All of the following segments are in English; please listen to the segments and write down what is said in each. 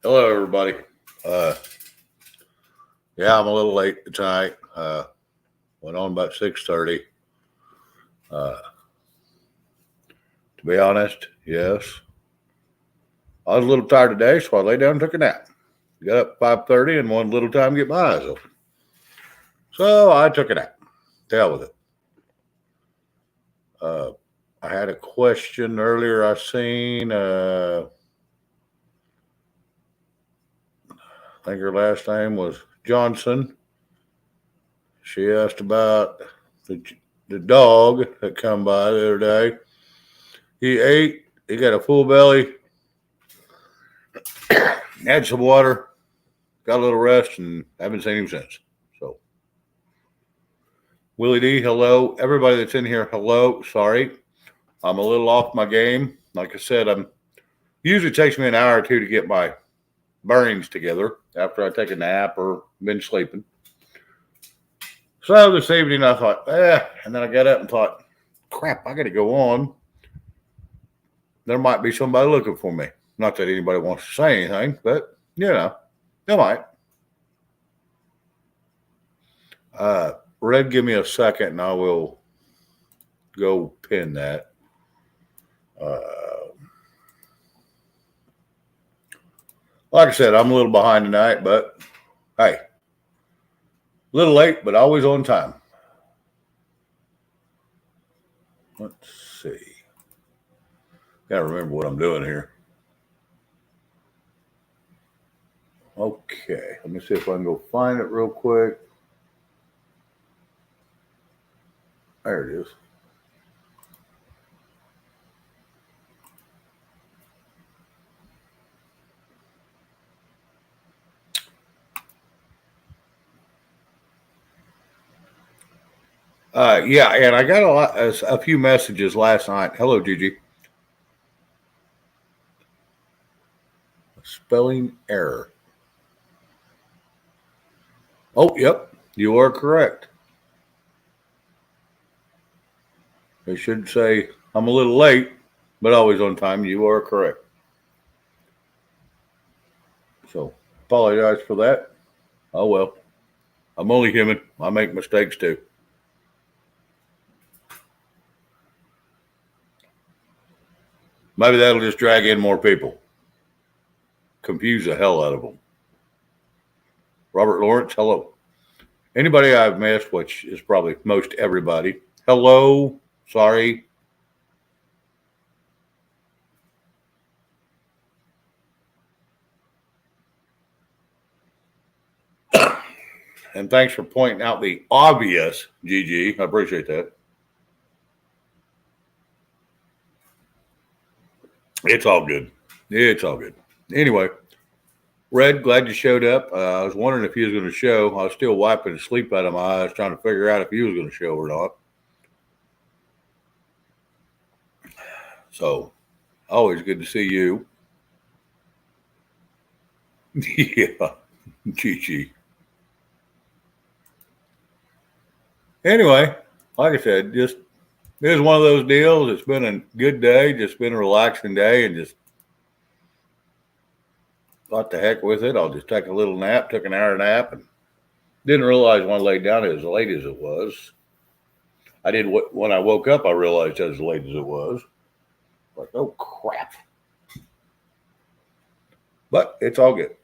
Hello, everybody. Uh, yeah, I'm a little late tonight. Went on about 6:30. Uh, to be honest, yes, I was a little tired today, so I lay down and took a nap. Got up 5:30 and wanted a little time to get my eyes open, so I took a nap. To hell with it. Uh, I had a question earlier. I seen. I think her last name was Johnson. She asked about the the dog that come by the other day. He ate. He got a full belly. Had some water. Got a little rest, and haven't seen him since. So, Willie D, hello. Everybody that's in here, hello. Sorry, I'm a little off my game. Like I said, I'm usually takes me an hour or two to get my bearings together after I take a nap or been sleeping. So this evening I thought, and then I got up and thought, crap, I got to go on. There might be somebody looking for me. Not that anybody wants to say anything, but they might. Red, give me a second and I will go pin that. Uh, like I said, I'm a little behind tonight, but hey, a little late, but always on time. Let's see. Gotta remember what I'm doing here. Okay, let me see if I can go find it real quick. There it is. Yeah, and I got a few messages last night. Hello, Gigi. Spelling error. Oh, yep, you are correct. They should say I'm a little late, but always on time. You are correct. So apologize for that. Oh well, I'm only human. I make mistakes too. Maybe that'll just drag in more people, confuse the hell out of them. Robert Lawrence, hello. Anybody I've missed, which is probably most everybody, hello. Sorry. And thanks for pointing out the obvious, GG. I appreciate that. It's all good. It's all good. Anyway, Red, glad you showed up. I was wondering if he was going to show. I was still wiping the sleep out of my eyes, trying to figure out if he was going to show or not. So, always good to see you. Yeah, GG. Anyway, like I said, just it was one of those deals. It's been a good day, just been a relaxing day, and just thought the heck with it. I'll just take a little nap, took an hour nap, and didn't realize when I laid down it was as late as it was. I did when I woke up, I realized as late as it was. Like, oh crap. But it's all good.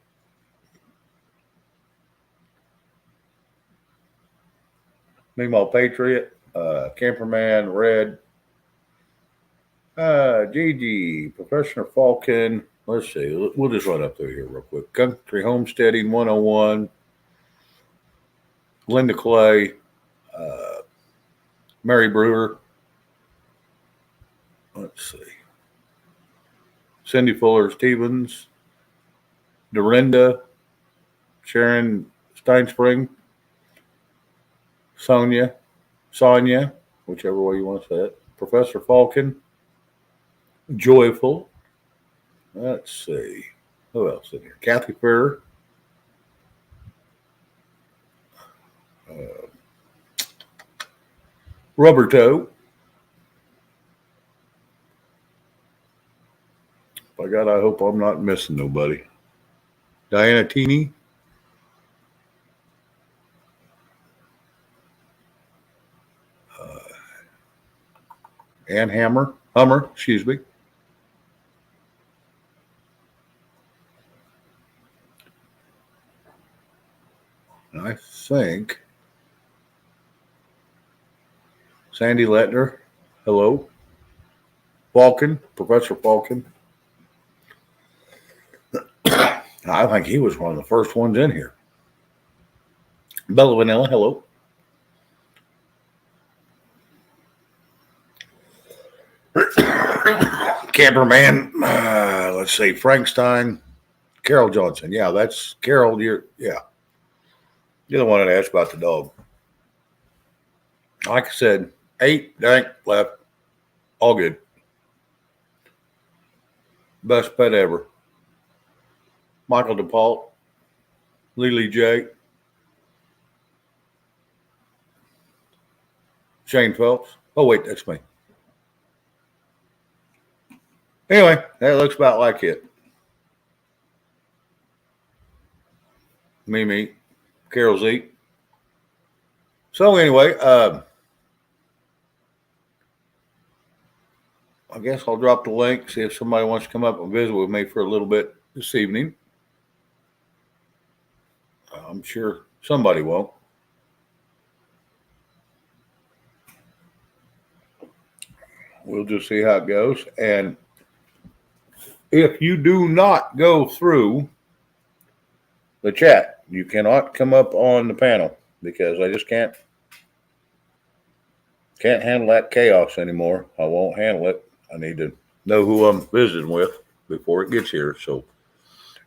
Meanwhile, Patriot, Camperman, Red, Gigi, Professor Falcon. Let's see. We'll just run up through here real quick. Country Homesteading 101, Linda Clay, uh, Mary Brewer. Let's see. Cindy Fuller Stevens, Dorinda, Sharon Steinspring, Sonia, whichever way you want to say it, Professor Falcon, Joyful. Let's see. Who else in here? Kathy Fair, uh, Rubber Toe. By God, I hope I'm not missing nobody. Diana Teeny. Ann Hummer, excuse me. And I think Sandy Lettner, hello. Falcon, Professor Falcon. I think he was one of the first ones in here. Bella Vanilla, hello. Camperman, let's see, Frank Stein, Carol Johnson. Yeah, that's Carol. You're the one that asked about the dog. Like I said, 8 dank left. All good. Best pet ever. Michael DePaul, Lily J, Shane Phelps. Oh, wait, that's me. Anyway, that looks about like it. Me, Carol Z. So anyway, I guess I'll drop the link, see if somebody wants to come up and visit with me for a little bit this evening. I'm sure somebody won't. We'll just see how it goes. And if you do not go through the chat, you cannot come up on the panel because I just can't handle that chaos anymore. I won't handle it. I need to know who I'm visiting with before it gets here. So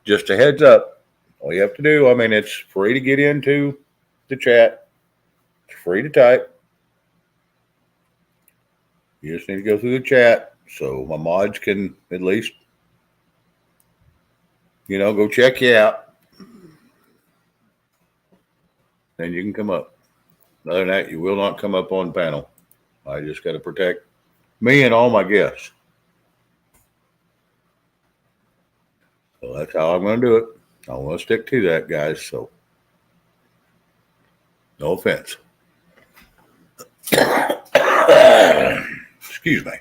just a heads up, all you have to do, I mean, it's free to get into the chat. It's free to type. You just need to go through the chat so my mods can at least, go check you out. Then you can come up. Other than that, you will not come up on panel. I just got to protect me and all my guests. So that's how I'm going to do it. I want to stick to that, guys. So no offense. Excuse me.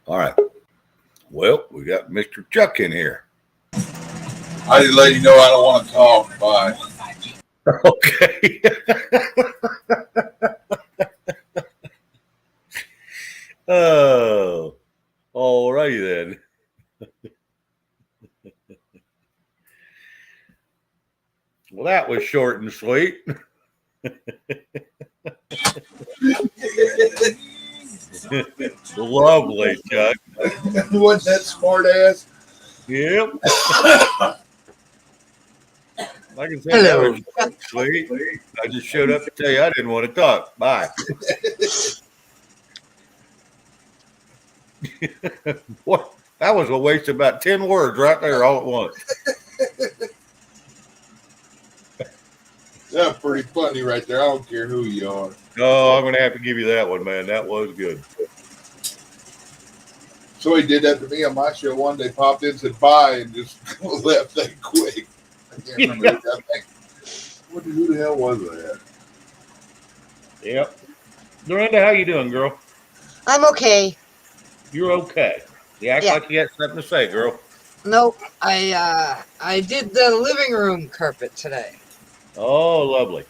All right. Well, we got Mr. Chuck in here. I just let you know I don't want to talk. Bye. Okay. Oh, all righty then. Well, that was short and sweet. Lovely, Chuck. Wasn't that smart ass? Yep. Like I said, Hello. that was sweet. I just showed up to tell you I didn't want to talk. Bye. What? That was a waste of about 10 words right there all at once. That's pretty funny right there. I don't care who you are. Oh, I'm going to have to give you that one, man. That was good. So he did that to me on my show one day, popped in, said bye, and just left that quick. I can't remember that thing. Who the hell was that? Yep. Dorinda, how you doing, girl? I'm okay. You're okay. You act like you got something to say, girl. Nope. I did the living room carpet today. Oh, lovely.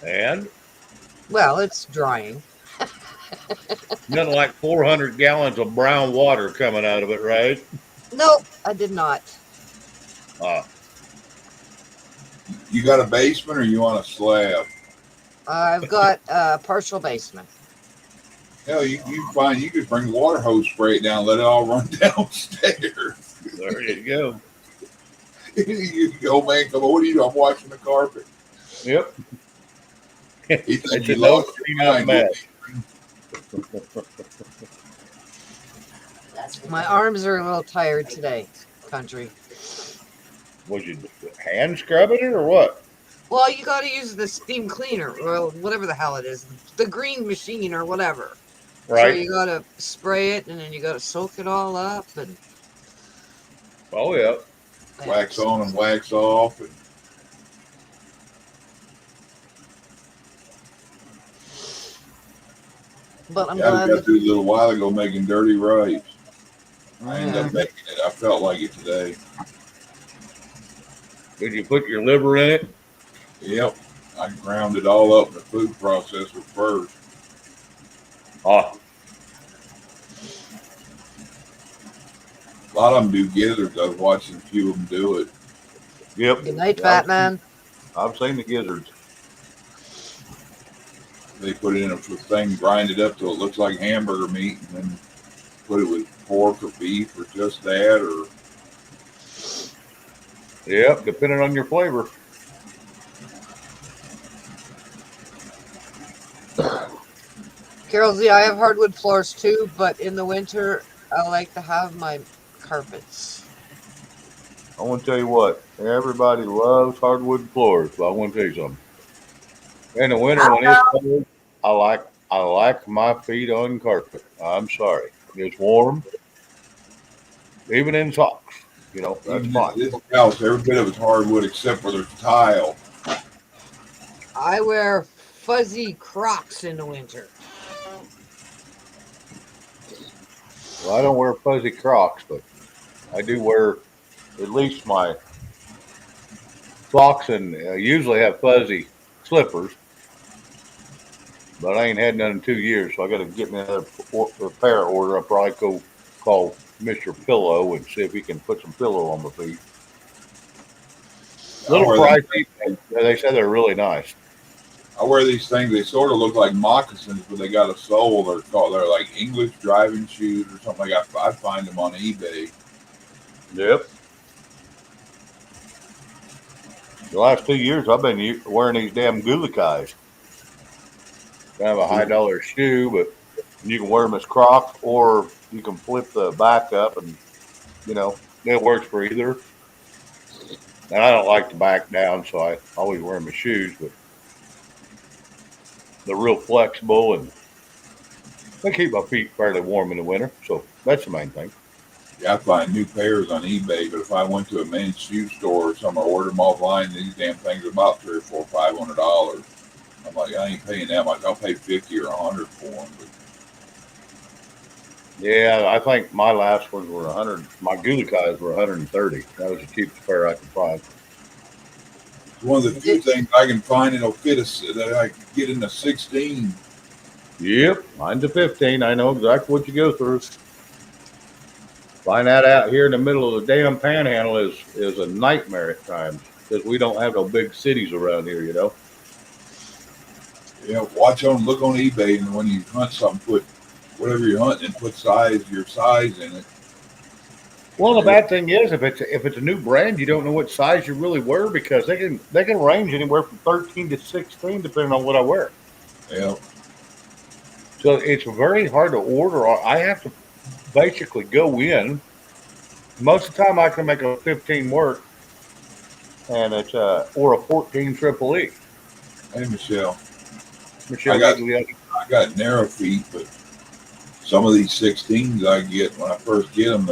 And? Well, it's drying. Nothing like 400 gallons of brown water coming out of it, right? Nope, I did not. You got a basement or you on a slab? I've got a partial basement. Hell, you find you could bring water hose, spray it down, let it all run downstairs. There you go. You go, man, come on, what are you doing? I'm washing the carpet. Yep. He said you lost your mind. My arms are a little tired today, country. Was you hand scrubbing it or what? Well, you got to use the steam cleaner or whatever the hell it is. The green machine or whatever. So Right. you gotta spray it, and then you gotta soak it all up, and Oh yeah. Wax on and wax off. And but I'm yeah, I glad got that. through a little while ago making dirty rice. I ended Yeah. up making it. I felt like it today. Did you put your liver in it? Yep. I ground it all up in the food processor first. Ah, A lot of them do gizzards. I was watching a few of them do it. yep. Good night, Yeah, Fat Man. I've seen the gizzards. They put it in a thing, grind it up till it looks like hamburger meat, and then put it with pork or beef or just that. Or Yep, depending on your flavor. Carol Z, I have hardwood floors too, but in the winter, I like to have my carpets. I want to tell you what. Everybody loves hardwood floors, but I want to tell you something. In the winter when it's cold, I like my feet on carpet. I'm sorry. It's warm, even in socks. You know, that's even fine. this house, every bit of it's hardwood except for the tile. I wear fuzzy Crocs in the winter. Well, I don't wear fuzzy Crocs, but I do wear at least my socks and usually have fuzzy slippers. But I ain't had none in 2 years, so I got to get me another pair order. I'll probably go call Mr. Pillow and see if he can put some pillow on my feet. I Little wear pricey, but they say they're really nice. I wear these things. They sort of look like moccasins, but they got a sole. They're like English driving shoes or something. Like I find them on eBay. Yep. The last 2 years, I've been wearing these damn Gulikais. Kind of a high dollar shoe, but you can wear them as Crocs, or you can flip the back up, and you know it works for either. And I don't like to back down, so I always wear my shoes, but they're real flexible and they keep my feet fairly warm in the winter. So that's the main thing. Yeah, I find new pairs on eBay, but if I went to a men's shoe store or somewhere, order them offline, these damn things are about $300 or $500. I'm like, I ain't paying that much. I'll pay 50 or 100 for them. But Yeah, I think my last ones were 100. My Gulikais were 130. That was the cheapest pair I could find. it's one of the few things I can find that'll fit us that I can get in a 16. Yep, mine's a 15. I know exactly what you go through. Find that out here in the middle of the damn panhandle is a nightmare at times because we don't have no big cities around here, you know. Yeah, watch on, look on eBay, and when you hunt something, put whatever you're hunting and put your size in it. Well, the bad thing is if it's a new brand, you don't know what size you really wear because they can range anywhere from 13 to 16 depending on what I wear. Yeah, So it's very hard to order. I have to basically go in. Most of the time, I can make a 15 work, and it's or a 14 triple E. hey Michelle, Michelle I got Gigliotti. I got narrow feet, but some of these 16s I get when I first get them,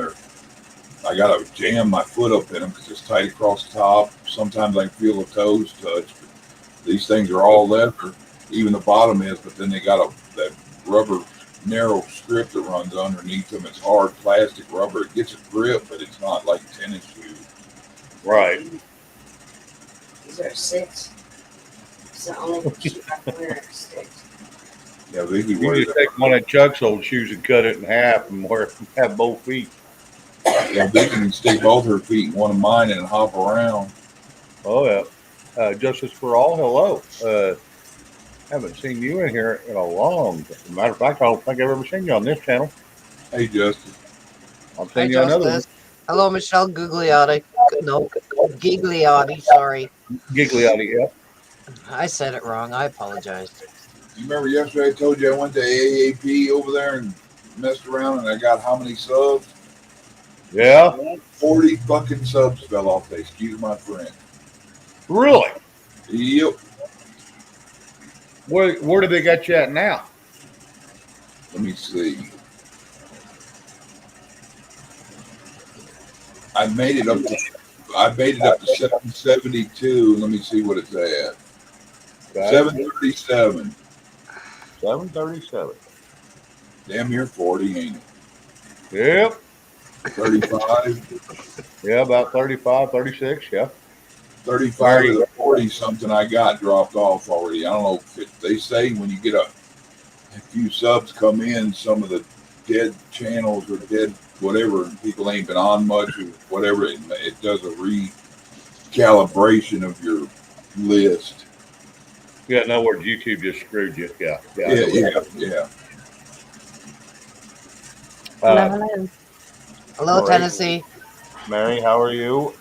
I gotta jam my foot up in them because it's tight across the top. Sometimes I can feel the toes touch. But these things are all leather, even the bottom is, but then they got that rubber narrow strip that runs underneath them. It's hard plastic rubber. It gets a grip, but it's not like tennis shoes. Right. These are 6. It's the only shoe I can wear at 6. Yeah, they can You wear just take one of Chuck's old shoes and cut it in half and have both feet. Yeah, they can stick both her feet in one of mine and hop around. Oh yeah. Justice for all. Hello. Haven't seen you in here in a long. As a matter of fact, I don't think I've ever seen you on this channel. Hey, Justin. I've Hi, seen you on another one. Justice. Hello, Michelle Gugliotti. No, Gigliotti. Sorry, Gigliotti. Yeah. I said it wrong. I apologize. You remember yesterday I told you I went to AAP over there and messed around and I got how many subs? Yeah. 40 fucking subs fell off there. Excuse my friend. Really? Yep. Where do they got you at now? Let me see. I made it up to 772. Let me see what it's at. 737. 737. Damn near 40, ain't it? Yep. 35. Yeah, about 35, 36. Yeah. 35 of the 40 something I got dropped off already. I don't know if they say when you get a few subs come in, some of the dead channels or dead whatever, people ain't been on much or whatever, it does a recalibration of your list. Yeah, in other words, YouTube just screwed you. Yeah. Yeah. Hello. Hello, Mary. Tennessee. Mary, how are you?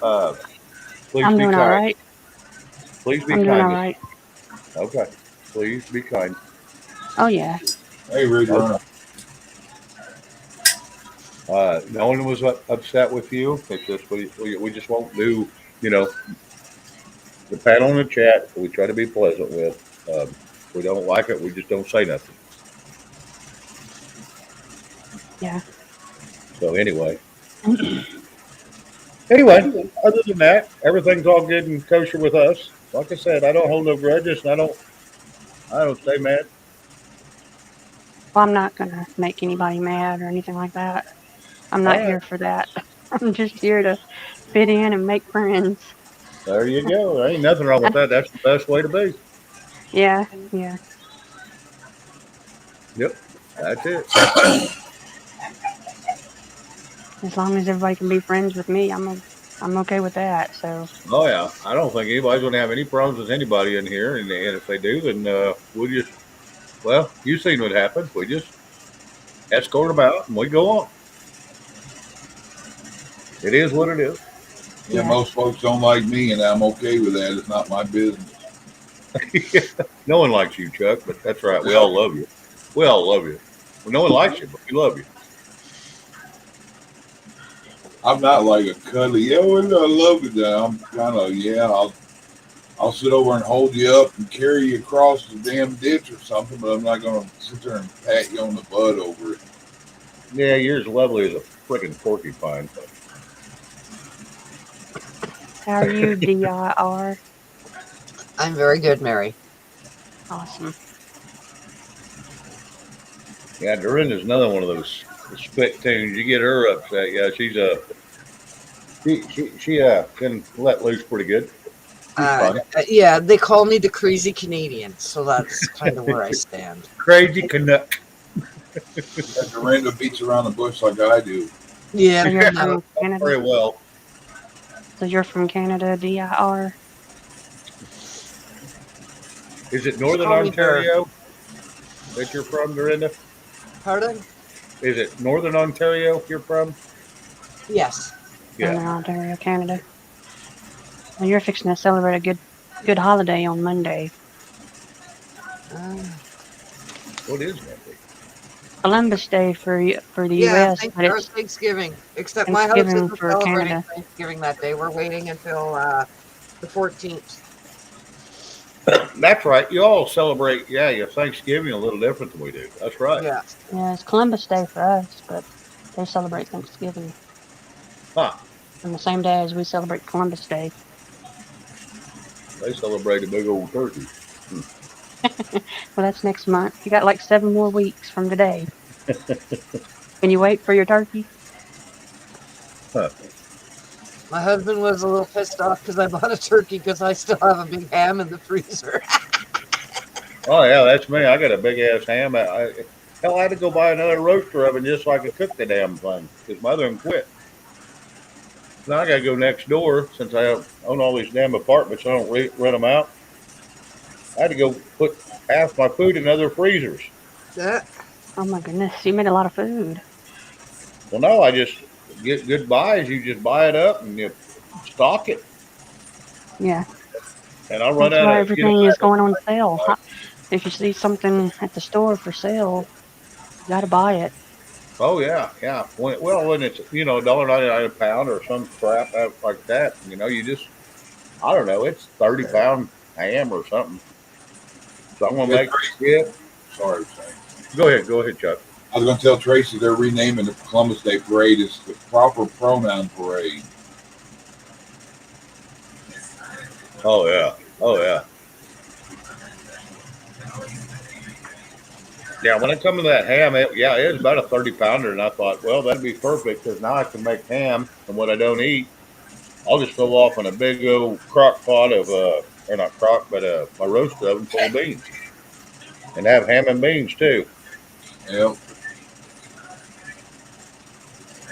Please I'm be doing all kind. right. Please be I'm doing all kind. right. Okay. Please be kind. Oh yeah. Hey, Ridge Runner. No one was upset with you. It's just we just won't do, the panel in the chat. We try to be pleasant with. If we don't like it, we just don't say nothing. Yeah. So anyway, other than that, everything's all good and kosher with us. Like I said, I don't hold no grudges, and I don't stay mad. Well, I'm not gonna make anybody mad or anything like that. I'm All not right, here for that. I'm just here to fit in and make friends. there you go. There ain't nothing wrong with that. That's the best way to be. Yeah. Yeah. Yep, that's it. As long as everybody can be friends with me, I'm okay with that. So Oh yeah, I don't think anybody's going to have any problems with anybody in here, and if they do, then we'll just you've seen what happens. We just escort them out and we go on. It is what it is. Yeah, yeah. most folks don't like me, and I'm okay with that. It's not my business. No one likes you, Chuck, but that's right. We all love you. We all love you. Well, no one likes you, but we love you. I'm not like a cuddly, yeah, well, I love it. I'm kind of, I'll sit over and hold you up and carry you across the damn ditch or something, but I'm not going to sit there and pat you on the butt over it. Yeah, you're as lovely as a freaking porcupine. How are you, DIR? I'm very good, Mary. Awesome. Yeah, Dorinda's another one of those spit tunes. You get her upset. Yeah, she's she can let loose pretty good. She's fun. Yeah, they call me the crazy Canadian, so that's kind of where I stand. Crazy Canuck. Yeah, Dorinda beats around the bush like I do. Yeah, So you're Yeah, from Canada? very well. So you're from Canada, DIR? Is it Just Northern call me her. Ontario that you're from, Dorinda? Pardon? Is it Northern Ontario you're from? Yes. Yeah. Northern Ontario, Canada. Well, you're fixing to celebrate a good holiday on Monday. What is Monday? Columbus Day for the Yeah, U.S., but it's Thanksgiving. Except my house Thanksgiving isn't for celebrating Canada. Thanksgiving that day. We're waiting until the 14th. That's right. You all celebrate, your Thanksgiving a little different than we do. That's right. Yeah. Yeah, it's Columbus Day for us, but they celebrate Thanksgiving Huh. on the same day as we celebrate Columbus Day. They celebrate a big old turkey. Well, that's next month. You got like 7 more weeks from today. Can you wait for your turkey? Huh. My husband was a little pissed off because I bought a turkey because I still have a big ham in the freezer. Oh, yeah, that's me. I got a big ass ham. Hell, I had to go buy another roaster oven just so I could cook the damn thing because my other one quit. Now I got to go next door since I own all these damn apartments. I don't rent them out. I had to go put half my food in other freezers. Yeah. Oh my goodness, you made a lot of food. Well, no, I just get good buys. You just buy it up and you stock it. Yeah, And I run that's out why of, everything is going on sale. If you see something at the store for sale, you got to buy it. oh yeah, yeah. When it's $1.99 a pound or some crap like that, you just I don't know. It's 30-pound ham or something. So I'm gonna It's make it. sorry, Shane. Go ahead, Chuck. I was going to tell Tracy they're renaming the Columbus Day Parade as the proper pronoun parade. Oh yeah. Oh yeah. Yeah, when it comes to that ham, it was about a 30-pounder, and I thought, well, that'd be perfect because now I can make ham, and what I don't eat, I'll just fill off in a big old crock pot of or not crock, but my roast oven full of beans, and have ham and beans too. Yep.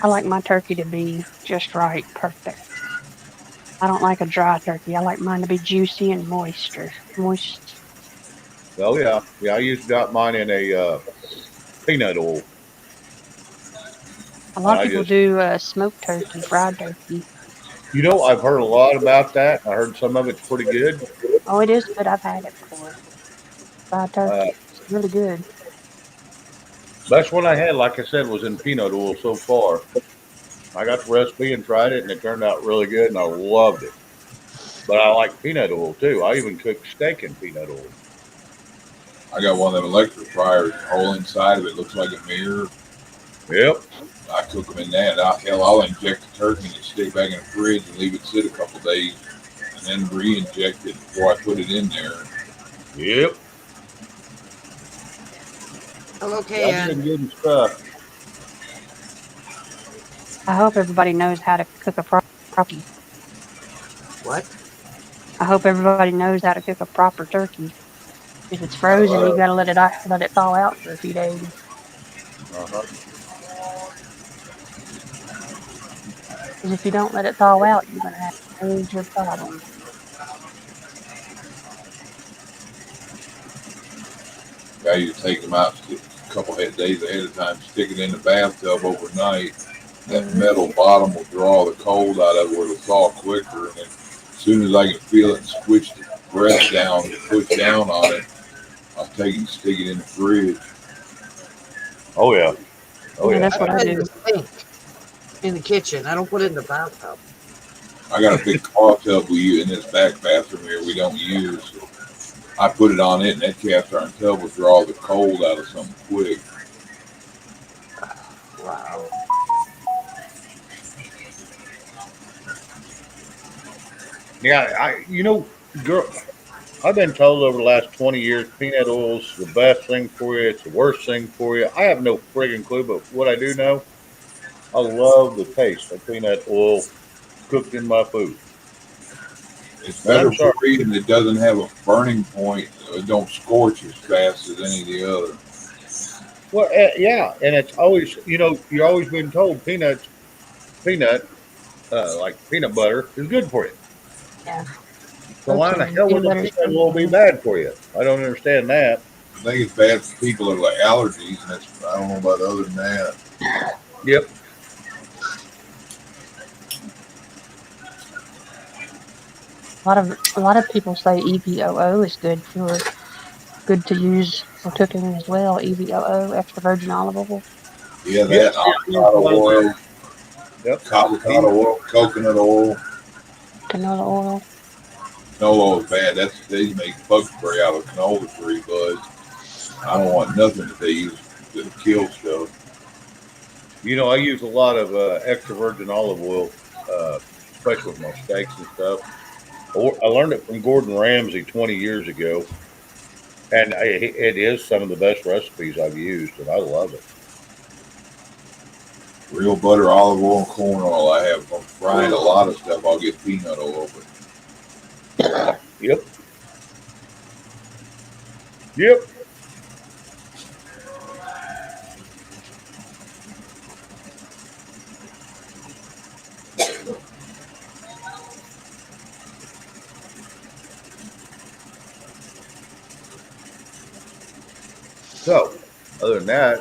I like my turkey to be just right, perfect. I don't like a dry turkey. I like mine to be juicy and moist. Oh yeah, yeah. I used to got mine in a peanut oil, A and lot of I people just, do smoked turkey, fried turkey. I've heard a lot about that. I heard some of it's pretty good. Oh, it is good. I've had it before. Fried Uh, turkey. It's really good. best one I had, like I said, was in peanut oil so far. I got the recipe and tried it, and it turned out really good, and I loved it. But I like peanut oil too. I even cook steak in peanut oil. I got one of them electric fryers. The whole inside of it looks like a mirror. Yep. I cook them in that. I'll inject the turkey and stick it back in the fridge and leave it sit a couple days, and then re-inject it before I put it in there. Yep. Oh, okay, I've and been getting stuff. I hope everybody knows how to cook a proper. what? I hope everybody knows how to cook a proper turkey. If it's frozen, you gotta let it thaw out for a few days. Uh-huh. Because if you don't let it thaw out, you're gonna have major problems. I used to take them out a couple of days ahead of time, stick it in the bathtub overnight. That metal bottom will draw the cold out of it where it'll thaw quicker. And then as soon as I can feel it and squish the breath down, push down on it, I'll take it and stick it in the fridge. Oh yeah. Oh Yeah, yeah. that's I what put I it in do. the sink in the kitchen. I don't put it in the bathtub. I got a big claw tub we use in this back bathroom here we don't use. So I put it on it, and that cast iron tub will draw the cold out of something quick. Wow. Yeah, girl, I've been told over the last 20 years peanut oil's the best thing for you. It's the worst thing for you. I have no friggin' clue, but what I do know, I love the taste of peanut oil cooked in my food. It's And better I'm for sorry. a reason it doesn't have a burning point. It don't scorch as fast as any of the other. Well, yeah, and it's always, you're always been told peanut, like peanut butter, is good for you. Yeah. So why in the Protein. hell would Peanut the butter is peanut oil be protein. bad for you? I don't understand that. I think it's bad for people that are like allergies, and that's, I don't know about other than that. Yep. A lot of people say EVOO is good to use for cooking as well. EVOO, extra virgin olive oil. Yeah, Yep. that avocado oil, Yep. avocado oil, coconut oil. Canola oil. Canola oil is bad. They make bug spray out of canola tree buds. I don't want nothing that they use to kill stuff. I use a lot of extra virgin olive oil, especially with my steaks and stuff. I learned it from Gordon Ramsay 20 years ago, and it is some of the best recipes I've used, and I love it. Real butter, olive oil, and corn oil. I have. If I'm frying a lot of stuff, I'll get peanut oil. But Yep. Yep. So, other than that,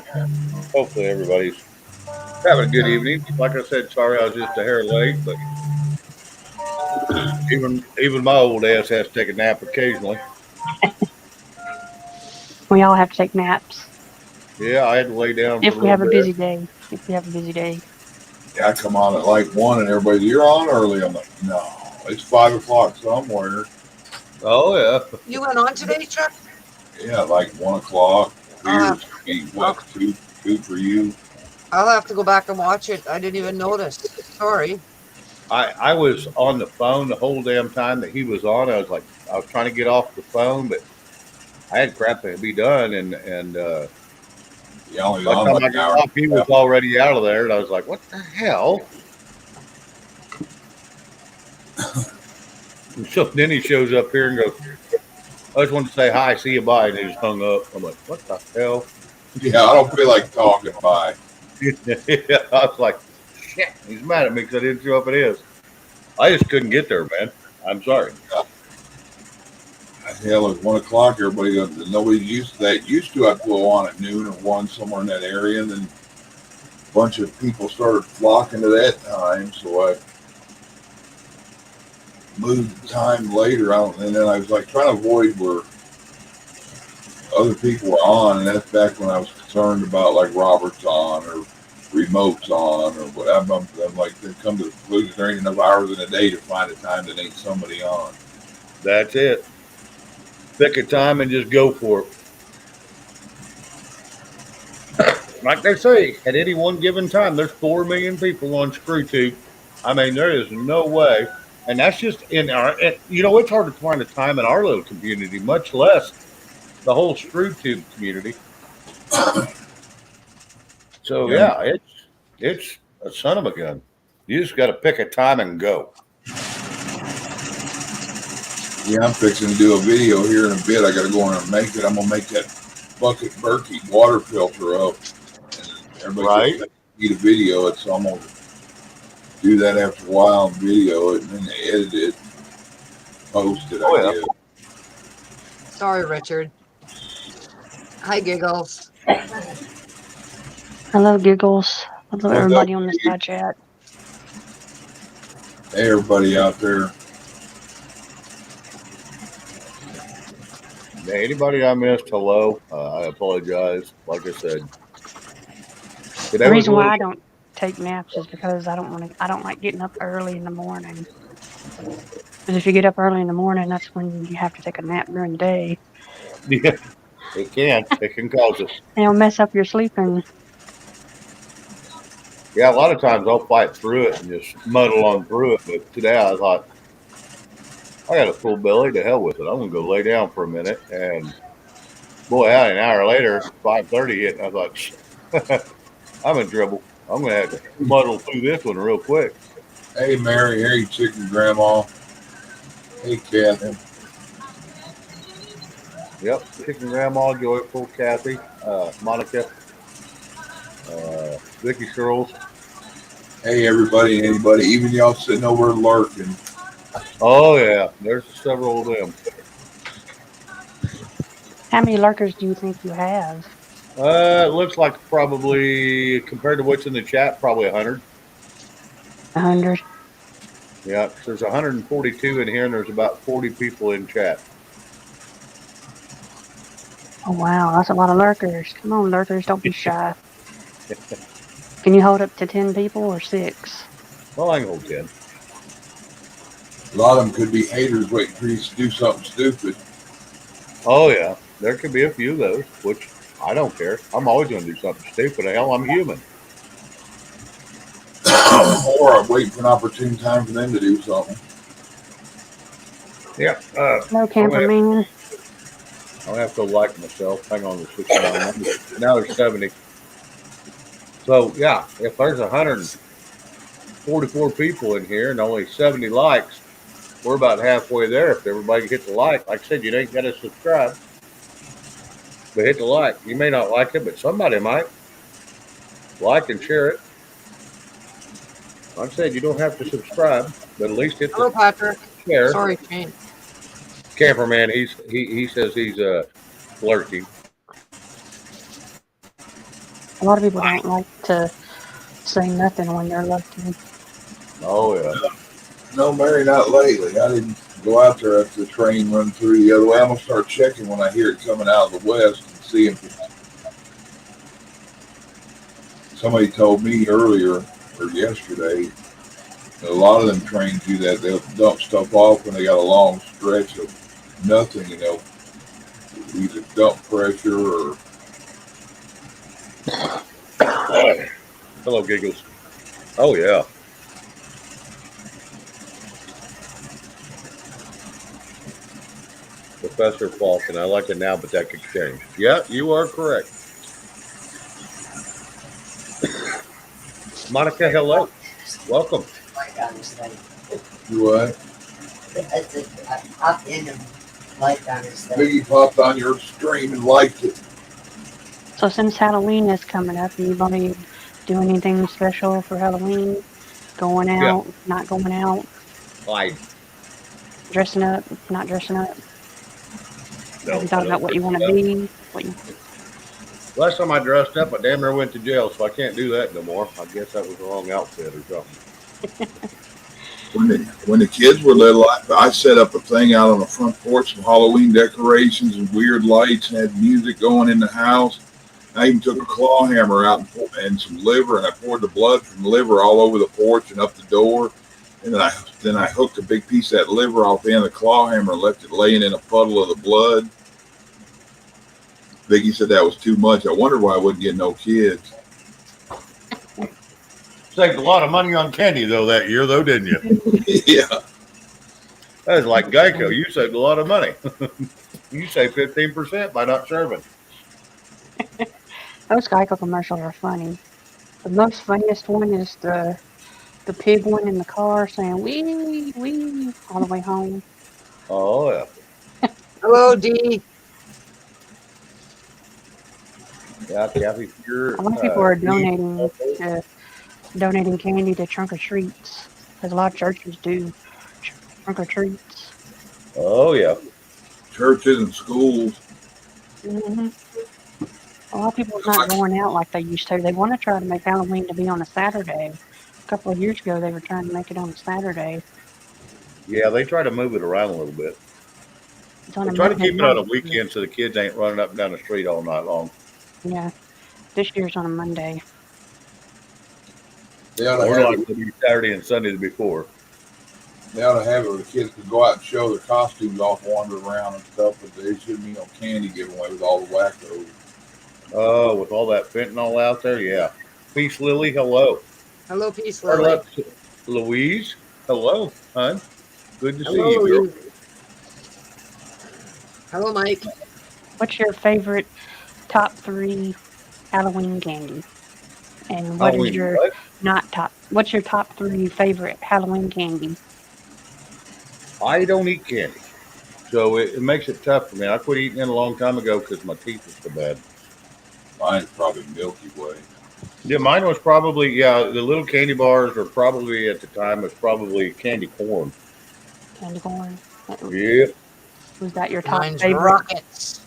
hopefully everybody's having a good evening. Like I said, sorry I was just a hair late, but even my old ass has to take a nap occasionally. We all have to take naps Yeah, I had to lay down for a if we little have a bit. busy day. If we have a busy day. yeah, I come on at like 1, and everybody, you're on early. I'm like, no, it's 5 o'clock somewhere. Oh yeah. You went on today, Chuck? Yeah, like 1 o'clock. Here's be what okay. Good for you. I'll have to go back and watch it. I didn't even notice. Sorry. I was on the phone the whole damn time that he was on. I was trying to get off the phone, but I had crap to be done, and You only by the on time like I an got hour. off, he was already out of there, and I was like, "What the hell?" And so then he shows up here and goes, "I just wanted to say hi, see you, bye," and he just hung up. I'm like, "What the hell?" Yeah, I don't feel like talking. Bye. I was like, "Shit!" He's mad at me because I didn't show up at his. I just couldn't get there, man. I'm sorry. Hell, at 1 o'clock, everybody goes, nobody's used to that. Used to, I'd go on at noon or 1 somewhere in that area, and then a bunch of people started flocking to that time, so I moved the time later out, and then I was like trying to avoid where other people were on, and that's back when I was concerned about like Robert's on or remotes on or whatever. I'm like, they come to the conclusion there ain't enough hours in a day to find a time that ain't somebody on. That's it. Pick a time and just go for it. Like they say, at any one given time, there's 4 million people on ScrewTube. I mean, there is no way. And that's just in our, it's hard to find a time in our little community, much less the whole ScrewTube community. So, Yeah, yeah, it's a son of a gun. You just got to pick a time and go. yeah, I'm fixing to do a video here in a bit. I got to go in and make it. I'm gonna make that bucket Berkey water filter up, and everybody Right? just need a video it. So I'm gonna do that after a while and video it, and then edit it, post it. Oh, I yeah. guess. Sorry, Richard. Hi, Giggles. Hello, Giggles. Hello, What's up, everybody on the Steve? side chat. Hey, everybody out there. Yeah, anybody I missed, hello. I apologize. Like I said, The today was a reason why little. I don't take naps is because I don't like getting up early in the morning. Because if you get up early in the morning, that's when you have to take a nap during the day. Yeah, it can. It can cause it. And it'll mess up your sleeping. Yeah, a lot of times I'll fight through it and just muddle on through it. But today I thought, I got a full belly. To hell with it. I'm gonna go lay down for a minute. And boy, out an hour later, 5:30 hit, and I thought, I'm in trouble. I'm gonna have to muddle through this one real quick. Hey, Mary. Hey, Chicken Grandma. Hey, Kathy. Yep, Chicken Grandma, Joyful, Kathy, Monica, Vicky Shirls. Hey, everybody and anybody, even y'all sitting over lurking. Oh yeah, there's several of them. How many lurkers do you think you have? It looks like probably compared to what's in the chat, probably 100. 100? Yeah, 'cause there's 142 in here, and there's about 40 people in chat. Oh, wow. That's a lot of lurkers. Come on, lurkers. Don't be shy. Can you hold up to 10 people or 6? Well, I can hold 10. A lot of them could be haters waiting for you to do something stupid. Oh yeah, there could be a few of those, which I don't care. I'm always going to do something stupid. Hell, I'm human. Or I'm waiting for an opportune time for them to do something. Yeah. No camperman. I'll have to like myself. Hang on to 69. Now there's 70. So yeah, if there's 144 people in here and only 70 likes, we're about halfway there. If everybody hits the like I said, you ain't got to subscribe, but hit the like. You may not like it, but somebody might like and share it. Like I said, you don't have to subscribe, but at least hit Hello, the Patrick. share. Sorry, Shane. Camperman, he says he's flirty. A lot of people don't like to say nothing when they're lurking. Oh yeah. No, Mary, not lately. I didn't go out there after the train run through the other way. I'm going to start checking when I hear it coming out of the west and see if somebody told me earlier or yesterday that a lot of them trains do that. They'll dump stuff off when they got a long stretch of nothing, and they'll either dump pressure or Hello, Giggles. Oh, yeah. Professor Falcon. I like it now, but that could change. Yeah, you are correct. Monica, hello. Welcome. Light on this thing. You what? I think I popped in and light on this thing. Biggie popped on your stream and liked it. So since Halloween is coming up, anybody do anything special for Halloween? Going Yeah. out, not going out, I dressing up, not dressing up? no. Have you thought I about don't what you think want to so. be? What you, Last time I dressed up, I damn near went to jail, so I can't do that no more. I guess that was the wrong outfit or something. When the kids were little, I set up a thing out on the front porch, some Halloween decorations and weird lights, and had music going in the house. I even took a claw hammer out and some liver, and I poured the blood from the liver all over the porch and up the door. And then I hooked a big piece of that liver off the end of the claw hammer and left it laying in a puddle of the blood. Vicky said that was too much. I wondered why I wouldn't get no kids. Saved a lot of money on candy though that year, though, didn't you? Yeah. That was like Geico. You saved a lot of money. You saved 15% by not serving. those Geico commercials are funny. The most funniest one is the pig one in the car saying wee wee all the way home. Oh yeah. Hello, Dee. Yeah, Kathy, you're A lot of people are donating candy to trunk or treats because a lot of churches do trunk or treats. Oh yeah. Churches and schools. Hmm. A lot of people are not going out like they used to. They want to try to make Halloween to be on a Saturday. A couple of years ago, they were trying to make it on a Saturday. Yeah, they try to move it around a little bit. It's on They a try to Monday keep it on a night. weekend so the kids ain't running up and down the street all night long. Yeah, this year's on a Monday. They ought to Or have like it. it'll be Saturday and Sunday before. They ought to have it where the kids could go out and show their costumes off, wander around and stuff, but there shouldn't be no candy giveaway with all the wackos. Oh, with all that fentanyl out there, yeah. Peace Lily, hello. Hello, Peace Lily. Charlotte Louise, hello, hon. Good to see Hello, you, girl. Louise. Hello, Mike. What's your favorite top 3 Halloween candy? And what is Halloween, your what? not top? What's your top 3 favorite Halloween candy? I don't eat candy. So it makes it tough for me. I quit eating it a long time ago because my teeth are so bad. Mine's probably Milky Way. Yeah, mine was probably, yeah, the little candy bars were probably at the time was probably candy corn. Candy corn. Yeah. Was that your top Mine's favorite? rockets.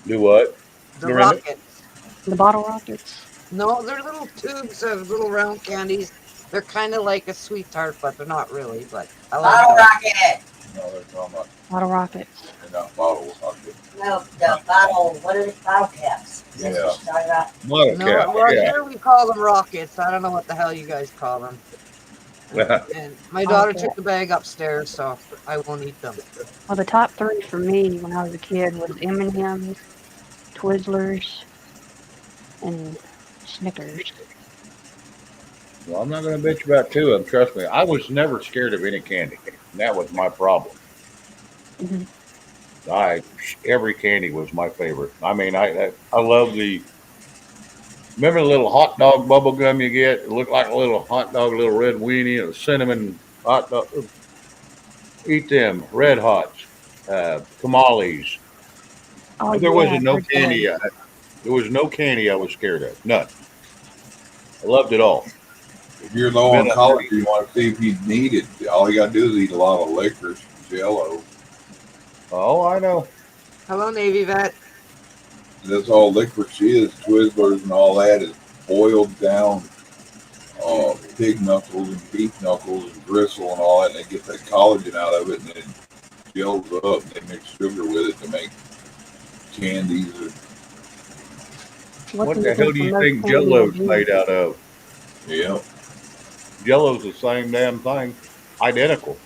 Do what? The You're in it? rockets. The bottle rockets. No, they're little tubes of little round candies. They're kind of like a sweet tart, but they're not really. But I like Bottle that. rocket. No, they're talking about, Bottle rockets. they're not bottle rockets. No, the bottle. What are the bottle caps? Is that Yeah. what you're talking about? Bottle No, cap, well, yeah. here we call them rockets. I don't know what the hell you guys call them. And my daughter Okay. took the bag upstairs, so I won't eat them. Well, the top 3 for me when I was a kid was M&M's, Twizzlers, and Snickers. Well, I'm not going to bitch about two of them. Trust me. I was never scared of any candy. And that was my problem. Mhm. Every candy was my favorite. I mean, I love the. Remember the little hot dog bubble gum you get? It looked like a little hot dog, a little red weenie, and a cinnamon hot dog. Eat them, red hots, tamales. Oh, There yeah, wasn't no they're good. candy. There was no candy I was scared of. None. I loved it all. If you're low on collard, you want to see if you need it. All you got to do is eat a lot of liquors, Jello. Oh, I know. Hello, Navy vet. That's all licorice is. Twizzlers and all that is boiled down pig knuckles and beef knuckles and gristle and all that. And they get that collagen out of it and then it gels up. And they mix sugar with it to make candies. What do the hell do you most think candy Jello's will be? made out of? Yeah. Jello's the same damn thing. Identical.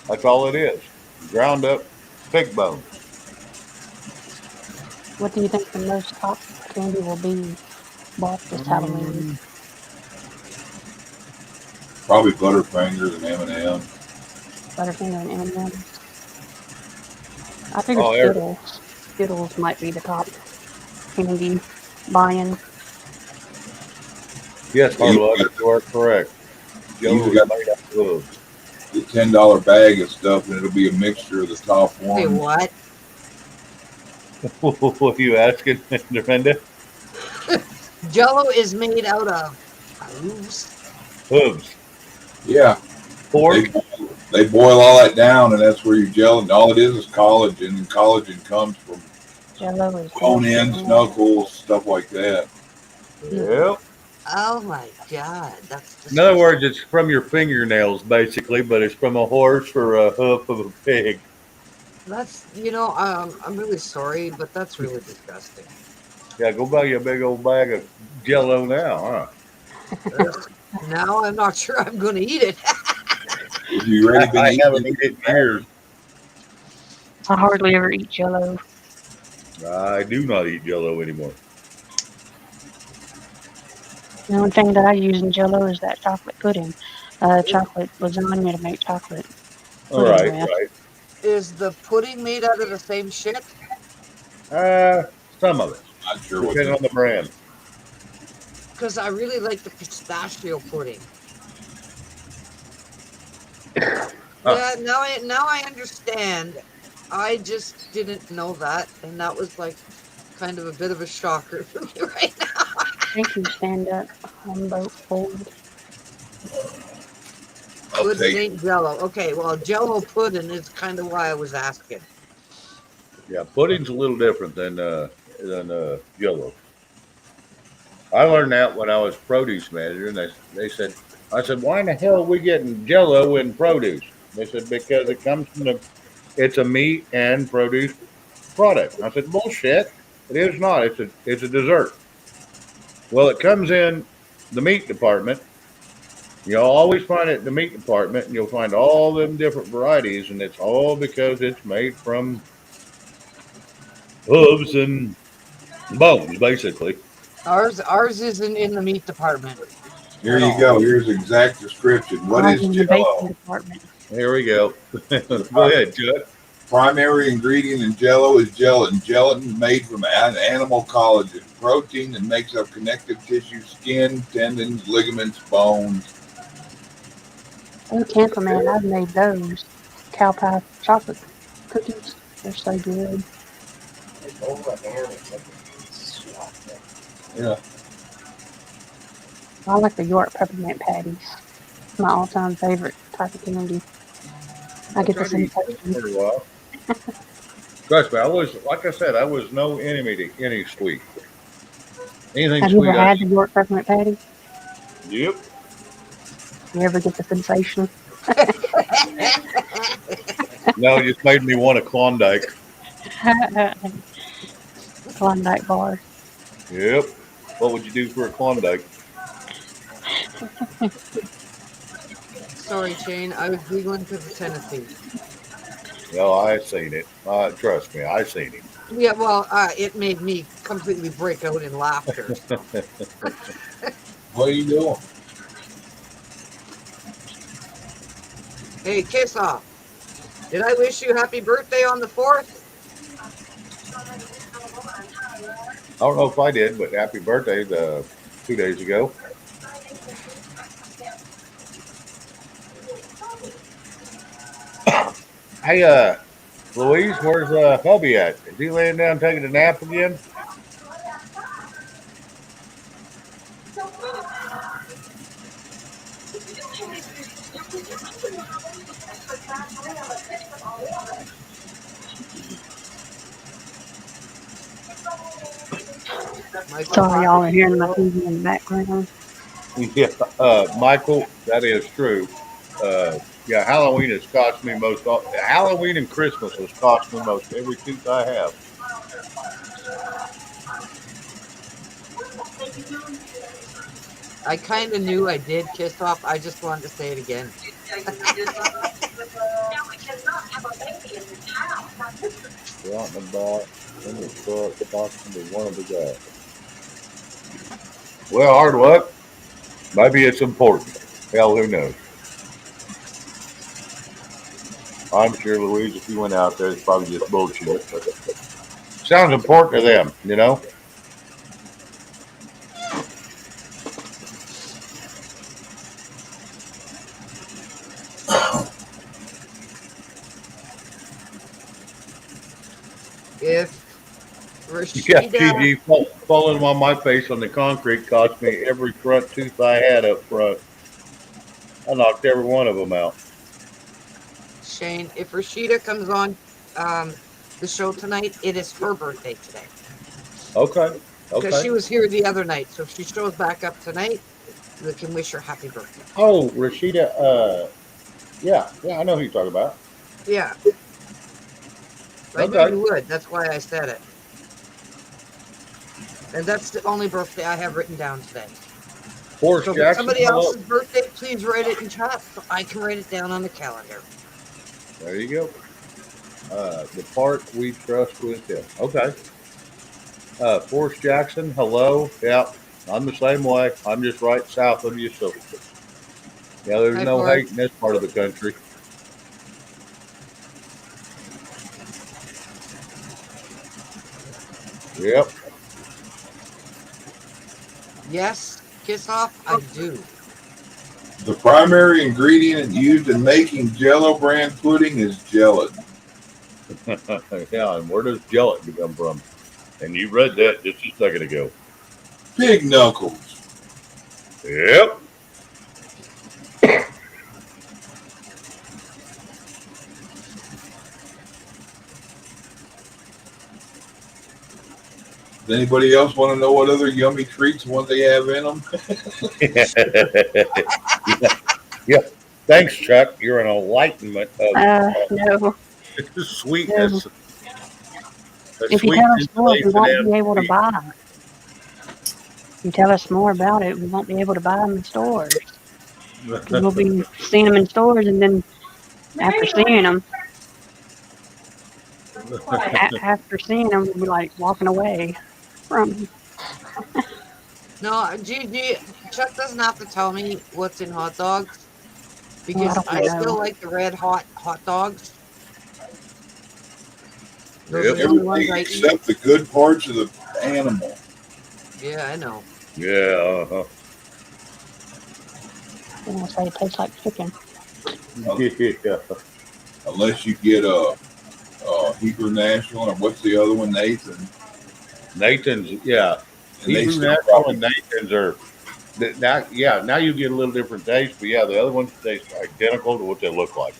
That's all it is. Ground up pig bones. What do you think the most top candy will be? bought this Halloween. Probably Butterfingers and M&M. Butterfinger and M&M's. I figured Oh, there. Skittles. Skittles might be the top candy buying. Yes, Yeah, you Harlow, you are correct. You Jello is got- made out of hooves. the $10 bag of stuff, and it'll be a mixture of the top Say one. what? What are you asking, Brenda? Jello is made out of hooves. Hooves. Yeah, Pork. they boil all that down, and that's where your gelatin. All it is collagen, and collagen comes from Jello is bone ends, knuckles, stuff like that. Yep. Oh my god, that's In other disgusting. words, it's from your fingernails, basically, but it's from a horse or a hoof of a pig. That's I'm really sorry, but that's really disgusting. Yeah, go buy you a big old bag of Jello now, huh? Now I'm not sure I'm going to eat it. Have you already been I eating haven't eaten it in years. I hardly ever eat Jello. I do not eat Jello anymore. The only thing that I use in Jello is that chocolate pudding. Chocolate lasagna to make chocolate All pudding right, with. right. Is the pudding made out of the same shit? Some of it, Not sure what depending on the brand. Because I really like the pistachio pudding. Yeah, now I understand. I just didn't know that, and that was like kind of a bit of a shocker for me right now. Thank you, stand up. I'm boat forward. I'll Pudding take ain't Jello. Okay, well, Jello pudding is kind of why I was asking. Yeah, pudding's a little different than Jello. I learned that when I was produce manager, and I said, why in the hell are we getting Jello in produce? They said because it comes from it's a meat and produce product. I said bullshit. It is not. It's a dessert. Well, it comes in the meat department. You'll always find it in the meat department, and you'll find all them different varieties, and it's all because it's made from hooves and bones, basically. Ours isn't in the meat department Here at you all. go. Here's the exact description. What Mine's is in the baking Jello? department. Here we go. Go ahead, Judd. Primary ingredient in Jello is gelatin. Gelatin made from animal collagen, protein that makes up connective tissue, skin, tendons, ligaments, bones. Oh, Tampa Man, I've made those. Cow pie chocolate cookies. They're so good. They boil it down and take it off. Yeah, I like the York peppermint patties. My all-time favorite type of candy. I get the tried to eat those sensation. for a while. Trust me, like I said, I was no enemy to any sweet. Anything Have you sweet, ever had the York peppermint patty? yep. You ever get the sensation? No, it just made me want a Klondike. Klondike bar. Yep. What would you do for a Klondike? Sorry, Shane. I was giggling because of Tennessee. No, I seen it. Trust me, I seen him. Yeah, well, it made me completely break out in laughter. what are you doing? Hey, kiss off. Did I wish you happy birthday on the 4th? I don't know if I did, but happy birthday 2 days ago. Hey, Louise, where's hubby at? Is he laying down taking a nap again? Sorry, y'all are hearing my TV in the background. Yeah, Michael, that is true. Yeah, Halloween has cost me most. Halloween and Christmas has cost me most every tooth I have. I kind of knew I did kiss off. I just wanted to say it again. Out and about in the truck, talking to one of the guys. Well, hard luck. Maybe it's important. Hell, who knows? I'm sure, Louise, if you went out there, it's probably just bullshit. But sounds important to them, you know? If Yeah, Rashida, GG falling on my face on the concrete cost me every front tooth I had up front. I knocked every one of them out. Shane, if Rashida comes on the show tonight, it is her birthday today. Okay. Because Okay. she was here the other night. So if she shows back up tonight, we can wish her happy birthday. Oh, Rashida, yeah, I know who you're talking about. Yeah. I knew Okay. you would. That's why I said it. And that's the only birthday I have written down today. Forrest So if it's Jackson, somebody hello. else's birthday, please write it in chat so I can write it down on the calendar. There you go. The part we trust with him. Okay. Forrest Jackson, hello. Yeah, I'm the same way. I'm just right south of you, so yeah, there's Hi, no Forrest. hate in this part of the country. Yep. Yes, kiss off, I do. The primary ingredient used in making Jello brand pudding is gelatin. Yeah, and where does gelatin come from? And you read that just a second ago. Pig knuckles. Yep. Does anybody else want to know what other yummy treats what they have in them? Yeah. Thanks, Chuck. You're an enlightenment of No. sweetness. No. If you tell us more, we won't be able to sweet. buy them. If you tell us more about it, we won't be able to buy them in stores. 'Cause we'll be seeing them in stores, and then after seeing them, we'll be like walking away from them. No, Gigi, Chuck doesn't have to tell me what's in hot dogs because Well, I I don't still know. like the red hot dogs. Those are Yep. the only ones Everything I eat. except the good parts of the animal. Yeah, I know. Yeah. I'm gonna say it tastes like chicken. Yeah. Unless you get a Hebrew National, or what's the other one, Nathan? Nathan's, yeah. And they Hebrew still National probably, and Nathan's are now. Yeah, now you get a little different taste, but yeah, the other ones taste identical to what they look like.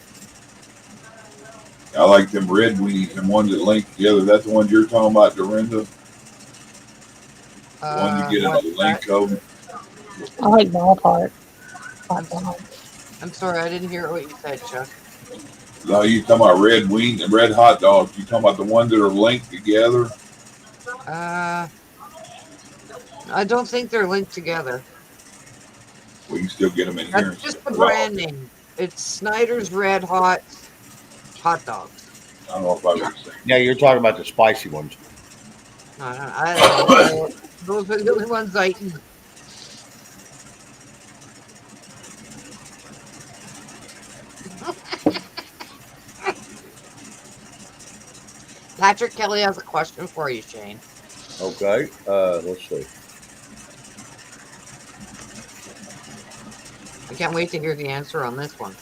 I like them red weenies and ones that link together. That's the ones you're talking about, Dorinda? The one you get in What's a that? link I like ballpark hot dogs. I'm sorry, I didn't hear what you said, Chuck. No, you talking about red hot dogs. You talking about the ones that are linked together? I don't think they're linked together. We can still get them in here. That's just the brand name. It's Snyder's Red Hot hot dogs. I don't know if I've ever seen. Yeah, you're talking about the spicy ones. I don't know. Those are the only ones I eat. Patrick Kelly has a question for you, Shane. Okay. Let's see. I can't wait to hear the answer on this one.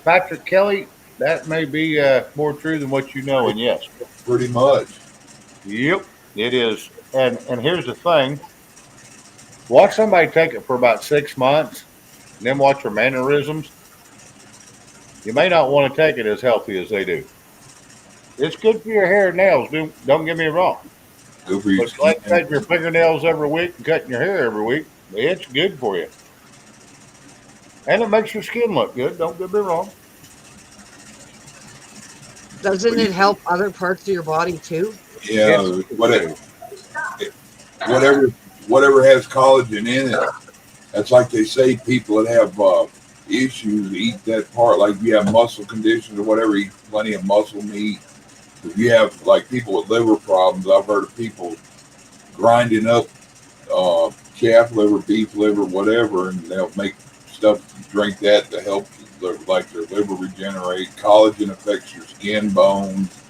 Patrick Kelly, that may be more true than what you know, and yes. Pretty much. Yep, it is. And here's the thing. Watch somebody take it for about 6 months, and then watch their mannerisms. You may not want to take it as healthy as they do. It's good for your hair and nails, don't get me wrong. Good for you. But like cutting your fingernails every week and cutting your hair every week, it's good for you. And it makes your skin look good, don't get me wrong. Doesn't it help other parts of your body too? Yeah, Yes. whatever has collagen in it. That's like they say people that have issues eat that part. Like if you have muscle conditions or whatever, eat plenty of muscle meat. If you have like people with liver problems, I've heard of people grinding up calf liver, beef liver, whatever, and they'll make stuff, drink that to help like their liver regenerate. Collagen affects your skin, bones,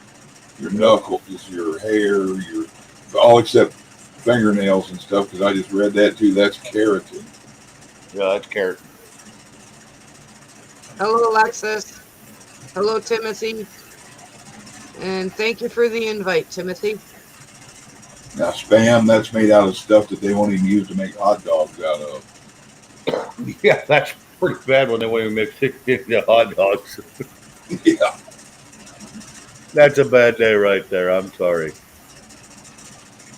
your knuckles, your hair, your all except fingernails and stuff. Because I just read that too. That's keratin. Yeah, that's carrot. Hello, Alexis. Hello, Timothy. And thank you for the invite, Timothy. Now spam, that's made out of stuff that they won't even use to make hot dogs out of. Yeah, that's pretty bad when they want to mix it into hot dogs. Yeah. That's a bad day right there. I'm sorry.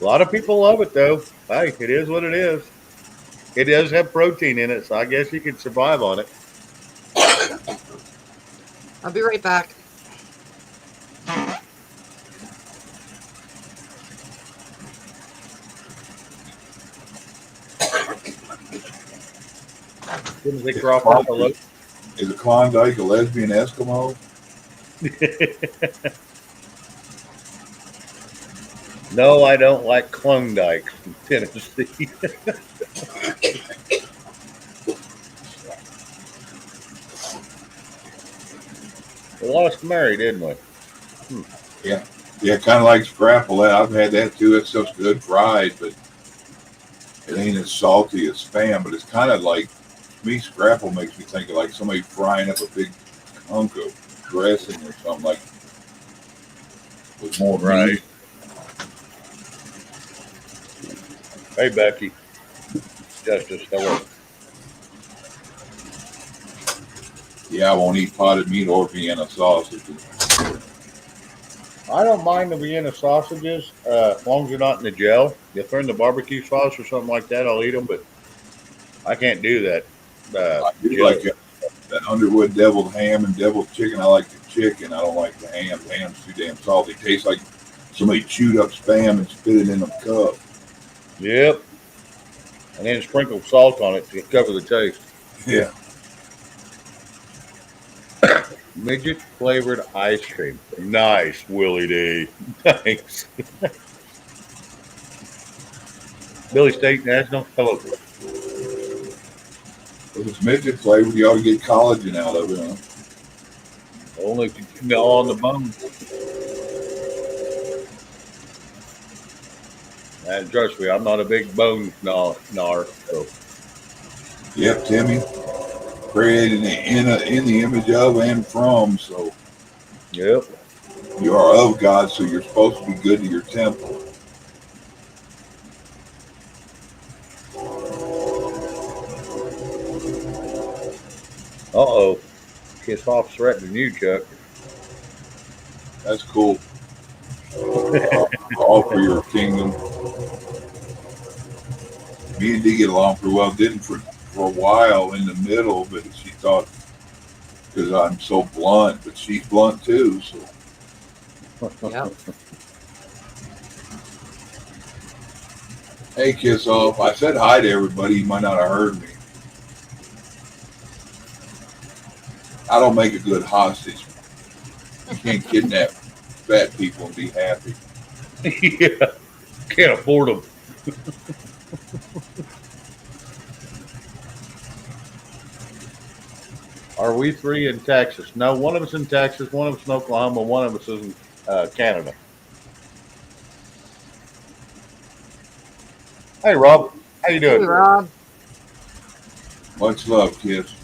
A lot of people love it though. Hey, it is what it is. It does have protein in it, so I guess you can survive on it. I'll be right back. Timothy Crawford, hello. Is a Klondike a lesbian Eskimo? No, I don't like Klondike from Tennessee. We lost Mary, didn't we? Yeah, kind of like scrapple. I've had that too. That stuff's good fried, but it ain't as salty as Spam. But it's kind of like, to me, scrapple makes me think of like somebody frying up a big hunk of dressing or something like with more Right. meat. Hey, Becky. Justice, hello. Yeah, I won't eat potted meat or Vienna sausage. I don't mind the Vienna sausages as long as they're not in the gel. If they're in the barbecue sauce or something like that, I'll eat them, but I can't do that. I do gel. like that Underwood deviled ham and deviled chicken. I like the chicken. I don't like the ham. The ham's too damn salty. It tastes like somebody chewed up Spam and spit it in a cup. Yep. And then sprinkle salt on it to cover the taste. Yeah. Midget flavored ice cream. Nice, Willie D. Thanks. Billy State National. Hello. If it's midget flavored, you ought to get collagen out of it. Huh? Only if you gnaw on the bone. And trust me, I'm not a big bone gnar. So. Yep, Timmy. Created in the image of and from, so Yep. you are of God, so you're supposed to be good to your temple. Uh-oh. Kiss off threatening you, Chuck. That's cool. All for your kingdom. Me and Dee get along pretty well. Didn't for a while in the middle, but she thought because I'm so blunt, but she's blunt too. So Yep. hey, kiss off. I said hi to everybody. You might not have heard me. I don't make a good hostage. You can't kidnap fat people and be happy. Yeah. Can't afford them. Are we three in Texas? No, one of us in Texas, one of us in Oklahoma, one of us is in Canada. Hey, Rob. How you Hey, doing? Rob. Much love, kids.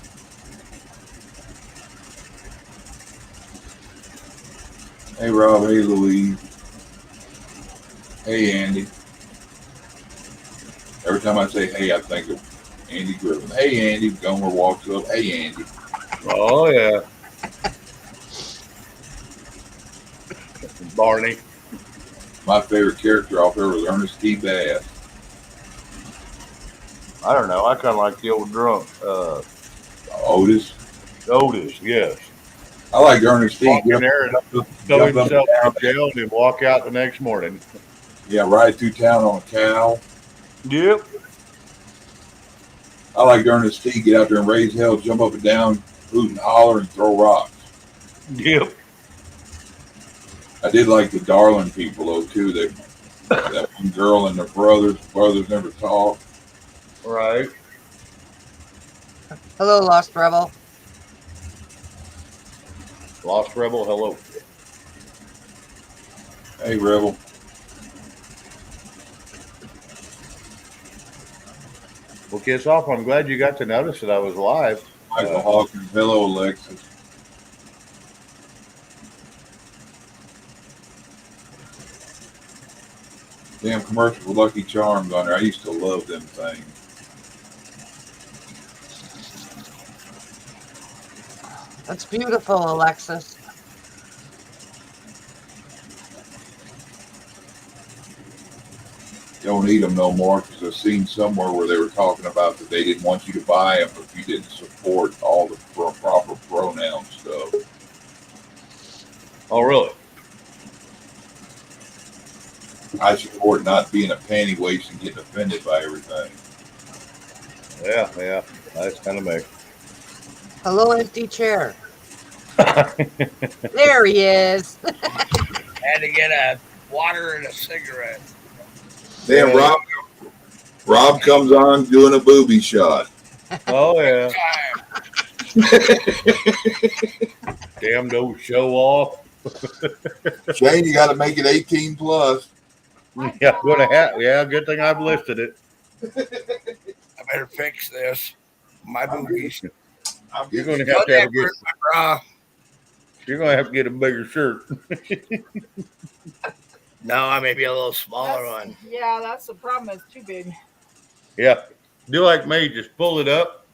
Hey, Rob. Hey, Louise. Hey, Andy. Every time I say hey, I think of Andy Griffin. Hey, Andy. Gomer walks up. Hey, Andy. Oh, yeah. Barney. My favorite character off there was Ernest T. Bass. I don't know. I kind of like the old drunk. Otis. Otis, yes. I like Ernest T. Walk in there and throw Jump up himself and in jail and then walk out the next morning. Yeah, ride through town on a cow. Yep. I like Ernest T. Get out there and raise hell, jump up and down, hoot and holler, and throw rocks. Yep. I did like the Darling people though too. That one girl and their brothers never talk. Right. Hello, Lost Rebel. Lost Rebel, hello. Hey, Rebel. Well, kiss off. I'm glad you got to notice that I was live. Michael Hawkins. Hello, Alexis. Damn commercials with Lucky Charms on there. I used to love them things. That's beautiful, Alexis. Don't eat them no more because I've seen somewhere where they were talking about that they didn't want you to buy them if you didn't support all the proper pronoun stuff. Oh, really? I support not being a panty waist and getting offended by everything. Yeah. That's kind of me. Hello, empty chair. There he is. Had to get a water and a cigarette. Damn, Yeah. Rob comes on doing a booby shot. Oh, yeah. Time. Damn, don't show off. Shane, you got to make it 18 plus. Yeah, good thing I've listed it. I better fix this. My boobies. You're going to Don't have to ever hurt my bra. you're going to have to get a bigger shirt. No, I may be a little smaller one. Yeah, that's the problem. It's too big. Yeah. Do like me, just pull it up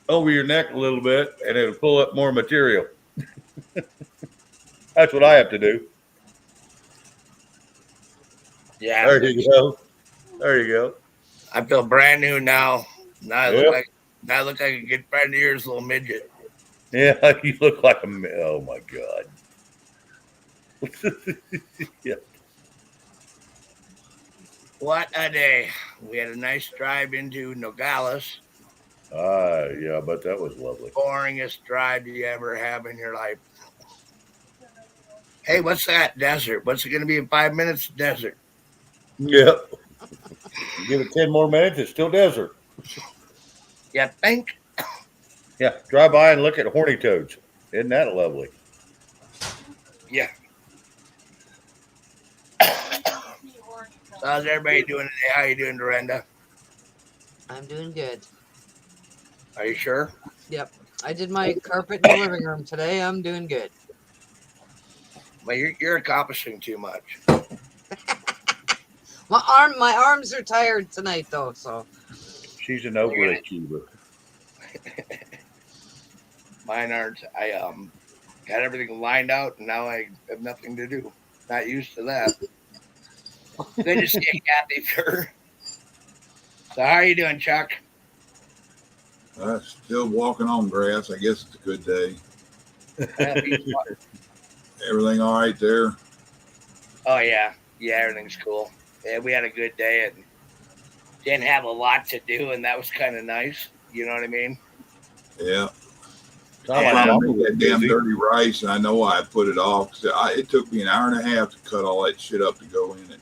over your neck a little bit and it'll pull up more material. That's what I have to do. Yeah. There you go. There you go. I feel brand new now. Now I Yep. look like a good friend of yours, little midget. Yeah, you look like oh my God. Yeah. What a day. We had a nice drive into Nogales. Yeah, but that was lovely. Boringest drive you ever have in your life. Hey, what's that? Desert. What's it going to be in 5 minutes? Desert. Yep. Give it 10 more minutes, it's still desert. You think? Yeah, drive by and look at horny toads. Isn't that lovely? Yeah. So how's everybody doing today? How you doing, Dorinda? I'm doing good. Are you sure? Yep. I did my carpet in the living room today. I'm doing good. Well, you're accomplishing too much. My arms are tired tonight though, so She's an overachiever. Mine aren't. I got everything lined out, and now I have nothing to do. Not used to that. Good to see you, Kathy. Sure. So how are you doing, Chuck? Still walking on grass. I guess it's a good day. Everything all right there? Oh yeah, everything's cool. Yeah, we had a good day and didn't have a lot to do, and that was kind of nice. You know what I mean? Yeah. Sound I'm like trying I'm to make that damn busy. dirty rice, and I know why I put it off. It took me an hour and a half to cut all that shit up to go in it.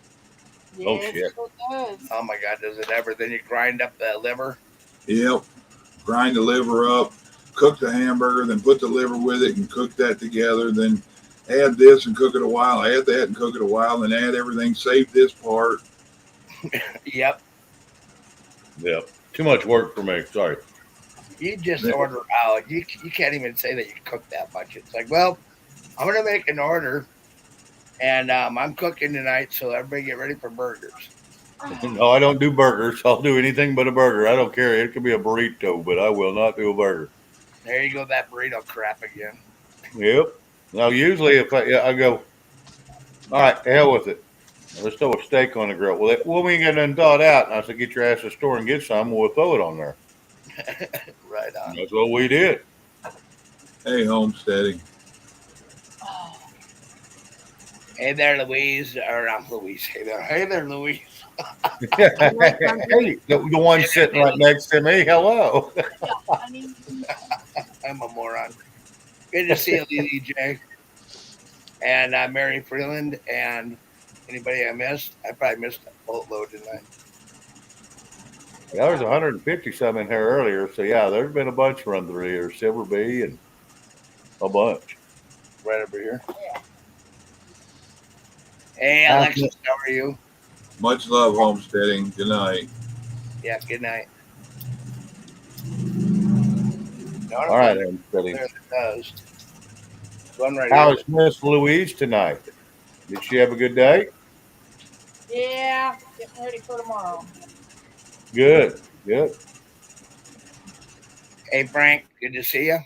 Oh, Yes, shit. it does. Oh my God, does it ever? Then you grind up the liver. Yep. Grind the liver up, cook the hamburger, then put the liver with it and cook that together. Then add this and cook it a while. Add that and cook it a while. Then add everything. Save this part. Yep. Yep. Too much work for me. Sorry. You just order out. You can't even say that you cook that much. It's like, well, I'm gonna make an order, and I'm cooking tonight, so everybody get ready for burgers. No, I don't do burgers. I'll do anything but a burger. I don't care. It could be a burrito, but I will not do a burger. There you go, that burrito crap again. Yep. Now, usually if I go, all right, to hell with it. Let's throw a steak on the grill. Well, we ain't got nothing thought out. And I said, get your ass to the store and get some. We'll throw it on there. Right on. That's what we did. Hey, homesteading. Hey there, Louise. Or I'm Louise. Hey there, Louise. Hey, the one sitting right next to me. Hello. I'm a moron. Good to see you, Lily J. and Mary Freeland, and anybody I missed. I probably missed a boatload tonight. Yeah, there's 150 some in here earlier. So yeah, there's been a bunch run through here. Silver Bee and a bunch. Right over here. Yeah. Hey, How's Alexis, how are you? Much love, homesteading. Good night. Yeah, good night. All right, I'm sitting. There it does. One right How here. is Miss Louise tonight? Did she have a good day? Yeah, getting ready for tomorrow. Good, good. Hey, Frank, good to see you.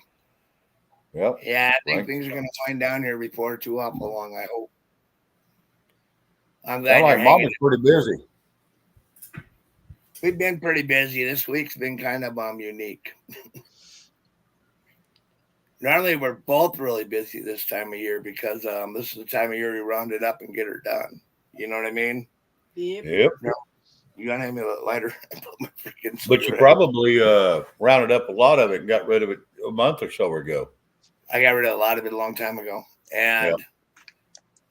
Yep. Yeah, I think Frank. things are going to wind down here before too awful long, I hope. I'm Sound glad like you're Mom hanging. is pretty busy. We've been pretty busy. This week's been kind of unique. Normally, we're both really busy this time of year because this is the time of year we round it up and get her done. You know what I mean? Yep. No, you got to have me a little lighter. I put my freaking But you cigarette- probably rounded up a lot of it and got rid of it a month or so ago. I got rid of a lot of it a long time ago. And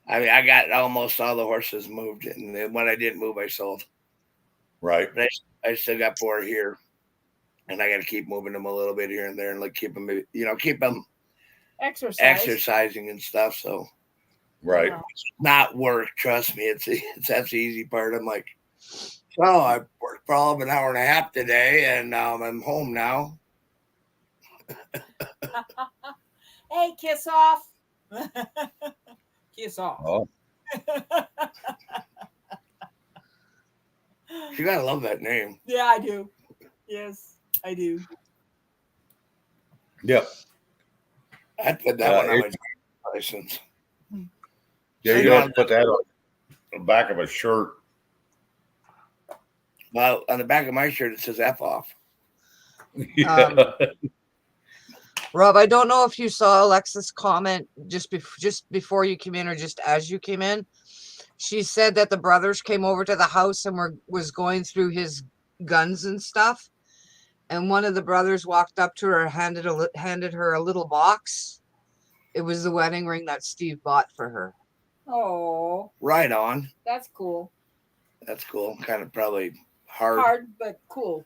I mean, I got almost all the horses moved. And then when I didn't move, I sold. Right. But I still got 4 here. And I got to keep moving them a little bit here and there and like keep them exercising and stuff. So, Right. not work. Trust me, it's that's the easy part. I'm like, so I worked for all of an hour and a half today, and I'm home now. Hey, kiss off. Kiss off. Oh, You gotta love that name. Yeah, I do. Yes, I do. yep. I'd put that one on my license. Yeah, you have to put that on the back of a shirt. Well, on the back of my shirt it says F off. Yeah. Rob, I don't know if you saw Alexa's comment just before you came in or just as you came in. She said that the brothers came over to the house and was going through his guns and stuff. And one of the brothers walked up to her, handed her a little box. It was the wedding ring that Steve bought for her. Oh, Right on. that's cool. That's cool. Kind of probably hard. Hard, but cool.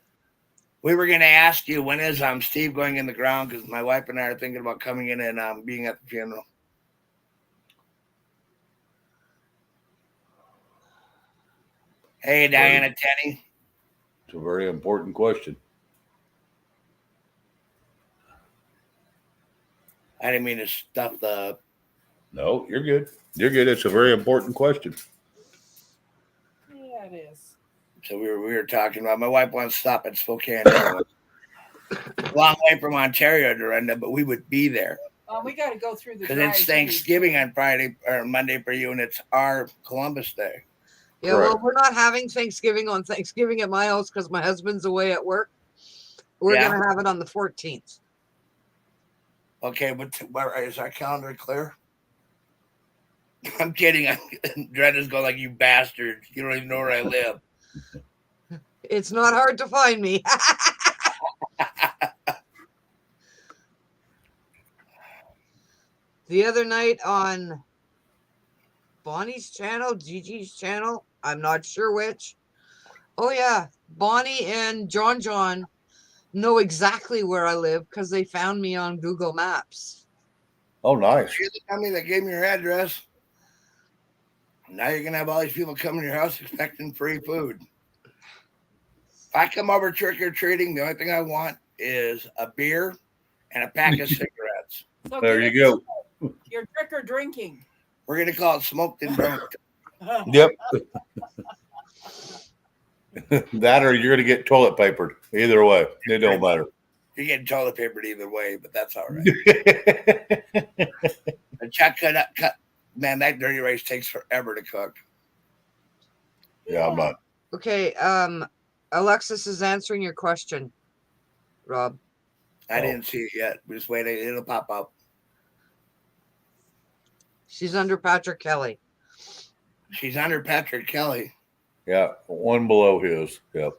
We were gonna ask you, when is Steve going in the ground, because my wife and I are thinking about coming in and being at the funeral. Hey, Diana Tenney. It's a very important question. I didn't mean to stuff the. No, you're good. You're good. It's a very important question. Yeah, it is. So we were talking about, my wife wants to stop at Spokane. Long way from Ontario, Dorinda, but we would be there. We got to go through the Because it's Thanksgiving on Friday or Monday for you, and it's our Columbus Day. Yeah, Correct. well, we're not having Thanksgiving on Thanksgiving at my house because my husband's away at work. We're going to have it on the 14th. Okay, but is our calendar clear? I'm kidding. Drenda's going like, you bastard. You don't even know where I live. It's not hard to find me. The other night on Bonnie's channel, Gigi's channel, I'm not sure which. Oh yeah, Bonnie and John know exactly where I live because they found me on Google Maps. Oh, nice. You're the company that gave me your address. Now you're going to have all these people coming to your house expecting free food. If I come over trick-or-treating, the only thing I want is a beer and a pack of cigarettes. So There you go. You're trick or drinking. We're going to call it smoked and drunk. Yep. That or you're going to get toilet papered. Either way, it don't matter. You're getting toilet papered either way, but that's all right. And Chuck cut. Man, that dirty rice takes forever to cook. Yeah, I'm not. Okay, Alexis is answering your question, Rob. I didn't see it yet. Just wait. It'll pop up. She's under Patrick Kelly. She's under Patrick Kelly. Yeah, one below his. Yep.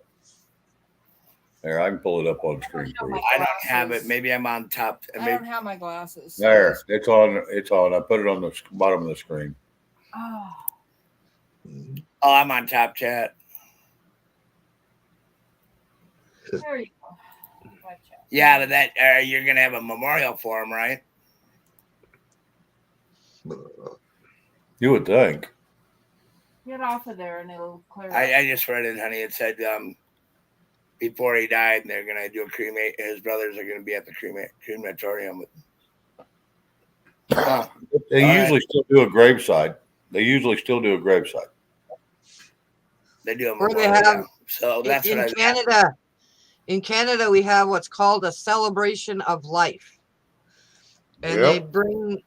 There, I can pull it up on the screen for you. I don't have it. Maybe I'm on top. I don't have my glasses. so There, it's- it's on. It's on. I put it on the bottom of the screen. Oh, Oh, I'm on top chat. there you go. Gotcha. Yeah, but that you're gonna have a memorial for him, right? You would think. Get off of there and it'll clear up. I just read it, honey. It said before he died, they're gonna do a cremate. His brothers are gonna be at the crematorium. Huh. They All usually still do a graveside. They usually still do a graveside. They do a Where they memorial, have- yeah. So that's in what I Canada. In Canada, we have what's called a celebration of life, and they bring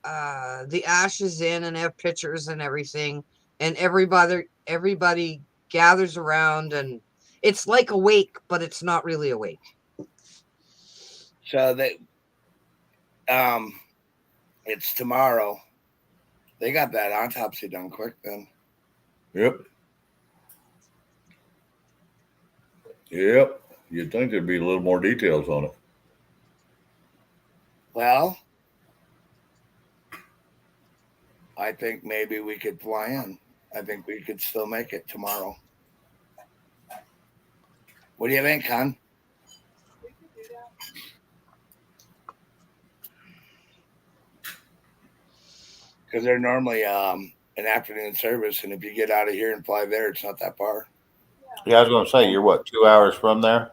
the ashes in and have pictures and everything, and everybody gathers around, and it's like a wake, but it's not really a wake. So they it's tomorrow. They got that autopsy done quick then. Yep. Yep. You'd think there'd be a little more details on it. Well, I think maybe we could fly in. I think we could still make it tomorrow. What do you think, hon? Because they're normally an afternoon service, and if you get out of here and fly there, it's not that far. Yeah, I was going to say, you're what, 2 hours from there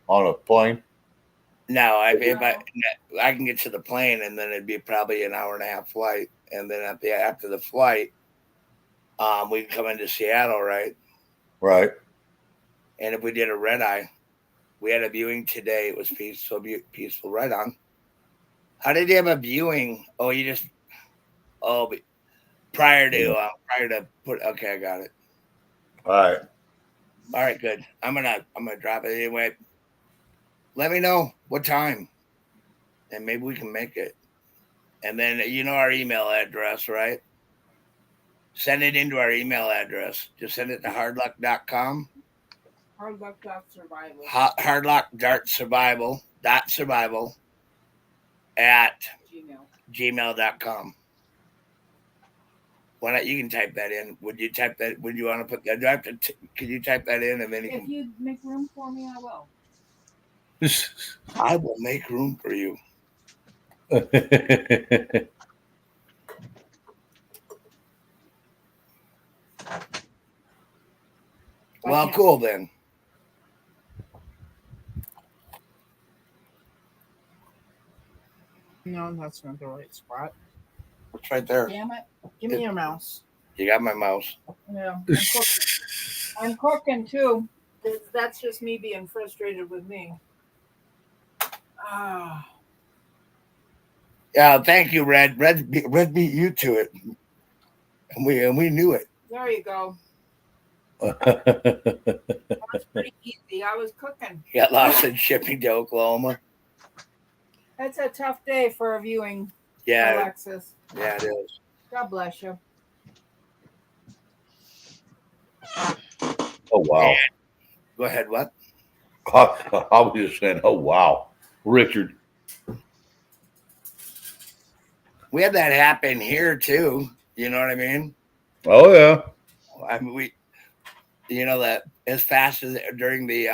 on a plane? No, if I can get to the plane, and then it'd be probably an hour and a half flight, and then after the flight, we'd come into Seattle, right? Right. And if we did a red eye, we had a viewing today. It was peaceful, right on. How did you have a viewing? Oh, but prior to put. Okay, I got it. All Right, good. I'm gonna drop it anyway. Let me know what time, and maybe we can make it. And then you know our email address, right? Send it into our email address. Just send it to hardluck.com. Hardluck.survival. Hardluck.survival at gmail.com. Why not? You can type that in. Would you type that? Would you want to put that? Do I have to? Can you type that in and then If you make room for me, I will. I will make room for you. right. Well, cool then. No, that's not the right spot. It's right there. Damn it. Give me your mouse. You got my mouse. Yeah. I'm cooking too. That's just me being frustrated with me. Ah. Yeah, thank you, Red. Red beat you to it, and we knew it. There you go. That's pretty easy. I was cooking. You got lost in shipping to Oklahoma. That's a tough day for a viewing, Yeah, Alexis. yeah, it is. God bless you. Oh, wow. Go ahead. What? I was just saying, oh, wow. Richard. We had that happen here too. You know what I mean? Oh, yeah. I mean, that as fast as during the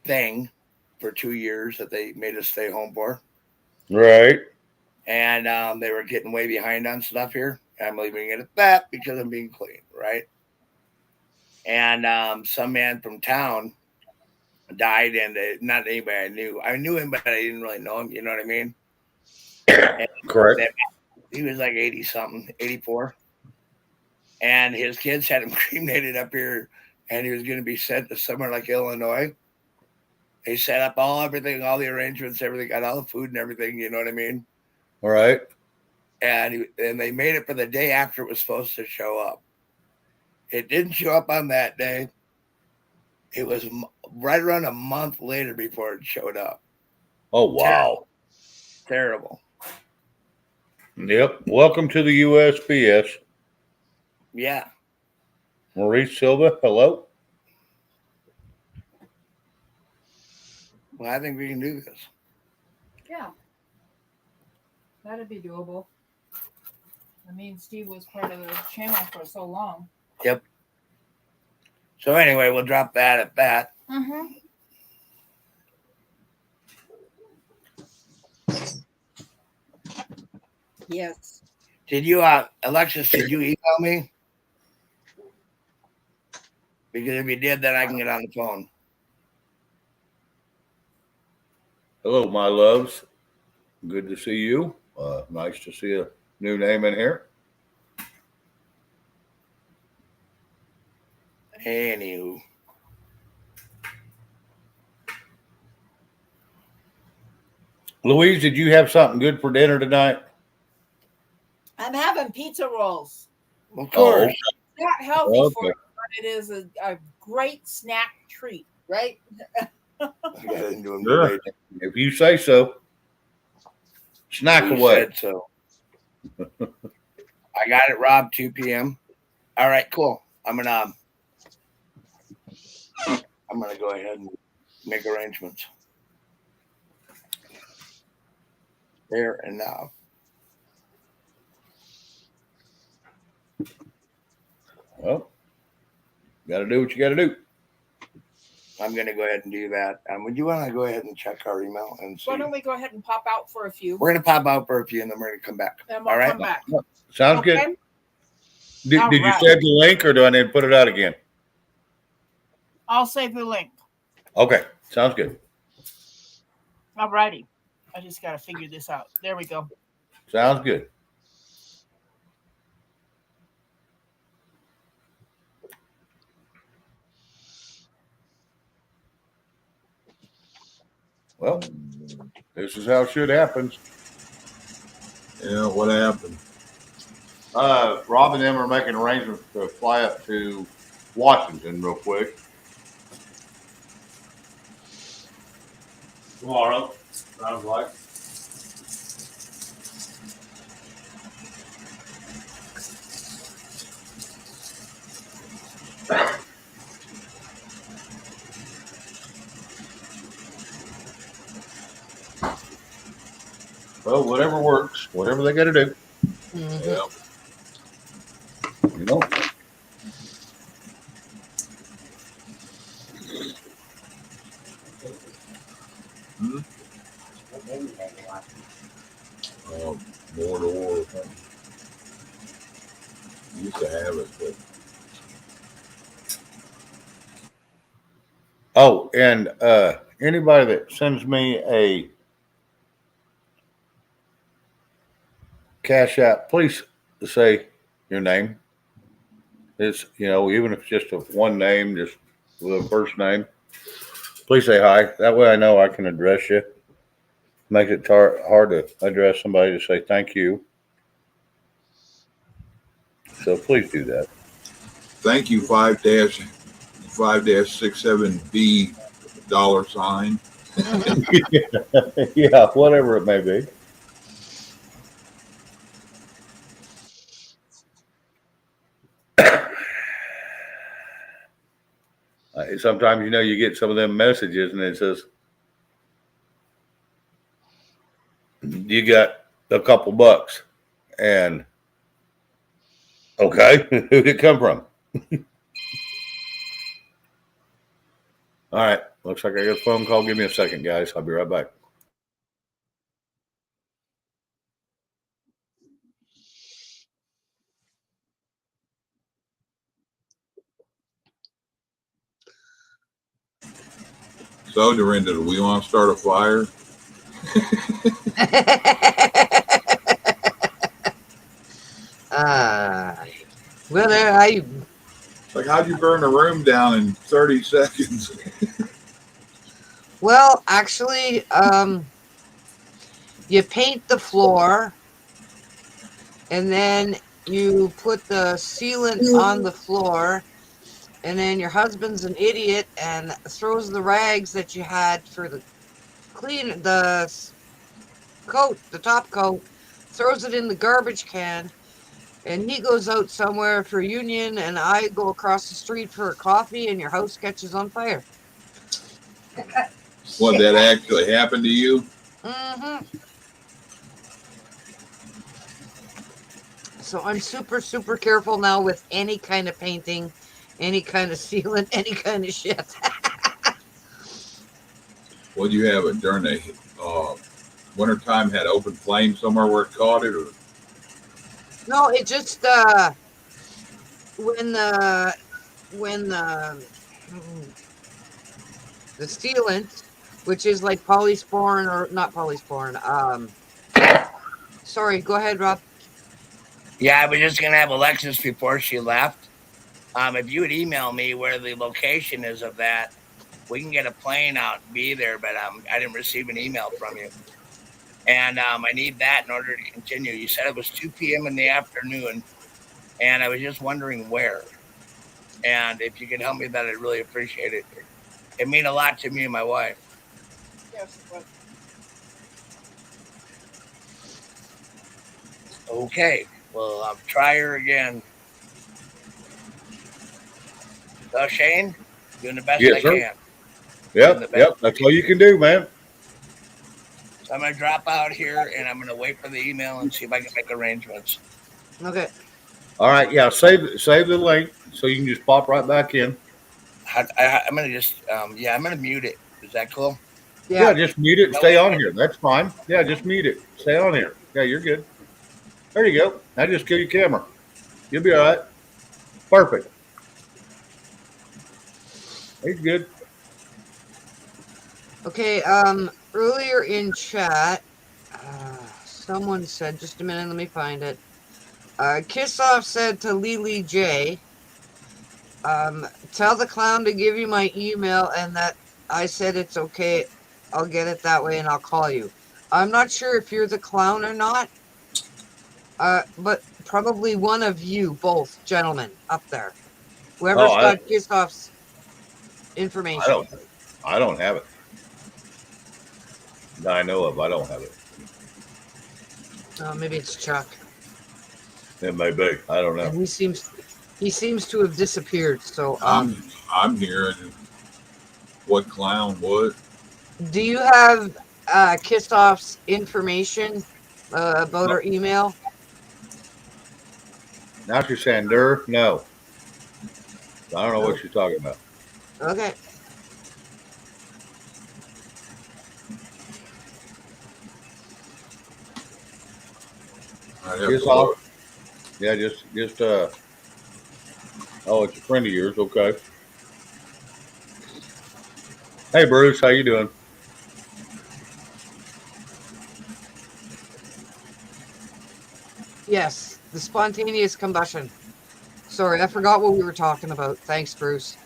thing for 2 years that they made us stay home for. Right. And they were getting way behind on stuff here. I'm leaving it at that because I'm being clean, right? And some man from town died, and not anybody I knew. I knew him, but I didn't really know him. You know what I mean? Correct. He was like 80 something, 84. And his kids had him cremated up here, and he was going to be sent to somewhere like Illinois. They set up everything, all the arrangements, everything, got all the food and everything. You know what I mean? All right. And they made it for the day after it was supposed to show up. It didn't show up on that day. It was right around a month later before it showed up. Oh, wow. Terrible. Yep. Welcome to the USPS. Yeah. Maurice Silva, hello. Well, I think we can do this. Yeah. That'd be doable. I mean, Steve was part of the channel for so long. Yep. So anyway, we'll drop that at that. Mm-hmm. Yes. Did you, Alexis, did you email me? Because if you did, then I can get on the phone. Hello, my loves. Good to see you. Nice to see a new name in here. Anywho. Louise, did you have something good for dinner tonight? I'm having pizza rolls. Of course. Not healthy Okay. for you, but it is a great snack treat, right? I got into him Sure. today. If you say so. Snack You away. said so. I got it, Rob, 2 p.m. All right, cool. I'm gonna go ahead and make arrangements. There and now. Well, got to do what you got to do. I'm going to go ahead and do that. Would you want to go ahead and check our email and see? Why don't we go ahead and pop out for a few? We're going to pop out for a few, and then we're going to come back. And we'll All right? come back. Sounds Okay? good. Did you All right. save the link or do I need to put it out again? I'll save the link. Okay. Sounds good. All righty. I just got to figure this out. There we go. Sounds good. Well, this is how shit happens. Yeah, what happened? Rob and them are making arrangements to fly up to Washington real quick. Tomorrow, sounds like. Well, whatever works, whatever they got to do, Mhm. Yeah. you know. More to war or something. Used to have it, but Oh, and anybody that sends me a Cash App, please say your name. It's, even if it's just a one name, just with a first name, please say hi. That way I know I can address you. Makes it hard to address somebody to say thank you. So please do that. thank you 5-67B $. Yeah, whatever it may be. Sometimes, you get some of them messages and it says, you got a couple bucks. And, okay, who'd it come from? All right, looks like I got a phone call. Give me a second, guys. I'll be right back. So, Dorinda, do we want to start a fire? Well, I Like, how'd you burn the room down in 30 seconds? well actually, you paint the floor, and then you put the sealant on the floor, and then your husband's an idiot and throws the rags that you had for the top coat, throws it in the garbage can, and he goes out somewhere for Union, and I go across the street for a coffee, and your house catches on fire. What, that actually happened to you? Mm-hmm. So I'm super, super careful now with any kind of painting, any kind of sealant, any kind of shit. What, you have it during the wintertime, had open flame somewhere where it caught it, or? No, it just when the sealant, which is like polysporin or not polysporin. Sorry, go ahead, Rob. Yeah, I was just gonna have Alexis before she left. If you would email me where the location is of that, we can get a plane out and be there. But I didn't receive an email from you, and I need that in order to continue. You said it was 2 p.m. in the afternoon, and I was just wondering where. And if you could help me with that, I'd really appreciate it. It mean a lot to me and my wife. Yes, but Okay, well, I'll try her again. So, Shane, doing the best I Yes, sir. can. Doing the Yep, best. yep. That's all you can do, man. So I'm going to drop out here and I'm going to wait for the email and see if I can make arrangements. okay. All right, yeah. Save the link so you can just pop right back in. I'm going to just, I'm going to mute it. Is that cool? Yeah. Yeah, just mute it and That stay way, on here. That's fine. Yeah, just mute it. Stay on here. Yeah, you're good. There you go. Now just kill your camera. You'll be all right. Perfect. He's good. Okay. Earlier in chat, someone said, just a minute, let me find it. Kiss Off said to Lily J, tell the clown to give you my email and that I said it's okay. I'll get it that way and I'll call you. I'm not sure if you're the clown or not, but probably one of you, both gentlemen up there. Oh, Whoever's got Kiss Off's I information. don't, I don't have it. That I know of. I don't have it. Maybe it's Chuck. It may be. I don't know. And he seems to have disappeared. So I'm here. And what clown? What? do you have Kiss Off's information about her email? Now she's saying, "Der, no." I don't know what she's talking about. Okay. I have Kiss to off. look. Yeah, just. Oh, it's a friend of yours. Okay. Hey, Bruce, how you doing? Yes, the spontaneous combustion. Sorry, I forgot what we were talking about. Thanks, Bruce.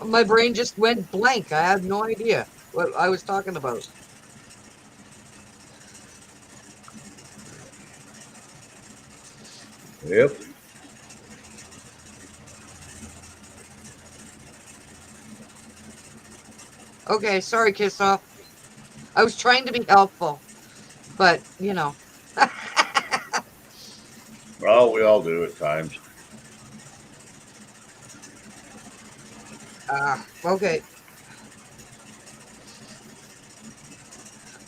My brain just went blank. I had no idea what I was talking about. Yep. Okay, sorry, Kiss Off. I was trying to be helpful, but you know. Well, we all do at times. Okay.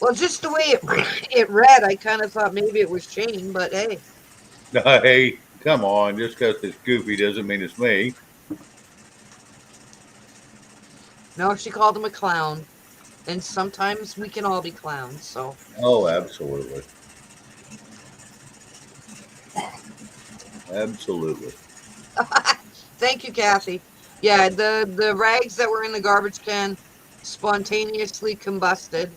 Well, just the way it read, I kind of thought maybe it was Shane, but hey. Hey, come on. Just because it's goofy doesn't mean it's me. No, she called him a clown. And sometimes we can all be clowns, so. Oh, absolutely. Absolutely. Thank you, Kathy. Yeah, the rags that were in the garbage can spontaneously combusted.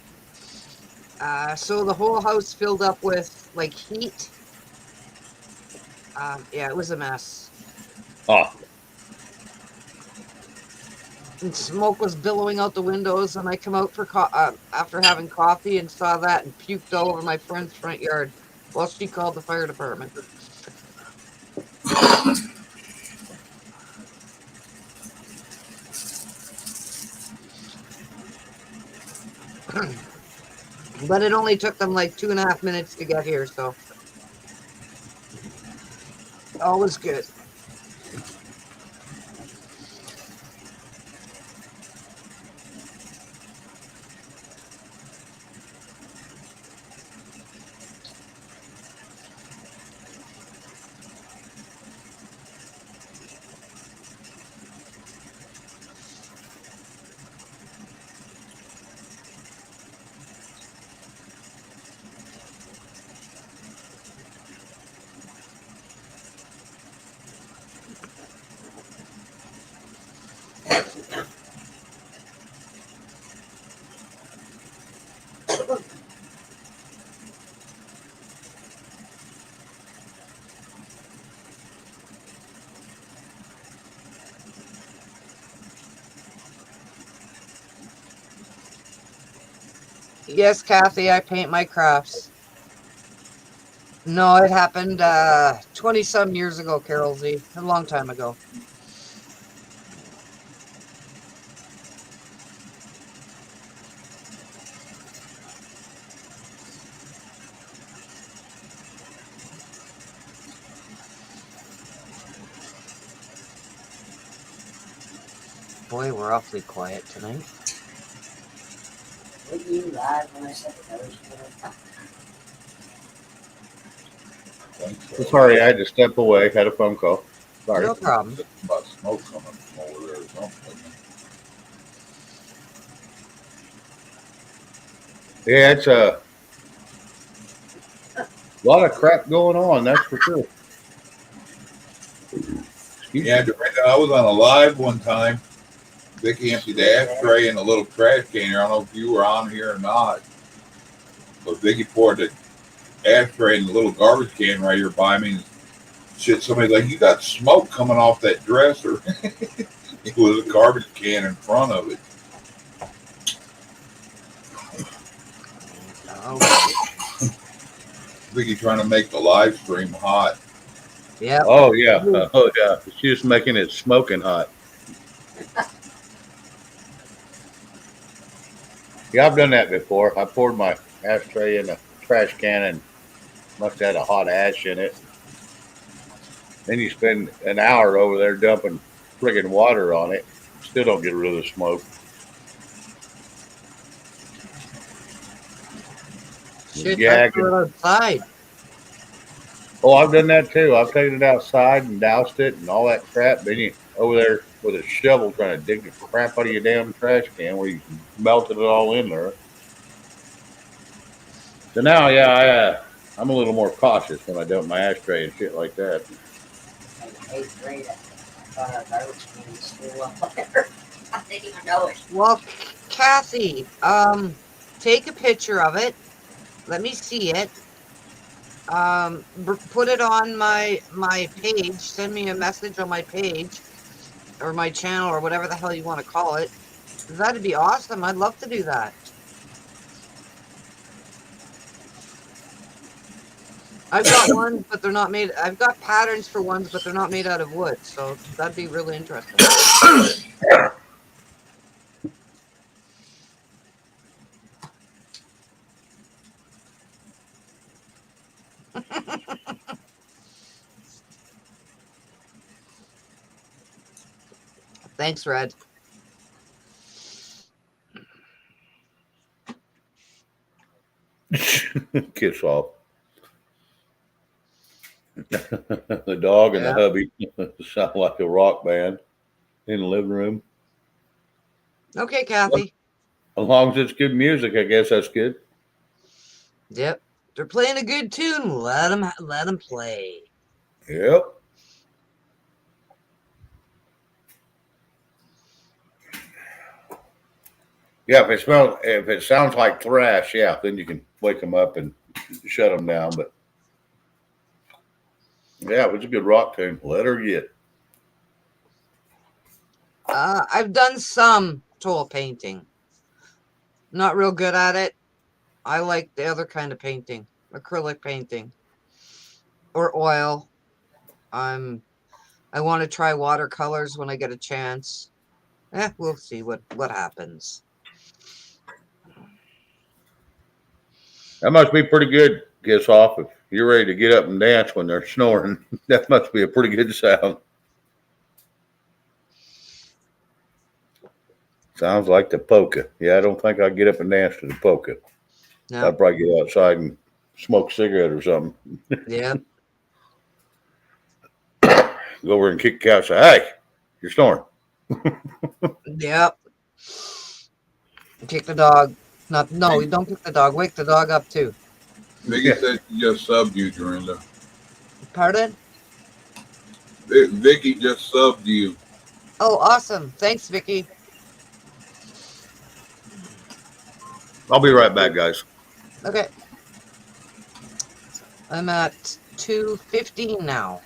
So the whole house filled up with like heat. Yeah, it was a mess. Ah, And smoke was billowing out the windows, and I come out for after having coffee and saw that and puked all over my friend's front yard while she called the fire department. But it only took them like 2.5 minutes to get here, so all was good. Yes, Kathy, I paint my crafts. No, it happened 20 some years ago, Carol Z. A long time ago. Boy, we're awfully quiet tonight. Were you live when I said those? Sorry, I had to step away. Had a phone call. Sorry. No problem. About smoke coming from over there or something. Yeah, it's a lot of crap going on. That's for sure. Excuse Yeah, me. Dorinda, I was on a live one time. Vicky emptied the ashtray in a little trash can here. I don't know if you were on here or not. But Vicky poured the ashtray in the little garbage can right here by me. And shit, somebody's like, you got smoke coming off that dresser. It was a garbage can in front of it. Oh, Vicky trying to make the live stream hot. yeah. Oh yeah. Oh yeah. She's just making it smoking hot. Yeah, I've done that before. I poured my ashtray in a trash can and must have had a hot ash in it. Then you spend an hour over there dumping friggin' water on it. Still don't get rid of the smoke. Shit, I Gag. threw it outside. Oh, I've done that too. I've taken it outside and doused it and all that crap. Then you over there with a shovel trying to dig the crap out of your damn trash can where you melted it all in there. So now, yeah, I'm a little more cautious when I dump my ashtray and shit like that. In 8th grade, I thought our garbage can was still up there. I didn't even know it. Well, Kathy, take a picture of it. Let me see it. Put it on my page. Send me a message on my page or my channel or whatever the hell you want to call it. That'd be awesome. I'd love to do that. I've got ones, but they're not made. I've got patterns for ones, but they're not made out of wood. So that'd be really interesting. Thanks, Red. Kiss off. The dog and the Yeah. hubby sound like a rock band in the living room. Okay, Kathy. As long as it's good music, I guess that's good. Yep. They're playing a good tune. Let them play. Yep. Yeah, if it sounds like thrash, yeah, then you can wake them up and shut them down. But yeah, it was a good rock tune. Let her get. I've done some tool painting. Not real good at it. I like the other kind of painting, acrylic painting or oil. I want to try watercolors when I get a chance. We'll see what happens. That must be pretty good. Kiss off if you're ready to get up and dance when they're snoring. That must be a pretty good sound. Sounds like the polka. Yeah, I don't think I'd get up and dance to the polka. No. I'd probably get outside and smoke a cigarette or something. Yeah. Go over and kick the couch. Say, hey, you're snoring. Yep. Kick the dog. No, you don't kick the dog. Wake the dog up too. Vicky said she just subbed you, Dorinda. Pardon? Vicky just subbed you. Oh, awesome. Thanks, Vicky. I'll be right back, guys. Okay. I'm at 2:15 now.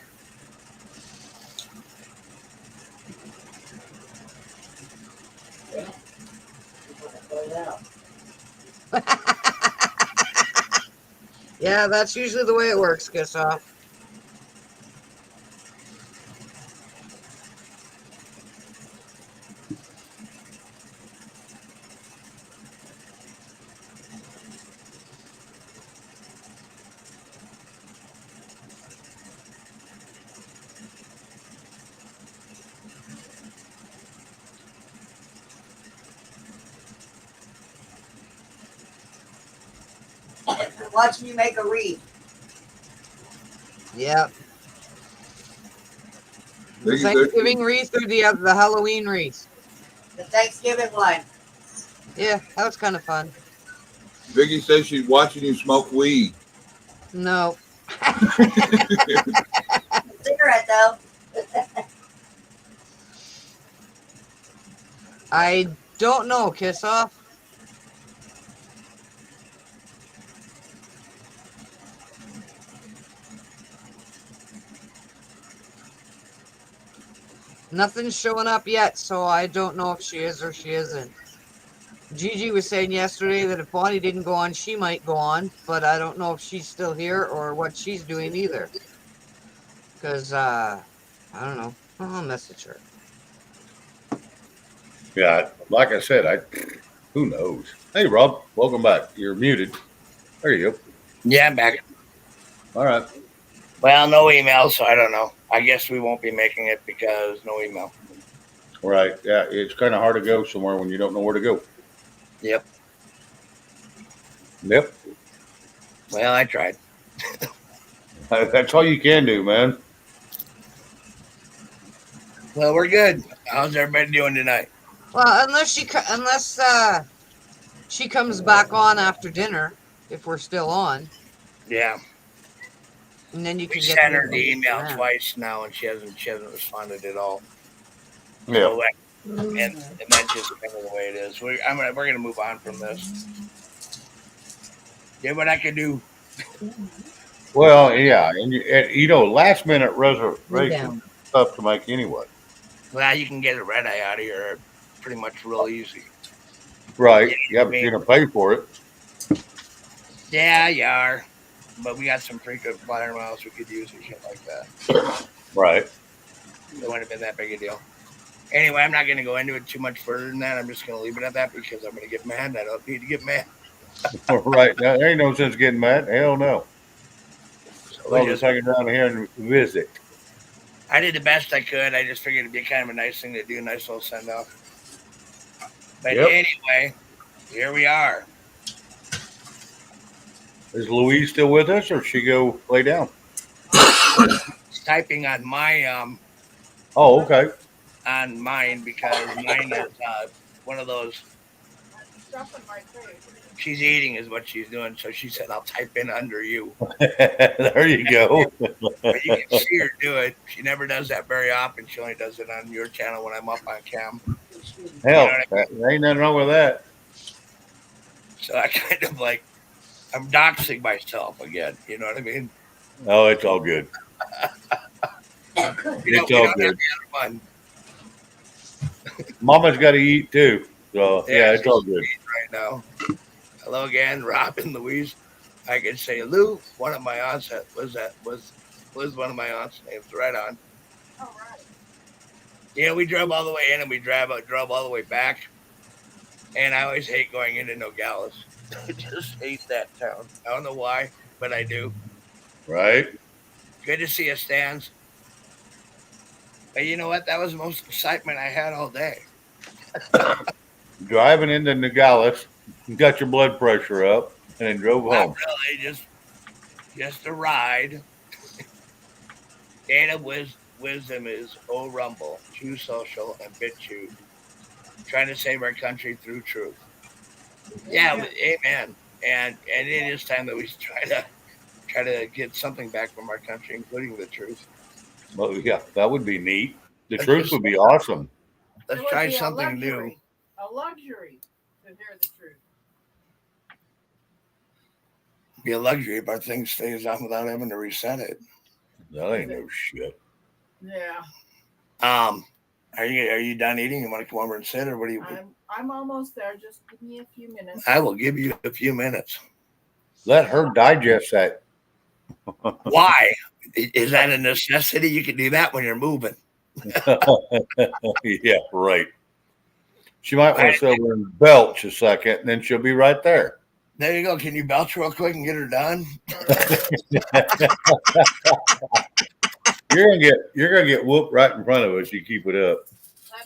Yeah, that's usually the way it works, Kiss Off. Watching you make a wreath. Yep. The Biggie said Thanksgiving wreath or the Halloween wreath? The Thanksgiving one. Yeah, that was kind of fun. Biggie says she's watching you smoke weed. No. Cigarette though. I don't know, Kiss Off. Nothing's showing up yet, so I don't know if she is or she isn't. Gigi was saying yesterday that if Bonnie didn't go on, she might go on, but I don't know if she's still here or what she's doing either. Because, I don't know. I'll message her. Yeah, like I said, who knows? Hey, Rob, welcome back. You're muted. There you go. Yeah, I'm back. All right. Well, no email, so I don't know. I guess we won't be making it because no email. Right. Yeah, it's kind of hard to go somewhere when you don't know where to go. Yep. Yep. Well, I tried. That's all you can do, man. Well, we're good. How's everybody doing tonight? Well, unless she comes back on after dinner, if we're still on, Yeah. and then you We can get sent the her the information email then. twice now, and she hasn't responded at all. Yeah. So, and that's just kind of the way it is. We're gonna move on from this. Did what I could do. Well, yeah, and you know, last minute reservation tough to make anyway. Well, you can get a red eye out of here pretty much real easy. Right. Yeah, Yeah, but you're gonna pay for it. Yeah, you are. But we got some pretty good flyer miles we could use and shit like that. Right. It wouldn't have been that big a deal. Anyway, I'm not going to go into it too much further than that. I'm just going to leave it at that because I'm going to get mad and I don't need to get mad. Right. Now, there ain't no sense getting mad. Hell no. So I'll just hang around here and visit. I did the best I could. I just figured it'd be kind of a nice thing to do, nice little send off. But anyway, here we are. Is Louise still with us, or she go lay down? It's typing on my Oh, okay. On mine because mine is one of those. She's eating is what she's doing, so she said I'll type in under you. There you go. But you can see her do it. She never does that very often. She only does it on your channel when I'm up on cam. Hell, You know what I mean? there ain't nothing wrong with that. So I kind of like I'm doxing myself again. You know what I mean? Oh, it's all good. It's all good. Fun. Mama's got to eat too, so yeah, it's all good. Right now. Hello again, Rob and Louise. I can say Lou, one of my aunts was one of my aunts' names. Right on. All right. Yeah, we drove all the way in and we drove all the way back. And I always hate going into Nogales. I just hate that town. I don't know why, but I do. Right? Good to see you, Stans. But you know what? That was the most excitement I had all day. Driving into Nogales, you got your blood pressure up, and then drove home. Not really, just a ride. Data wisdom is oh rumble, true social, and BitChute. Trying to save our country through truth. Yeah, amen. And it is time that we try to get something back from our country, including the truth. Well, yeah, that would be neat. The truth would be awesome. Let's try something new. A luxury to hear the truth. Be a luxury if our thing stays on without having to reset it. That ain't no shit. Yeah. Are you done eating? You want to come over and sit, or what do you? I'm almost there. Just give me a few minutes. I will give you a few minutes. Let her digest that. Why? Is that a necessity? You can do that when you're moving. Yeah, right. She might want to sit over and belch a second, and then she'll be right there. There you go. Can you belch real quick and get her done? You're gonna get whooped right in front of us. You keep it up.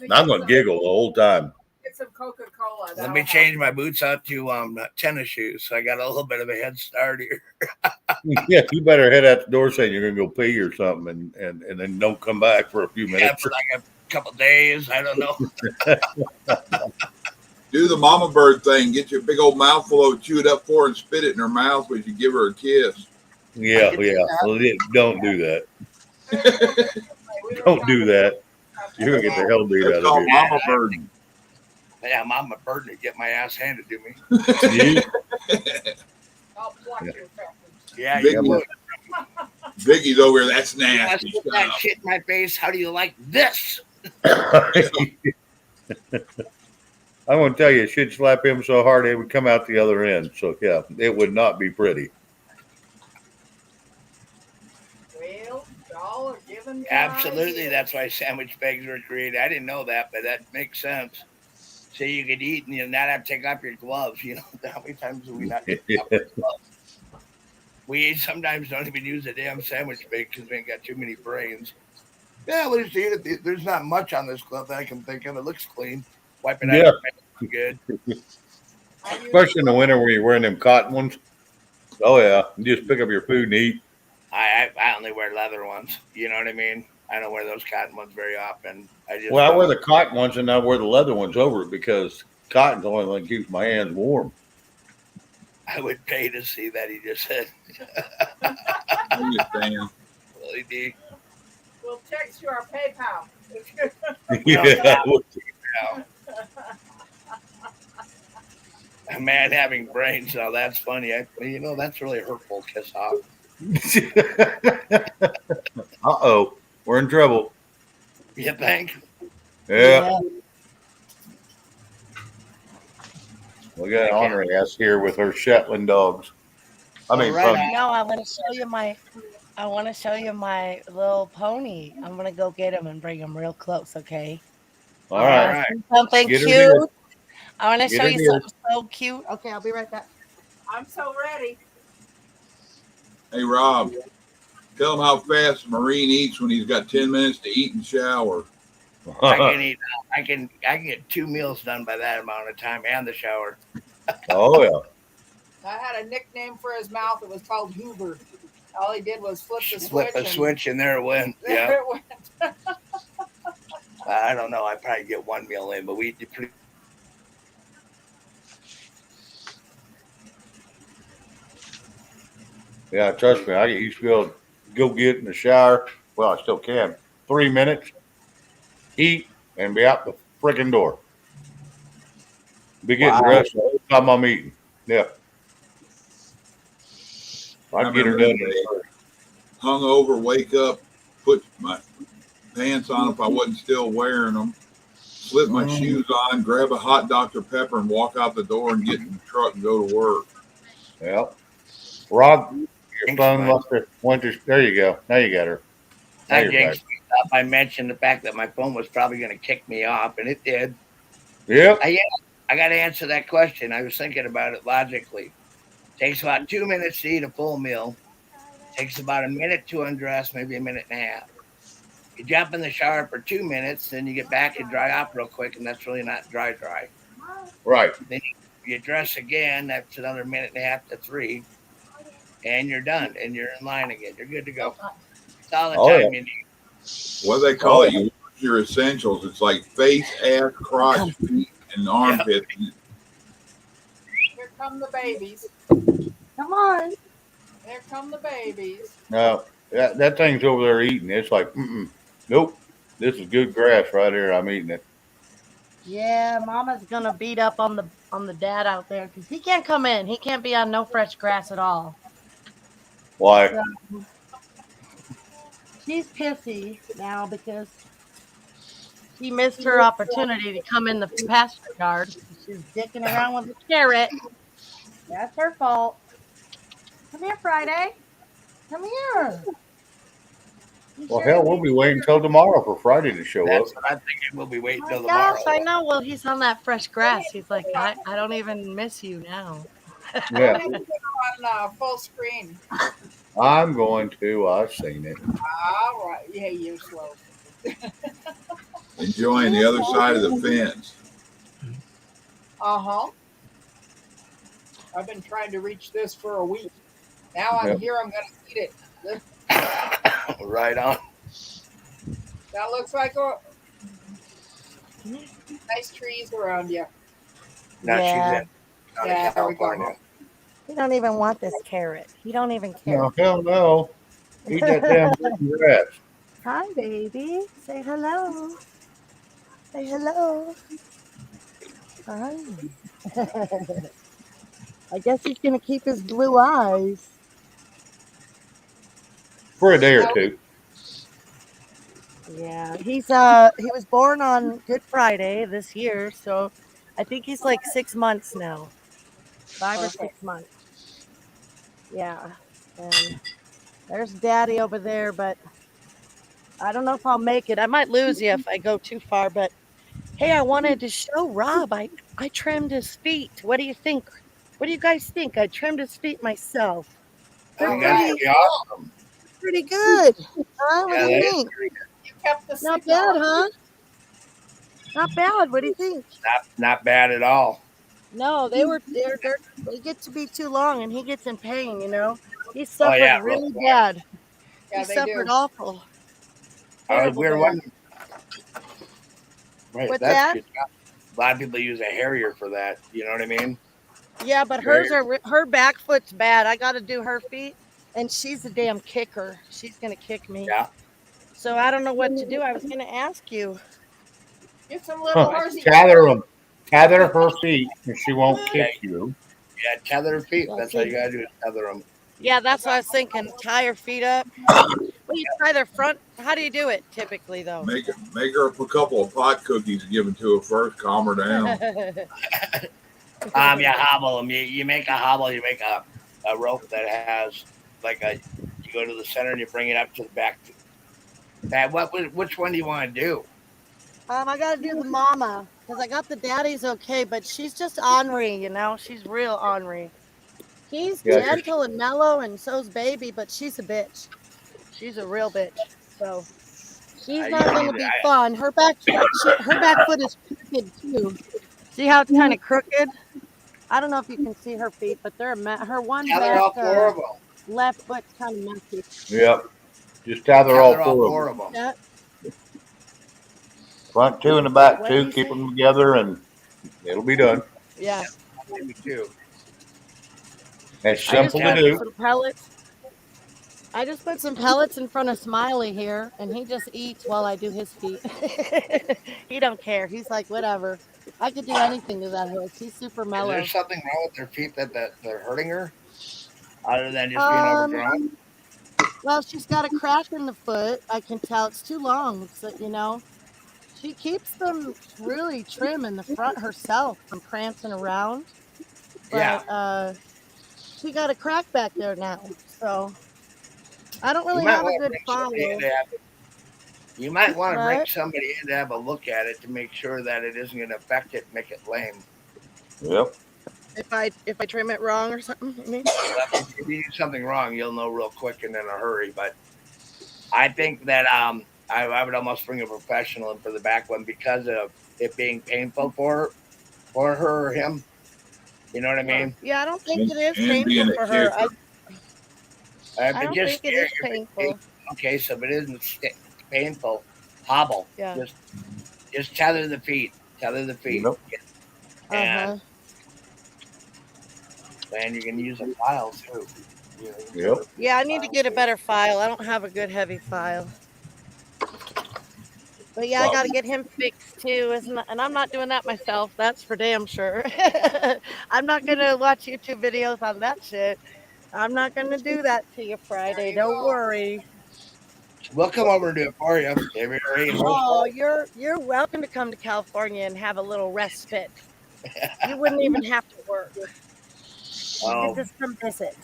I'm gonna giggle the whole time. Get some Coca-Cola. Let me change my boots out to tennis shoes. So I got a little bit of a head start here. Yeah, you better head out the door saying you're gonna go pee or something, and then don't come back for a few Yeah, minutes. for like a couple days. I don't know. Do the mama bird thing. Get your big old mouthful of it, chew it up for her, and spit it in her mouth when you give her a kiss. Yeah. Well, don't do that. Don't do that. You're gonna get the hell beat That's out of called you. mama bird. Yeah, I'm a burden to get my ass handed to me. I'll pluck your feathers. Yeah, Big you one. would. Vicky's over here. That's You wanna nasty stick that stuff. shit in my face. How do you like this? I'm gonna tell you, she'd slap him so hard it would come out the other end. So yeah, it would not be pretty. Well, y'all are giving me Absolutely. ideas. That's why sandwich bags were created. I didn't know that, but that makes sense. So you could eat and you not have to take off your gloves. You know, how many times do we not take off our gloves? We sometimes don't even use a damn sandwich bag because we ain't got too many brains. Yeah, we'll just eat it. There's not much on this glove that I can think of. It looks clean. Wipe it out. Yeah. Good. Especially in the winter when you're wearing them cotton ones. Oh yeah, you just pick up your food and eat. I only wear leather ones. You know what I mean? I don't wear those cotton ones very often. Well, I wear the cotton ones and I wear the leather ones over it because cotton's the only thing that keeps my hands warm. I would pay to see that. He just said. Understand. Really, D. We'll text you our PayPal. Yeah. A man having brains. Now that's funny. That's really hurtful. Kiss off. Uh-oh, we're in trouble. You think? Yeah. We got Honorary ass here with her Shetland dogs. I mean, Right ponies. No, I want to show you my little pony. I'm gonna go get him and bring him real close, okay? All right. Something Get her cute. here. I want to Get show her you here. something so cute. Okay, I'll be right back. I'm so ready. Hey, Rob, tell him how fast Marine eats when he's got 10 minutes to eat and shower. I can eat. I can get 2 meals done by that amount of time and the shower. Oh yeah. I had a nickname for his mouth. It was called Hoover. All he did was flip the Flip switch. a switch and there it went. There Yeah. it went. I don't know. I probably get 1 meal in, but we eat pretty. Yeah, trust me, I used to be able to go get in the shower. Well, I still can. 3 minutes, eat, and be out the freaking door. Be getting dressed the whole time I'm eating. Yeah. I'd get her done. Hung over, wake up, put my pants on if I wasn't still wearing them, slip my shoes on, grab a hot Dr. Pepper, and walk out the door and get in the truck and go to work. Yeah. Rob, your phone must have went to. There you go. Now you got her. Now I you're jinxed it up. I mentioned the fact that my phone was probably going to kick me off, and it did. Yep. I got to answer that question. I was thinking about it logically. Takes about 2 minutes to eat a full meal. Takes about a minute to undress, maybe a minute and a half. You jump in the shower for 2 minutes, then you get back and dry off real quick, and that's really not dry. Right. Then you dress again. That's another minute and a half to 3, and you're done, and you're in line again. You're good to go. It's all the time you need. What do they call it? You wash your essentials. It's like face, ass, crotch, feet, and armpits. Here come the babies. Come on. Here come the babies. No, that thing's over there eating. It's like, nope. This is good grass right here. I'm eating it. Yeah, Mama's gonna beat up on the dad out there because he can't come in. He can't be on no fresh grass at all. Why? So, she's pissy now because she missed her opportunity to come in the pasture yard. She's dicking around with a carrot. That's her fault. Come here, Friday. Come here. You Well, sure hell, you we'll need be to waiting get till tomorrow for Friday to show up. That's what I'm thinking. We'll be waiting Oh till my tomorrow. gosh, I know. Well, he's on that fresh grass. He's like, I don't even miss you now. Yeah, Put him on full screen. I'm going to. I've seen it. All right. Yeah, you're slow. Enjoying the other side of the fence. Uh-huh. I've been trying to reach this for a week. Now I'm Yep. here. I'm going to eat it. Right on. That looks like nice trees around you. Now she's Yeah. in County, Yeah, there we go. California. He don't even want this carrot. He don't even care. No, hell no. Eat that damn grass. Hi, baby. Say hello. Say hello. Hi. I guess he's gonna keep his blue eyes. For a day or two. Yeah, he was born on Good Friday this year, so I think he's like 6 months now. 5 or 6 months. Yeah. And there's Daddy over there, but I don't know if I'll make it. I might lose you if I go too far, but hey, I wanted to show Rob. I trimmed his feet. What do you think? What do you guys think? I trimmed his feet myself. They're And that's Alright. pretty awesome. pretty good. Huh? What Yeah, do you that is think? pretty good. You kept the Not signal. bad, huh? Not bad. What do you think? Not bad at all. No, they get to be too long, and he gets in pain. He Oh suffered yeah, real really quick. bad. Yeah, He they suffered do. awful. I was Terrible weird bad. one. Right, What's that's that? good. A lot of people use a Harrier for that. You know what I mean? Yeah, but her back foot's bad. I got to do her feet, and she's a damn kicker. She's gonna kick me. Yeah. So I don't know what to do. I was gonna ask you. Get some little Huh. horsey. Tether them. Tether her feet and she won't Yeah, kick you. yeah. Tether their feet. Yeah, That's see- how you gotta do it. Tether them. Yeah, that's what I was thinking. Tie her feet up. Well, you tie their front. How do you do it typically, though? Make her up a couple of pot cookies and give them to her first. Calm her down. You hobble them. You make a hobble. You make a rope that has like a. You go to the center and you bring it up to the back. Which one do you want to do? I gotta do the mama because I got the daddy's okay, but she's just ornery, She's real ornery. He's Yeah, gentle and mellow, and so's baby, but she's a bitch. She's a real bitch. So she's You not don't gonna need be to- fun. Her back foot is crooked too. See how it's kind of crooked? I don't know if you can see her feet, but her one Tether back all four of them. left foot's kind of messy. Yep. Just tether all Tether all four four of them. of them. Yeah. Front two and the back What two. you Keep say? them together and it'll be done. Yeah. Me too. It's I just simple to put do. some pellets. I just put some pellets in front of Smiley here, and he just eats while I do his feet. He don't care. He's like, whatever. I could do anything to that horse. He's super Is mellow. there something wrong with their feet that they're hurting her, other than just being Um, overgrown? well, she's got a crack in the foot. I can tell it's too long. So, she keeps them really trim in the front herself from prancing around. But Yeah. she got a crack back there now. So I don't You really might have a want to good bring somebody in follow. to have. You might want to bring What? somebody in to have a look at it to make sure that it isn't going to affect it, and make it lame. Yep. If I trim it wrong or something, you mean? If you do something wrong, you'll know real quick and in a hurry. But I think that I would almost bring a professional in for the back one because of it being painful for her or him. You know what I mean? Yeah, I don't think it is And being painful a for her. kicker. I But don't just think it is painful. okay, so if it isn't painful, hobble. Yeah. Just tether the feet. Tether the feet. Yep. And then you can use a file too. Yep. Yeah, I need to get a better file. I don't have a good heavy file. But yeah, I got to get him fixed too, and I'm not doing that myself. That's for damn sure. I'm not gonna watch YouTube videos on that shit. I'm not gonna do that to you Friday. Don't worry. We'll come over and do it for you. Oh, you're welcome to come to California and have a little respite. You wouldn't even have to work. You could just come visit.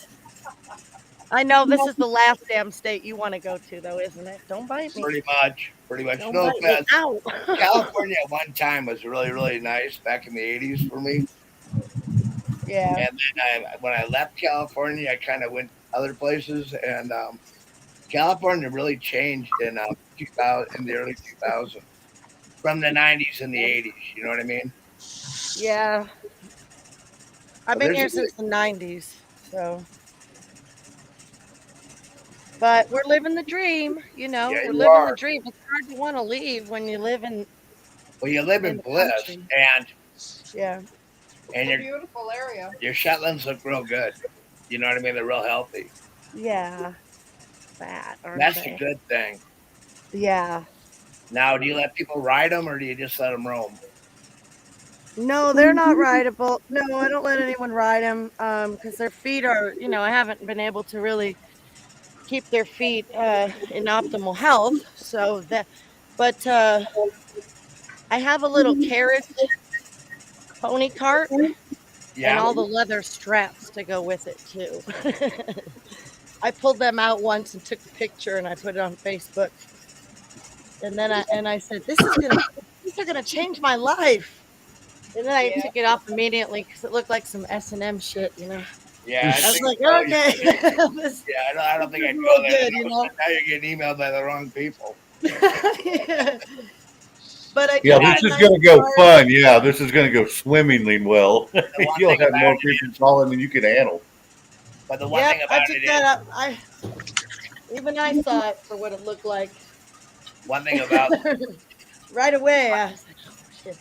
I know this is the last damn state you want to go to, though, isn't it? Don't bite me. Pretty much. Don't No bite me. offense. Ow. California at one time was really, really nice back in the 80s for me. Yeah. And then when I left California, I kind of went other places. And California really changed in 2000, in the early 2000s, from the 90s and the 80s. You know what I mean? Yeah. I've So been there's here a since the 90s, so. But we're living the dream, you know. Yeah, we're you living are. the dream. It's hard to want to leave when you live in Well, you live in the bliss, country. and Yeah. and It's a beautiful area. your Shetlands look real good. You know what I mean? They're real healthy. Yeah. Fat, aren't That's they? a good thing. Yeah. Now, do you let people ride them, or do you just let them roam? No, they're not rideable. No, I don't let anyone ride them because their feet are, you know, I haven't been able to really keep their feet in optimal health. So that, but I have a little carriage pony cart and Yeah. all the leather straps to go with it too. I pulled them out once and took a picture and I put it on Facebook. And then I said, these are gonna change my life. And then I Yeah. took it off immediately because it looked like some S&M shit, you know. Yeah, I was think like, so. okay, this Yeah, I don't think is I'd real go there. good, you know. Now you're getting emailed by the wrong people. Yeah. But I Yeah, do have this a is nice going to go cart. fun. Yeah, this is going to go swimmingly well. The one You'll thing have about more it people calling than you can handle. But the one Yep, thing I about took it that is, up. Even I saw it for what it looked like. one thing about Right away, I was like, oh shit.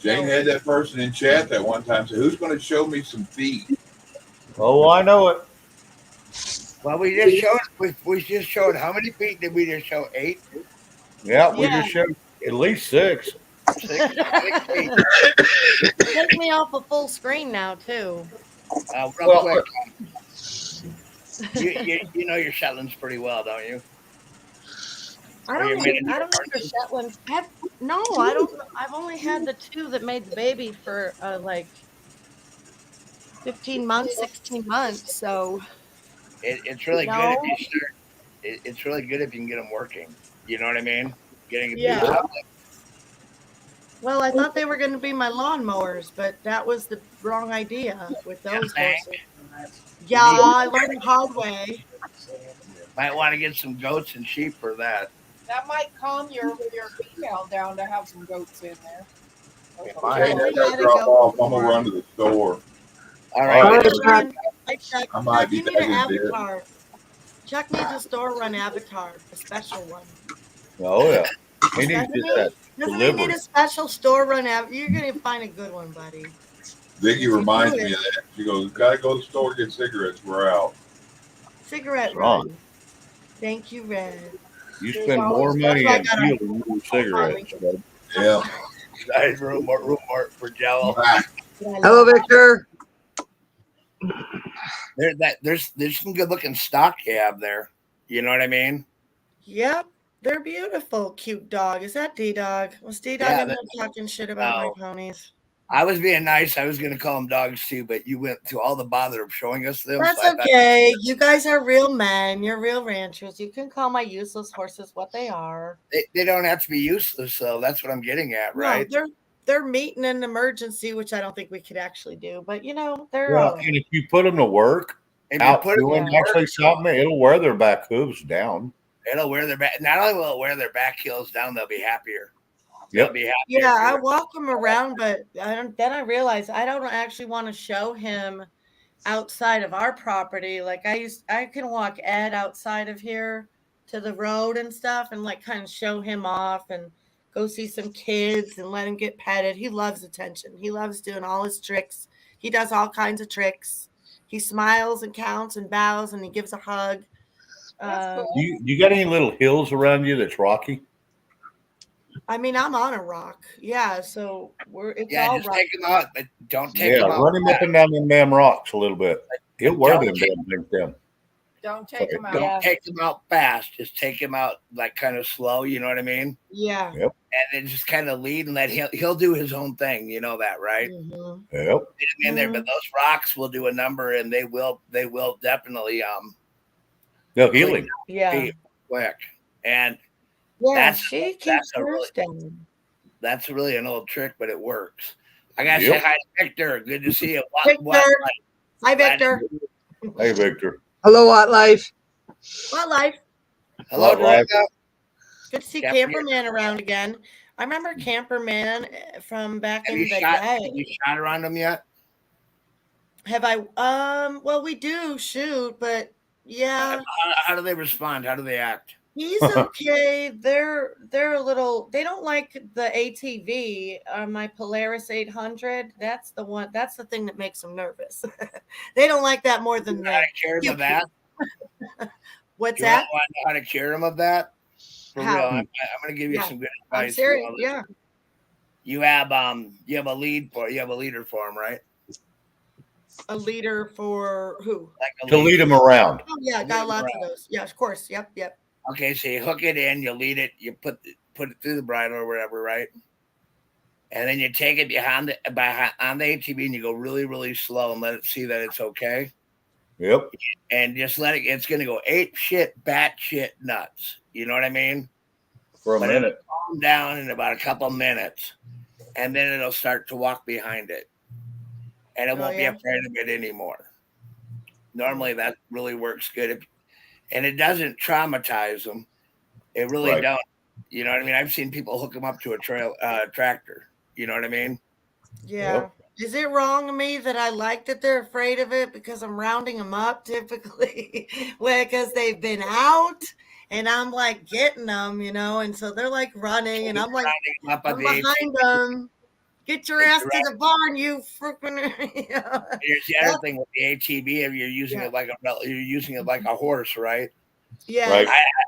Jane So, had that person in chat that one time said, "Who's going to show me some feet?" Oh, I know it. well, we just showed how many feet did we just show? 8, Yeah, we yeah. just showed at least 6. 6, 8. Take me off a full screen now too. Real Well, quick, you know your Shetlands pretty well, don't you? I Or your don't miniature know your horses? Shetlands. No, I don't know. I've only had the 2 that made the baby for like 15 months, 16 months. So, It's really good no. if you start. It's really good if you can get them working. You know what I mean? Getting a Yeah. piece of Well, I thought they were going to be my lawnmowers, but that was the wrong idea with those thank. horses. Yeah, I learned the hard way. Might want to get some goats and sheep for that. That might calm your female down to have some goats in there. It Jane, might. I We got had to a drop goat off. I'm before. gonna run to the store. All All right. right. good. Hey, Chuck, I might be you need back an in a bit. avatar. Chuck needs a store run avatar, a special one. Oh, yeah. He needs Doesn't to he? get that Doesn't he need delivered. a special store run avatar? You're going to find a good one, buddy. Vicky You reminds do me it. of that. She goes, "Gotta go to the store get cigarettes. We're out." Cigarette That's wrong. run. Thank you, Red. You There's spend more always money I in got fuel than you do cigarettes. Bud. Yeah. Guys, room for Jello. Bye. Hello, Victor. There's some good looking stock you have there. You know what I mean? Yep. They're beautiful, cute dog. Is that D-Dog? Was D-Dog Yeah, in there talking shit about my ponies? I was being nice. I was going to call them dogs too, but you went to all the bother of showing us them. That's so I thought, okay. You guys are real men. You're real ranchers. You can call my useless horses what they are. they don't have to be useless, so that's what I'm getting at, right? No, they're meeting an emergency, which I don't think we could actually do. But you know, they're Well, and if you put them to work If you out put it, doing actually something, it'll wear their back hooves down. it'll wear their back. Not only will it wear their back heels down, they'll be happier. Yep. They'll be happier. yeah. I walk him around, but then I realized I don't actually want to show him outside of our property. Like I can walk Ed outside of here to the road and stuff, and like kind of show him off and go see some kids and let him get petted. He loves attention. He loves doing all his tricks. He does all kinds of tricks. He smiles and counts and bows and he gives a hug. That's cool. You got any little hills around you that's rocky? I mean, I'm on a rock. Yeah, so it's all just rock. take them out, but don't take Yeah, them out. run him up and down them damn rocks a little bit. He'll wear Don't them damn things down. Don't take them out. Don't Yeah. take them out fast. Just take them out like kind of slow. You know what I mean? Yeah. Yep. then just kind of lead and let he'll do his own thing. You know that, right? Mhm. Yep. Get him in there, but those rocks will do a number, and they will definitely No healing. Yeah. quick. And Yeah, that's she keeps that's a hers really down. that's really an old trick, but it works. I gotta Yep. say hi to Victor. Good to see you. Victor. Hi, Glad to- Victor. Hey, Victor. Hello, What Life. What life? Hello, What life? Dorinda. Good to see Camper- Camperman around again. I remember Camperman from back Have in you the shot? day. Have you shot around them yet? Have I? Well, we do shoot, but yeah, How do they respond? How do they act? he's okay. They're a little. They don't like the ATV. My Polaris 800. That's the one. That's the thing that makes them nervous. They don't like that more than You know how the. to cure them of pew that? What's Do you want that? to know how to cure them of that? For How? real, I'm going to give you Yeah. some good I'm advice. serious. Yeah. You have a leader for them, right? A leader for who? Like a To lead. lead them around. Oh yeah, Lead got 'em lots of around. those. Yeah, of course. Yep. Okay, so you hook it in, you lead it, you put it through the bridle or whatever, right? And then you take it on the ATV and you go really, really slow and let it see that it's okay. Yep. And just let it. It's going to go ape shit, bat shit, nuts. You know what I mean? For a But minute. it'll calm down in about a couple minutes, and then it'll start to walk behind it, and it won't be afraid of it anymore. Normally, that really works good, and it doesn't traumatize them. It really don't. You know what I mean? I've seen people hook them up to a tractor. You know what I mean? Yeah. Yep. Is it wrong of me that I like that they're afraid of it because I'm rounding them up typically because they've been out and I'm like getting them, and so they're like running and I'm like Rounding 'em up on I'm the behind them. Get your ass to the barn, you freaking. Here's the other thing with the ATV. If you're using it like a horse, right? Yes. Right.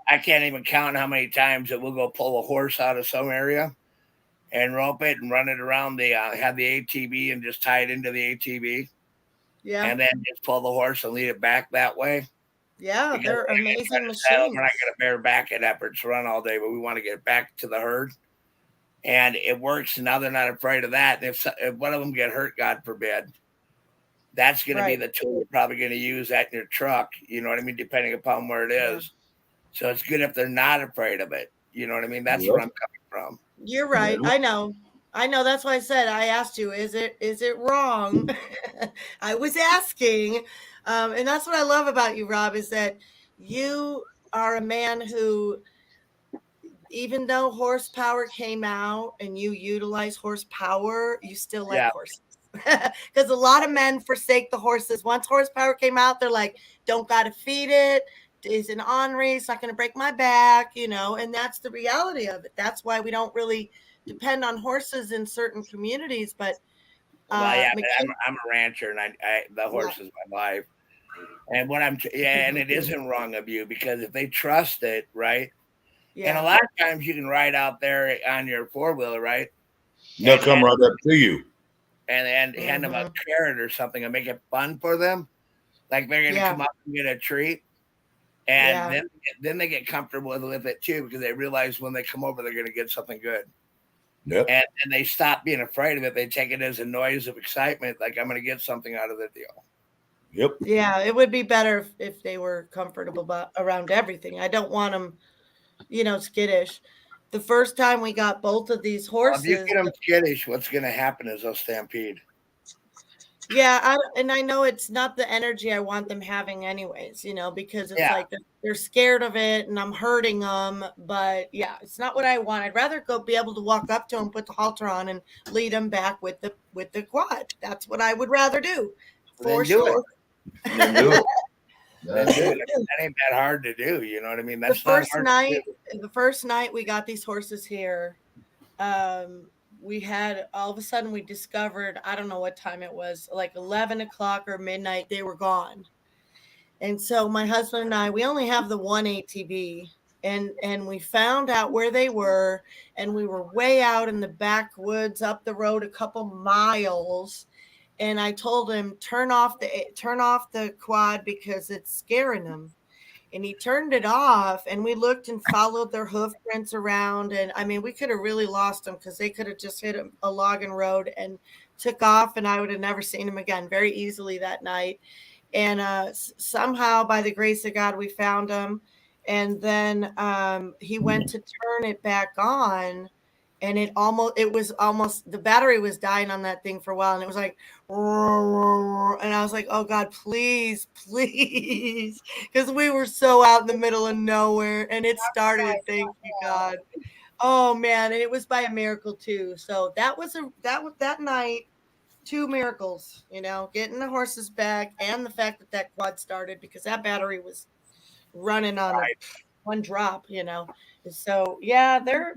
I can't even count how many times that we'll go pull a horse out of some area and rope it and run it around have the ATV and just tie it into the ATV. Yeah. And then just pull the horse and lead it back that way. Yeah, Because they're amazing we're machines. not going to bear back at efforts to run all day, but we want to get back to the herd. And it works. And now they're not afraid of that. And if one of them get hurt, God forbid, that's going to be the tool you're probably going to use that in your truck. You know what I mean? Depending upon where it is. So it's good if they're not afraid of it. You know what I mean? That's where I'm coming from. You're right. I know. That's why I said I asked you. Is it wrong? I was asking, and that's what I love about you, Rob, is that you are a man who, even though horsepower came out and you utilize horsepower, you still like horses. Because a lot of men forsake the horses. Once horsepower came out, they're like, don't got to feed it. Is an ornery. It's not going to break my back, and that's the reality of it. That's why we don't really depend on horses in certain communities. But but I'm a rancher, and the horse is my life. And and it isn't wrong of you because if they trust it, right? Yeah. And a lot of times you can ride out there on your 4-wheeler, right? They'll come right up to you. And hand them a carrot or something and make it fun for them. Like they're going to come up and get a treat. And then they get comfortable with it too because they realize when they come over, they're going to get something good. Yep. And they stop being afraid of it. They take it as a noise of excitement, like I'm going to get something out of the deal. Yep. Yeah, it would be better if they were comfortable around everything. I don't want them, skittish. The first time we got both of these horses. Well, if you get them skittish, what's going to happen is they'll stampede. Yeah, and I know it's not the energy I want them having anyways, because it's like they're scared of it and I'm hurting them. But yeah, it's not what I want. I'd rather be able to walk up to them, put the halter on and lead them back with the quad. That's what I would rather do. For sure. Then do it. That ain't that hard to do. You know what I mean? That's the first night we got these horses here. We had all of a sudden we discovered, I don't know what time it was, like 11 o'clock or midnight, they were gone. And so my husband and I, we only have the one ATV and we found out where they were and we were way out in the backwoods up the road a couple miles. And I told him, turn off the quad because it's scaring them. and he turned it off, and we looked and followed their hoof prints around, and I mean, we could have really lost them because they could have just hit a logging road and took off, and I would have never seen him again very easily that night. And somehow, by the grace of God, we found him. And then he went to turn it back on, and it was almost, the battery was dying on that thing for a while, and it was like, and I was like, oh God, please, please, because we were so out in the middle of nowhere, and it started. Thank you, God. Oh man, and it was by a miracle too. So that was that night. Two miracles, getting the horses back, and the fact that quad started, because that battery was running on one drop. So yeah, they're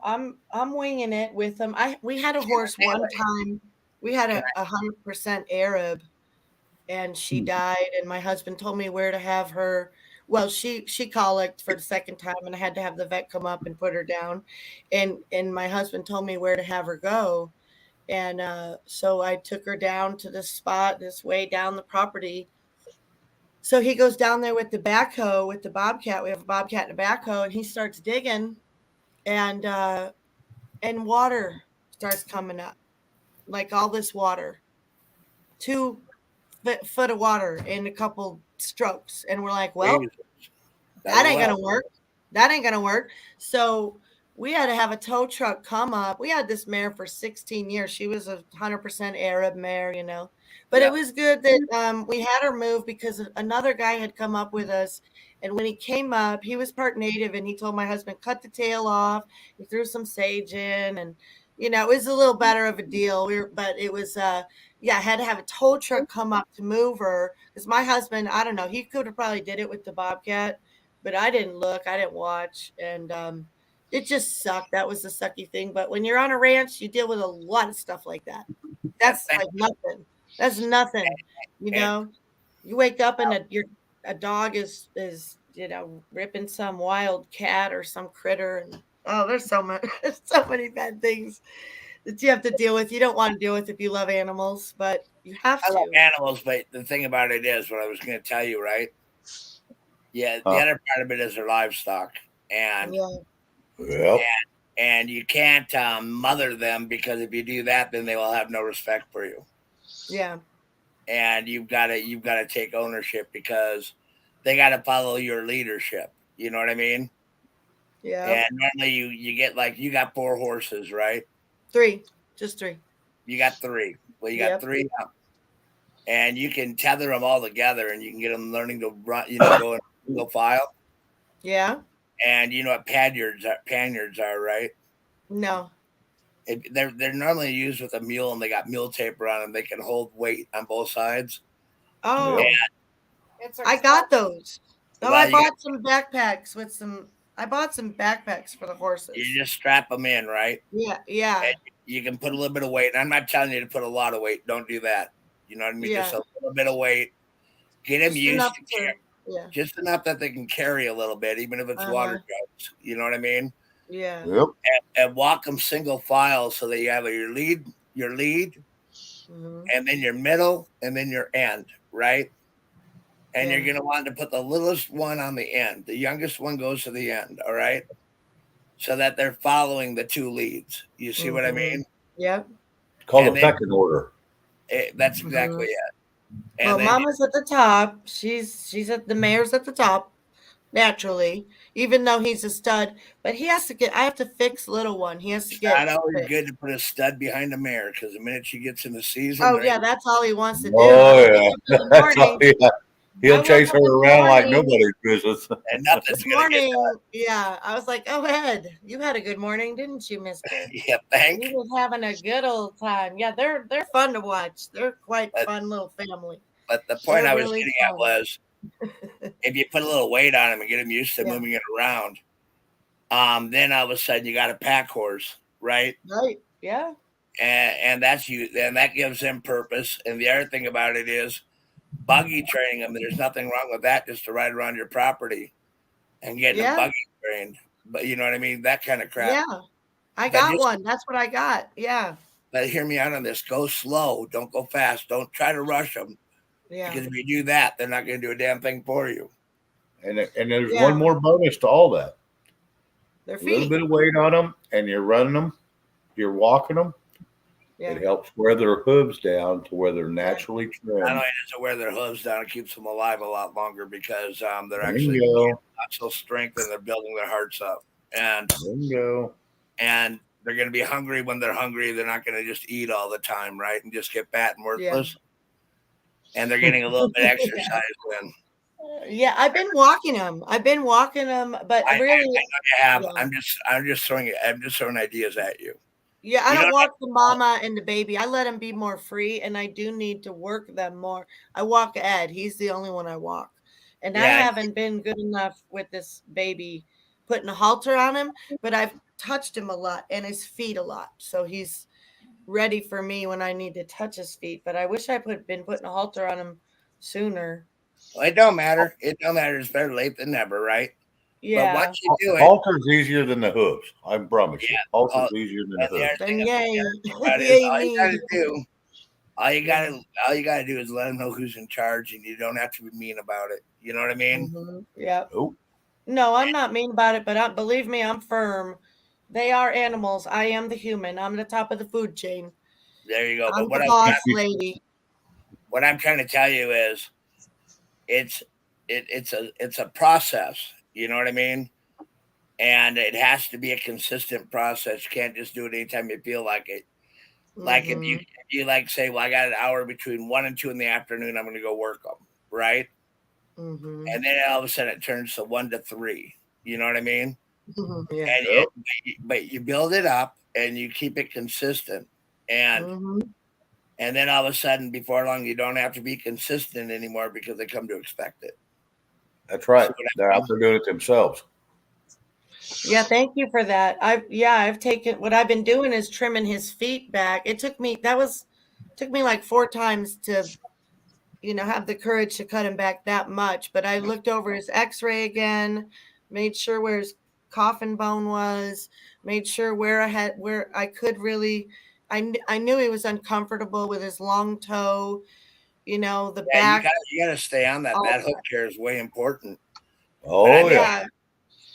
I'm winging it with them. We had a horse one time. We had a 100% Arab, and she died, and my husband told me where to have her. Well, she colicked for the second time, and I had to have the vet come up and put her down, and my husband told me where to have her go. And so I took her down to this spot, this way down the property. So he goes down there with the backhoe, with the bobcat. We have a bobcat and a backhoe, and he starts digging, and water starts coming up, like all this water, 2 foot of water in a couple strokes, and we're like, well, that ain't gonna work. That ain't gonna work. So we had to have a tow truck come up. We had this mare for 16 years. She was a 100% Arab mare, But it was good that we had her move, because another guy had come up with us. And when he came up, he was part native, and he told my husband, cut the tail off. He threw some sage in, and it was a little better of a deal. But it was I had to have a tow truck come up to move her, because my husband, I don't know, he could have probably did it with the bobcat, but I didn't look, I didn't watch, and it just sucked. That was the sucky thing. But when you're on a ranch, you deal with a lot of stuff like that. That's like nothing. That's nothing. You wake up and a dog is ripping some wild cat or some critter, and there's so many bad things that you have to deal with. You don't want to deal with if you love animals, but you have to. I love animals, but the thing about it is what I was going to tell you, right? Yeah, the other part of it is their livestock, and and you can't mother them, because if you do that, then they will have no respect for you. Yeah, and you've got to take ownership, because they got to follow your leadership. You know what I mean? Yeah. And normally you get, like, you got 4 horses, right? 3, just 3. You got 3. Well, you got 3 up. And you can tether them all together, and you can get them learning to run, go in single file. Yeah. And you know what panyards are, right? No. They're normally used with a mule, and they got mule taper on them. They can hold weight on both sides. Oh, and I got those. No, I bought some backpacks with some. I bought some backpacks for the horses. You just strap them in, right? Yeah, yeah. And you can put a little bit of weight. And I'm not telling you to put a lot of weight. Don't do that. You know what I mean? Just a little bit of weight. Get them used to carry. Just enough that they can carry a little bit, even if it's water jugs. You know what I mean? Yeah. Yep. And walk them single file, so that you have your lead, and then your middle, and then your end, right? And you're going to want to put the littlest one on the end. The youngest one goes to the end, all right? So that they're following the 2 leads. You see what I mean? Yep. Called a pecking order. That's exactly it. And well, Mama's at the top. She's at the mayor's at the top, naturally, even though he's a stud. But he has to get. I have to fix little one. He has to get. Not always good to put a stud behind a mare, because the minute she gets in the season. Oh yeah, that's all he wants to do. Oh yeah. He'll chase her around like nobody's business. And nothing's this morning, I was like, "Oh, Ed, you had a good morning, didn't you, Mister?" Yeah, thanks. He was having a good old time. Yeah, they're fun to watch. They're quite fun little family. But the point I was getting at was, if you put a little weight on them and get them used to moving it around, then all of a sudden you got a pack horse, right? Right. Yeah. And that's you, and that gives them purpose. And the other thing about it is, buggy training them. There's nothing wrong with that, just to ride around your property and getting a buggy trained. But you know what I mean? That kind of crap. Yeah. I got one. That's what I got. Yeah. But hear me out on this. Go slow. Don't go fast. Don't try to rush them. Yeah. Because if you do that, they're not going to do a damn thing for you. And there's Yeah. one more bonus to all that. Their A little feet. bit of weight on them, and you're running them, you're walking them. Yeah. It helps wear their hooves down to where they're naturally Not trimmed. only does it wear their hooves down, it keeps them alive a lot longer because they're actually Bingo. muscle strength and they're building their hearts up. Bingo. And they're going to be hungry when they're hungry. They're not going to just eat all the time, right? And just get fat and worthless. And they're getting a little bit exercise in. Yeah, I've been walking them. But I really, know you have. yeah. I'm just throwing ideas at you. Yeah, I You don't don't walk the mama and the baby. I let them be more free, and I do need to work them more. I walk Ed. He's the only one I walk. And I Yeah. haven't been good enough with this baby putting a halter on him, but I've touched him a lot and his feet a lot. So he's ready for me when I need to touch his feet. But I wish I been putting a halter on him sooner. Well, it don't matter. It don't matter. It's better late than never, right? But Yeah. once you do it, Halter's easier than the hooves. I promise you. Yeah. Halter's easier than the and the hooves. other thing Then yay. about it is Yay all you gotta me. do, all you gotta do is let them know who's in charge, and you don't have to be mean about it. You know what I mean? Yep. Nope. No, I'm not mean about it, but believe me, I'm firm. They are animals. I am the human. I'm the top of the food chain. There you go. I'm But the boss lady. what I'm trying to tell you is, it's a process. You know what I mean? And it has to be a consistent process. You can't just do it anytime you feel like it. Like if you like say, well, I got an hour between 1 and 2 in the afternoon, I'm going to go work them, right? Mm-hmm. And then all of a sudden it turns to 1 to 3. You know what I mean? Yeah. And but you build it up and you keep it consistent, and then all of a sudden, before long, you don't have to be consistent anymore because they come to expect it. That's right. See what I They're out there doing it themselves. Yeah, thank you for that. I've taken what I've been doing is trimming his feet back. It took me like 4 times to have the courage to cut him back that much. But I looked over his x-ray again, made sure where his coffin bone was, made sure where I could really, I knew he was uncomfortable with his long toe, the Yeah, back. you gotta stay on that. That hook care is way important. Oh, yeah.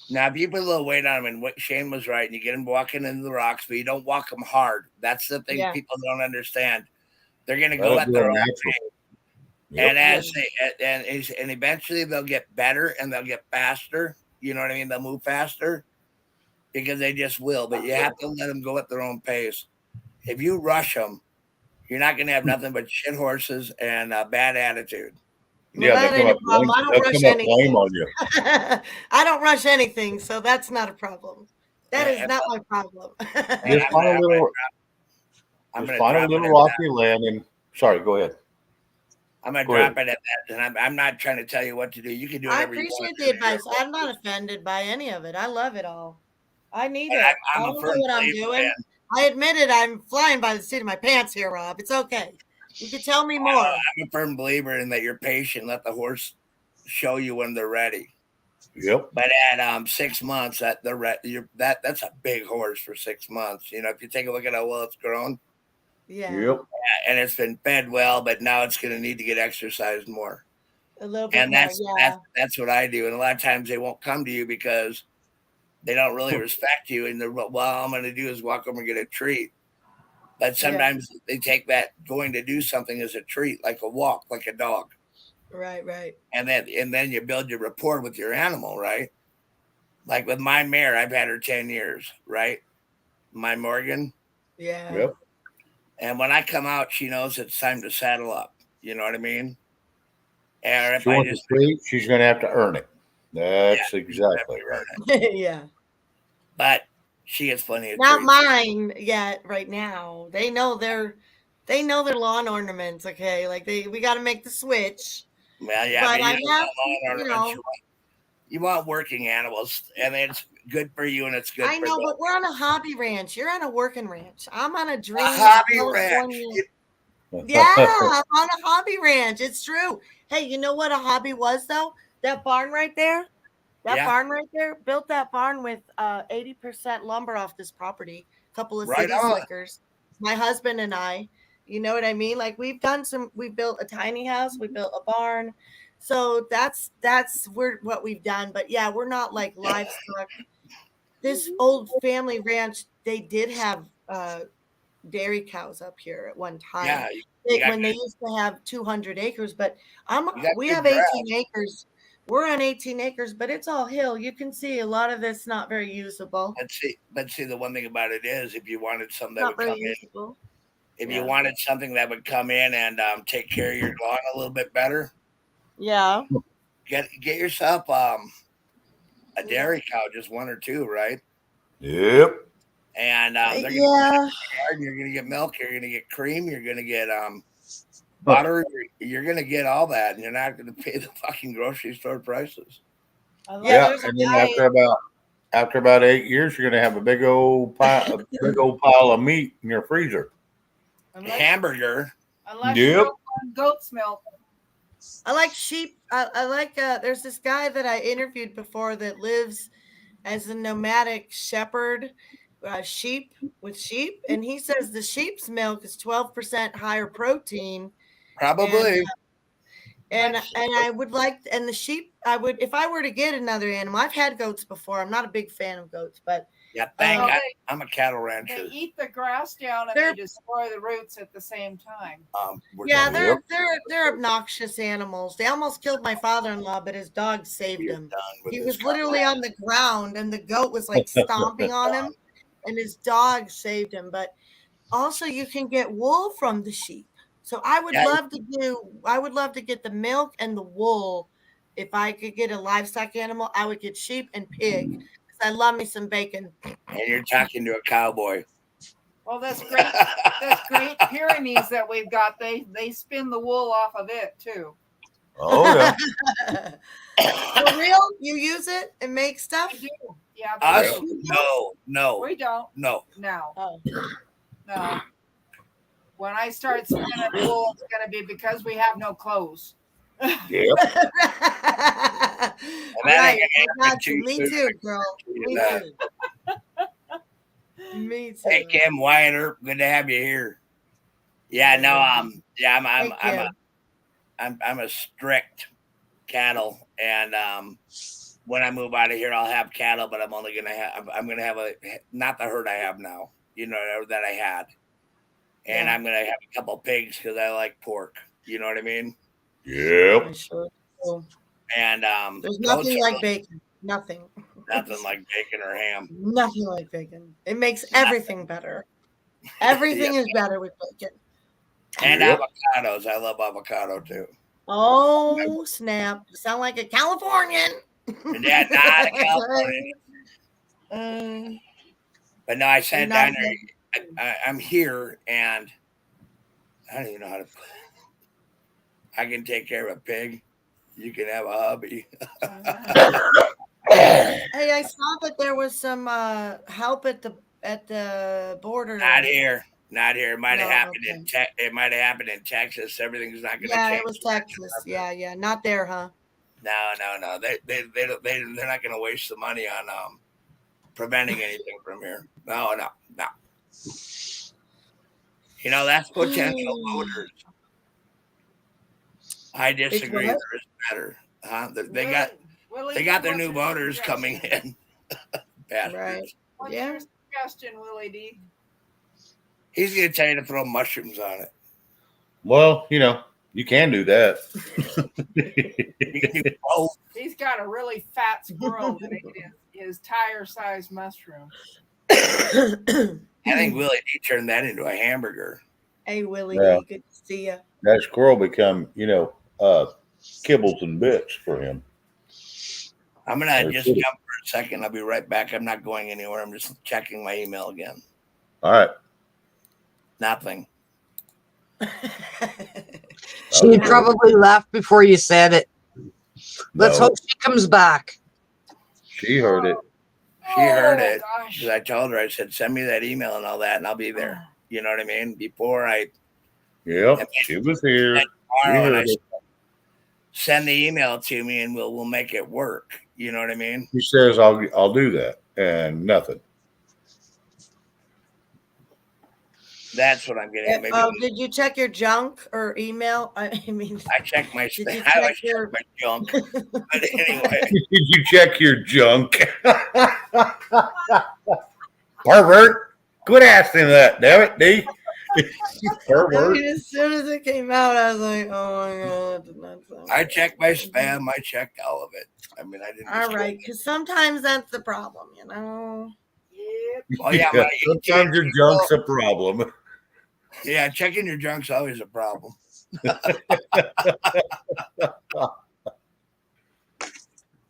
Now, if you put a little weight on him, and what Shane was right, and you get him walking into the rocks, but you don't walk them hard. That's the thing people don't understand. They're going to go at their own pace. Yep. And eventually they'll get better and they'll get faster. You know what I mean? They'll move faster because they just will. But you have to let them go at their own pace. If you rush them, you're not going to have nothing but shit horses and a bad attitude. Yeah, that ain't a problem. I don't rush anything. On you. I don't rush anything, so that's not a problem. That is not my problem. Just find a little rocky land and sorry, go ahead. I'm gonna drop it at that, and I'm not trying to tell you what to do. You can do whatever you want. I appreciate the advice. I'm not offended by any of it. I love it all. I need it. I don't know what I'm doing. I admit it. I'm flying by the seat of my pants here, Rob. It's okay. You can tell me more. I'm a firm believer in that you're patient. Let the horse show you when they're ready. Yep. But at 6 months, that's a big horse for 6 months. If you take a look at how well it's grown. Yeah. Yep. And it's been fed well, but now it's going to need to get exercised more. A little bit and more. That's what I do. And a lot of times they won't come to you because they don't really respect you. And they're, well, all I'm going to do is walk over and get a treat. But sometimes they take that going to do something as a treat, like a walk, like a dog. Right. And then you build your rapport with your animal, right? Like with my mare, I've had her 10 years, right? My Morgan. Yeah. Yep. And when I come out, she knows it's time to saddle up. You know what I mean? And if she wants a treat, she's going to have to earn it. That's exactly right. Yeah. But she gets plenty of not treats. Mine yet. Right now, they know their lawn ornaments. Okay, like we got to make the switch. Well, yeah, but you want working animals, and it's good for you, and it's good. I know, but we're on a hobby ranch. You're on a working ranch. I'm on a dream hobby ranch. Yeah, I'm on a hobby ranch. It's true. Hey, you know what a hobby was though? That barn right there. Barn right there. Built that barn with 80% lumber off this property. A couple of city slickers. My husband and I. You know what I mean? Like we built a tiny house, we built a barn. So that's what we've done. But yeah, we're not like livestock. This old family ranch, they did have dairy cows up here at one time. Yeah, you got When they used to have 200 acres, but You got we good have 18 acres. We're on 18 acres, but it's all hill. You can see a lot of it's not very usable. But see, the one thing about it is, if you wanted something that Not would very come in, usable. if Yeah. you wanted something that would come in and take care of your lawn a little bit better, Yeah. get yourself a dairy cow, just one or two, right? Yep. And they're gonna Yeah. you're gonna get milk, you're gonna get cream, you're gonna get butter, you're gonna get all that, and you're not gonna pay the fucking grocery store prices. Yeah, there's a and then guy- after about 8 years, you're gonna have a big old pile of meat in your freezer. Hamburger. Unless Yep. you don't want goat's milk. I like sheep. I like there's this guy that I interviewed before that lives as a nomadic shepherd sheep, and he says the sheep's milk is 12% higher protein. Probably. And I would like, and the sheep, I would, if I were to get another animal, I've had goats before. I'm not a big fan of goats, but Yeah, I'm a cattle rancher. They eat the grass down and they destroy the roots at the same time. Yeah, they're obnoxious animals. They almost killed my father-in-law, but his dog saved him. He was literally on the ground, and the goat was like stomping on him, and his dog saved him. But also, you can get wool from the sheep. So I would love to get the milk and the wool. If I could get a livestock animal, I would get sheep and pig because I love me some bacon. And you're talking to a cowboy. Well, this great Pyrenees that we've got, they spin the wool off of it too. Oh yeah. For real? You use it and make stuff? Yeah. Us? No. We don't. No. Oh. No. When I start spinning wool, it's going to be because we have no clothes. Yep. Right. Me too, girl. Me too. Me too. Hey Kim Wider, good to have you here. Yeah, no, I'm a strict cattle, and when I move out of here, I'll have cattle, but I'm gonna have not the herd I have now, that I had. And I'm going to have a couple pigs because I like pork. You know what I mean? Yep. Sure. And there's nothing like bacon. Nothing. Nothing like bacon or ham. Nothing like bacon. It makes everything better. Everything is better with bacon. And avocados. I love avocado too. Oh, snap. You sound like a Californian. Yeah, not a Californian. But no, I sat down there. I'm here, and I don't even know how to. I can take care of a pig. You can have a hubby. Hey, I saw that there was some help at the border. Not here. It might have happened in it might have happened in Texas. Everything's not going to change. Yeah, it was Texas. Yeah, not there, huh? No. They're not going to waste the money on preventing anything from here. No. That's potential voters. I disagree. There is better. They got their new voters coming in. Right. What's your suggestion, Willie D? He's going to tell you to throw mushrooms on it. Well, you can do that. He's got a really fat squirrel that ate his tire-sized mushroom. I think Willie D turned that into a hamburger. Hey, Willie D, good to see you. That squirrel become, kibbles and bits for him. I'm going to just jump for a second. I'll be right back. I'm not going anywhere. I'm just checking my email again. All right. Nothing. She probably left before you said it. Let's hope she comes back. She heard it. She heard it because I told her, I said, send me that email and all that, and I'll be there. You know what I mean? Before I. Yep, she was here. Send the email to me, and we'll make it work. You know what I mean? She says, "I'll do that," and nothing. That's what I'm getting at. Maybe Did you check your junk or email? I mean, I check my did you I always check your? check my junk. But anyway, Did you check your junk? Pervert. Quit asking that, damn it, D. I Pervert. mean, as soon as it came out, I was like, "Oh my god, that did not sound I good." checked my spam. I checked all of it. I mean, I didn't. All right, because sometimes that's the problem, you know. Oh yeah, Yeah, my sometimes your junk's a problem. yeah, checking your junk's always a problem.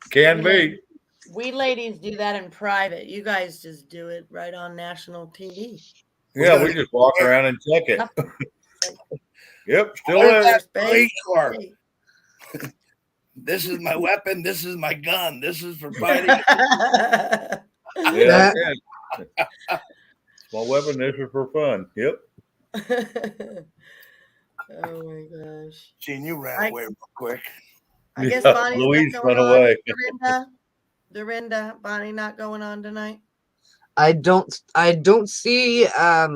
Can be. We ladies do that in private. You guys just do it right on national TV. Yeah, we just walk around and check it. Yep, still there. Police car. This is my weapon. This is my gun. This is for fighting. Yeah. Small weapon. This is for fun. Yep. Oh my gosh. Gene, you ran away real quick. I guess Yeah, Bonnie's Louise not going ran on. away. Dorinda, Bonnie not going on tonight. I don't see a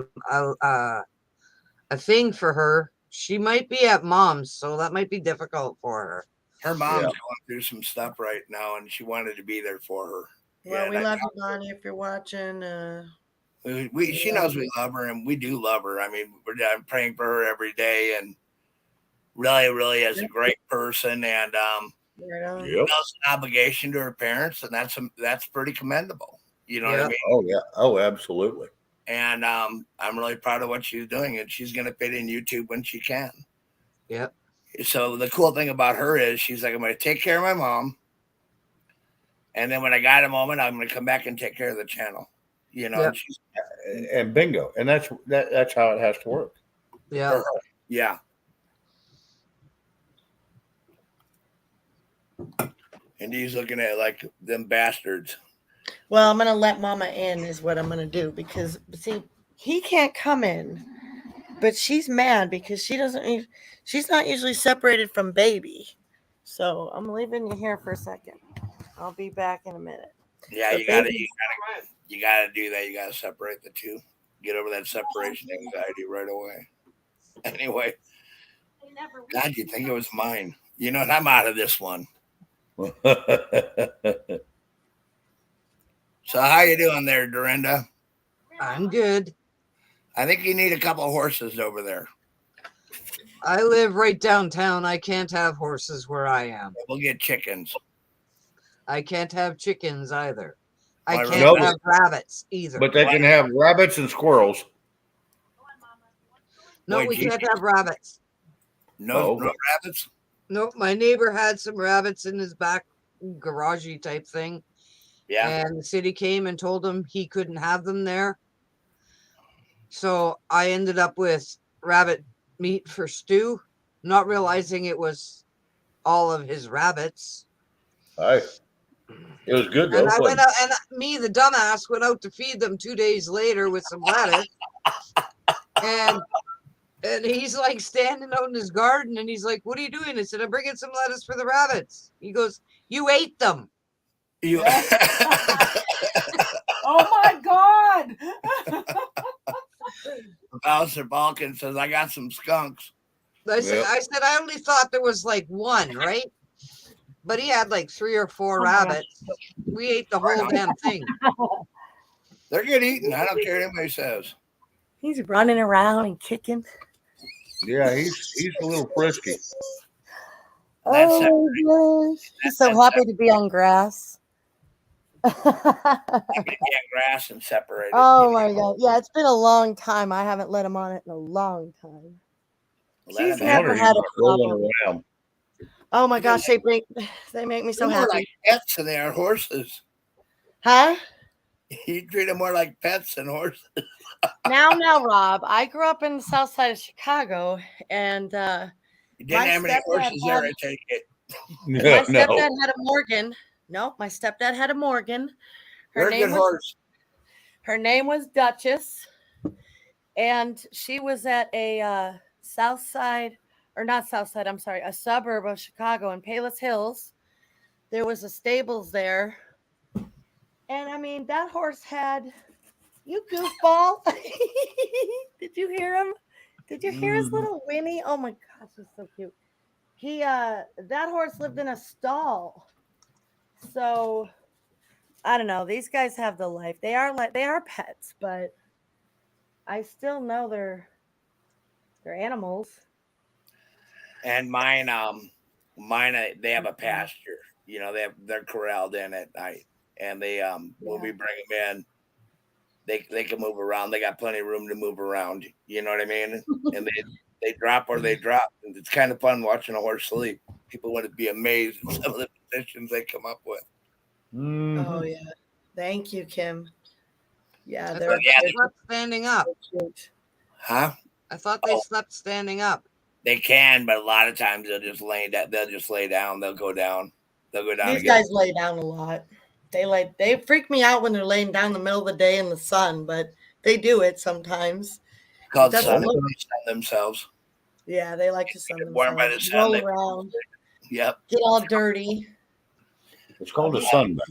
thing for her. She might be at mom's, so that might be difficult for her. Her mom's going through some stuff right now, and she wanted to be there for her. Well, we love you, Bonnie, if you're watching. She knows we love her, and we do love her. I mean, I'm praying for her every day, and really is a great person, and knows an obligation to her parents, and that's pretty commendable. You know what I mean? Oh yeah. Oh, absolutely. And I'm really proud of what she's doing, and she's going to fit in YouTube when she can. Yep. So the cool thing about her is she's like, I'm going to take care of my mom, and then when I got a moment, I'm going to come back and take care of the channel. You know, and bingo, and that's how it has to work. Yeah. Yeah. And he's looking at like them bastards. Well, I'm gonna let Mama in is what I'm gonna do because see, he can't come in, but she's mad because she's not usually separated from baby. So I'm leaving you here for a second. I'll be back in a minute. Yeah, But you gotta do that. You gotta separate the two. Get over that separation anxiety right away. Anyway, God, you'd think it was mine. You know, and I'm out of this one. So how you doing there, Dorinda? I'm good. I think you need a couple of horses over there. I live right downtown. I can't have horses where I am. We'll get chickens. I can't have chickens either. I Why, can't have rabbits either. But they can have rabbits and squirrels. No, Boy, we gee. can't have rabbits. No Oh. rabbits? Nope. My neighbor had some rabbits in his back garagey type thing. Yeah. And the city came and told him he couldn't have them there. So I ended up with rabbit meat for stew, not realizing it was all of his rabbits. It was good though. And I went out, and me, the dumbass, went out to feed them 2 days later with some lettuce. And he's like standing out in his garden, and he's like, "What are you doing?" I said, "I'm bringing some lettuce for the rabbits." He goes, "You ate them." You Oh my God. Alistair Balkan says, I got some skunks. I said, I only thought there was like one, right? But he had like 3 or 4 rabbits. We ate the whole damn thing. They're good eating. I don't care what anybody says. He's running around and kicking. Yeah, he's a little frisky. Oh my gosh. He's so happy to be on grass. Get grass and separate it. Oh my god. Yeah, it's been a long time. I haven't let him on it in a long time. He's never had a problem. Oh my gosh, they make me so They're more happy. like pets than they are horses. Huh? You treat them more like pets than horses. Now, Rob, I grew up in the south side of Chicago, and You didn't have any horses there, I take it. my stepdad had a Morgan. Nope, my stepdad had a Morgan. They're a good horse. Her name was Duchess, and she was at a south side, or not south side, I'm sorry, a suburb of Chicago in Palos Hills. There was a stables there. And I mean, that horse had You goofball. Did you hear him? Did you hear his Mhm. little whinny? Oh my gosh, he's so cute. He that horse lived in a stall. So I don't know. These guys have the life. They are pets, but I still know they're animals. And they have a pasture. You know, they're corralled in at night, and they when we Yeah. bring them in, they can move around. They got plenty of room to move around. You know what I mean? And they drop where they drop, and it's kind of fun watching a horse sleep. People would be amazed at some of the positions they come up with. Oh Mhm. yeah. Thank you, Kim. Yeah, I they're thought they Yeah, they're slept standing up. so cute. huh? I thought they Oh, slept standing up. they can, but a lot of times they'll just lay down. They'll just lay down. They'll go down. They'll go down These again. guys lay down a lot. They freak me out when they're laying down in the middle of the day in the sun, but they do it sometimes. It's It called doesn't sun. look. They sun themselves. Yeah, they like to They sun get warmed by themselves, the sun. roll They around, yep. get all dirty. It's Oh, called a sun bath.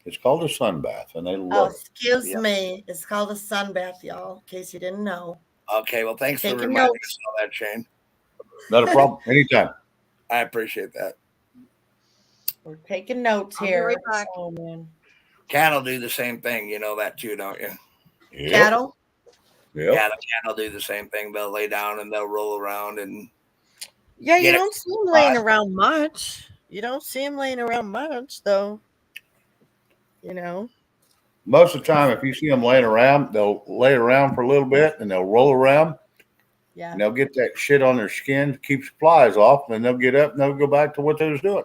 It's called a sun bath, and they oh, love it. excuse Yep. me. It's called a sun bath, y'all. In case you didn't know. Okay. Well, thanks for Taking reminding notes. us of that, Shane. Not a problem. Anytime. I appreciate that. We're taking notes I'll be here. right back. Oh man, Cattle do the same thing. You know that too, don't you? Yep. cattle. Yep. Yeah, the cattle do the same thing. They'll lay down and they'll roll around and Yeah, you get a don't see them laying spot. around much. You don't see them laying around much, though. You know. Most of the time, if you see them laying around, they'll lay around for a little bit and they'll roll around Yeah. and they'll get that shit on their skin to keep flies off. And then they'll get up and they'll go back to what they was doing.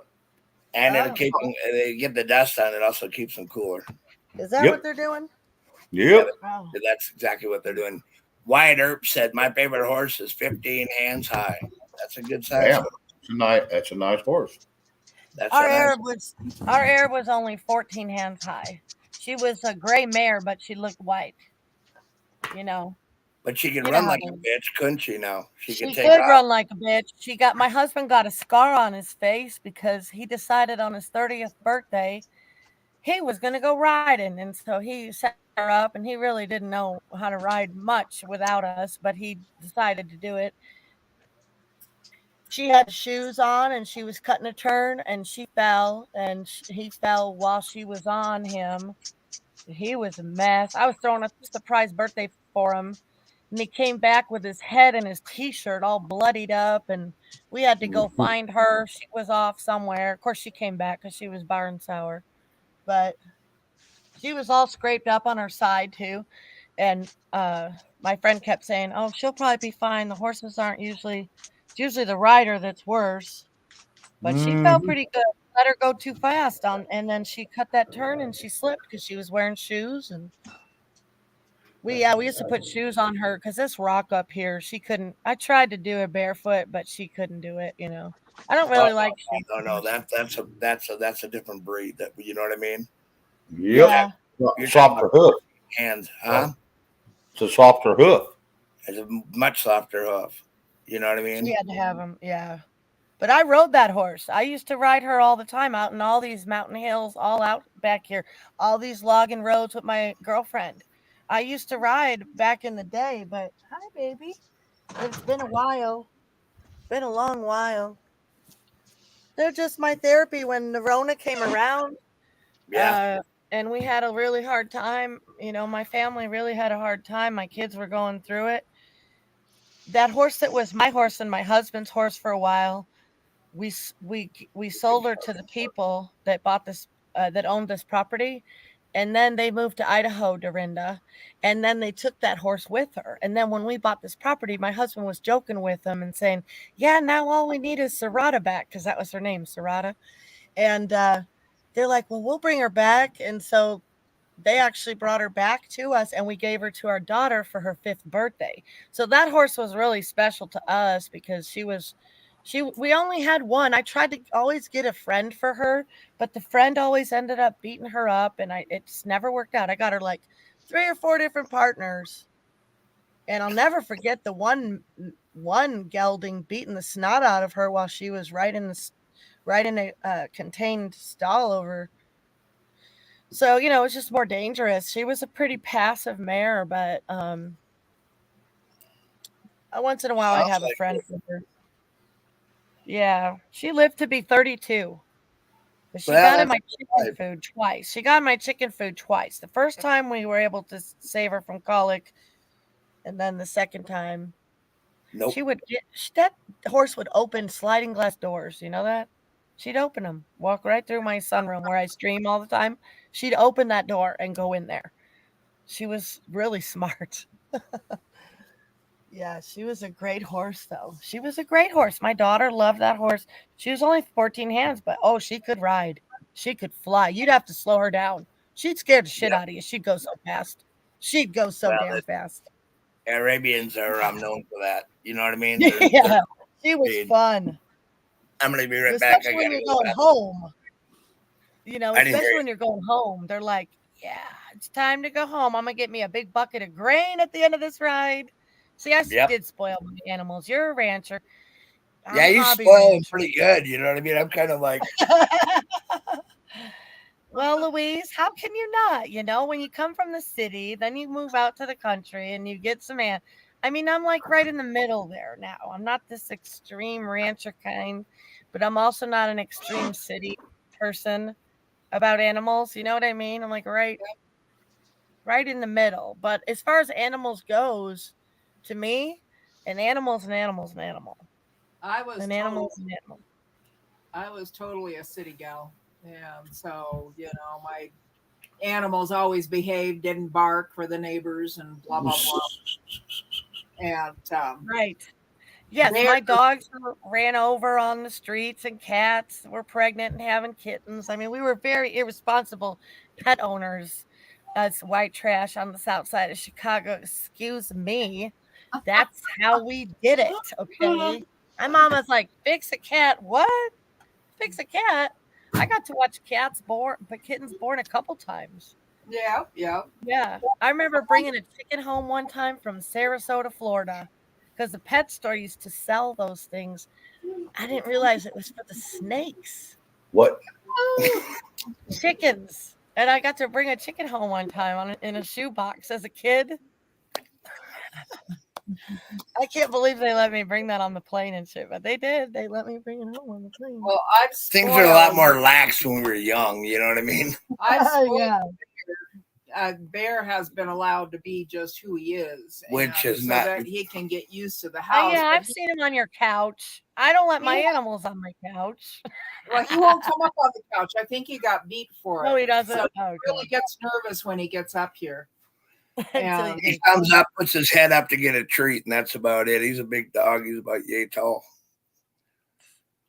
And it'll Oh, keep them, they get the dust on it, also keeps them cooler. is that Yep. what they're doing? Yeah, Yep. Oh. that's exactly what they're doing. Wyatt Earp said, "My favorite horse is 15 hands high." That's a good size Damn. horse. That's a nice horse. That's Our a nice. Arab was only 14 hands high. She was a gray mare, but she looked white. You know. But she can You know run how like they a bitch, couldn't she? Now she can She take could off. run like a bitch. My husband got a scar on his face because he decided on his 30th birthday he was going to go riding. And so he set her up, and he really didn't know how to ride much without us, but he decided to do it. She had shoes on, and she was cutting a turn, and she fell, and he fell while she was on him. He was a mess. I was throwing a surprise birthday for him, and he came back with his head and his t-shirt all bloodied up, and we had to go find her. She was off somewhere. Of course, she came back because she was bar and sour, but she was all scraped up on her side too. And my friend kept saying, "Oh, she'll probably be fine. The horses aren't usually. It's usually the rider that's worse." But she felt Mhm. pretty good. Let her go too fast and then she cut that turn and she slipped because she was wearing shoes. And we used to put shoes on her because this rock up here, she couldn't. I tried to do it barefoot, but she couldn't do it. I don't Oh really like shoes. no, that's a different breed. That you know what I mean? Yep. Yeah, You're talking Softer about hoof. hands, huh? It's a softer hoof. It's a much softer hoof. You know what I she mean? had to have them. Yeah. But I rode that horse. I used to ride her all the time out in all these mountain hills, all out back here, all these logging roads with my girlfriend. I used to ride back in the day, but hi, baby. It's been a while. Been a long while. They're just my therapy when the Rona came around. Yeah. And we had a really hard time. My family really had a hard time. My kids were going through it. That horse that was my horse and my husband's horse for a while, we sold her to the people that bought this that owned this property, and then they moved to Idaho, Dorinda, and then they took that horse with her. And then when we bought this property, my husband was joking with them and saying, "Yeah, now all we need is Serrata back," because that was her name, Serrata. And they're like, "Well, we'll bring her back." And so they actually brought her back to us, and we gave her to our daughter for her 5th birthday. So that horse was really special to us because we only had one. I tried to always get a friend for her, but the friend always ended up beating her up, and it just never worked out. I got her like 3 or 4 different partners, and I'll never forget the one gelding beating the snot out of her while she was right in a contained stall over So, it's just more dangerous. She was a pretty passive mare, but once in a while I'd Sounds have a like friend it. with her. Yeah, she lived to be 32. But she Well, got in that's my chicken right. food twice. She got in my chicken food twice. The first time we were able to save her from colic, and then the second time Nope. she would get that horse would open sliding glass doors. You know that? She'd open them, walk right through my sunroom where I stream all the time. She'd open that door and go in there. She was really smart. Yeah, she was a great horse, though. She was a great horse. My daughter loved that horse. She was only 14 hands, but oh, she could ride. She could fly. You'd have to slow her down. She'd scare the shit Yep. out of you. She'd go so fast. She'd go so Well, damn fast. Arabians are known for that. You know what I mean? They're Yeah, she was speed. fun. I'm gonna be right back. I Especially when gotta you're go. going home. I didn't hear Especially you. when you're going home. They're like, yeah, it's time to go home. I'm going to get me a big bucket of grain at the end of this ride. See, I Yep. did spoil my animals. You're a rancher. Yeah, I'm you hobby spoil them rancher. pretty good. You know what I mean? I'm kind of like, Well, Louise, how can you not? When you come from the city, then you move out to the country and you get some I'm like right in the middle there now. I'm not this extreme rancher kind, but I'm also not an extreme city person about animals. You know what I mean? I'm like right in the middle. But as far as animals goes, to me, an animal's an animal's an animal. I was An totally, animal's an animal. I was totally a city gal, and so my animals always behaved, didn't bark for the neighbors, and blah blah blah. And Right. Yes, there, my dogs ran over on the streets, and cats were pregnant and having kittens. We were very irresponsible pet owners as white trash on the south side of Chicago. Excuse me. That's how we did it. Okay. My mom was like, fix a cat. What? Fix a cat? I got to watch kittens born a couple times. yeah, Yeah. I remember bringing a chicken home one time from Sarasota, Florida, because the pet store used to sell those things. I didn't realize it was for the snakes. What? Chickens. And I got to bring a chicken home one time in a shoebox as a kid. I can't believe they let me bring that on the plane and shit, but they did. They let me bring it home on the plane. well, I've things are a lot spoiled- more lax when we were young. You know what I mean? I've spoiled Yeah. Bear has been allowed to be just who he is, Which and is so not- that he can get used to the Oh, house. yeah, but I've seen him on your couch. I don't let my animals on my couch. Well, he won't come up on the couch. I think he got beat for it. No, he doesn't. So Oh, he really gets nervous when he gets up here. Until And He comes up, puts his head up to get a treat, and that's about it. He's a big dog. He's about yay tall.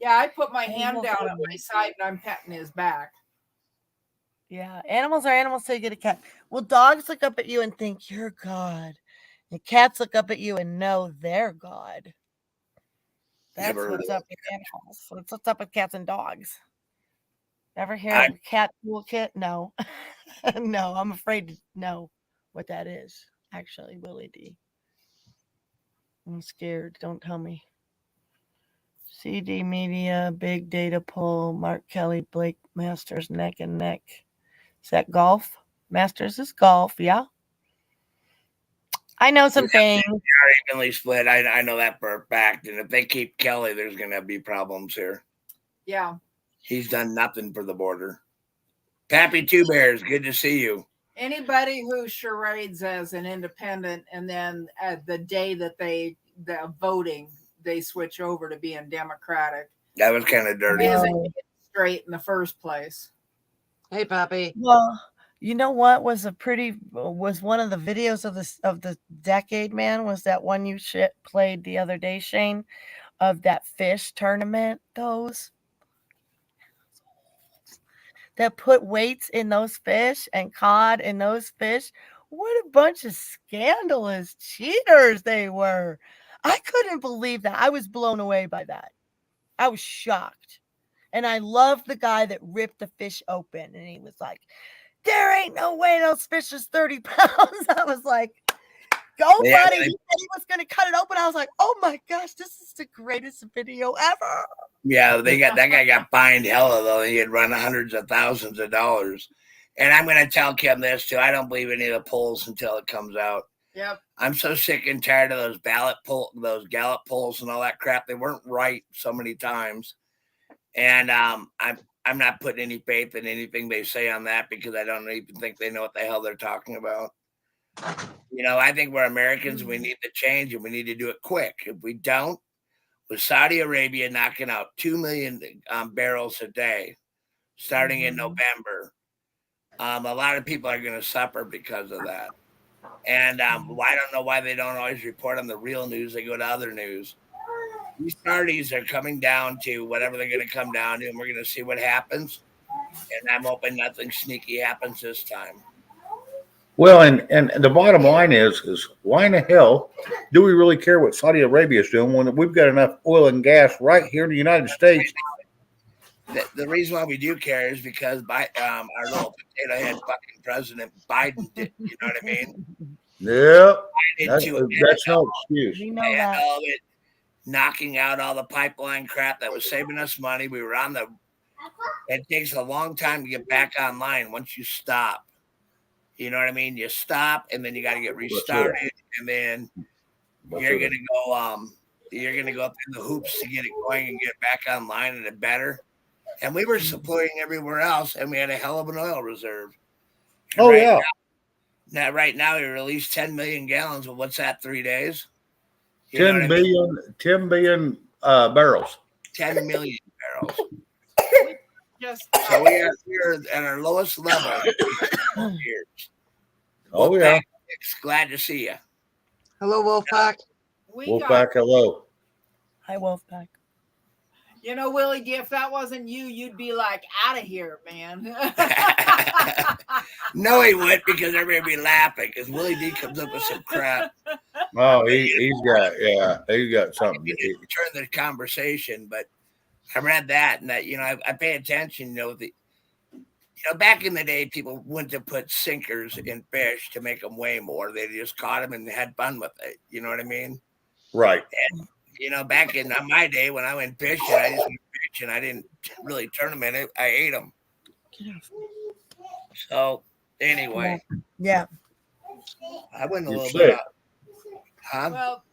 yeah, I put my He hand will down hold at my side and I'm petting his back. Yeah, animals are animals till you get a cat. Well, dogs look up at you and think you're God. And cats look up at you and know they're God. That's Never heard what's of up with animals. That's what's up with cats and dogs. Ever hear I- of a cat toolkit? No. No, I'm afraid to know what that is, actually, Willie D. I'm scared. Don't tell me. CD Media, Big Data Poll, Mark Kelly, Blake Masters, neck and neck. Is that golf? Masters is golf, yeah. I know some things. They're evenly split. I know that for a fact. And if they keep Kelly, there's going to be problems here. Yeah. He's done nothing for the border. Pappy Two Bears, good to see you. Anybody who charades as an independent and then at the day that the voting, they switch over to being Democratic. That was kind of dirty. Isn't straight in the first place. Hey, Pappy. Well, you know what was one of the videos of the decade, man, was that one you played the other day, Shane, of that fish tournament, those that put weights in those fish and cod in those fish. What a bunch of scandalous cheaters they were. I couldn't believe that. I was blown away by that. I was shocked. And I loved the guy that ripped the fish open. And he was like, there ain't no way those fish is 30 pounds. I was like, go, Yeah, buddy. He said he was going to cut it open. I was like, oh my gosh, this is the greatest video ever. Yeah, that guy got fined hella though. He had run hundreds of thousands of dollars. And I'm going to tell Kim this too. I don't believe any of the polls until it comes out. Yep. I'm so sick and tired of those Gallup polls and all that crap. They weren't right so many times. And I'm not putting any faith in anything they say on that because I don't even think they know what the hell they're talking about. I think we're Americans and we need to change and we need to do it quick. If we don't, with Saudi Arabia knocking out 2 million barrels a day starting in November, a lot of people are going to suffer because of that. And I don't know why they don't always report on the real news. They go to other news. These parties are coming down to whatever they're going to come down to, and we're going to see what happens. And I'm hoping nothing sneaky happens this time. Well, and the bottom line is why in the hell do we really care what Saudi Arabia is doing when we've got enough oil and gas right here in the United States? The reason why we do care is because our little potato head fucking President Biden did. You know what I mean? Yep. That's no excuse. We know that. All of it, knocking out all the pipeline crap that was saving us money. We were on the. It takes a long time to get back online once you stop. You know what I mean? You stop and then you got to get restarted, and then you're gonna go. You're gonna go through the hoops to get it going and get back online and it better. And we were supporting everywhere else, and we had a hell of an oil reserve. And right now we released 10 million gallons. Well, what's that? 3 days? 10 billion barrels. 10 million barrels. So we are at our lowest level in years. Oh, yeah. Glad to see you. Hello, Wolfpack. Wolfpack, hello. Hi, Wolfpack. Willie, if that wasn't you, you'd be like, out of here, man. No, he would, because everybody would be laughing because Willie D comes up with some crap. Oh, he's got something. He turn the conversation, but I read that and that, I pay attention, back in the day, people wouldn't have put sinkers in fish to make them weigh more. They just caught them and had fun with it. You know what I mean? Right. And, back in my day when I went fishing, I just went fishing. I didn't really turn them in it. I ate them. So, anyway. Yeah. I went a little bit. Huh? Well,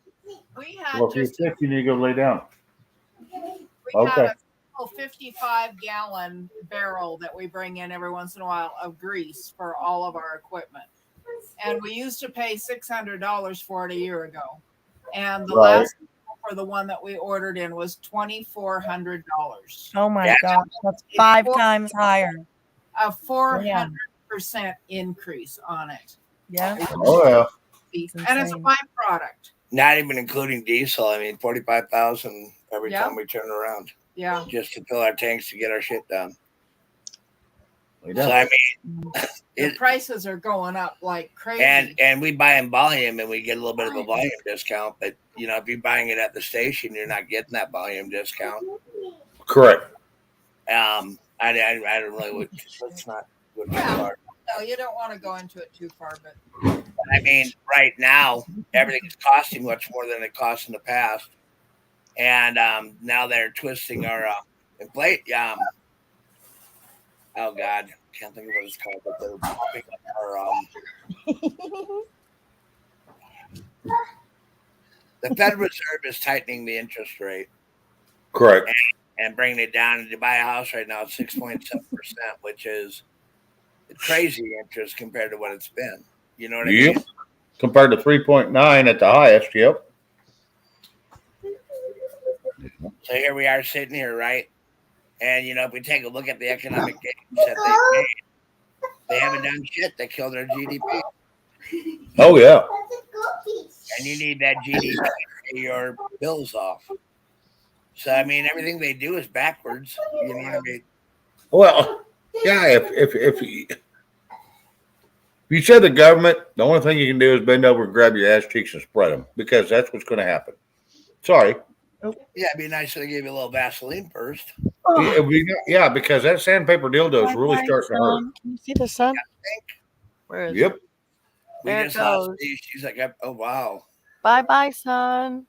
we had Well, if you're sick, you need to go lay down. We had a 55-gallon barrel that we bring in every once in a while of grease for all of our equipment. And we used to pay $600 for it a year ago. And the last for the one that we ordered in was $2,400. Oh my gosh, that's 5 times higher. A 400% increase on it. Yeah. Oh yeah. And it's a byproduct. Not even including diesel. I mean, 45,000 every time we turn around. Yeah. Just to fill our tanks to get our shit done. Yeah. So I mean, the prices are going up like crazy. And we buy in volume, and we get a little bit of a volume discount. But if you're buying it at the station, you're not getting that volume discount. Correct. I don't really. Let's not go too far. No, you don't want to go into it too far, but I mean, right now everything is costing much more than it cost in the past, and now they're twisting our inflate. Oh God, can't think of what it's called, but they're popping up our. The Federal Reserve is tightening the interest rate. Correct. And bringing it down. And to buy a house right now, it's 6.7%, which is crazy interest compared to what it's been. You know what I mean? Compared to 3.9 at the highest. Yep. So here we are sitting here, right? And if we take a look at the economic gains that they made, they haven't done shit. They killed our GDP. Oh yeah. And you need that GDP to pay your bills off. So I mean, everything they do is backwards. You know what I mean? Well, yeah. If you said the government, the only thing you can do is bend over and grab your ass cheeks and spread them, because that's what's going to happen. Sorry. Yeah, it'd be nice if they gave you a little Vaseline first. Yeah, because that sandpaper dildo is really starting to hurt. Can you see the sun? Where is it? Yep. There it goes. She's like, oh wow. Bye, sun.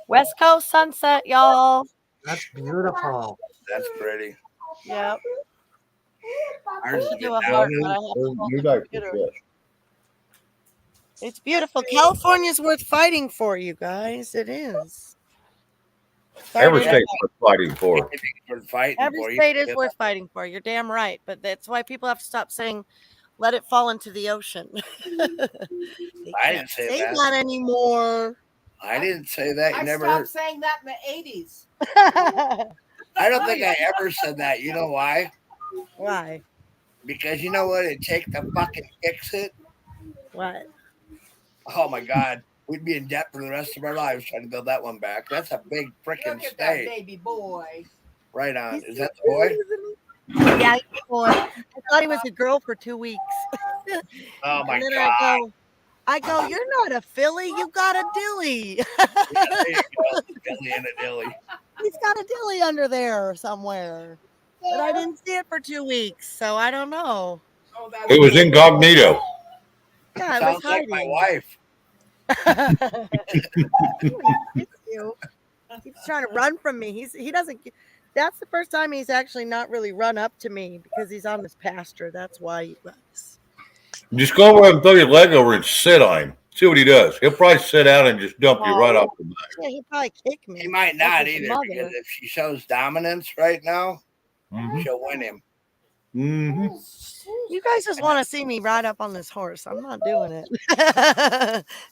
West Coast sunset, y'all. That's beautiful. That's pretty. Yep. Ours I is should do good a now. heart, but I have to hold New the diapers, computer. yes. It's beautiful. California's worth fighting for, you guys. It is. Sorry Every to state's interrupt. worth fighting for. We're fighting Every for you. state is worth fighting for. You're damn right. But that's why people have to stop saying, let it fall into the ocean. They I can't didn't say say that. that anymore. I didn't say that. You I never. stopped saying that in the 80s. I don't think I ever said that. You know why? Why? Because you know what it take to fucking fix it? What? Oh my God. We'd be in debt for the rest of our lives trying to build that one back. That's a big freaking Look at that state. baby boy. Right on. He's Is so that the boy? cute, isn't he? Yeah, he's a boy. I thought he was a girl for 2 weeks. Oh my And then God. I go, you're not a filly, you got a dilly. Yeah, there you go. Dilly and a dilly. He's got a dilly under there somewhere. But I didn't see it for 2 weeks, so I don't know. Oh, that's It was incognito. Yeah, it Sounds was like my hiding. wife. It's cute. He's trying to run from me. He doesn't. That's the first time he's actually not really run up to me because he's on his pasture. That's why he runs. Just go over and throw your leg over and sit on him. See what he does. He'll probably sit down and just dump you right off the back. Yeah, he'll probably kick me. He might That's not his either mother. because if she shows dominance right now, Mhm. she'll win him. Mhm. You guys just want to see me ride up on this horse. I'm not doing it.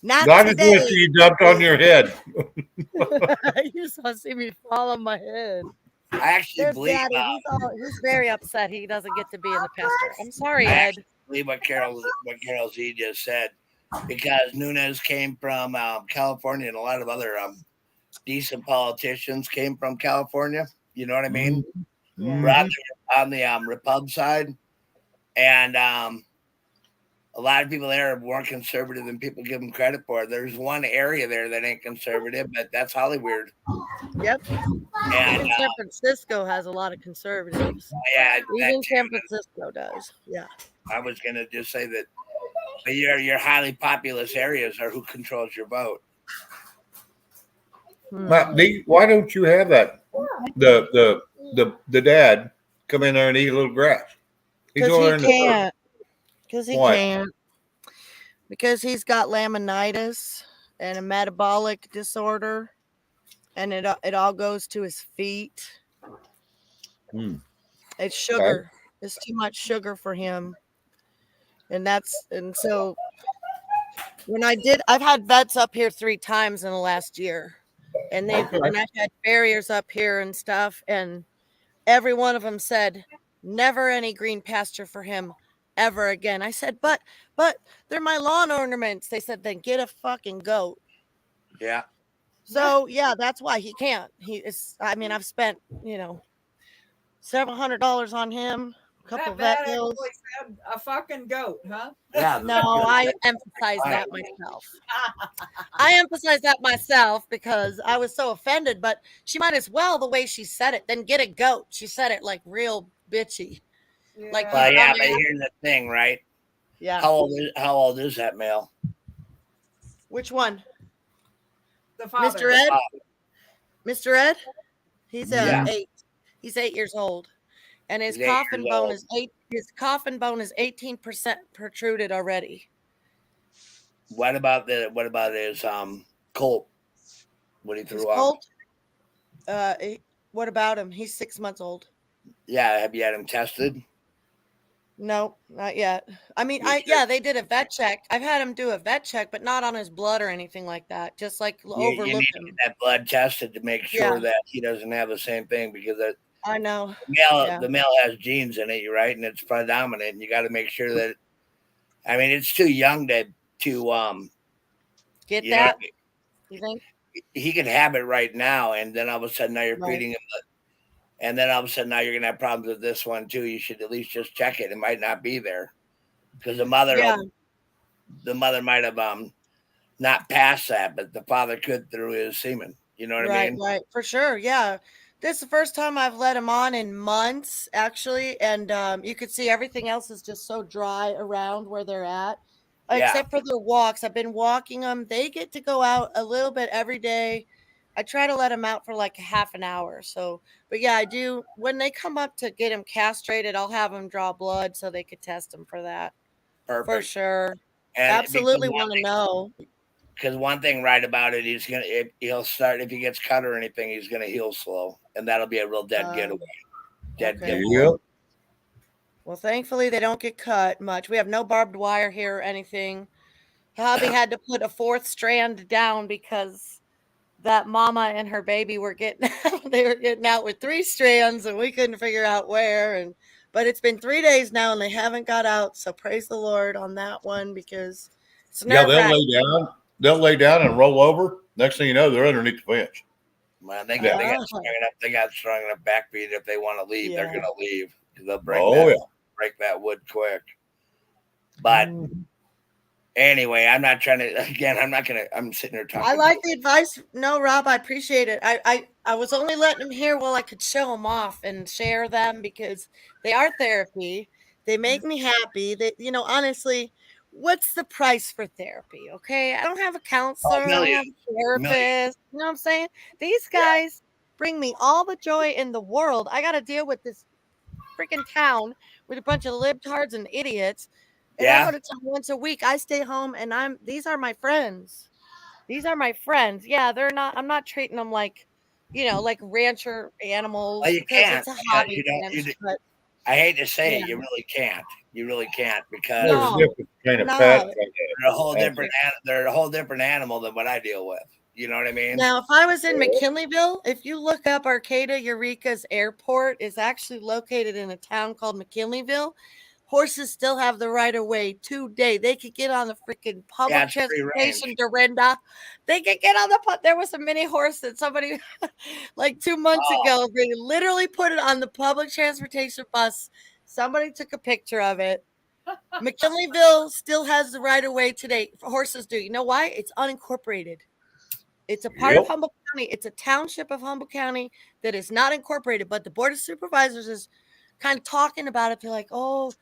Not I just today. wish you dumped on your head. You just want to see me fall on my head. I actually There's believe Daddy. He's very upset he doesn't get to be in the pasture. I'm sorry, I Ed. actually believe what Carol Z just said because Nunes came from California and a lot of other decent politicians came from California. You know what I mean? Mhm. We're on the Repub side, and a lot of people there are more conservative than people give them credit for. There's one area there that ain't conservative, but that's Hollywood. Yep. And Even San Francisco has a lot of conservatives. yeah, Even San Francisco does. Yeah. I was gonna just say that your highly populous areas are who controls your vote. Now, why don't you have that? The dad come in there and eat a little grass. He's Because over there he in the can't. Because he Why? can't. Because he's got laminitis and a metabolic disorder, and it all goes to his feet. It's sugar. It's too much sugar for him. And so when I've had vets up here 3 times in the last year, and I've had farriers up here and stuff, and every one of them said, never any green pasture for him ever again. I said, but they're my lawn ornaments. They said, then get a fucking goat. Yeah. So yeah, that's why he can't. I've spent, several $100s on him, a couple vet That bills. actually said a fucking goat, huh? Yeah. No, I emphasize that myself. I emphasize that myself because I was so offended, but she might as well, the way she said it, then get a goat. She said it like real bitchy. Yeah. Like, Well, yeah, but here's the thing, right? yeah. How old is that male? Which one? The father. Mr. Ed? Mr. Ed? He's Yeah. 8. He's 8 years old. And his He's 8 coffin years bone old. is 8. His coffin bone is 18% protruded already. What about his colt? What he His threw out? colt? What about him? He's 6 months old. Yeah, have you had him tested? No, not yet. I mean, You should. yeah, they did a vet check. I've had him do a vet check, but not on his blood or anything like that. Just like You overlook need to him. get that blood tested to make sure Yeah. that he doesn't have the same thing because I know. the male has genes in it, you're right, and it's predominant. And you got to make sure that. I mean, it's too young to Get you know, that? You think? he could have it right now, and then all of a sudden now you're Right. feeding him, and then all of a sudden now you're gonna have problems with this one too. You should at least just check it. It might not be there because the mother might have not passed that, but the father could through his semen. You know what I mean? Right, for sure. Yeah. This is the first time I've let him on in months, actually. And you could see everything else is just so dry around where they're at, Yeah. except for their walks. I've been walking them. They get to go out a little bit every day. I try to let them out for like a half an hour. So, but yeah, I do. When they come up to get him castrated, I'll have them draw blood so they could test him for that. For Perfect. sure. And Absolutely want to know. Because one thing right about it, he'll start, if he gets cut or anything, he's gonna heal slow, and that'll be a real dead getaway. Dead Okay. giveaway. Yep. Well, thankfully they don't get cut much. We have no barbed wire here or anything. Hubby had to put a fourth strand down because that mama and her baby were getting they were getting out with 3 strands and we couldn't figure out where. But it's been 3 days now and they haven't got out. So praise the Lord on that one because it's Yeah, they'll nerve-wracking. lay down. They'll lay down and roll over. Next thing you know, they're underneath the fence. Man, they Yeah. got strong enough. They got strong enough backbeat. If they want to leave, they're Yeah. gonna leave. They'll break break that wood quick. But anyway, I'm not trying to. Again, I'm sitting here talking. I like the advice. No, Rob, I appreciate it. I was only letting them hear while I could show them off and share them because they are therapy. They make me happy. They, honestly, what's the price for therapy? Okay, I don't have a counselor. I don't have a therapist. You know what I'm saying? These guys bring me all the joy in the world. I got to deal with this freaking town with a bunch of libtards and idiots. And I go to town once a week. I stay home and these are my friends. These are my friends. Yeah, I'm not treating them like, like rancher animals. Well, you because can't. It's a hobby. I hate to say it, you really can't. You really can't because There's a difference between a pet and they're a whole different. They're a whole different animal than what I deal with. You know what I mean? Now, if I was in McKinleyville, if you look up Arcata Eureka's airport, is actually located in a town called McKinleyville. Horses still have the right of way today. They could get on the freaking public transportation, Dorinda. They could get on there was a mini horse that somebody like 2 months ago, they literally put it on the public transportation bus. Somebody took a picture of it. McKinleyville still has the right of way today. Horses do. You know why? It's unincorporated. It's a part of Humboldt County. It's a township of Humboldt County that is not incorporated, but the Board of Supervisors is kind of talking about it. They're like, oh,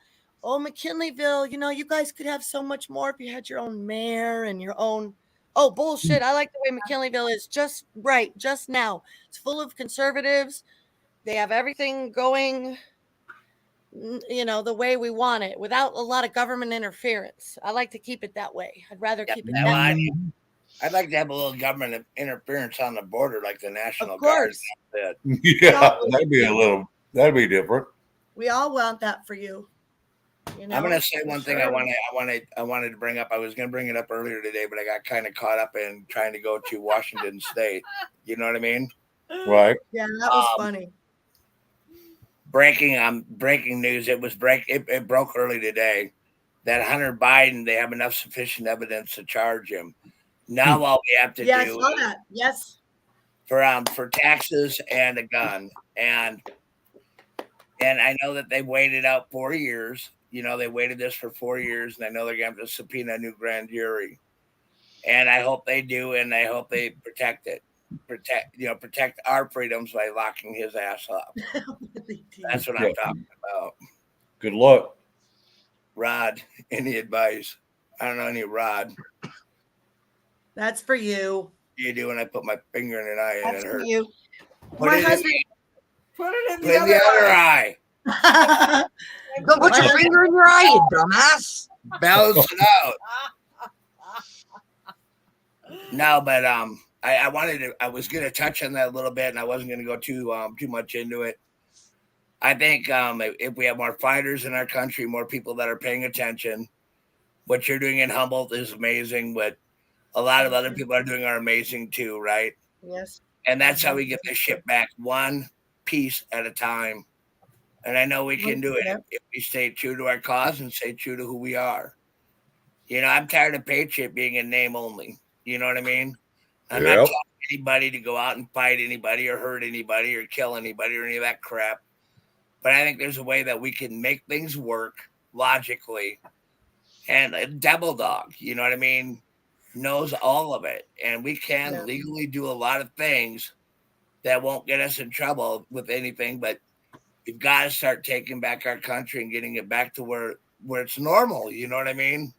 McKinleyville, you guys could have so much more if you had your own mayor and your own. Oh, bullshit. I like the way McKinleyville is just right, just now. It's full of conservatives. They have everything going, the way we want it without a lot of government interference. I like to keep it that way. I'd rather keep it that way. I'd like to have a little government interference on the border, like the National Guard. Yeah, that'd be different. We all want that for you. I'm going to say one thing I wanted to bring up. I was going to bring it up earlier today, but I got kind of caught up in trying to go to Washington State. You know what I mean? Right. Yeah, that was funny. Breaking news. It broke early today that Hunter Biden, they have enough sufficient evidence to charge him. Now all we have to do I saw that. Yes. For taxes and a gun. And I know that they waited out 4 years. They waited this for 4 years, and I know they're going to have to subpoena a new grand jury. And I hope they do, and I hope they protect it. Protect our freedoms by locking his ass up. That's what I'm talking about. Good luck. Rod, any advice? I don't know any Rod. That's for you. You do when I put my finger in an eye and it hurts. You. My husband. Put it in the other eye. Go put your finger in your eye, you dumbass. Balance it out. No, but I was gonna touch on that a little bit, and I wasn't gonna go too much into it. I think if we have more fighters in our country, more people that are paying attention, what you're doing in Humboldt is amazing. But a lot of other people are doing are amazing too, right? Yes. And that's how we get this shit back, one piece at a time. And I know we can do it if we stay true to our cause and stay true to who we are. I'm tired of Patriot being a name only. You know what I mean? I'm not telling anybody to go out and fight anybody or hurt anybody or kill anybody or any of that crap. But I think there's a way that we can make things work logically. And a devil dog, you know what I mean, knows all of it. And we can legally do a lot of things that won't get us in trouble with anything. But we've got to start taking back our country and getting it back to where it's normal. You know what I mean?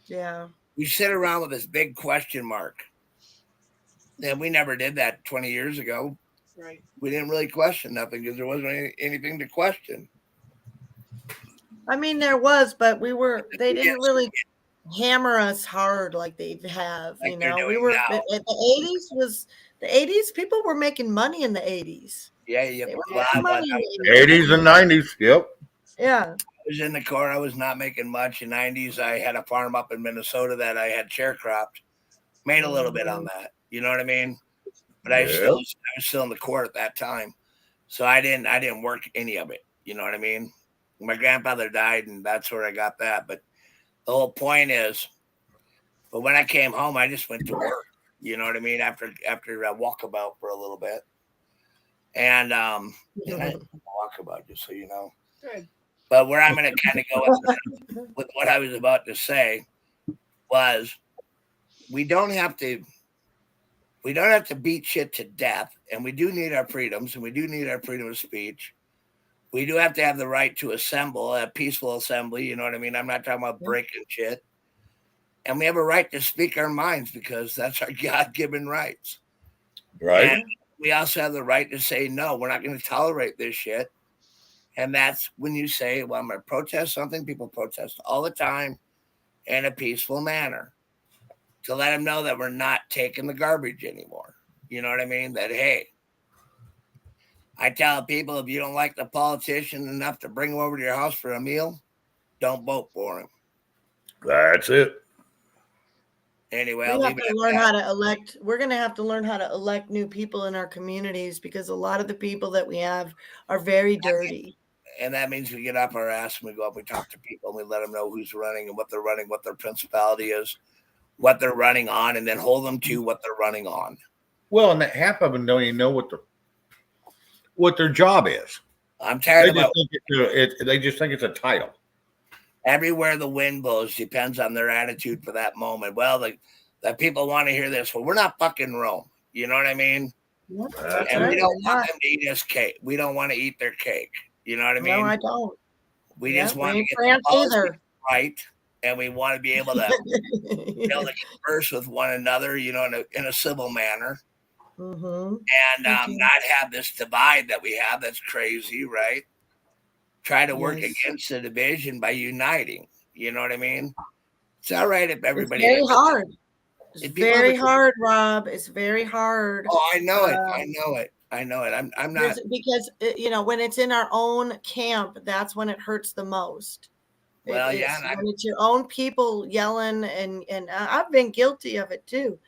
Yeah. We sit around with this big question mark. And we never did that 20 years ago. Right. We didn't really question nothing because there wasn't anything to question. I mean, there was, but they didn't Yes, really hammer us hard like they have, like you they're know. We doing were now. at the 80s, people were making money in the 80s. Yeah, yeah. They were Well, making I money in the 80s. 80s and 90s. Yep. Yeah. was in the Corps. I was not making much in '90s. I had a farm up in Minnesota that I had sharecropped. Made a little bit on that. You know what I mean? But I Yeah. was still in the Corps at that time, so I didn't work any of it. You know what I mean? My grandfather died, and that's where I got that. But the whole point is, but when I came home, I just went to work. You know what I mean? After a walkabout for a little bit, and I didn't walkabout, just so you know. Good. But where I'm going to kind of go with what I was about to say was, we don't have to beat shit to death, and we do need our freedoms, and we do need our freedom of speech. We do have to have the right to assemble, a peaceful assembly. You know what I mean? I'm not talking about breaking shit. And we have a right to speak our minds because that's our God-given rights. Right. And we also have the right to say, no, we're not going to tolerate this shit. And that's when you say, well, I'm going to protest something. People protest all the time in a peaceful manner to let them know that we're not taking the garbage anymore. You know what I mean? That, hey, I tell people, if you don't like the politician enough to bring him over to your house for a meal, don't vote for him. That's it. Anyway, We I'll have leave it to at learn that. how to elect. We're going to have to learn how to elect new people in our communities because a lot of the people that we have are very dirty. And that means we get up our ass and we go up, we talk to people, and we let them know who's running and what they're running, what their principality is, what they're running on, and then hold them to what they're running on. Well, and half of them don't even know what their job is. I'm tired about They just think it's a title. everywhere the wind blows depends on their attitude for that moment. Well, the people want to hear this. Well, we're not fucking Rome. You know what I mean? That's And right. we don't want them to eat us cake. We don't want to eat their cake. You know what I mean? No, I don't. We Yeah, just want we to ain't get France the policy either. right, and we want to be able to converse with one another, you know, in a civil manner, and not have this divide that we have. That's crazy, right? Try to work against the division by uniting. You know what I mean? It's all right if everybody. It's very hard. It's If people very have a- hard, Rob. It's very hard. Oh, I know it. I know it. I know it. I'm not. Because you know, when it's in our own camp, that's when it hurts the most. Well, It's yeah, and when it's your own people yelling, and I've been guilty of it too.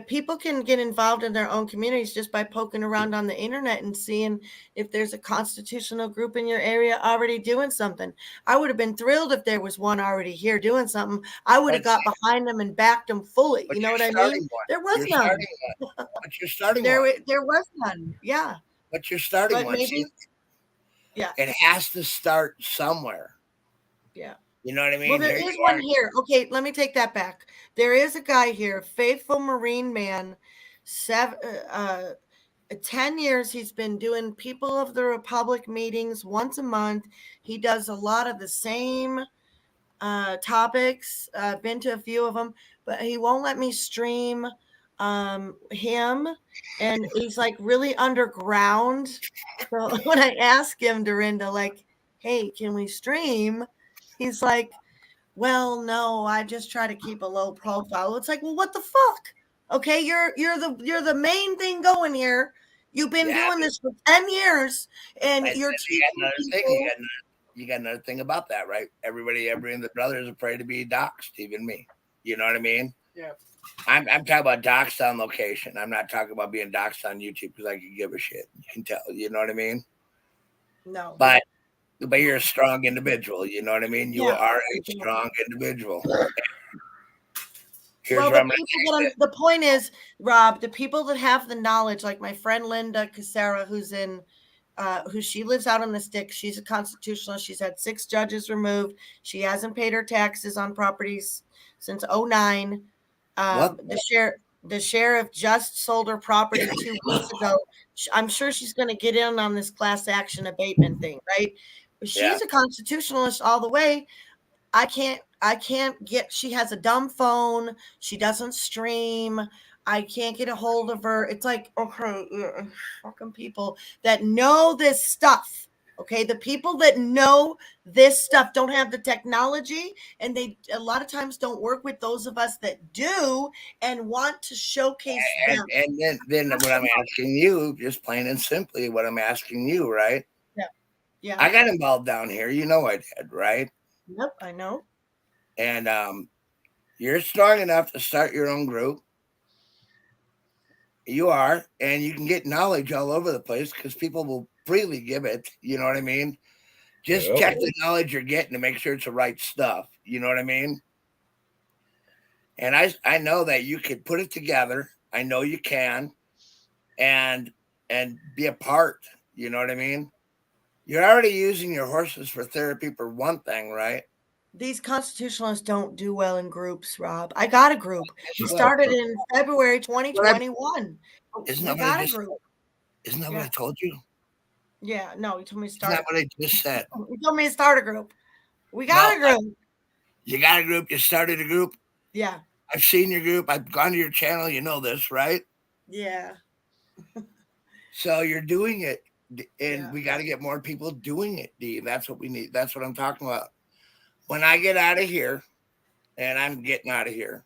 People can get involved in their own communities just by poking around on the internet and seeing if there's a constitutional group in your area already doing something. I would have been thrilled if there was one already here doing something. I would have got behind them and backed them fully. You know what I mean? There was none. But you're starting there one. there was none. Yeah. But you're starting But one. maybe, See? yeah. It has to start somewhere. Yeah. You know what I mean? Well, there is one here. Okay, let me take that back. There is a guy here, faithful Marine man, 10 years he's been doing People of the Republic meetings once a month. He does a lot of the same topics. I've been to a few of them, but he won't let me stream him, and he's like really underground. So when I ask him, Dorinda, like, hey, can we stream? He's like, well, no, I just try to keep a low profile. It's like, well, what the fuck? Okay, you're the main thing going here. You've been doing this for 10 years, and you're you got another thing about that, right? Every of the brothers are afraid to be doxxed, even me. You know what I mean? Yeah. I'm talking about doxxed on location. I'm not talking about being doxxed on YouTube because I can give a shit. You can tell. You know what I mean? No. But you're a strong individual. You know what I mean? You are a strong individual. Well, the point is, Rob, the people that have the knowledge, like my friend Linda Casera, she lives out on the sticks. She's a constitutionalist. She's had 6 judges removed. She hasn't paid her taxes on properties since 2009. The sheriff just sold her property 2 weeks ago. I'm sure she's going to get in on this class action abatement thing, right? She's a constitutionalist all the way. I can't get, she has a dumb phone. She doesn't stream. I can't get a hold of her. It's like, okay, fucking people that know this stuff. Okay. The people that know this stuff don't have the technology, and they a lot of times don't work with those of us that do and want to showcase them. And then what I'm asking you, just plain and simply, what I'm asking you, right? Yeah. Yeah. I got involved down here. You know I did, right? Yep, I know. And you're strong enough to start your own group. You are, and you can get knowledge all over the place because people will freely give it. You know what I mean? Just Yep. check the knowledge you're getting to make sure it's the right stuff. You know what I mean? And I know that you could put it together. I know you can, and be a part. You know what I mean? You're already using your horses for therapy for one thing, right? These constitutionalists don't do well in groups, Rob. I got a group. We Well, started in February 2021. Isn't We that what I got a just? group. Isn't that Yeah. what I told you? Yeah, no, he told me to Isn't start. that what I just said? He told me to start a group. We got a group. You got a group. You started a group. Yeah. I've seen your group. I've gone to your channel. You know this, right? Yeah. So you're doing it, and Yeah. we got to get more people doing it, D. That's what we need. That's what I'm talking about. When I get out of here, and I'm getting out of here,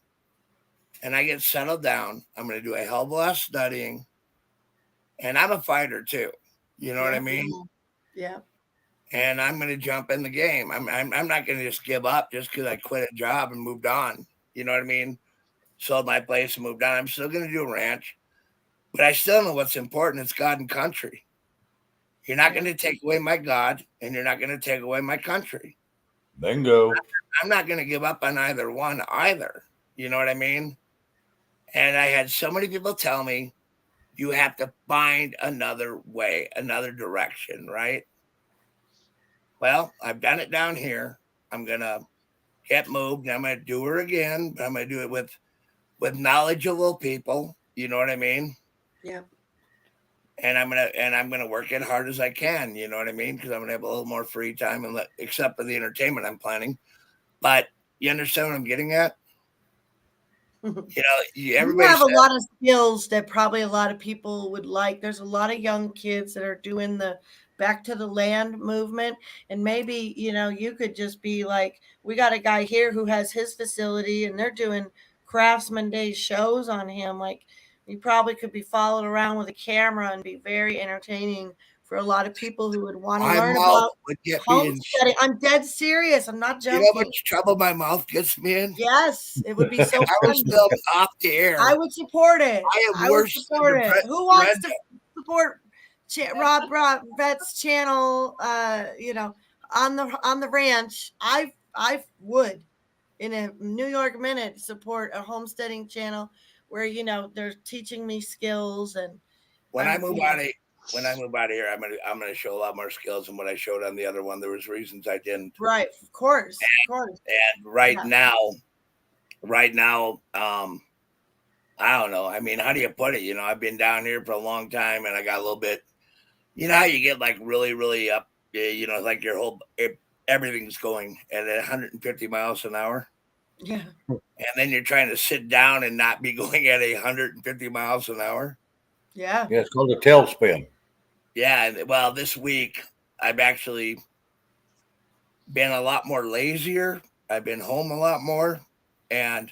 and I get settled down, I'm going to do a hell of a lot of studying, and I'm a fighter too. You know what I mean? Yeah. And I'm going to jump in the game. I'm not going to just give up just because I quit a job and moved on. You know what I mean? Sold my place and moved on. I'm still going to do a ranch, but I still know what's important. It's God and country. You're not going to take away my God, and you're not going to take away my country. Bingo. I'm not going to give up on either one either. You know what I mean? And I had so many people tell me, you have to find another way, another direction, right? Well, I've done it down here. I'm going to get moved. And I'm going to do her again, but I'm going to do it with knowledgeable people. You know what I mean? Yeah. And I'm gonna work as hard as I can. You know what I mean? Because I'm gonna have a little more free time, and except for the entertainment I'm planning. But you understand what I'm getting at? You know, You have a lot of skills that probably a lot of people would like. There's a lot of young kids that are doing the back to the land movement, and maybe you could just be like, we got a guy here who has his facility, and they're doing Craftsman Day shows on him. Like, you probably could be followed around with a camera and be very entertaining for a lot of people who would want to learn about homesteading. I'm dead serious. I'm not joking. You know how much trouble my mouth gets me in? Yes, it would be so fun. I was filmed off the air. I would support it. I would support it. Who wants to support Rob Vet's channel? On the ranch. I would, in a New York minute, support a homesteading channel where they're teaching me skills. And when I move out of here, I'm gonna show a lot more skills than what I showed on the other one. There was reasons I didn't. Right, of course. And right now, I don't know. I mean, how do you put it? I've been down here for a long time, and I got a little bit. You know how you get like really, really up. Like your whole everything's going at 150 miles an hour. Yeah. And then you're trying to sit down and not be going at 150 miles an hour. Yeah. Yeah, it's called a tailspin. Yeah. Well, this week I've actually been a lot more lazier. I've been home a lot more. And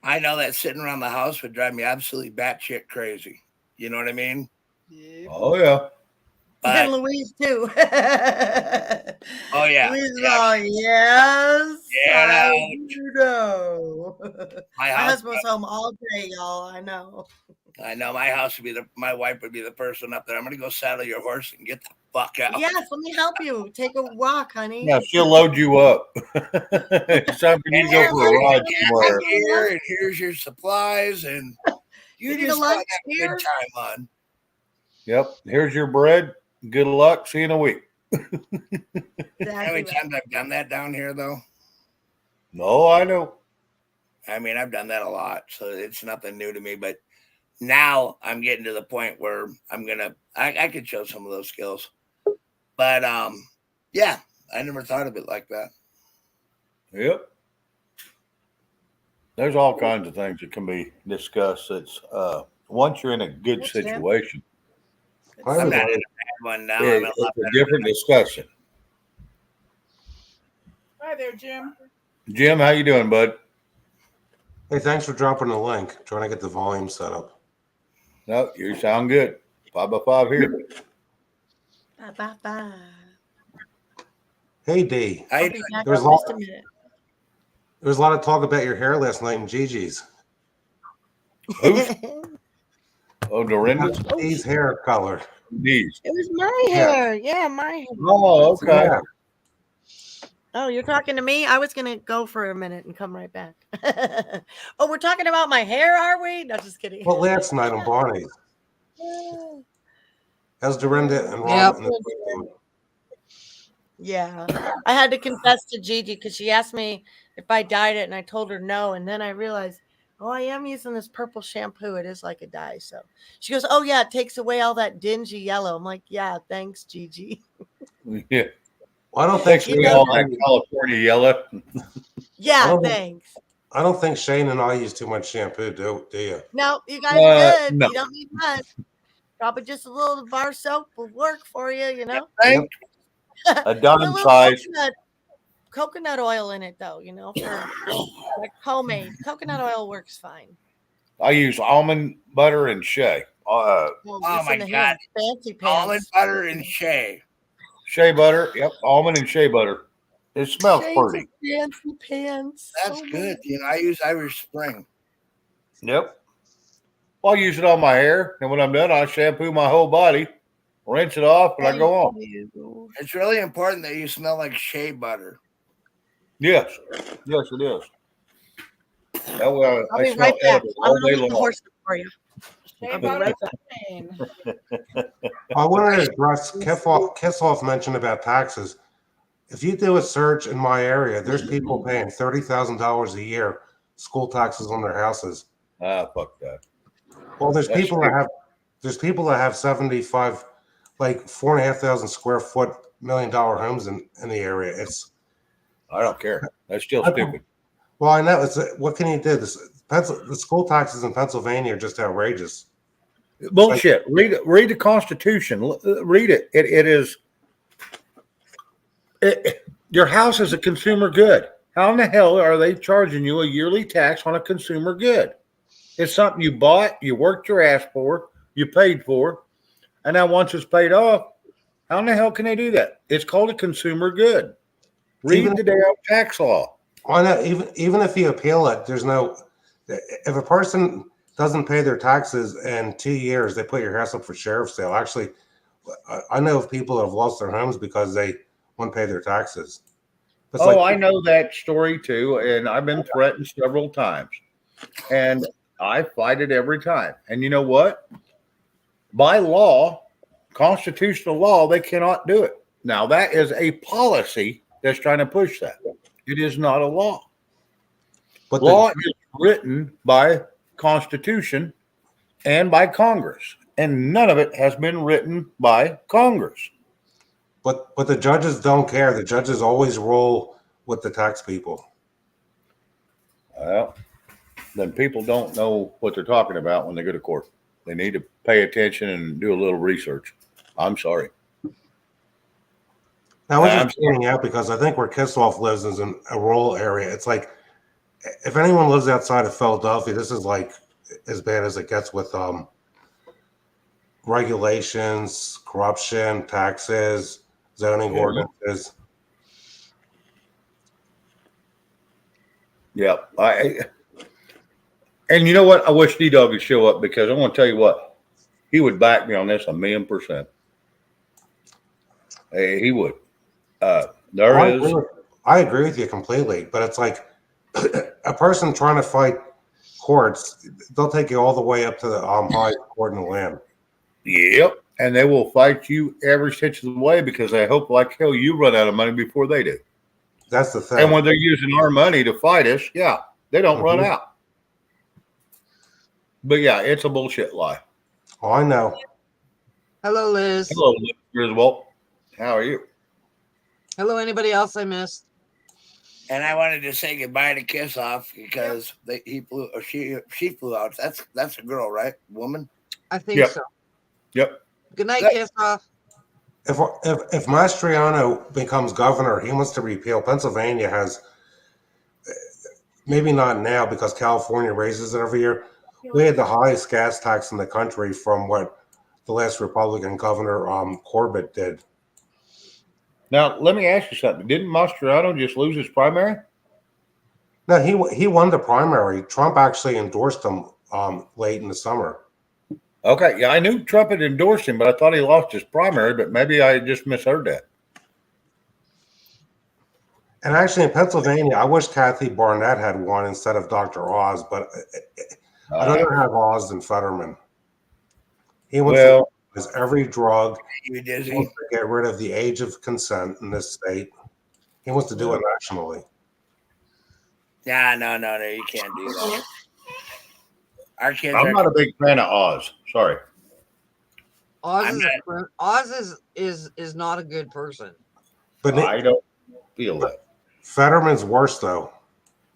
I know that sitting around the house would drive me absolutely batshit crazy. You know what I mean? Yeah. Oh, yeah. But, and Louise, too. Oh, yeah. Louise, yes. Yeah. My husband's home all day, y'all. I know. My wife would be the person up there. I'm going to go saddle your horse and get the fuck out. Yes, let me help you. Take a walk, honey. Yeah, she'll load you up. It's time for you to go for a ride somewhere. Here, and here's your supplies, and you need a lunch here? Good time on. Yep. Here's your bread. Good luck. See you in a week. How many times I've done that down here, though? No, I know. I mean, I've done that a lot, so it's nothing new to me. But now I'm getting to the point where I could show some of those skills. But yeah, I never thought of it like that. Yep. There's all kinds of things that can be discussed. It's once you're in a good Hey, Jim. situation, Hi, I'm not everybody. in a bad one now. I'm in a lot it's a better. different discussion. Hi there, Jim. Jim, how you doing, bud? Hey, thanks for dropping the link. Trying to get the volume set up. No, you sound good. 5x5 here. Bye, bye, bye. Hey, D. How I'll you be doing? back There was, in a lot, just a minute. there was a lot of talk about your hair last night in Gigi's. Who's? Oh, Dorinda's? D's hair color. D's. It was my Yeah. hair. Yeah, my hair. Oh, okay. Yeah. Oh, you're talking to me? I was going to go for a minute and come right back. Oh, we're talking about my hair, are we? No, just kidding. Well, last night on Bonnie's. As Dorinda and Rob Yep. and the team. Yeah. I had to confess to Gigi because she asked me if I dyed it, and I told her no. And then I realized, oh, I am using this purple shampoo. It is like a dye. So she goes, oh, yeah, it takes away all that dingy yellow. I'm like, yeah, thanks, Gigi. Yeah. Well, I don't think Thanks You for know all that- that California yellow. Yeah, don't- thanks. I don't think Shane and I use too much shampoo, do you? No, you guys are good. No. You don't need much. Probably just a little bar soap will work for you, you know? Thank A Put dime a little size. coconut oil in it, though, you know, for like homemade. Coconut oil works fine. I use almond butter and shea. Well, Oh, listen my to God. him. Fancy almond pants. butter and shea. Shea butter. Yep. Almond and shea butter. It smells Shades of pretty. fancy pants. That's Oh, my good. You know, I use Irish Spring. Yep. Well, I use it on my hair, and when I'm done, I shampoo my whole body, rinse it off, and I go on. Thank you. It's really important that you smell like shea butter. Yes. Yes, it is. That way I'll I be smell right back. edible I'm all going day to let the long. horse for you. Shea I'll be butter right back. Jane. I wanted to address Kissoff mentioned about taxes. If you do a search in my area, there's people paying $30,000 a year school taxes on their houses. Ah, fuck that. Well, there's That's people that have 75, like 4,500 square foot $1 million homes in the area. It's I don't care. That's still I- stupid. well, I know. What can you do? The school taxes in Pennsylvania are just outrageous. Bullshit. Read the Constitution. Read it. It is. Your house is a consumer good. How in the hell are they charging you a yearly tax on a consumer good? It's something you bought, you worked your ass for, you paid for, and now once it's paid off, how in the hell can they do that? It's called a consumer good. Read Even- the damn tax law. I know. Even if you appeal it, there's no. If a person doesn't pay their taxes in 2 years, they put your house up for sheriff's sale. Actually, I know of people that have lost their homes because they won't pay their taxes. It's I know that story too, and I've been threatened several times, and I fight it every time. And you know what? By law, constitutional law, they cannot do it. Now that is a policy that's trying to push that. It is not a law. But Law is written by Constitution and by Congress, and none of it has been written by Congress. But the judges don't care. The judges always roll with the tax people. Well, then people don't know what they're talking about when they go to court. They need to pay attention and do a little research. I'm sorry. Now, I was I'm just pointing out because I think where Kissoff lives is in a rural area. It's like if anyone lives outside of Philadelphia, this is like as bad as it gets with regulations, corruption, taxes, zoning Yeah. ordinances. Yeah. And you know what? I wish D-Dog would show up because I want to tell you what, he would back me on this 1,000,000%. He would. I agree with you completely, but it's like a person trying to fight courts, they'll take you all the way up to the highest court in the land. Yep. And they will fight you every stitch of the way because they hope like hell you run out of money before they do. That's the thing. And when they're using our money to fight us, yeah, they don't run out. But yeah, it's a bullshit lie. Oh, I know. Hello, Liz. Hello, Griswold. How are you? Hello, anybody else I missed? And I wanted to say goodbye to Kiss Off because she flew out. That's a girl, right? Woman. I think Yep. so. Yep. Good night, Good. Kiss Off. If Mastriano becomes governor, he wants to repeal. Pennsylvania has, maybe not now because California raises it every year. We had the highest gas tax in the country from what the last Republican governor Corbett did. Now, let me ask you something. Didn't Mastriano just lose his primary? No, he won the primary. Trump actually endorsed him late in the summer. Okay, yeah, I knew Trump had endorsed him, but I thought he lost his primary, but maybe I just misheard that. And actually, in Pennsylvania, I wish Kathy Barnett had won instead of Dr. Oz, but I'd rather have Oz than Fetterman. He wants to use every drug. You He dizzy? wants to get rid of the age of consent in this state. He wants to do it nationally. Yeah, no, you can't do that. Our kids I'm are. not a big fan of Oz. Sorry. Oz is not a good person. But I don't feel that. Fetterman's worse, though.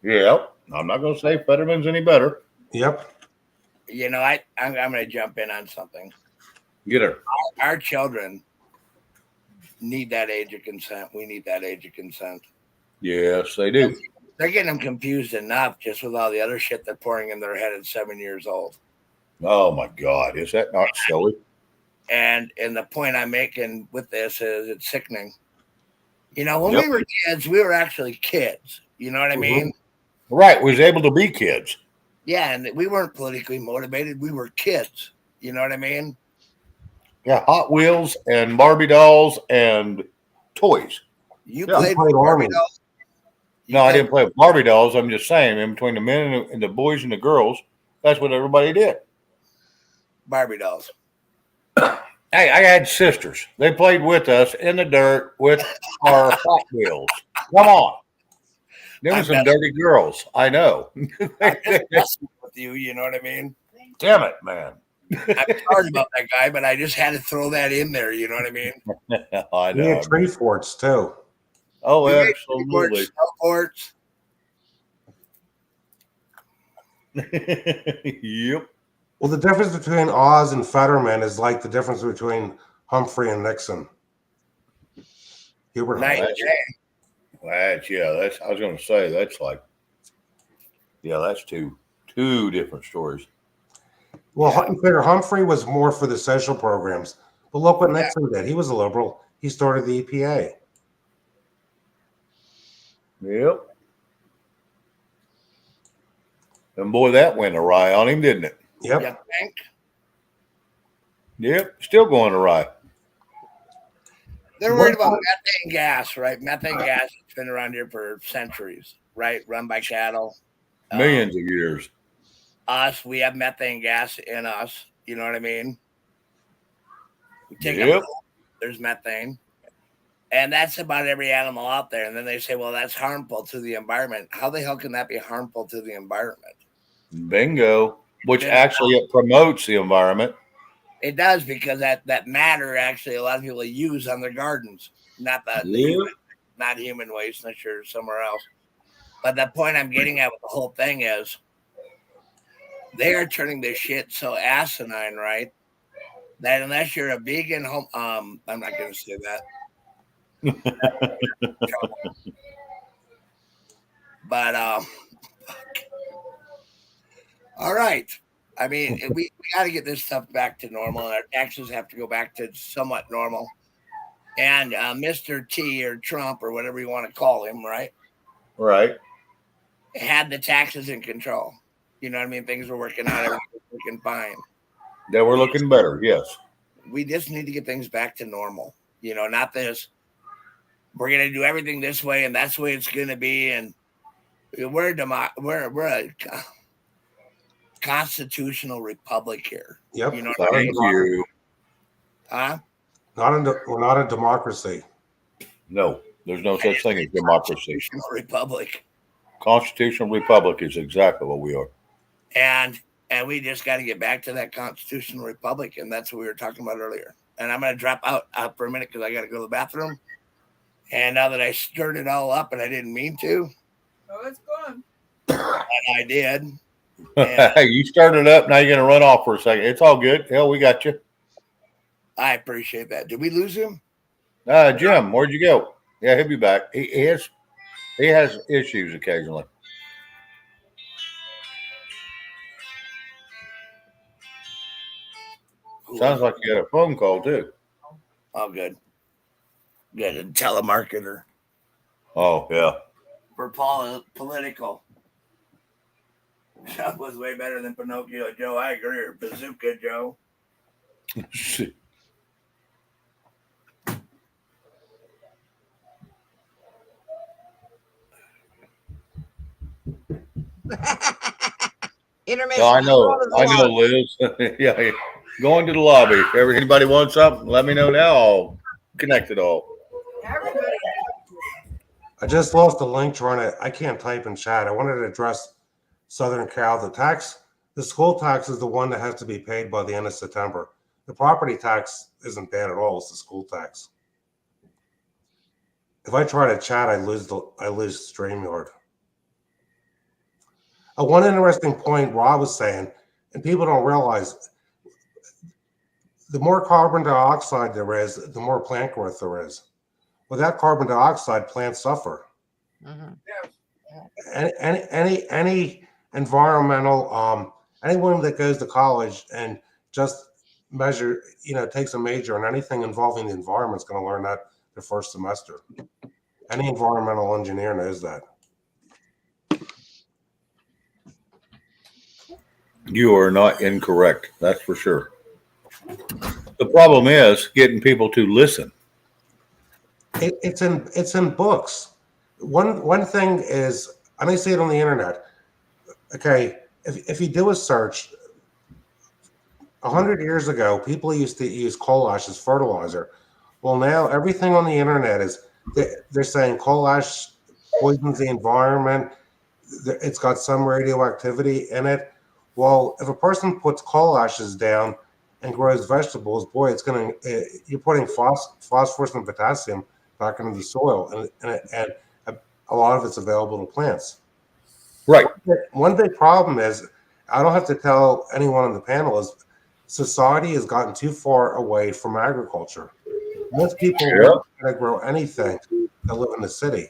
Yep. I'm not going to say Fetterman's any better. Yep. You know, I'm going to jump in on something. Get her. Our children need that age of consent. We need that age of consent. Yes, they do. They're getting them confused enough just with all the other shit they're pouring in their head at 7 years old. Oh my God, is that not silly? And the point I'm making with this is it's sickening. You know, when we were kids, we were actually kids. You know what I mean? Right. We was able to be kids. Yeah, and we weren't politically motivated. We were kids. You know what I mean? Yeah, Hot Wheels and Barbie dolls and toys. You played with Barbie dolls? No, I didn't play with Barbie dolls. I'm just saying, in between the men and the boys and the girls, that's what everybody did. Barbie dolls. Hey, I had sisters. They played with us in the dirt with our Hot Wheels. Come on. There were some dirty girls. I know. I'm just messing with you, you know what I mean? Damn it, man. I'm sorry about that guy, but I just had to throw that in there, you know what I mean? I know. We had tree forts, too. Oh, absolutely. Snowboards. Yep. Well, the difference between Oz and Fetterman is like the difference between Humphrey and Nixon. Hubert Humphrey. That's I was going to say that's like, that's two different stories. Well, I figure Humphrey was more for the social programs, but look what Nixon did. He was a liberal. He started the EPA. Yep. And boy, that went awry on him, didn't it? Yep. You think? Yep. Still going awry. They're worried about methane gas, right? Methane gas has been around here for centuries, right? Run by cattle. Millions of years. Us, we have methane gas in us. You know what I mean? We take there's methane. And that's about every animal out there. And then they say, well, that's harmful to the environment. How the hell can that be harmful to the environment? Bingo. Which actually it promotes the environment. It does, because that matter actually a lot of people use on their gardens. Not not human waste, not sure somewhere else. But the point I'm getting at with the whole thing is they are turning this shit so asinine, right? That unless you're a vegan I'm not gonna say that. But all right. I mean, we got to get this stuff back to normal, and our taxes have to go back to somewhat normal. And Mr. T or Trump or whatever you want to call him, right? Right. Had the taxes in control. You know what I mean? Things were working out. Everything was working fine. They were looking better, yes. We just need to get things back to normal. You know, not this. We're going to do everything this way, and that's the way it's going to be. And we're a constitutional republic here. Yep. You know what I mean? Huh? We're not a democracy. No, there's no such thing as democracy. Republic. Constitutional republic is exactly what we are. And we just got to get back to that constitutional republic, and that's what we were talking about earlier. And I'm going to drop out for a minute because I got to go to the bathroom. And now that I stirred it all up, and I didn't mean to, Oh, it's good. And I did. Hey, you started up. Now you're going to run off for a second. It's all good. Hell, we got you. I appreciate that. Did we lose him? Jim, where'd you go? Yeah, he'll be back. He has issues occasionally. Sounds like you got a phone call too. Oh, good. Good. A telemarketer Oh yeah. for political. That was way better than Pinocchio Joe. I agree. Or Bazooka Joe. Intermission. I know, Go to the lobby. Liz. Yeah, going to the lobby. If anybody wants something, let me know now. I'll connect it all. Everybody. I just lost the link trying to. I can't type in chat. I wanted to address Southern Cal. The school tax is the one that has to be paid by the end of September. The property tax isn't bad at all. It's the school tax. If I try to chat, I lose StreamYard. One interesting point Rob was saying, and people don't realize, the more carbon dioxide there is, the more plant growth there is. Without carbon dioxide, plants suffer. Mhm. Any environmental, anyone that goes to college and just takes a major in anything involving the environment is going to learn that the first semester. Any environmental engineer knows that. You are not incorrect. That's for sure. The problem is getting people to listen. It's in books. One thing is, and I see it on the internet. Okay, if you do a search, 100 years ago, people used to use coal ash as fertilizer. Well, now everything on the internet is they're saying coal ash poisons the environment. It's got some radioactivity in it. Well, if a person puts coal ashes down and grows vegetables, boy, you're putting phosphorus and potassium back into the soil, and a lot of it's available to plants. Right. One big problem is, I don't have to tell anyone on the panel, is society has gotten too far away from agriculture. Most people aren't going to grow anything that live in the city.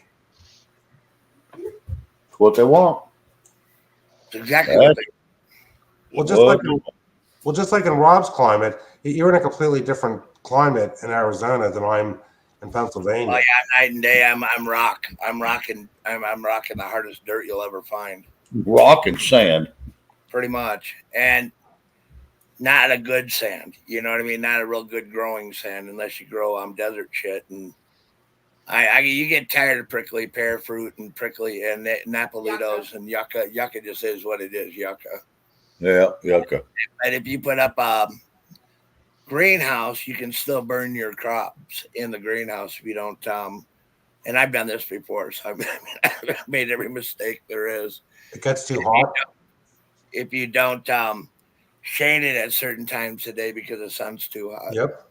It's what they want. It's exactly what they Just like in Rob's climate, you're in a completely different climate in Arizona than I'm in Pennsylvania. Oh yeah, night and day. I'm rock. I'm rocking the hardest dirt you'll ever find. Rock and sand. Pretty much. And not a good sand. You know what I mean? Not a real good growing sand unless you grow desert shit. And you get tired of prickly pear fruit and prickly and Napolitos and yucca. Yucca just is what it is, yucca. Yeah, yucca. But if you put up a greenhouse, you can still burn your crops in the greenhouse if you don't. And I've done this before, so I've made every mistake there is. It gets too hot. If you don't shade it at certain times of day because the sun's too hot. Yep.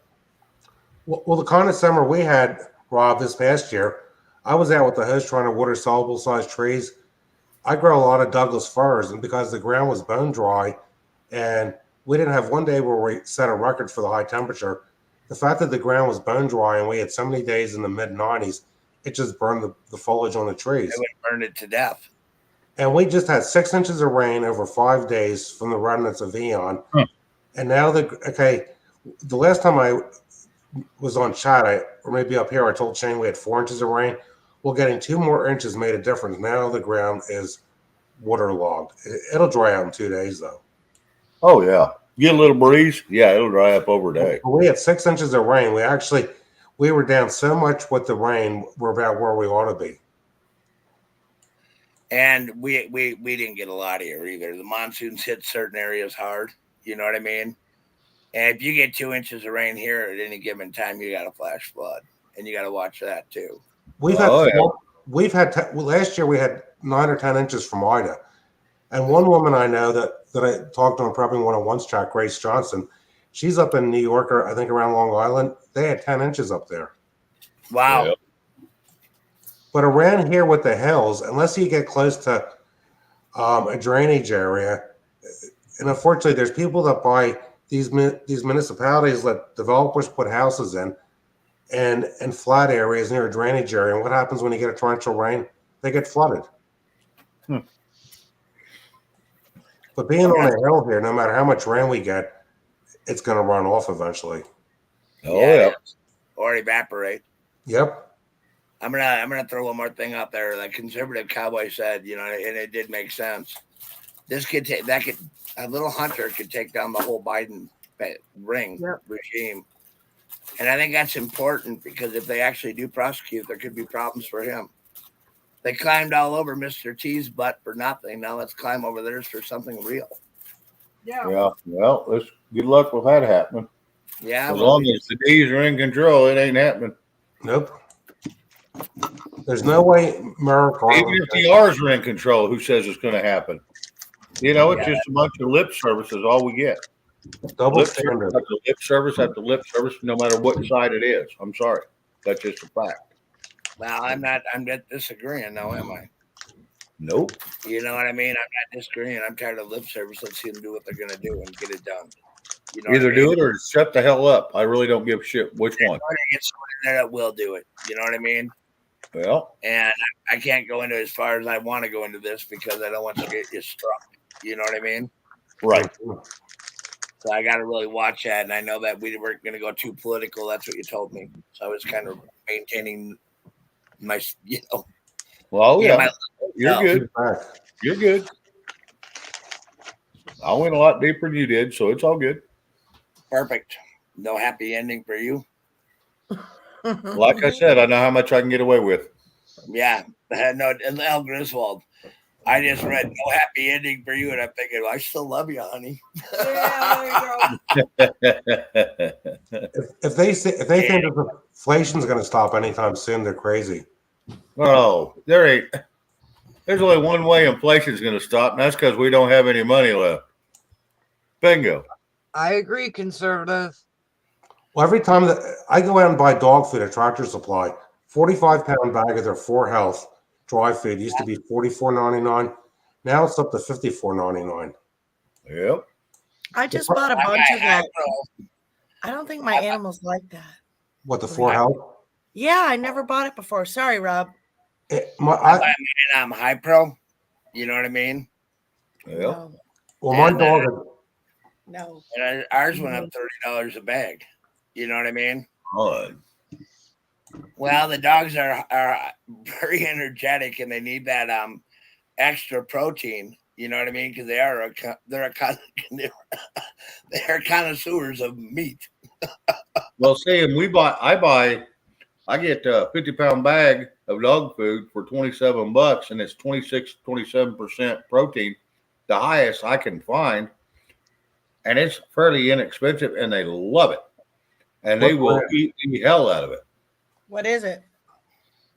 Well, the kind of summer we had, Rob, this past year, I was out with the hose trying to water soluble sized trees. I grow a lot of Douglas firs, and because the ground was bone dry, and we didn't have one day where we set a record for the high temperature. The fact that the ground was bone dry and we had so many days in the mid 90s, it just burned the foliage on the trees. It would burn it to death. And we just had 6 inches of rain over 5 days from the remnants of Eon. And now the last time I was on chat, or maybe up here, I told Shane we had 4 inches of rain. Well, getting 2 more inches made a difference. Now the ground is waterlogged. It'll dry out in 2 days, though. Oh yeah, get a little breeze. Yeah, it'll dry up over a day. We had 6 inches of rain. We were down so much with the rain. We're about where we ought to be. And we didn't get a lot here either. The monsoons hit certain areas hard. You know what I mean? And if you get 2 inches of rain here at any given time, you got a flash flood, and you got to watch that too. Last year we had 9 or 10 inches from Ida, and one woman I know that I talked to on probably one-on-ones chat, Grace Johnson, she's up in New York, or I think around Long Island. They had 10 inches up there. Wow. But around here with the hills, unless you get close to a drainage area, and unfortunately, there's people that buy these municipalities let developers put houses in and flat areas near a drainage area. And what happens when you get a torrential rain? They get flooded. But being on a hill here, no matter how much rain we get, it's going to run off eventually. Oh yeah. it is. Or evaporate. Yep. I'm gonna throw one more thing out there. Like conservative cowboy said, you know, and it did make sense. This could take a little hunter could take down the whole Biden ring regime, and I think that's important because if they actually do prosecute, there could be problems for him. They climbed all over Mr. T's butt for nothing. Now let's climb over theirs for something real. Yeah. Yeah. Well, let's good luck with that happening. Yeah. As long as the D's are in control, it ain't happening. Nope. There's no way Merrick Even if the R's are in control, who says it's going to happen? You know, it's just a bunch of lip service is all we get. double Lip standard. service after lip service, no matter what side it is. I'm sorry. That's just a fact. Well, I'm not disagreeing, though, am I? Nope. You know what I mean? I'm not disagreeing. I'm tired of lip service. Let's see them do what they're going to do and get it done. You know, Either do it or shut the hell up. I really don't give a shit which one. Get someone in there that will do it. You know what I mean? Well, and I can't go into as far as I want to go into this because I don't want to get you struck. You know what I mean? Right. So I got to really watch that. And I know that we weren't going to go too political. That's what you told me. So I was kind of maintaining my, you know. Well, yeah. You're good. You're good. I went a lot deeper than you did, so it's all good. Perfect. No happy ending for you. Like I said, I know how much I can get away with. Yeah. No, El Griswold. I just read no happy ending for you, and I'm thinking, well, I still love you, honey. Yeah, there you go. If they think that inflation's going to stop anytime soon, they're crazy. Oh, there's only one way inflation's going to stop, and that's because we don't have any money left. Bingo. I agree, conservative. Well, every time that I go out and buy dog food at Tractor Supply, 45-pound bag of their 4Health dry food used to be $44.99. Now it's up to $54.99. Yep. I just bought a bunch of that. I don't think my animals like that. What, the 4Health? Yeah, I never bought it before. Sorry, Rob. I'm high pro. You know what I mean? Yeah. No. Well, my dog. No. And ours went up $30 a bag. You know what I mean? Oh. Well, the dogs are very energetic and they need that extra protein. You know what I mean? Because they're connoisseurs of meat. Well, see, and I get a 50-pound bag of dog food for $27, and it's 27% protein, the highest I can find, and it's fairly inexpensive, and they love it, and they will eat the hell out of it. What is it?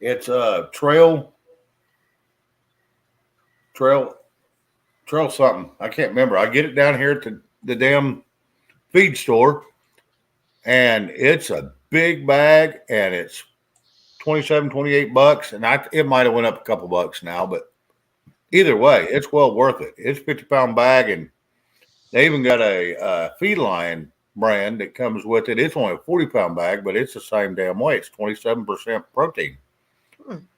It's a trail something. I can't remember. I get it down here to the damn feed store, and it's a big bag, and it's $28, and it might have went up a couple bucks now, but either way, it's well worth it. It's 50-pound bag, and they even got a Feedline brand that comes with it. It's only a 40-pound bag, but it's the same damn way. It's 27% protein. I'm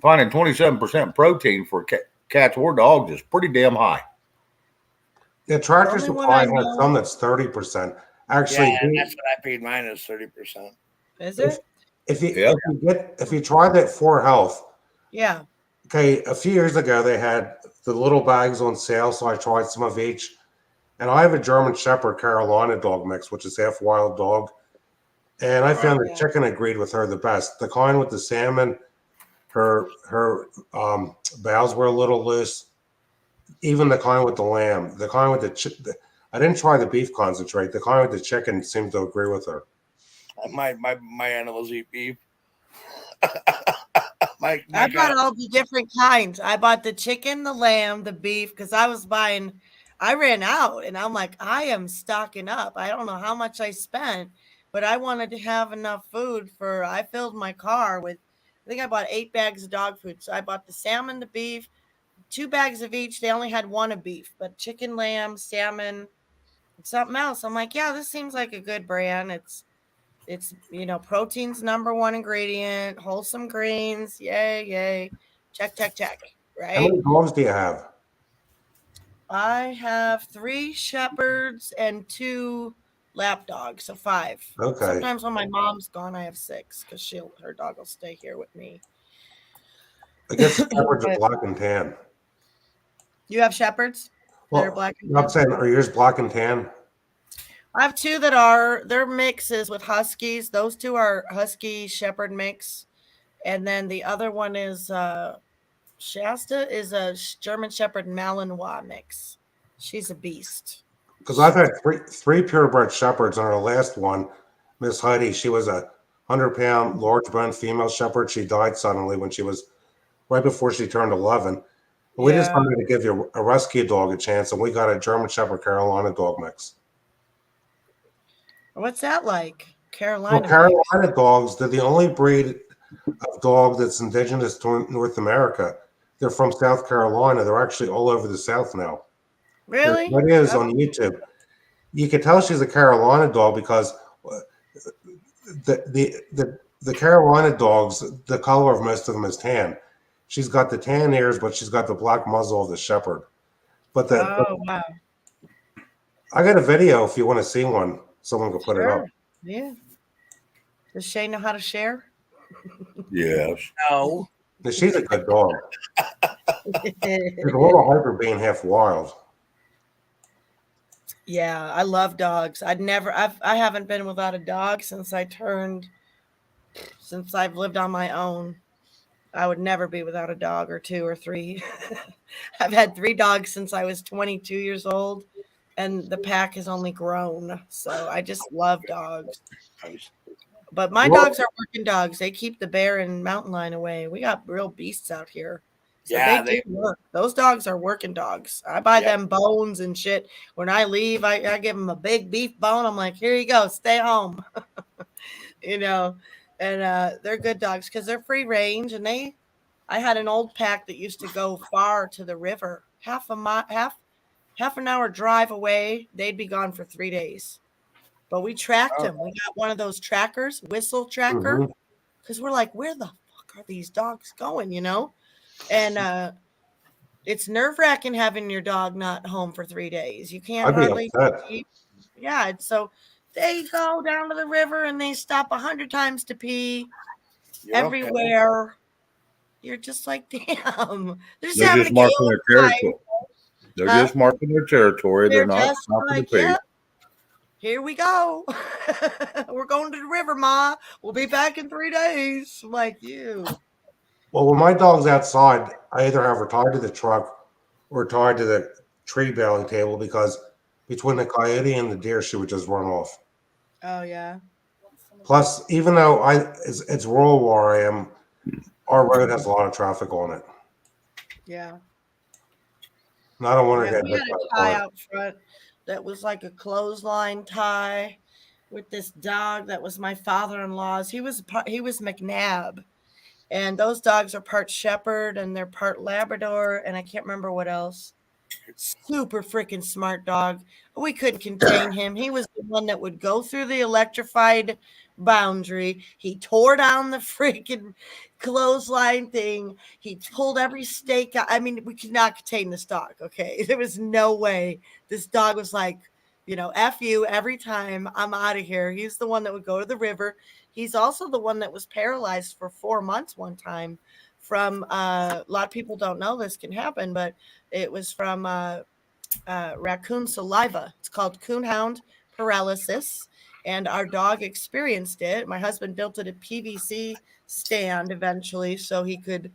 finding 27% protein for cats or dogs is pretty damn high. Yeah, Tractor Supply has some that's 30%. Actually, yeah, that's what I feed mine is 30%. Is it? If you try that 4Health, yeah. Okay, a few years ago they had the little bags on sale, so I tried some of each. And I have a German Shepherd Carolina dog mix, which is half wild dog. And I found the chicken agreed with her the best. The kind with the salmon, her bowels were a little loose. Even the kind with the lamb, the kind with I didn't try the beef concentrate. The kind with the chicken seemed to agree with her. My animals eat beef. I bought all the different kinds. I bought the chicken, the lamb, the beef, because I ran out and I'm like, I am stocking up. I don't know how much I spent, but I wanted to have enough food I filled my car with I think I bought 8 bags of dog food. So I bought the salmon, the beef, 2 bags of each. They only had one of beef, but chicken, lamb, salmon, and something else. I'm like, yeah, this seems like a good brand. It's protein's number one ingredient, wholesome greens, yay, yay. Check, check, check. How Right? many dogs do you have? I have 3 shepherds and 2 lap dogs, so 5. Okay. Sometimes when my mom's gone, I have 6 because her dog will stay here with me. I guess the shepherds are But black and tan. you have shepherds that are Well, black and I'm tan? saying, are yours black and tan? I have 2 they're mixes with huskies. Those 2 are husky shepherd mix, and then the other one is Shasta is a German Shepherd Malinois mix. She's a beast. Because I've had three purebred shepherds, and our last one, Miss Heidi, she was a 100-pound large bone female shepherd. She died suddenly when she was right before she turned 11. And we Yeah. decided to give you a rescue dog a chance, and we got a German Shepherd Carolina dog mix. What's that like? Well, Carolina mix. Carolina dogs, they're the only breed of dog that's indigenous to North America. They're from South Carolina. They're actually all over the South now. There's Really? videos on YouTube. You can tell she's a Carolina dog because the Carolina dogs, the color of most of them is tan. She's got the tan ears, but she's got the black muzzle of the shepherd. But Oh, wow. I got a video if you want to see one. Someone could put it up. Sure. Yeah. Does Shay know how to share? Yes. No. Now, she's a good dog. She's a little hyper being half wild. Yeah, I love dogs. I haven't been without a dog since I've lived on my own. I would never be without a dog or 2 or 3. I've had 3 dogs since I was 22 years old, and the pack has only grown. So I just love dogs. But my dogs are working dogs. They keep the bear and mountain lion away. We got real beasts out here. So Yeah, they do work. Those dogs are working dogs. I buy them bones and shit. When I leave, I give them a big beef bone. I'm like, here you go. Stay home. And they're good dogs because they're free range. And I had an old pack that used to go far to the river, half an hour drive away. They'd be gone for 3 days. But we tracked them. We got one of those trackers, whistle tracker, because we're like, where the fuck are these dogs going? And it's nerve wracking having your dog not home for 3 days. You can't I'd be hardly upset. eat. Yeah, so they go down to the river and they stop 100 times to pee everywhere. Okay. You're just like, damn. They're just marking their territory. They're just marking their territory. They're not stopping to pee. Yep. Here we go. We're going to the river, Ma. We'll be back in 3 days. I'm like, you. Well, when my dog's outside, I either have her tied to the truck or tied to the tree baling table because between the coyote and the deer, she would just run off. Oh, yeah. Plus, even though it's rural where I am, our road has a lot of traffic on it. Yeah. And I don't want to get we had a tie out front that was like a clothesline tie with this dog that was my father-in-law's. He was McNabb. And those dogs are part shepherd and they're part Labrador, and I can't remember what else. Super freaking smart dog. We couldn't contain him. He was the one that would go through the electrified boundary. He tore down the freaking clothesline thing. He pulled every stake out. I mean, we could not contain this dog, okay? There was no way. This dog was like, F you every time. I'm out of here. He's the one that would go to the river. He's also the one that was paralyzed for 4 months one time from, a lot of people don't know this can happen, but it was from raccoon saliva. It's called coonhound paralysis. And our dog experienced it. My husband built it a PVC stand eventually so we could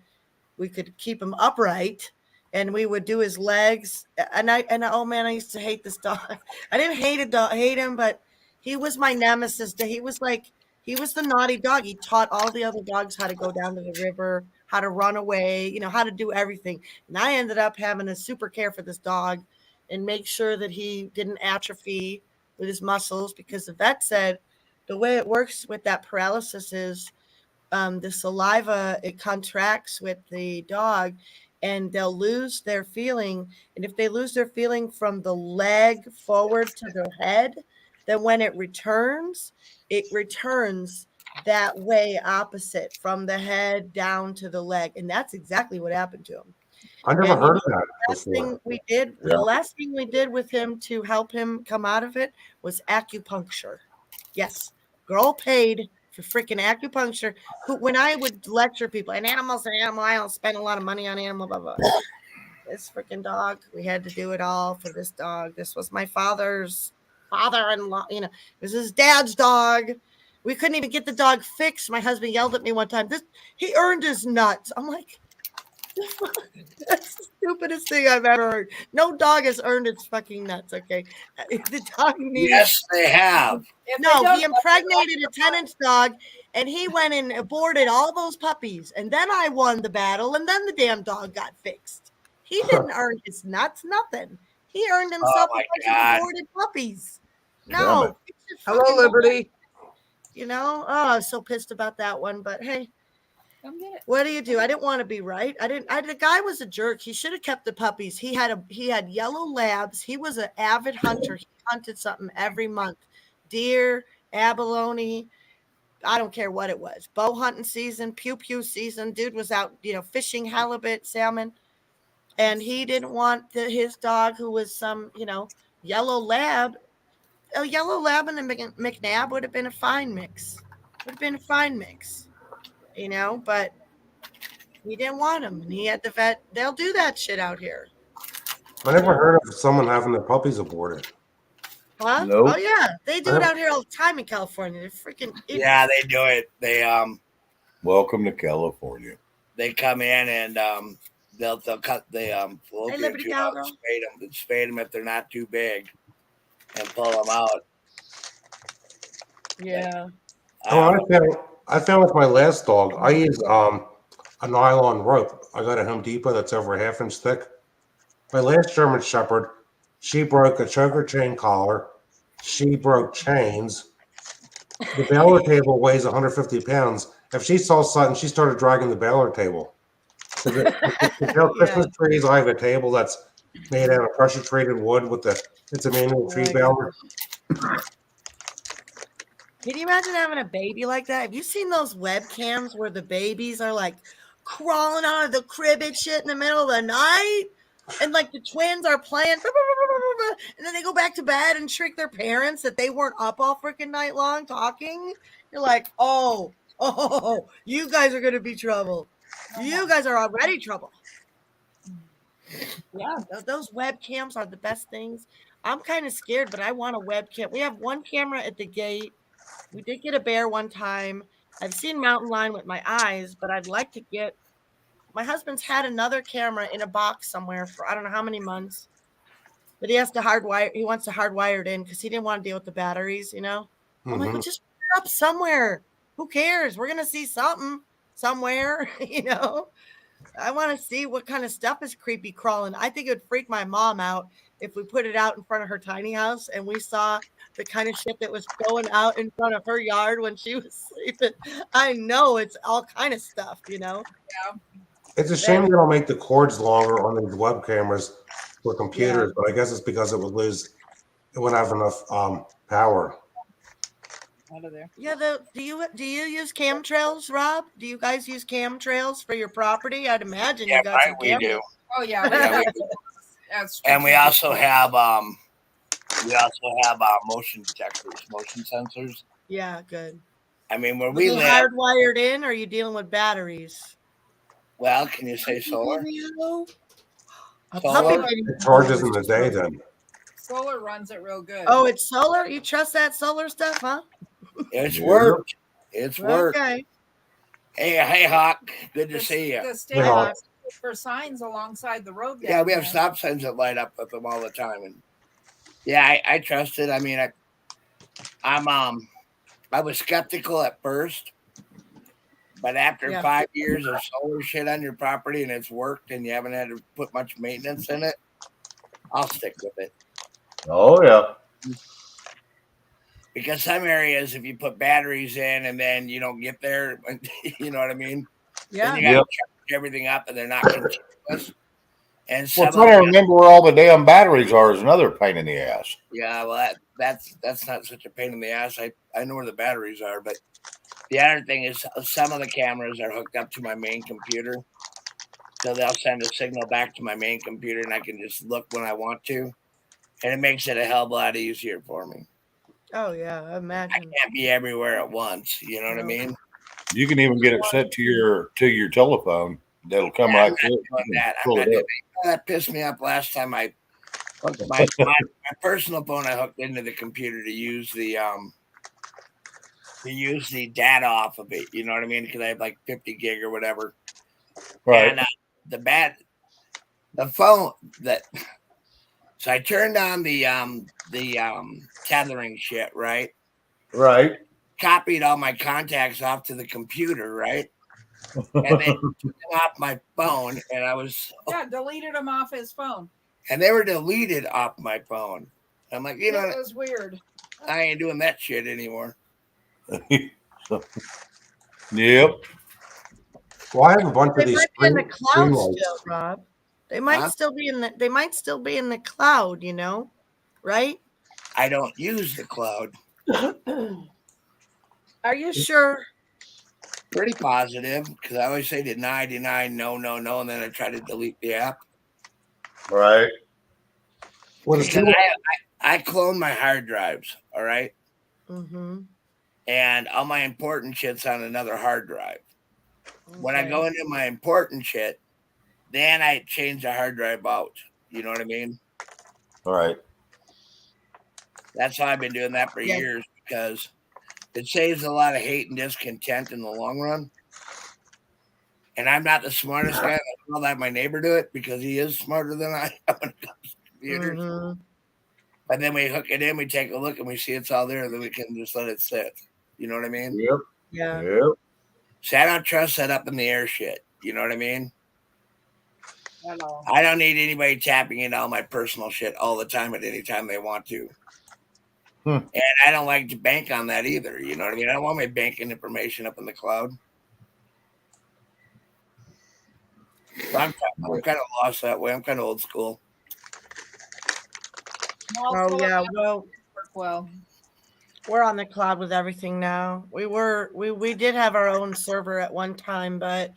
keep him upright. And we would do his legs. And oh man, I used to hate this dog. I didn't hate him, but he was my nemesis. He was the naughty dog. He taught all the other dogs how to go down to the river, how to run away, how to do everything. And I ended up having a super care for this dog and make sure that he didn't atrophy with his muscles, because the vet said the way it works with that paralysis is the saliva, it contracts with the dog, and they'll lose their feeling. And if they lose their feeling from the leg forward to their head, then when it returns that way opposite from the head down to the leg. And that's exactly what happened to him. I never And heard of that the last before. thing we did, Yeah. the last thing we did with him to help him come out of it was acupuncture. Yes, girl paid for freaking acupuncture. When I would lecture people, an animal's an animal, I don't spend a lot of money on animal, blah, blah. This freaking dog, we had to do it all for this dog. This was my father's father-in-law, it was his dad's dog. We couldn't even get the dog fixed. My husband yelled at me one time, he earned his nuts. I'm like, that's the stupidest thing I've ever heard. No dog has earned its fucking nuts, okay? The dog needed. Yes, they have. No, he impregnated a tenant's dog, and he went and aborted all those puppies. And then I won the battle, and then the damn dog got fixed. He didn't earn his nuts, nothing. He earned himself a bunch of aborted puppies. No. Hello, Liberty. Oh, I was so pissed about that one, but hey. What do you do? I didn't want to be right. The guy was a jerk. He should have kept the puppies. He had yellow labs. He was an avid hunter. He hunted something every month. Deer, abalone, I don't care what it was. Bow hunting season, pew season. Dude was out, fishing halibut, salmon. And he didn't want his dog, who was some, yellow lab. A yellow lab and a McNab would have been a fine mix. But he didn't want him, and he had the vet. They'll do that shit out here. I never heard of someone having their puppies aborted. Huh? Nope. Oh yeah, they do it out here all the time in California. They're freaking idiots. Yeah, they do it. They Welcome to California. They come in and they'll cut the fallopian tube out and spade them if they're not too big, and pull them out. Yeah. I found with my last dog, I use a nylon rope. I got at Home Depot that's over a half-inch thick. My last German Shepherd, she broke a choker chain collar. She broke chains. The baler table weighs 150 pounds. If she saw something, she started dragging the baler table. To Christmas trees, I have a table that's made out of pressure-treated wood it's a manual tree baler. Can you imagine having a baby like that? Have you seen those webcams where the babies are like crawling out of the crib and shit in the middle of the night? And like the twins are playing, and then they go back to bed and trick their parents that they weren't up all freaking night long talking. You're like, oh, you guys are going to be trouble. You guys are already trouble. Yeah, those webcams are the best things. I'm kind of scared, but I want a webcam. We have one camera at the gate. We did get a bear one time. I've seen mountain lion with my eyes, but I'd like to get. My husband's had another camera in a box somewhere for I don't know how many months, but he has to hardwire. He wants to hardwire it in because he didn't want to deal with the batteries. I'm like, well, just put it up somewhere. Who cares? We're gonna see something somewhere. I want to see what kind of stuff is creepy crawling. I think it would freak my mom out if we put it out in front of her tiny house and we saw the kind of shit that was going out in front of her yard when she was sleeping. I know it's all kind of stuff, Yeah. It's a shame they don't make the cords longer on these web cameras for computers, but I guess it's because it wouldn't have enough power. Out of there. Yeah, do you use chemtrails, Rob? Do you guys use chemtrails for your property? I'd imagine you got some we do. Oh yeah, we do. And we also have motion detectors, motion sensors. Yeah, good. I mean, where Are we you live, hardwired in, or are you dealing with batteries? well, can you say solar? It charges in the day then. Solar runs it real good. Oh, it's solar? You trust that solar stuff, huh? It's worked. It's worked. Okay. Hey, Hawk. Good to see you. The state has for signs alongside the road. Yeah, we have stop signs that light up with them all the time, and yeah, I trust it. I mean, I was skeptical at first, but after 5 years of solar shit on your property and it's worked and you haven't had to put much maintenance in it, I'll stick with it. Oh yeah. Because some areas, if you put batteries in and then you don't get there, you know what I mean? Yeah. Then you got to charge everything up, and they're not continuous. And Well, some trying to remember where all the damn batteries are is another pain in the ass. yeah, well, that's not such a pain in the ass. I know where the batteries are, but the other thing is some of the cameras are hooked up to my main computer, so they'll send a signal back to my main computer, and I can just look when I want to, and it makes it a hell of a lot easier for me. Oh yeah, I I imagine. can't be everywhere at once. You know what I No. mean? You can even get it set to your telephone. That'll come Yeah, I'm right not through. doing You can that. I'm pull not it doing up. that. That pissed me off last time. I hooked my personal phone. I hooked into the computer to use the data off of it. You know what I mean? Because I have like 50 gig or whatever. Right. And the phone that. So I turned on the tethering shit, right? Right. Copied all my contacts off to the computer, right? And then took them off my phone, and I was Yeah, deleted him off his phone. and they were deleted off my phone. I'm like, you know, It was weird. I ain't doing that shit anymore. Yep. Well, I have a bunch of They these might be in the screen cloud lights. still, Rob. They might Huh? still be in the. They might still be in the cloud. You know, right? I don't use the cloud. Are you sure? Pretty positive because I always say deny, no, and then I try to delete the app. Right. Well, the Because screen, I clone my hard drives, all right, Mm-hmm. and all my important shit's on another hard drive. When I Okay. go into my important shit, then I change the hard drive out. You know what I mean? All right. That's how I've been doing that for Yeah. years because it saves a lot of hate and discontent in the long run. And I'm not the smartest guy. I'll let my neighbor do it because he is smarter than I am when it comes to computers. Mm-hmm. But then we hook it in, we take a look, and we see it's all there, and then we can just let it sit. You know what I mean? Yep. Yeah. Yep. See, I don't trust that up in the air shit. You know what I mean? Hello. I don't need anybody tapping into all my personal shit all the time at any time they want to. And I don't like to bank on that either. You know what I mean? I don't want my banking information up in the cloud. So I'm kind of lost that way. I'm kind of old school. Oh yeah. Well, Work well. we're on the cloud with everything now. We did have our own server at one time, but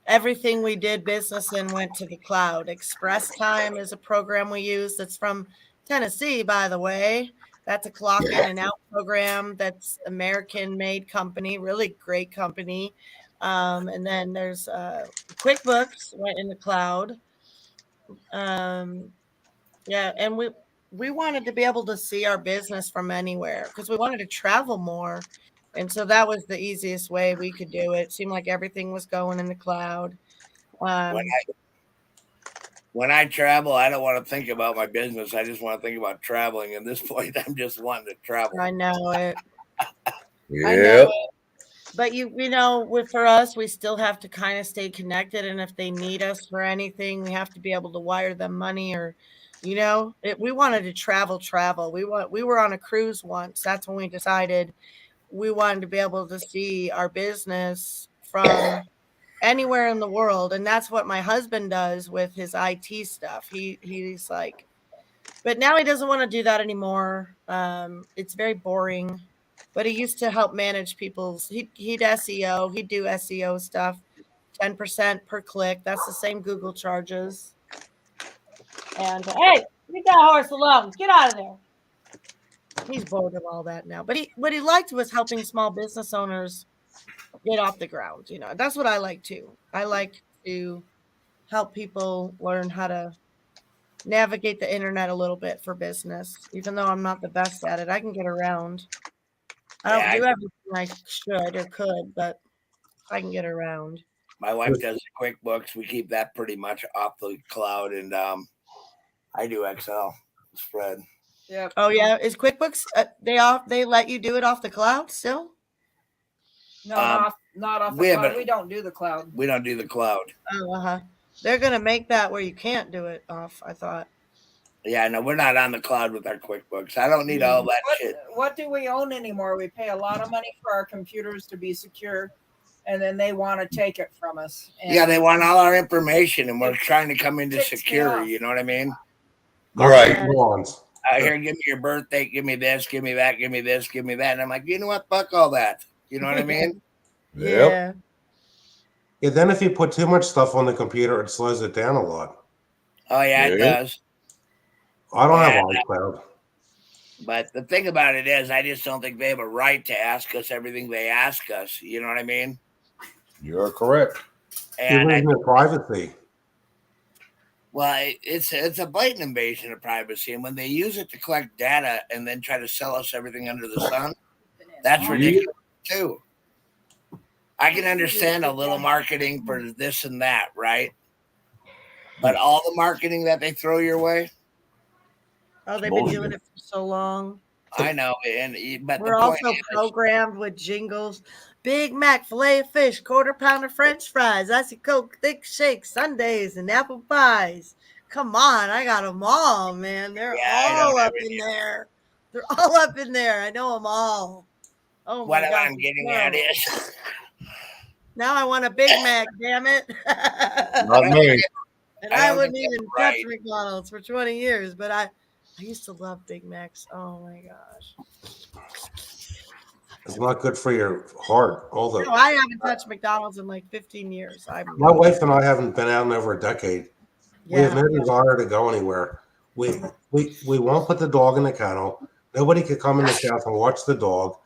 everything we did business in went to the cloud. Express Time is a program we use that's from Tennessee, by the way. That's a clock in and out program that's American made company, really great company. And then there's QuickBooks went in the cloud. Yeah, and we wanted to be able to see our business from anywhere because we wanted to travel more. And so that was the easiest way we could do it. It seemed like everything was going in the cloud. When I travel, I don't want to think about my business. I just want to think about traveling. At this point, I'm just wanting to travel. I know it. Yep. I know it. But for us, we still have to kind of stay connected. And if they need us for anything, we have to be able to wire them money or, we wanted to travel. We were on a cruise once. That's when we decided we wanted to be able to see our business from anywhere in the world. And that's what my husband does with his IT stuff. He's like, but now he doesn't want to do that anymore. It's very boring. But he used to help manage he'd SEO, he'd do SEO stuff, 10% per click. That's the same Google charges. And hey, leave that horse alone. Get out of there. He's bored of all that now. But what he liked was helping small business owners get off the ground. That's what I like too. I like to help people learn how to navigate the internet a little bit for business. Even though I'm not the best at it, I can get around. I don't do everything I should or could, but I can get around. My wife does QuickBooks. We keep that pretty much off the cloud, and I do Excel spread. Yep. Oh yeah, is QuickBooks they let you do it off the cloud still? No, not off the cloud. We don't do the cloud. We don't do the cloud. Oh, They're gonna make that where you can't do it off, I thought. Yeah, no, we're not on the cloud with our QuickBooks. I don't need all that shit. What do we own anymore? We pay a lot of money for our computers to be secure, and then they want to take it from us. Yeah, And they want all our information, and we're trying to come into ticks me security. off. You know what I mean? All right. Here, give me your birthday, give me this, give me that, give me this, give me that. And I'm like, you know what? Fuck all that. You know what I mean? Yeah. Yeah, then if you put too much stuff on the computer, it slows it down a lot. Oh, yeah, it does. I don't have And, iCloud. But the thing about it is, I just don't think they have a right to ask us everything they ask us. You know what I mean? You're correct. You're And losing your privacy. well, it's a blatant invasion of privacy. And when they use it to collect data and then try to sell us everything under the sun, that's ridiculous too. I can understand a little marketing for this and that, right? But all the marketing that they throw your way, Oh, they've been doing it for so long. I know. But We're the point also programmed with jingles. Big Mac, filet of fish, quarter pounder French fries, icy Coke, thick shake, sundaes, and apple pies. Come on, I got them all, man. They're all up in there. They're all up in there. I know them all. Oh what my God. I'm getting at is now I want a Big Mac, damn it. Not me. And I wouldn't even touch McDonald's for 20 years, but I used to love Big Macs. Oh my gosh. It's not good for your heart. No, I haven't touched McDonald's in like 15 years. My wife and I haven't been out in over a decade. We have no desire to go anywhere. We won't put the dog in the kennel. Nobody could come in the house and watch the dog.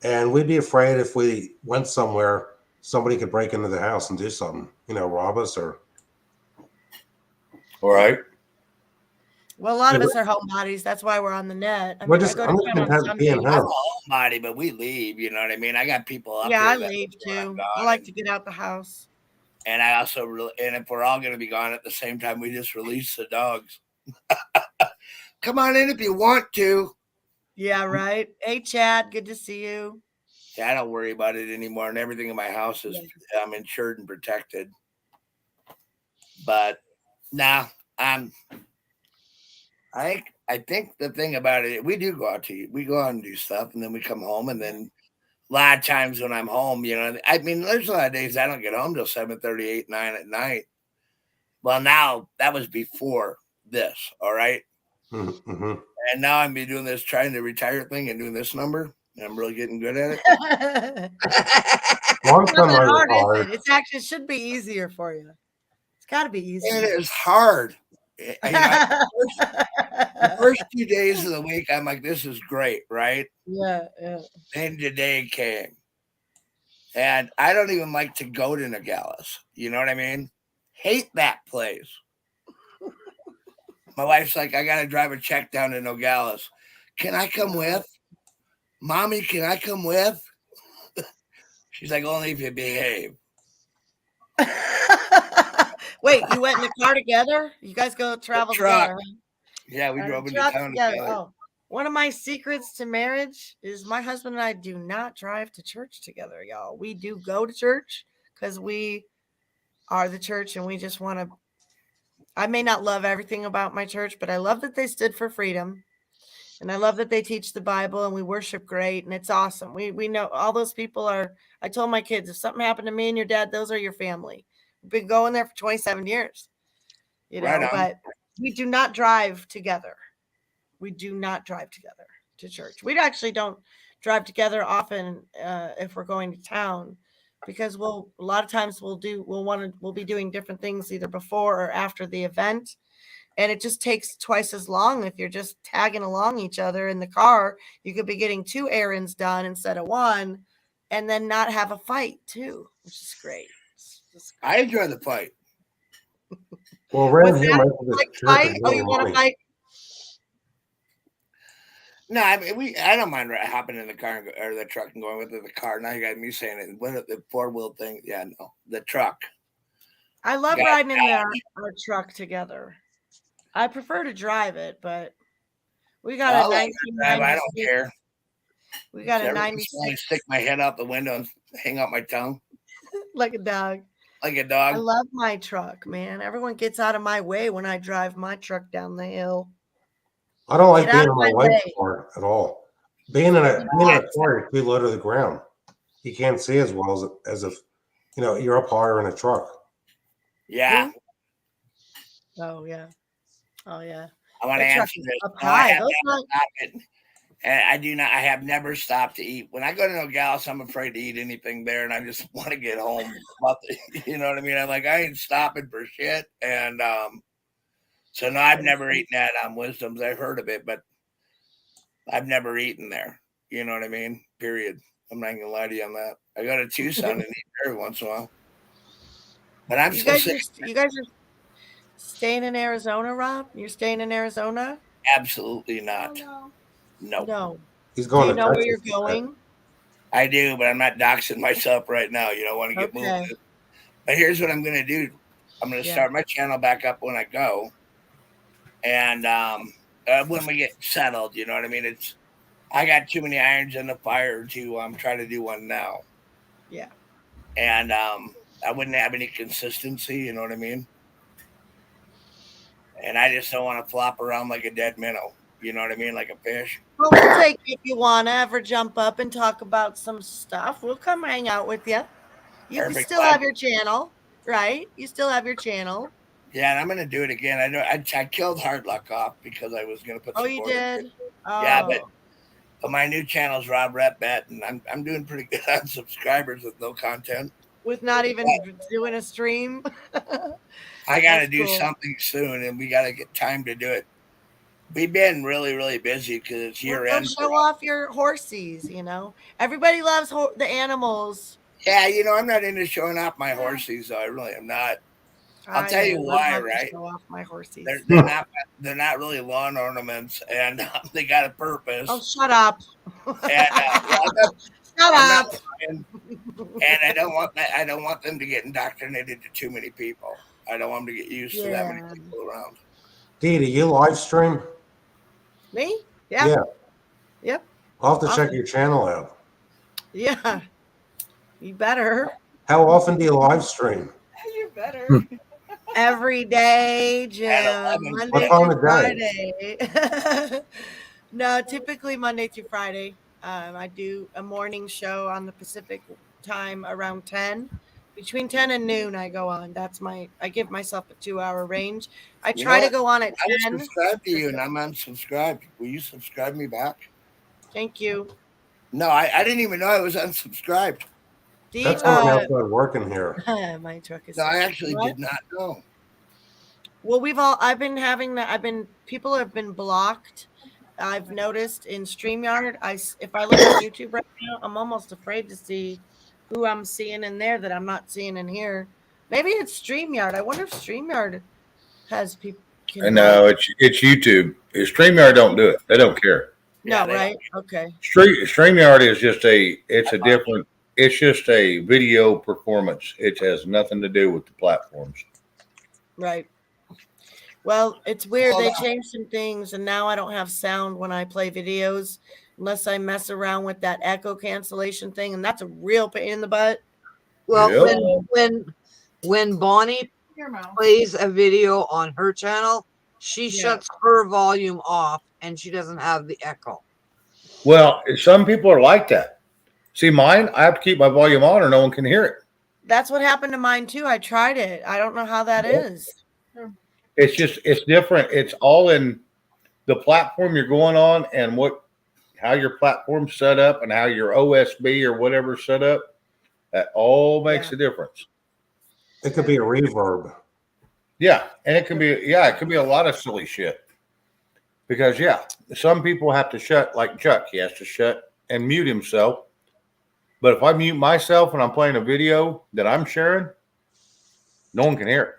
And we'd be afraid if we went somewhere, somebody could break into the house and do something, rob us or. All right. Well, a lot of us are homebodies. That's why we're on the net. I We're mean, just, I go I'm to just town on content being Sundays. I'm a home. homebody, but we leave. You know what I mean? I got people up Yeah, I here leave too. I like to get out the house. And I also, and if we're all going to be gone at the same time, we just release the dogs. Come on in if you want to. Yeah, right. Hey, Chad, good to see you. Yeah, I don't worry about it anymore. And everything in my house is, I'm insured and protected. But now I think the thing about it, we do go out to eat. We go out and do stuff, and then we come home, and then a lot of times when I'm home, I mean, there's a lot of days I don't get home till 7:30, 8, 9 at night. Well, now that was before this, all right? Mm-hmm. And now I'm doing this, trying to retire thing and doing this number, and I'm really getting good at it. Long time I hard, is retired. it? It's actually, it should be easier for you. It's got to be easier. It is hard. The first 2 days of the week, I'm like, this is great, right? Yeah. Then today came. And I don't even like to go to Nogales. You know what I mean? Hate that place. My wife's like, I got to drive a check down to Nogales. Can I come with? Mommy, can I come with? She's like, only if you behave. Wait, you went in the car together? You guys go travel together? Huh? Yeah, we drove into town together. Oh, one of my secrets to marriage is my husband and I do not drive to church together, y'all. We do go to church because we are the church and we just want to. I may not love everything about my church, but I love that they stood for freedom. And I love that they teach the Bible and we worship great. And it's awesome. We know all those people are. I told my kids, if something happened to me and your dad, those are your family. We've been going there for 27 years, but we do not drive together. We do not drive together to church. We actually don't drive together often if we're going to town because a lot of times we'll be doing different things either before or after the event. And it just takes twice as long if you're just tagging along each other in the car. You could be getting 2 errands done instead of 1 and then not have a fight too, which is great. I enjoy the fight. Well, around here, fight? Oh, you want to fight? No, I mean, I don't mind hopping in the car or the truck and going with the car. Now you got me saying it. What the 4-wheel thing? Yeah, no, the truck. I love riding in our truck together. I prefer to drive it, but we got a 1996. I don't care. We got a 96. Stick my head out the window and hang out my tongue like a dog. Like a dog. I love my truck, man. Everyone gets out of my way when I drive my truck down the hill. I don't like Get being out in of my my wife's way. car at all. Being in a car is too low to the ground. You can't see as well as if you're up higher in a truck. Yeah, Oh yeah. Oh yeah. I want to That truck answer is this. up No, I high. have Those never not, stopped it. And I do not. I have never stopped to eat. When I go to Nogales, I'm afraid to eat anything there, and I just want to get home. You know what I mean? I'm like, I ain't stopping for shit. And so no, I've never eaten at Wisdom's. I've heard of it, but I've never eaten there. You know what I mean? Period. I'm not gonna lie to you on that. I go to Tucson and eat every once in a while. But I'm you so guys sick. are you guys are staying in Arizona, Rob? You're staying in Arizona? Absolutely not. No, No. He's Do going you to know where Texas. you're he said. going? I do, but I'm not doxing myself right now. You know, I want to get moving. Okay. But here's what I'm gonna do. I'm gonna Yeah. start my channel back up when I go, and when we get settled, you know what I mean. I got too many irons in the fire to try to do one now, Yeah. and I wouldn't have any consistency. You know what I mean. And I just don't want to flop around like a dead minnow. You know what I mean, like a fish. Well, we'll take you if you want to ever jump up and talk about some stuff. We'll come hang out with you. You Perfect. still have your channel, right? You still have your channel. Yeah, and I'm gonna do it again. I know I killed Hard Luck off because I was gonna put Oh, some you more. did? Oh. Yeah, but my new channel's Rob Rep Bet, and I'm doing pretty good on subscribers with no content. With not even doing a stream. I got to That's do cool. something soon, and we got to get time to do it. We've been really, really busy because it's year Well, end. show off your horsies, Everybody loves the animals. Yeah, I'm not into showing off my horses, though. I really am not. I'll tell you I why, love to right? show off my horsies. They're not really lawn ornaments, and they got a purpose. Oh, shut up! And Shut up! And I don't want them to get indoctrinated to too many people. I don't want them to get used to that many people around. Dee, do you live stream? Me? Yeah. Yeah. Yep. I'll have to check your channel out. Yeah. You better. How often do you live stream? You better. Every day, Jim. Monday through Friday. No, typically Monday through Friday. I do a morning show on the Pacific time around 10. Between 10 and noon, I go on. I give myself a 2-hour range. I try to go on at 10. I'm subscribed to you, and I'm unsubscribed. Will you subscribe me back? Thank you. No, I didn't even know I was unsubscribed. That's someone outside working here. My truck is. No, I actually did not know. Well, people have been blocked. I've noticed in StreamYard. If I look at YouTube right now, I'm almost afraid to see who I'm seeing in there that I'm not seeing in here. Maybe it's StreamYard. I wonder if StreamYard has people. No, it's YouTube. StreamYard don't do it. They don't care. No, right? Okay. StreamYard is just it's just a video performance. It has nothing to do with the platforms. Right. Well, it's weird. They changed some things, and now I don't have sound when I play videos unless I mess around with that echo cancellation thing, and that's a real pain in the butt. Well, when Bonnie plays a video on her channel, she shuts her volume off, and she doesn't have the echo. Well, some people are like that. See, mine, I have to keep my volume on or no one can hear it. That's what happened to mine too. I tried it. I don't know how that is. It's different. It's all in the platform you're going on and how your platform's set up and how your OSB or whatever's set up. That all makes a difference. It could be a reverb. Yeah, and it can be a lot of silly shit. Because some people have to shut, like Chuck, he has to shut and mute himself. But if I mute myself and I'm playing a video that I'm sharing, no one can hear it.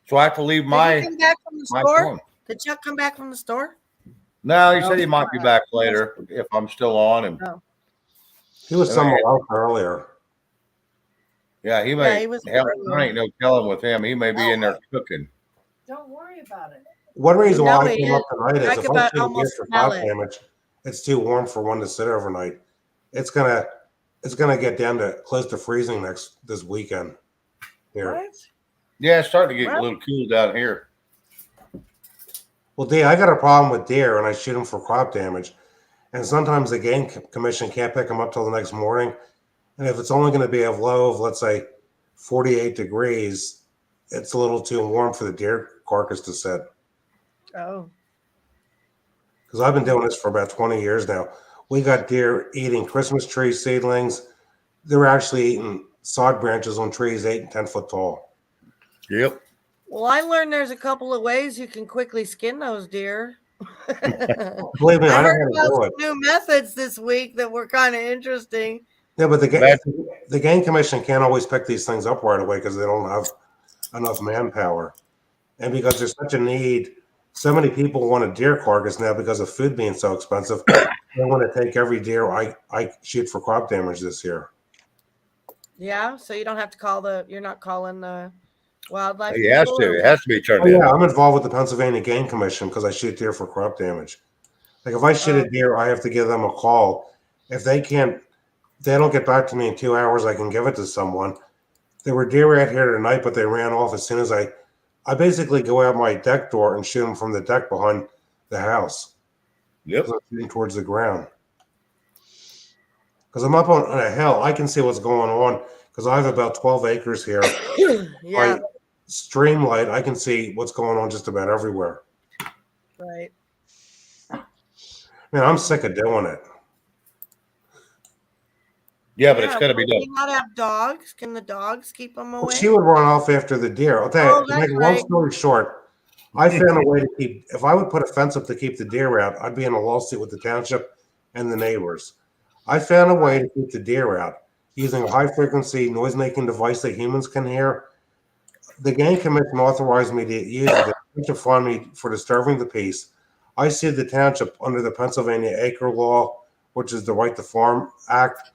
So I have to leave Did he come back from the store? phone. Did Chuck come back from the store? No, he said he might be back later if I'm still on. And he was somewhere else earlier. Yeah, he may. There ain't no telling with him. He may be in there cooking. Don't worry about it. One reason why I came up tonight is if I shoot against for flat damage, it's too warm for one to sit overnight. It's gonna get down to close to freezing this weekend. Here. What? Yeah, it's starting to get a little cool down here. Well, Well, Dee, I got a problem with deer, and I shoot them for crop damage. And sometimes the game commission can't pick them up till the next morning. And if it's only going to be a low of, let's say, 48 degrees, it's a little too warm for the deer carcass to sit. Oh. Because I've been doing this for about 20 years now. We got deer eating Christmas tree seedlings. They're actually eating sod branches on trees 8 and 10 foot tall. Yep. Well, I learned there's a couple of ways you can quickly skin those deer. Believe me, I I know heard how to about do some it. new methods this week that were kind of interesting. Yeah, but the game commission can't always pick these things up right away because they don't have enough manpower. And because there's such a need, so many people want a deer carcass now because of food being so expensive. They want to take every deer I shoot for crop damage this year. Yeah, so you don't have to you're not calling the wildlife. He has people, to. or It has to be turned Oh, in. yeah, I'm involved with the Pennsylvania Game Commission because I shoot deer for crop damage. Like if I shoot a deer, I have to give them a call. If they don't get back to me in 2 hours, I can give it to someone. There were deer out here tonight, but they ran off as soon as I basically go out my deck door and shoot them from the deck behind the house. Yep. I'm shooting towards the ground. Because I'm up on a hill, I can see what's going on because I have about 12 acres here. yeah, My stream light, I can see what's going on just about everywhere. right. Man, I'm sick of doing it. Yeah, but it's got to be Do done. you not have dogs? Can the dogs keep them away? She would run off after the deer. I'll tell you, Oh, to that's make a long right. story short, I found a way to keep, if I would put a fence up to keep the deer out, I'd be in a lawsuit with the township and the neighbors. I found a way to keep the deer out using a high frequency noise making device that humans can hear. The game commission authorized me to use it to fine me for disturbing the peace. I sued the township under the Pennsylvania Acre Law, which is the Right to Farm Act.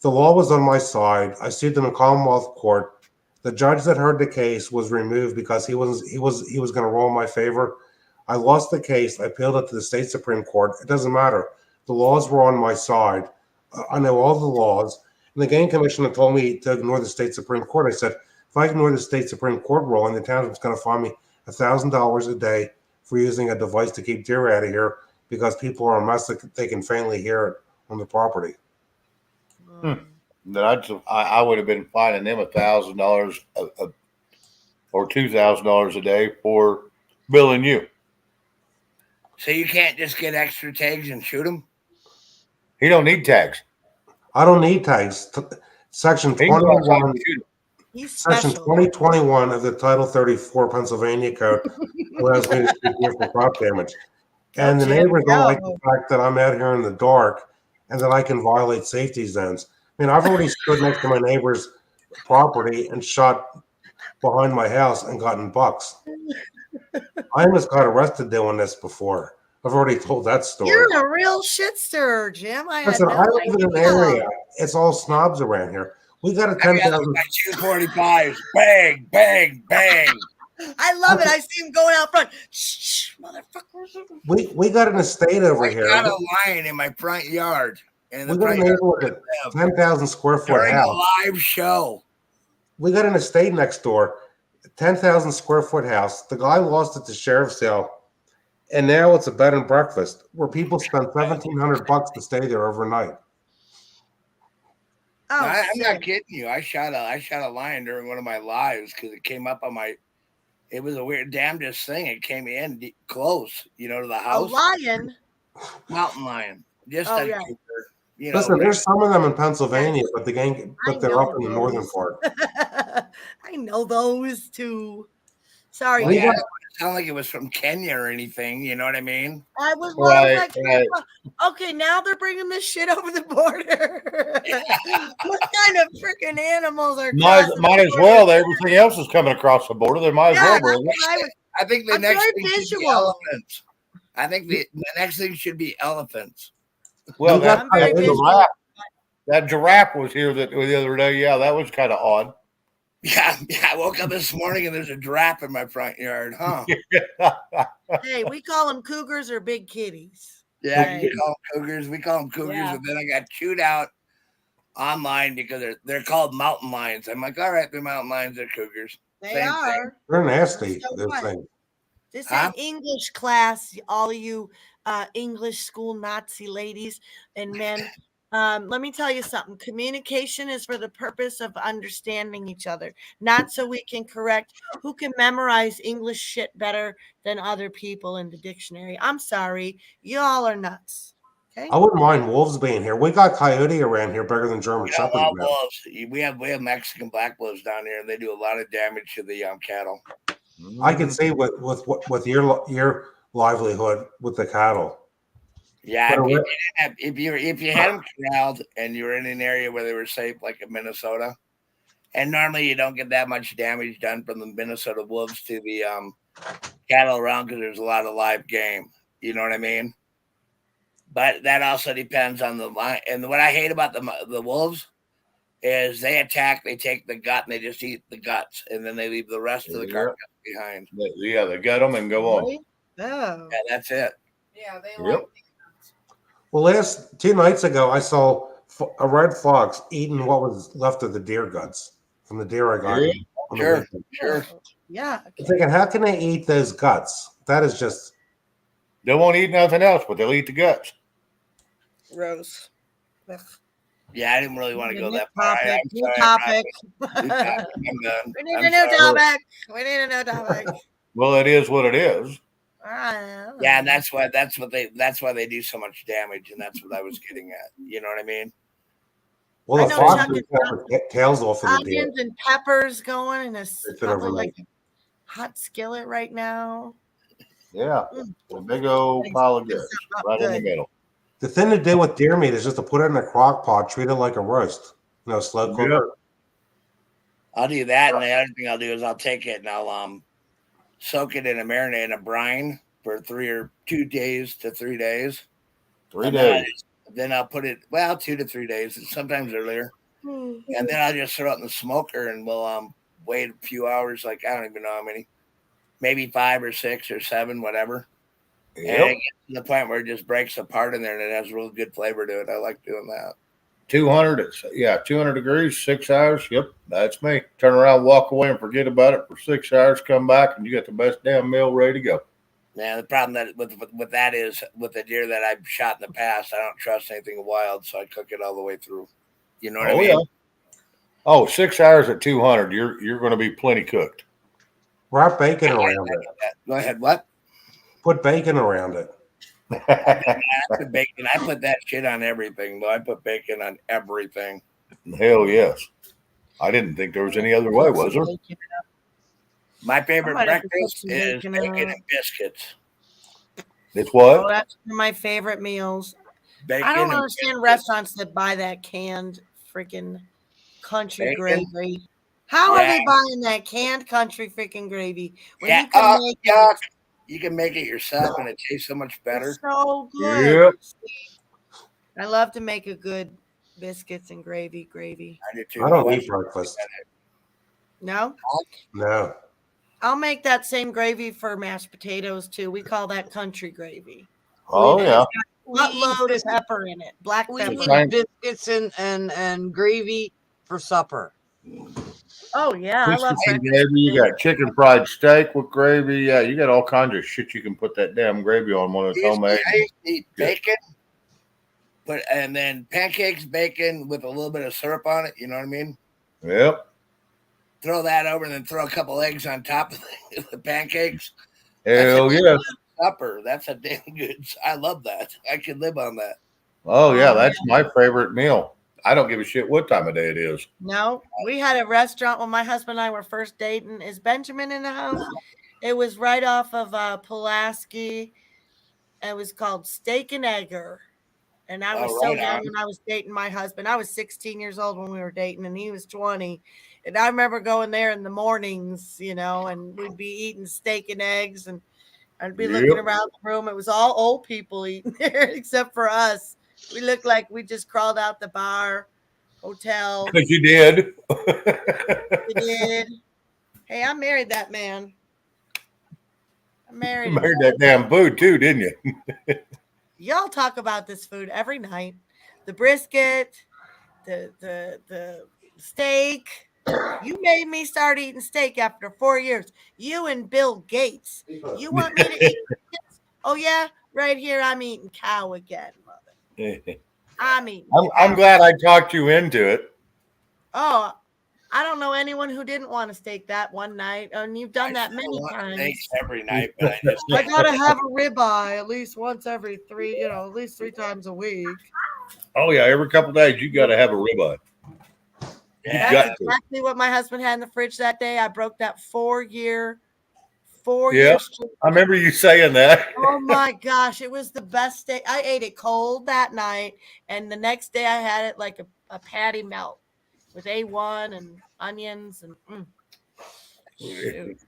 The law was on my side. I sued them in Commonwealth Court. The judge that heard the case was removed because he was going to rule in my favor. I lost the case. I appealed it to the state Supreme Court. It doesn't matter. The laws were on my side. I know all the laws. And the game commissioner told me to ignore the state Supreme Court. I said, if I ignore the state Supreme Court ruling, the township's going to fine me $1,000 a day for using a device to keep deer out of here because people are a mess that they can faintly hear it on the property. Then I would have been fining them $1,000 or $2,000 a day for billing you. So you can't just get extra tags and shoot them? He don't need tags. I don't need tags. Section He can go outside 21. and shoot 'em. He's Section special. 2021 of the Title 34 Pennsylvania Code allows me to shoot deer for crop damage. And the neighbors don't like the fact that I'm out here in the dark and that I can violate safety zones. I mean, I've already stood next to my neighbor's property and shot behind my house and gotten bucks. I almost got arrested doing this before. I've already told that story. You're a real shit stirrer, Jim. I had Listen, no I live in an idea. area. It's all snobs around here. We got a I got 10,000. my 245s. Bang, bang, bang. I love it. I see him going out front. Shh, motherfuckers. We got an estate over I here. got a lion in my front yard. In the We got a front yard neighborhood with a 10,000 square foot during a house. live show. We got an estate next door, 10,000 square foot house. The guy lost it to sheriff's sale, and now it's a bed and breakfast where people spend $1,700 to stay there overnight. Oh, I'm shit. not kidding you. I shot a lion during one of my lives because it came up on my. It was a weird, damnedest thing. It came in close, to the A house. lion. Mountain lion. Just Oh, a, yeah. Listen, there's some of them in Pennsylvania, but I they're know up in the northern those. part. I know those too. Sorry, Well, Jim. yeah, it didn't sound like it was from Kenya or anything. You know what I mean? I was Right, like, right. okay, now they're bringing this shit over the border. What kind of freaking animals are Might crossing the as border? well. Everything else is coming across the border. They might as Yeah, well that's bring it. what I was. I think the I'm next very thing should be visual. elephants. I think the next thing should be elephants. Well, We got I'm very visual. that giraffe was here the other day. Yeah, that was kind of odd. Yeah, I woke up this morning and there's a giraffe in my front yard, huh? Hey, we call them cougars or big kitties. Yeah, Right. we call them cougars. We call them cougars, Yeah. and then I got chewed out online because they're called mountain lions. I'm like, all right, they're mountain lions, they're cougars. They Same are. thing. They're nasty, So those what? things. This Huh? ain't English class, all you English school Nazi ladies and men. Let me tell you something. Communication is for the purpose of understanding each other, not so we can correct who can memorize English shit better than other people in the dictionary. I'm sorry. You all are nuts. Okay? I wouldn't mind wolves being here. We got coyote around here bigger than German We got shepherds wild now. wolves. We have Mexican black wolves down here, and they do a lot of damage to the cattle. I can see with your livelihood with the cattle. Yeah, But if you had them corralled and you were in an area where they were safe, like in Minnesota, and normally you don't get that much damage done from the Minnesota wolves to the cattle around because there's a lot of live game. You know what I mean? But that also depends on the line. And what I hate about the wolves is they attack, they take the gut, and they just eat the guts, and then they leave the rest of the carcass behind. Yeah, they gut them and go on. Really? Oh. Yeah, that's it. Yeah, they Yep. like Well, 2 nights ago, I saw a red fox eating what was left of the deer guts from the deer I got. Yeah, on the Sure, weekend. sure. Yeah. I'm thinking, how can they eat those guts? That is just. They won't eat nothing else, but they'll eat the guts. Gross. Ugh. Yeah, I didn't really want to go New that far. topic. I'm New sorry, topic. I'm done. We need I'm a new sorry. topic. We need a new topic. Well, it is what it is. Yeah, and that's why they do so much damage, and that's what I was getting at. You know what I mean? Well, I the know fox Chuck would is cut the tails off of the deer. onions and peppers going, and it's It's probably overnight. like a hot skillet right now. Yeah, Mm. a big old pile of guts right in the Good. middle. The thing to do with deer meat is just to put it in a crock pot, treat it like a roast. Slow cook Yeah. it. I'll do that, and the other thing I'll do is I'll take it and I'll soak it in a marinade in a brine for 2 days to 3 days. 3 And days. then I'll put it 2 to 3 days, and sometimes earlier. And then I'll just throw it in the smoker, and we'll wait a few hours, like I don't even know how many, maybe 5 or 6 or 7, whatever. And Yep. it gets to the point where it just breaks apart in there, and it has real good flavor to it. I like doing that. 200 degrees, 6 hours. Yep, that's me. Turn around, walk away, and forget about it for 6 hours. Come back, and you got the best damn meal ready to go. Yeah, the problem that with that is with the deer that I've shot in the past, I don't trust anything wild, so I cook it all the way through. You know what I mean? Yeah. Oh, 6 hours at 200. You're going to be plenty cooked. Wrap bacon around it. Go ahead. What? Put bacon around it. I put bacon. I put that shit on everything, though. I put bacon on everything. Hell yes. I didn't think there was any other way, was there? My favorite I might have to put breakfast some is bacon bacon on. and biscuits. It's Oh, what? that's one of my favorite meals. Bacon I don't and understand biscuits. restaurants that buy that canned freaking country Bacon? gravy. How are Yeah. they buying that canned country freaking gravy when Yeah, you can make it? yuck. You can make it yourself, and it tastes so much better. It's so good. Yep. I love to make a good biscuits and gravy. I do too. I My don't wife- eat breakfast. No, No. I'll make that same gravy for mashed potatoes too. We call that country gravy. Oh, yeah. Buttload of pepper in it, black We pepper. Fine. eat biscuits and gravy for supper. Oh yeah, I love Biscuits and breakfast. gravy. You got chicken fried steak with gravy. Yeah, you got all kinds of shit you can put that damn gravy on when it's I used homemade. to eat bacon, and then pancakes, bacon with a little bit of syrup on it. You know what I mean? Yep. Throw that over, and then throw a couple eggs on top of the pancakes. Hell That's a yes. supper. That's a damn good. I love that. I could live on that. Oh, yeah. That's my favorite meal. I don't give a shit what time of day it is. No, we had a restaurant when my husband and I were first dating. Is Benjamin in the house? It was right off of Pulaski. It was called Steak and Egger. And I was Oh, so right young on. when I was dating my husband. I was 16 years old when we were dating, and he was 20. And I remember going there in the mornings, and we'd be eating steak and eggs, and I'd be looking Yep. around the room. It was all old people eating there, except for us. We looked like we just crawled out the bar, hotel. Because you did. We did. Hey, I married that man. I married You him. married that damn food too, didn't you? Y'all talk about this food every night. The brisket, the steak. You made me start eating steak after 4 years. You and Bill Gates. You want me to eat this? Oh yeah, right here I'm eating cow again, mother. I'm eating I'm cow. glad I talked you into it. Oh, I don't know anyone who didn't want a steak that one night, and you've done that many times. Steaks every night, but I gotta have a ribeye at least once every at least 3 times a week. Oh yeah, every couple of days you got to have a ribeye. You Yeah. got That's to. exactly what my husband had in the fridge that day. I broke that 4 year Yeah. streak. I remember you saying that. Oh my gosh, it was the best steak. I ate it cold that night, and the next day I had it like a patty melt with A1 and onions and shoot.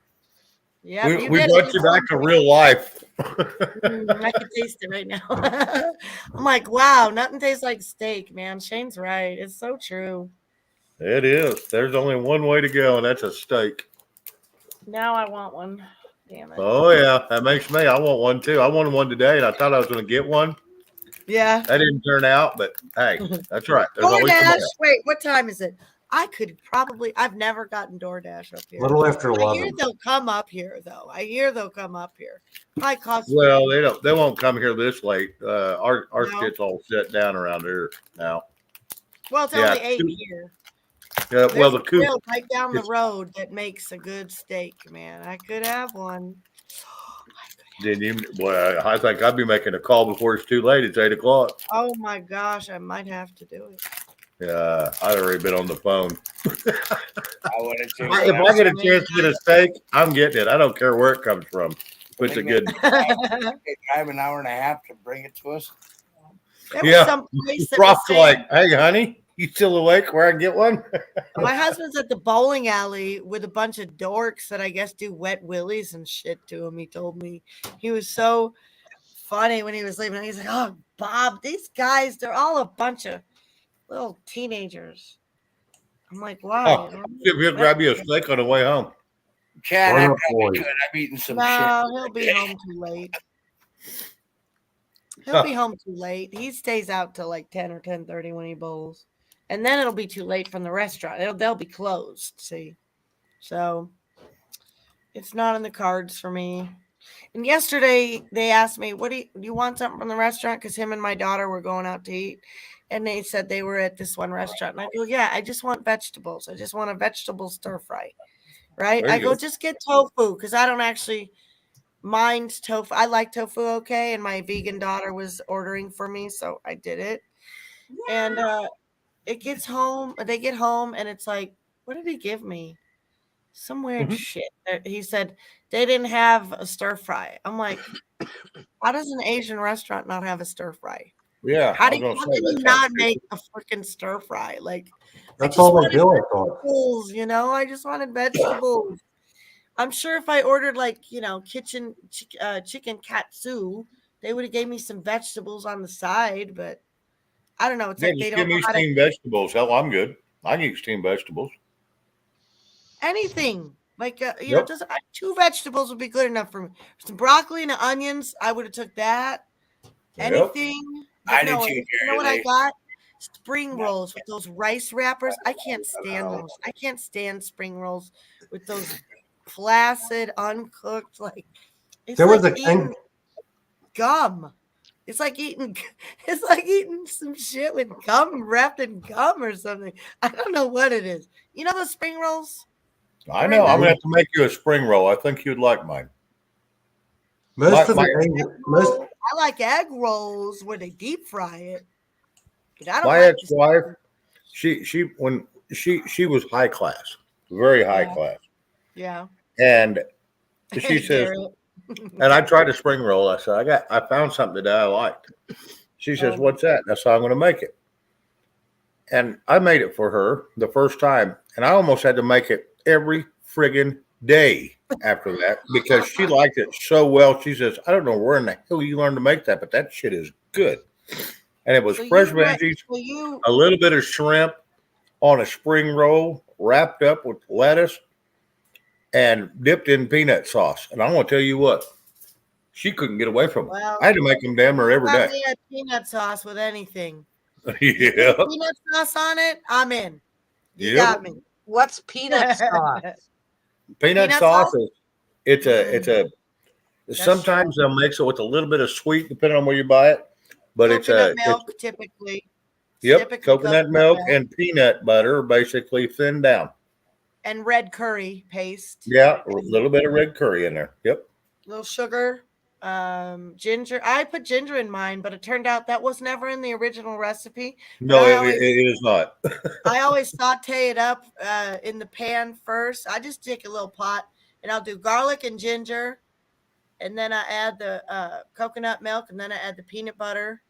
Yeah, we brought you back to real life. I can taste it right now. I'm like, wow, nothing tastes like steak, man. Shane's right. It's so true. It is. There's only one way to go, and that's a steak. Now I want one. Damn it. Oh yeah, that makes me. I want one too. I wanted one today, and I thought I was going to get one. Yeah. That didn't turn out, but hey, that's right. There's always DoorDash. tomorrow. Wait, what time is it? I could probably. I've never gotten DoorDash up here. A little after I hear 11. they'll come up here though. Probably cost. Well, they don't. They won't come here this late. Our No. shit's all shut down around here now. Well, it's Yeah. only 8 here. Yeah. Well, There's the a coop. grill right down the it's- road that makes a good steak, man. I could have one. Didn't even. Well, I think I'd be making a call before it's too late. It's 8:00. Oh my gosh, I might have to do it. Yeah, I'd already been on the phone. I would have too. If I get a chance to get a steak, I'm getting it. I don't care where it comes from. If it's a good. They drive an hour and a half to bring it to us. There was Yeah. some place that was Rob's saying- like, "Hey, honey, you still awake? Where I can get one?" My husband's at the bowling alley with a bunch of dorks that I guess do wet willies and shit to him. He told me he was so funny when he was leaving. He's like, "Oh, Bob, these guys, they're all a bunch of little teenagers." I'm like, "Why?" Oh, he'll grab you a steak on the way home. Chad, Why I'm not probably for you? good. I'm eating some No, shit. he'll be home too late. He'll be home too late. He stays out till like 10 or 10:30 when he bowls. And then it'll be too late from the restaurant. They'll be closed, see. So it's not in the cards for me. And yesterday they asked me, "What do you want something from the restaurant?" Because him and my daughter were going out to eat. And they said they were at this one restaurant. And I go, "Yeah, I just want vegetables. I just want a vegetable stir fry." Right? There you I go, go. "Just get tofu," because I don't actually mind tofu. I like tofu okay. And my vegan daughter was ordering for me, so I did it. And they get home and it's like, what did he give me? Some weird shit. He said they didn't have a stir fry. I'm like, how does an Asian restaurant not have a stir fry? Yeah, How I do was you, gonna how say can you that not sounds make a freaking stir fry? Like, That's just all they wanted do, I thought. vegetables, I just wanted vegetables. I'm sure if I ordered chicken katsu, they would have gave me some vegetables on the side, but I don't know. It's Yeah, like they just give don't know me how to steamed vegetables. Hell, I'm good. I can eat steamed vegetables. anything. Like Yep. just 2 vegetables would be good enough for me. Some broccoli and onions, I would have took that. Yep. Anything. I But did no, too, you know Jerry. what I got? Spring rolls with those rice wrappers. I can't stand those. I can't stand spring rolls with those flaccid, uncooked. Like it's There was like a eating gum. It's like eating some shit with gum wrapped in gum or something. I don't know what it is. You know those spring rolls? I know. I'm gonna have to make you a spring roll. I think you'd like mine. most of my- the most I like egg rolls where they deep fry it. But I don't My like ex-wife, she was high class, very high Yeah. class, Yeah. and she says, Garrett. and I tried a spring roll. I said, I found something today I liked. She says, "What's that?" And I said, "I'm going to make it." And I made it for her the first time, and I almost had to make it every friggin' day after that because she liked it so well. She says, "I don't know where in the hell you learned to make that, but that shit is good." And it was So fresh you went- veggies, so you a little bit of shrimp on a spring roll, wrapped up with lettuce and dipped in peanut sauce. And I'm going to tell you what, she couldn't get away from it. Well, I had to make them damn near every got day. me a peanut sauce with anything. Yeah. Peanut sauce on it, I'm in. You Yep. got me. What's peanut sauce? Peanut Peanut sauce sauce? is it's a sometimes true. they'll mix it with a little bit of sweet depending on where you buy it. But Coconut it's milk, typically. yep, Typically coconut milk and peanut butter basically thinned down. and red curry paste. Yeah, a little bit of red curry in there. Yep. Little sugar, ginger. I put ginger in mine, but it turned out that was never in the original recipe. But No, it is not. I always saute it up in the pan first. I just take a little pot and I'll do garlic and ginger, and then I add the coconut milk, and then I add the peanut butter,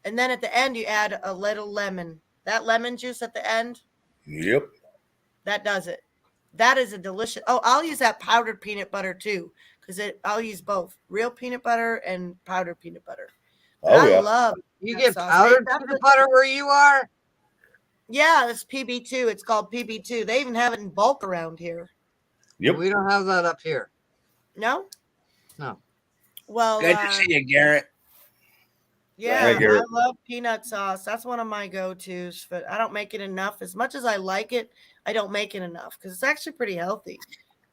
and then at the end you add a little lemon. That lemon juice at the end, Yep. that does it. That is a delicious. Oh, I'll use that powdered peanut butter too, because I'll use both real peanut butter and powdered peanut butter. But Oh I yeah. love You peanut get sauce. powdered peanut butter where you are? Yeah, it's PB2. It's called PB2. They even have it in bulk around here. Yep. We don't have that up here. No? No. Well, Good to see you, Garrett. yeah, Hey, Garrett. I love peanut sauce. That's one of my go-tos, but I don't make it enough. As much as I like it, I don't make it enough because it's actually pretty healthy.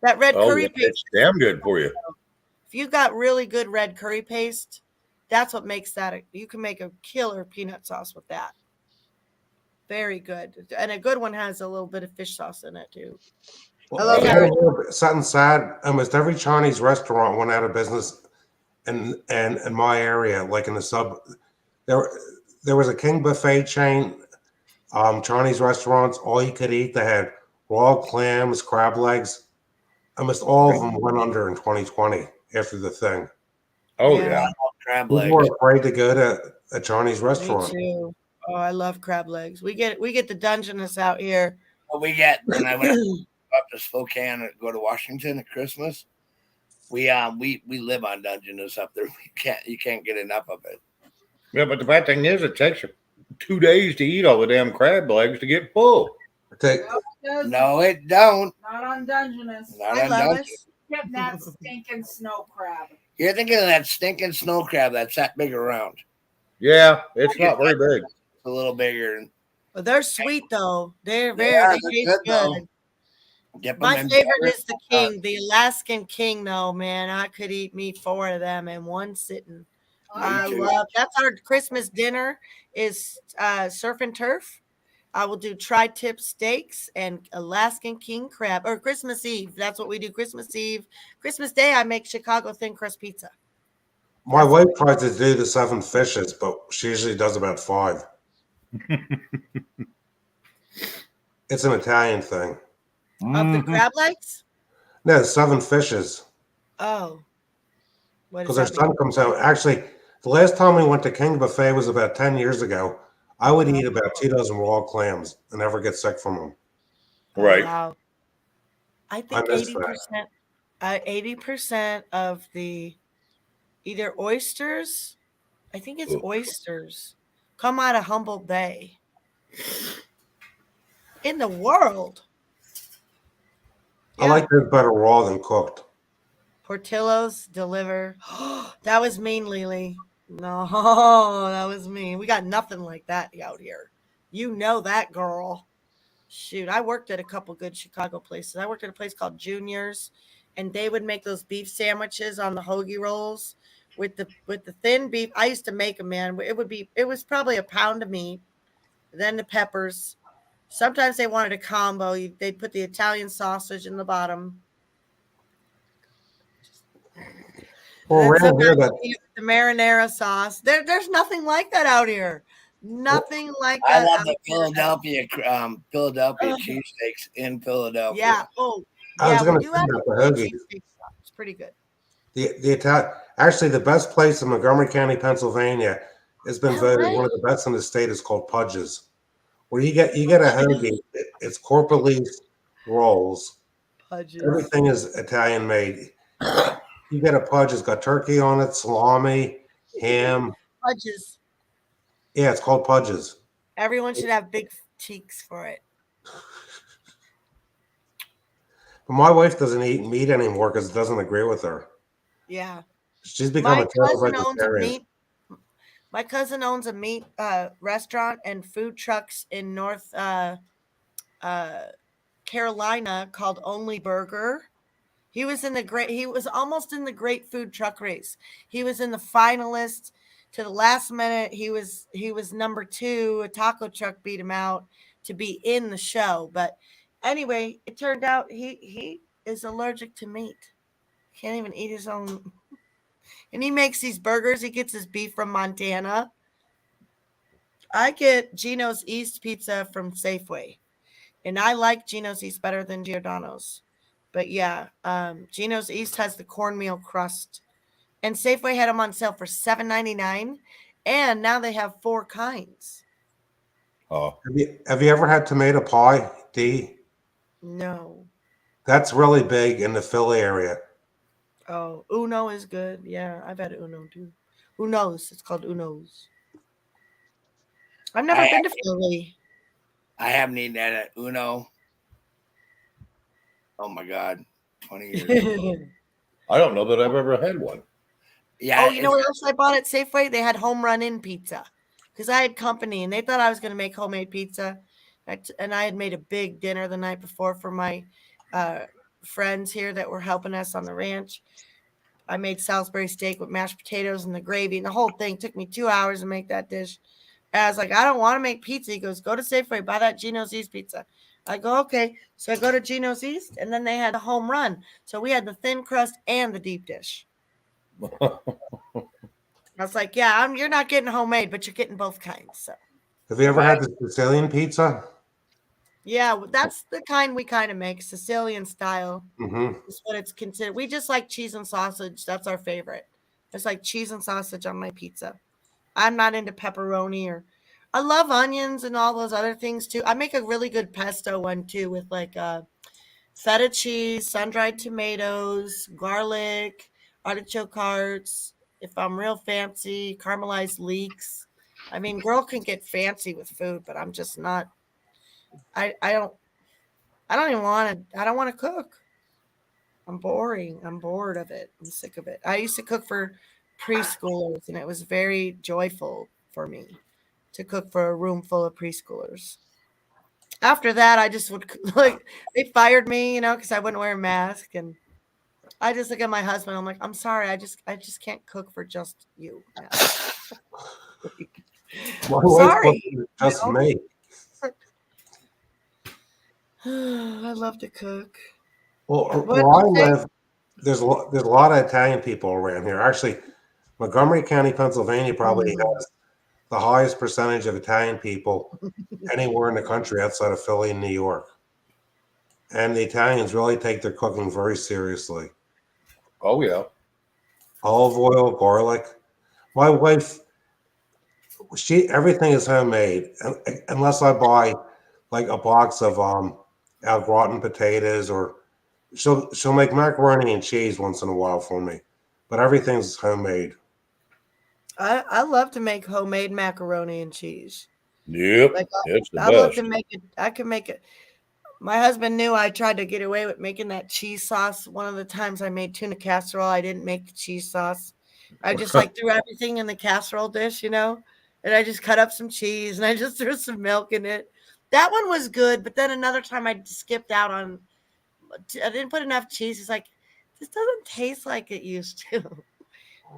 That red Oh curry yeah, paste, it's damn good for you. if you got really good red curry paste, that's what makes that. You can make a killer peanut sauce with that. Very good. And a good one has a little bit of fish sauce in it too. Hello, They got- Garrett. Something sad. Almost every Chinese restaurant went out of business in my area, like in the sub. There was a King buffet chain, Chinese restaurants, all you could eat. They had raw clams, crab legs. Almost all of them went under in 2020 after the thing. Oh Yeah. yeah. Crab People legs. were afraid to go to a Chinese Me restaurant. too. Oh, I love crab legs. We get the Dungeness out here. What we get when I went up to Spokane and go to Washington at Christmas, we live on Dungeness up there. You can't get enough of it. Yeah, but the bad thing is it takes you 2 days to eat all the damn crab legs to get full. No, it don't. Not on Dungeness. Not I on love Dungeness. it. Get that stinking snow crab. You're thinking of that stinking snow crab that's that big around. Yeah, it's not very big. It's a little bigger. But they're sweet though. They're They very are. they They're taste good, though. good. Dip 'em My in favorite butter. is the king, the Alaskan king though, man. I could eat me 4 of them in one sitting. I too. love that's our Christmas dinner is surf and turf. I will do tri-tip steaks and Alaskan king crab or Christmas Eve. That's what we do Christmas Eve. Christmas Day I make Chicago thin crust pizza. My wife tries to do the 7 fishes, but she usually does about 5. It's an Italian thing. Of the crab legs? No, 7 fishes. Oh. What Because does our that mean? son comes home. Actually, the last time we went to King Buffet was about 10 years ago. I would eat about 2 dozen raw clams and never get sick from them. Right. Wow. I I think miss 80% of the either oysters, I think it's Ooh. oysters, come out of Humboldt Bay. In the world. I like this better raw than cooked. Portillo's deliver. That was mean, Lily. No, that was mean. We got nothing like that out here. You know that, girl. Shoot, I worked at a couple good Chicago places. I worked at a place called Junior's, and they would make those beef sandwiches on the hoagie rolls with the thin beef. I used to make them, man. It was probably a pound of meat, then the peppers. Sometimes they wanted a combo. They'd put the Italian sausage in the bottom. Well, And then around here, sometimes that you eat the marinara sauce. There's nothing like that out here. Nothing like I that. love out the here. Philadelphia Ugh. cheesesteaks in Philadelphia. Yeah. Oh, I was yeah. going We to do say have about the a good hoagie. cheesesteak shop. It's pretty good. The Italian, actually, the best place in Montgomery County, Pennsylvania, has been voted LA? one of the best in the state. Is called Pudge's, where you get a hoagie. It's corporately rolls. Pudges. Everything is Italian made. You get a Pudge. It's got turkey on it, salami, ham. Pudges. Yeah, it's called Pudge's. Everyone should have big cheeks for it. But my wife doesn't eat meat anymore because it doesn't agree with her. Yeah. She's become My a total cousin owns a vegetarian. meat. My cousin owns a meat restaurant and food trucks in North Carolina called Only Burger. He was in the great. He was almost in the Great Food Truck Race. He was in the finalists to the last minute. He was number 2. A taco truck beat him out to be in the show. But anyway, it turned out he is allergic to meat. Can't even eat his own. And he makes these burgers. He gets his beef from Montana. I get Gino's East pizza from Safeway, and I like Gino's East better than Giordano's. But yeah, Gino's East has the cornmeal crust, and Safeway had them on sale for $7.99, and now they have 4 kinds. Oh, Have you ever had tomato pie, Dee? No. That's really big in the Philly area. Oh, Uno is good. Yeah, I've had Uno too. Uno's. It's called Uno's. I've never been to Philly. I haven't eaten that at Uno. Oh my God, 20 years. I don't know that I've ever had one. Yeah. Oh, you know what else I bought at Safeway? They had Home Run In pizza because I had company and they thought I was going to make homemade pizza. And I had made a big dinner the night before for my friends here that were helping us on the ranch. I made Salisbury steak with mashed potatoes and the gravy, and the whole thing took me 2 hours to make that dish. And I was like, I don't want to make pizza. He goes, go to Safeway, buy that Gino's East pizza. I go, okay. So I go to Gino's East, and then they had a home run. So we had the thin crust and the deep dish. I was like, yeah, you're not getting homemade, but you're getting both kinds. So Have you ever had the Sicilian pizza? yeah, that's the kind we kind of make, Sicilian style. Mm-hmm. Is what it's considered. We just like cheese and sausage. That's our favorite. It's like cheese and sausage on my pizza. I'm not into pepperoni or I love onions and all those other things too. I make a really good pesto one too with like feta cheese, sun-dried tomatoes, garlic, artichoke hearts. If I'm real fancy, caramelized leeks. I mean, girl can get fancy with food, but I'm just not. I don't even want to. I don't want to cook. I'm boring. I'm bored of it. I'm sick of it. I used to cook for preschoolers, and it was very joyful for me to cook for a room full of preschoolers. After that, I just would like they fired me, because I wouldn't wear a mask, and I just look at my husband. I'm like, I'm sorry, I just can't cook for just you. Now. My wife cooks for just me. I love to cook. Well, where I live, there's a lot of Italian people around here. Actually, Montgomery County, Pennsylvania, probably has the highest percentage of Italian people anywhere in the country outside of Philly and New York. And the Italians really take their cooking very seriously. Oh, yeah. Olive oil, garlic. My wife, everything is homemade, unless I buy like a box of au gratin potatoes, or she'll make macaroni and cheese once in a while for me. But everything's homemade. I love to make homemade macaroni and cheese. Yep. Like It's the I love best. to make it. I can make it. My husband knew I tried to get away with making that cheese sauce. One of the times I made tuna casserole, I didn't make the cheese sauce. I just like threw everything in the casserole dish, and I just cut up some cheese and I just threw some milk in it. That one was good, but then another time I skipped out on. I didn't put enough cheese. It's like this doesn't taste like it used to.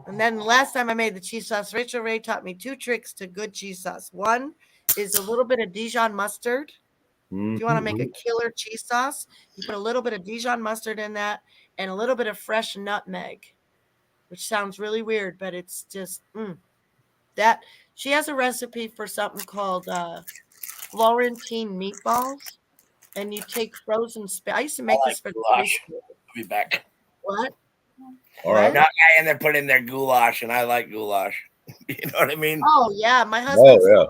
And then the last time I made the cheese sauce, Rachel Ray taught me 2 tricks to good cheese sauce. One is a little bit of Dijon mustard. If you want to make a killer cheese sauce, you put a little bit of Dijon mustard in that and a little bit of fresh nutmeg, which sounds really weird, but it's just that. She has a recipe for something called Florentine meatballs, and you take frozen I used to make this for the goulash. preschool. I'll be back. What? All right. Now guy in there put in their goulash, and I like goulash. You know what I mean? Oh yeah, my husband. Oh, yeah.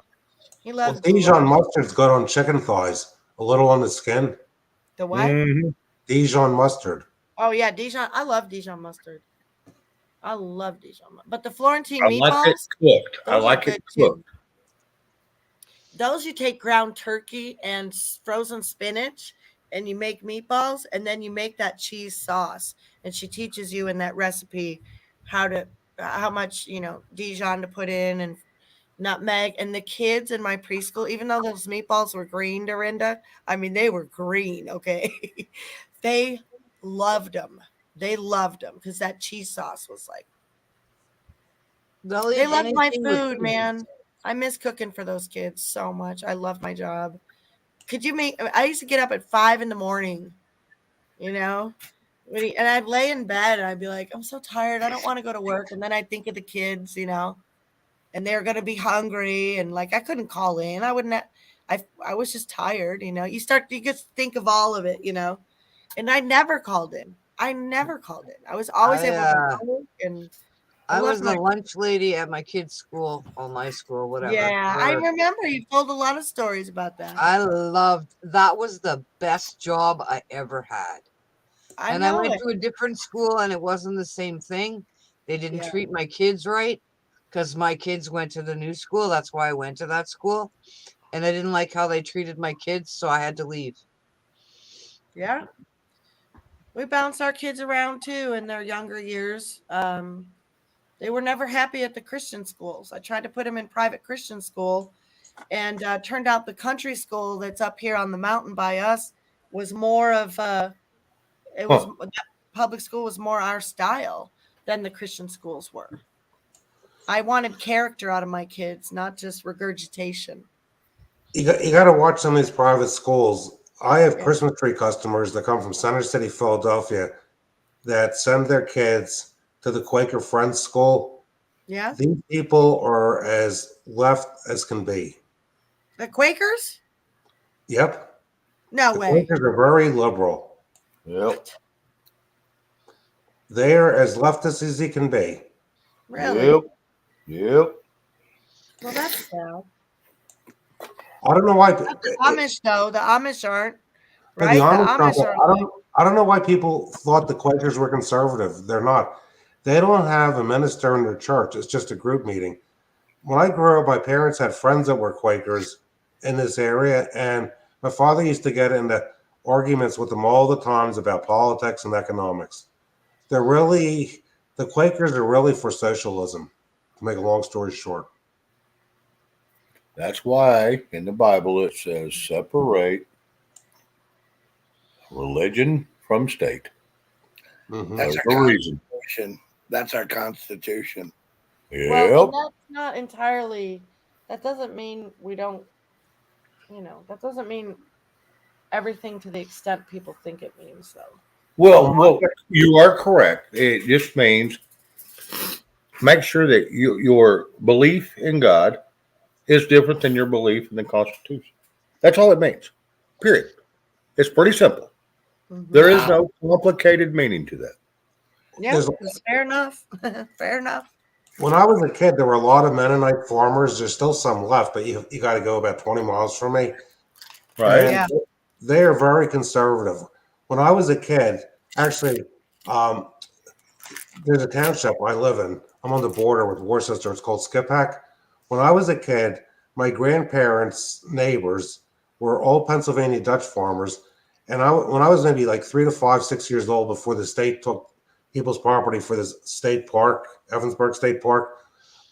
He loves Dijon mustard's good on chicken thighs, a little on the skin. the what? Mm-hmm. Dijon mustard. Oh yeah, Dijon. I love Dijon mustard. I love Dijon, but the Florentine I meatballs. like it cooked. I those are like it good, too. cooked. Those you take ground turkey and frozen spinach, and you make meatballs, and then you make that cheese sauce. And she teaches you in that recipe how much Dijon to put in, and nutmeg, and the kids in my preschool, even though those meatballs were green, Dorinda, I mean, they were green, okay? They loved them. They loved them because that cheese sauce was like, They'll they eat loved my anything with food, cheese. man. I miss cooking for those kids so much. I love my job. Could you make, I used to get up at 5 in the morning, you know? And I'd lay in bed and I'd be like, I'm so tired. I don't want to go to work. And then I'd think of the kids, you know, and they're going to be hungry. And like, I couldn't call in. I wouldn't, I was just tired, you know, you just think of all of it, you know, and I never called in. I never called in. I was always able to work, and I was loved the my, lunch lady at my kid's school, or my school, whatever. yeah, I remember you told a lot of stories about that. I loved that. Was the best job I ever had. I And I know went it. to a different school and it wasn't the same thing. They didn't Yeah. treat my kids right because my kids went to the new school. That's why I went to that school. And I didn't like how they treated my kids, so I had to leave. Yeah. We bounced our kids around too in their younger years. They were never happy at the Christian schools. I tried to put them in private Christian school, and turned out the country school that's up here on the mountain by us was more of it was Huh. public school was more our style than the Christian schools were. I wanted character out of my kids, not just regurgitation. You got to watch some of these private schools. I have Yeah. Christmas tree customers that come from Center City, Philadelphia, that send their kids to the Quaker Friends School. Yeah. These people are as left as can be. The Quakers? Yep. No The way. Quakers are very liberal. Yep. They are as leftist as he can be. Really? Yep. Yep. Well, that's sad. I don't know why. Not the Amish, though. The Amish aren't. But Right? the Amish are I don't know why people thought the Quakers were conservative. They're not. They don't have a minister in their church. It's just a group meeting. When I grew up, my parents had friends that were Quakers in this area, and my father used to get into arguments with them all the times about politics and economics. The Quakers are really for socialism, to make a long story short. That's why in the Bible it says separate religion from state. Mhm. That's There's our a reason. Constitution. That's our Constitution. Well, Yep. and that's not entirely, that doesn't mean we don't, that doesn't mean everything to the extent people think it means, though. Well, you are correct. It just means make sure that your belief in God is different than your belief in the Constitution. That's all it means. Period. It's pretty simple. There is no complicated meaning to that. Yeah, There's- it's fair enough. Fair enough. When I was a kid, there were a lot of Mennonite farmers. There's still some left, but you got to go about 20 miles from me. Right? And Yeah. they are very conservative. When I was a kid, actually, there's a township I live in. I'm on the border with Worcester. It's called Skippack. When I was a kid, my grandparents' neighbors were all Pennsylvania Dutch farmers. And when I was maybe like 3 to 5, 6 years old, before the state took people's property for this state park, Evansburg State Park,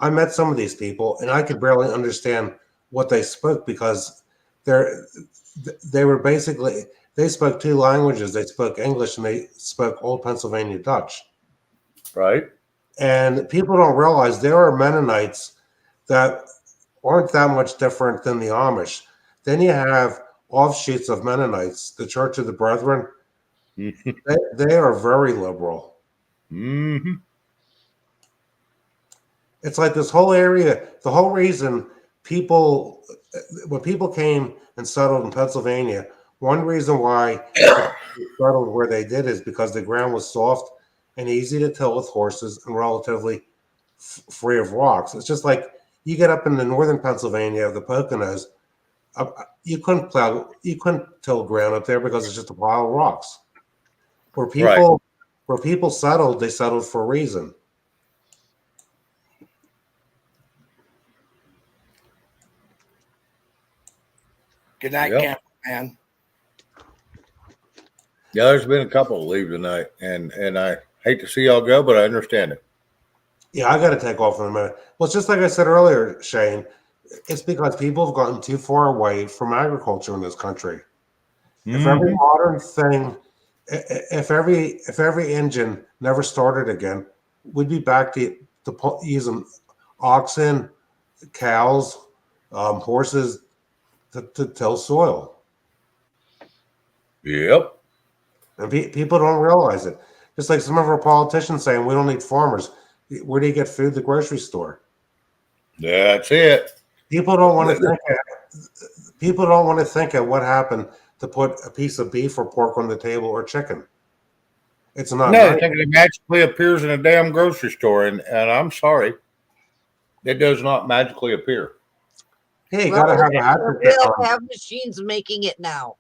I met some of these people, and I could barely understand what they spoke because they were basically, they spoke two languages. They spoke English and they spoke Old Pennsylvania Dutch. Right? And people don't realize there are Mennonites that aren't that much different than the Amish. Then you have offshoots of Mennonites, the Church of the Brethren. They are very liberal. Mm-hmm. It's like this whole area, the whole reason when people came and settled in Pennsylvania, one reason why they settled where they did is because the ground was soft and easy to till with horses and relatively free of rocks. It's just like you get up in the northern Pennsylvania, the Poconos, you couldn't till ground up there because it's just a pile of rocks. Where people settled, they settled for a reason. Good night, Yep. cameraman. Yeah, there's been a couple leave tonight, and I hate to see y'all go, but I understand it. Yeah, I got to take off in a minute. Well, it's just like I said earlier, Shane. It's because people have gotten too far away from agriculture in this country. If every Mhm. modern thing, if every engine never started again, we'd be back to using oxen, cows, horses to till soil. Yep. And people don't realize it. Just like some of our politicians saying we don't need farmers. Where do you get food? The grocery store. That's it. People don't want to think. People don't want to think of what happened to put a piece of beef or pork on the table or chicken. It's not No, they nice. think it magically appears in a damn grocery store, and I'm sorry, it does not magically appear. Hey, you Well, gotta have a we hatchet. have machines making it now.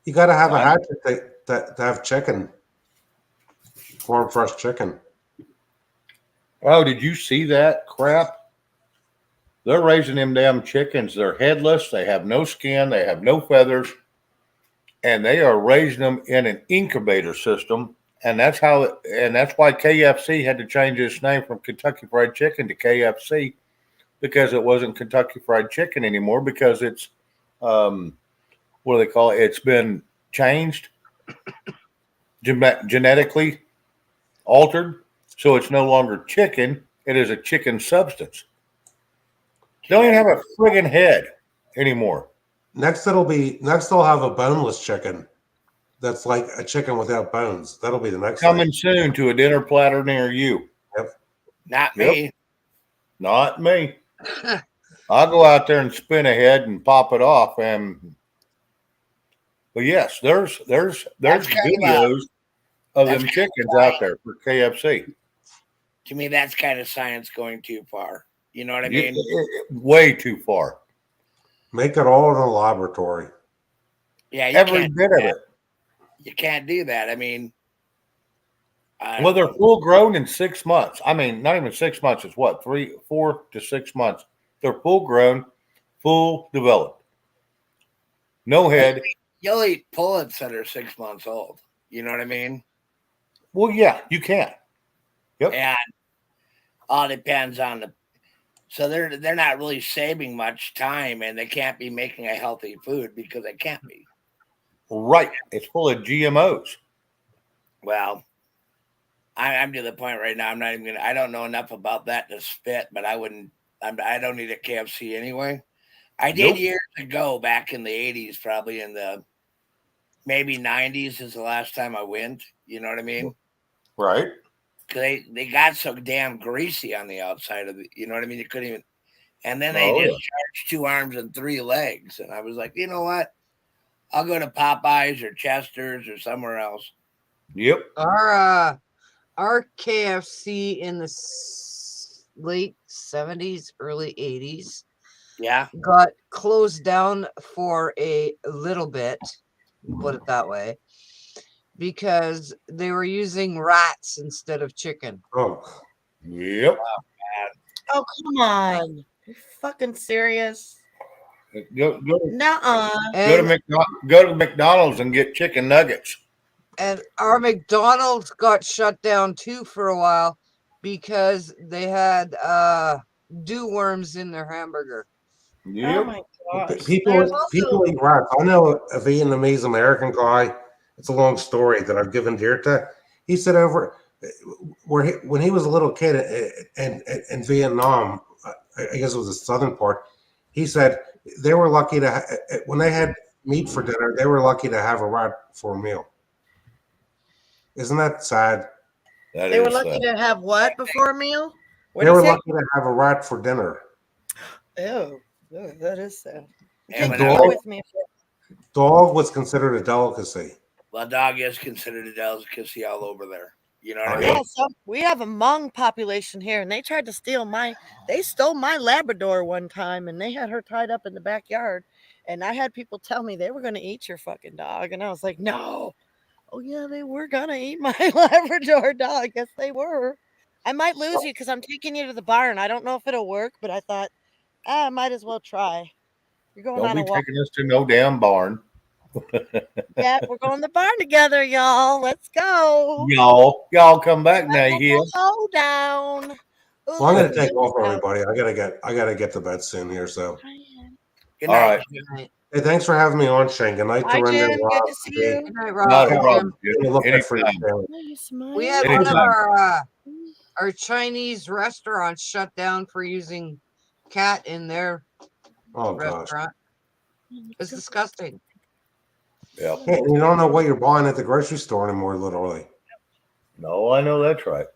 You gotta have a I- hatchet to have chicken, farm fresh chicken. Oh, did you see that crap? They're raising them damn chickens. They're headless. They have no skin. They have no feathers, and they are raising them in an incubator system. And that's how. And that's why KFC had to change its name from Kentucky Fried Chicken to KFC, because it wasn't Kentucky Fried Chicken anymore, because it's what do they call it? It's been changed, genetically altered, so it's no longer chicken. It is a chicken substance. They don't even have a friggin' head anymore. Next they'll have a boneless chicken. That's like a chicken without bones. That'll be the next thing. Coming soon to a dinner platter near you. Not Yep. me. Not me. I'll go out there and spin a head and pop it off. But yes, there's That's kind of videos of that's them kind of chickens out there for KFC. To me, that's kind of science going too far. You know what I mean? Way too far. Make it all in a laboratory. Yeah, you Every can't bit do of that. it. You can't do that. I mean, I Well, don't they're know. full grown in 6 months. I mean, not even 6 months. It's what, 4 to 6 months. They're full grown, full developed. No head. You'll eat pullets that are 6 months old. You know what I mean? Well, yeah, you can. Yep. And all depends on the. So they're not really saving much time, and they can't be making a healthy food because they can't be. Right. It's full of GMOs. Well, I'm to the point right now. I'm not even gonna. I don't know enough about that to spit, but I wouldn't. I don't need a KFC anyway. I did Nope. years ago, back in the '80s, probably in the maybe '90s is the last time I went. You know what I mean? Right. Because they got so damn greasy on the outside of it. You know what I mean? You couldn't even. And then they Oh, just yeah. charged 2 arms and 3 legs, and I was like, you know what? I'll go to Popeyes or Chester's or somewhere else. Yep. Our KFC in the late 70s, early 80s Yeah. got closed down for a little bit, put it that way, because they were using rats instead of chicken. Oh, Yep. Oh, come on. You fucking serious? Go Nuh-uh. to McDonald's and get chicken nuggets. And our McDonald's got shut down too for a while because they had dew worms in their hamburger. Oh Yep. my gosh. people There's also eat rats. I know a Vietnamese American guy. It's a long story that I've given here to. He said over when he was a little kid in Vietnam, I guess it was the southern part. He said they were lucky to when they had meat for dinner. They were lucky to have a rat for a meal. Isn't that sad? That they were is lucky to have what before a meal? What They were is it? lucky to have a rat for dinner. Ew, that is sad. And Just when bear I was- with me. Dog was considered a delicacy. well, dog is considered a delicacy all over there. You know what I Oh, mean? Yeah, so we have a Hmong population here, and they tried to they stole my Labrador one time, and they had her tied up in the backyard. And I had people tell me they were going to eat your fucking dog, and I was like, no. Oh yeah, they were going to eat my Labrador dog. Yes, they were. I might lose you because I'm taking you to the barn. I don't know if it'll work, but I thought I might as well try. You're going Don't on be a walk. taking us to no damn barn. Yeah, we're going to the barn together, y'all. Let's go. Y'all come back now Let here. the hoe down. Oh, Well, I'm going to the take off, sun's out. everybody. I gotta get to bed soon here. So, Good All night. right. Good night. hey, thanks for having me on, Shane. Good night, Hi, Dorinda. Jim. Good Rob, to see Dee. you. Good night, Not Rob. a Jim. problem. You look good for your Anytime. family. We had one of Anytime. our Chinese restaurants shut down for using cat in their Oh gosh. restaurant. It's disgusting. Yeah. Hey, you don't know what you're buying at the grocery store anymore, literally. No, I know that's right.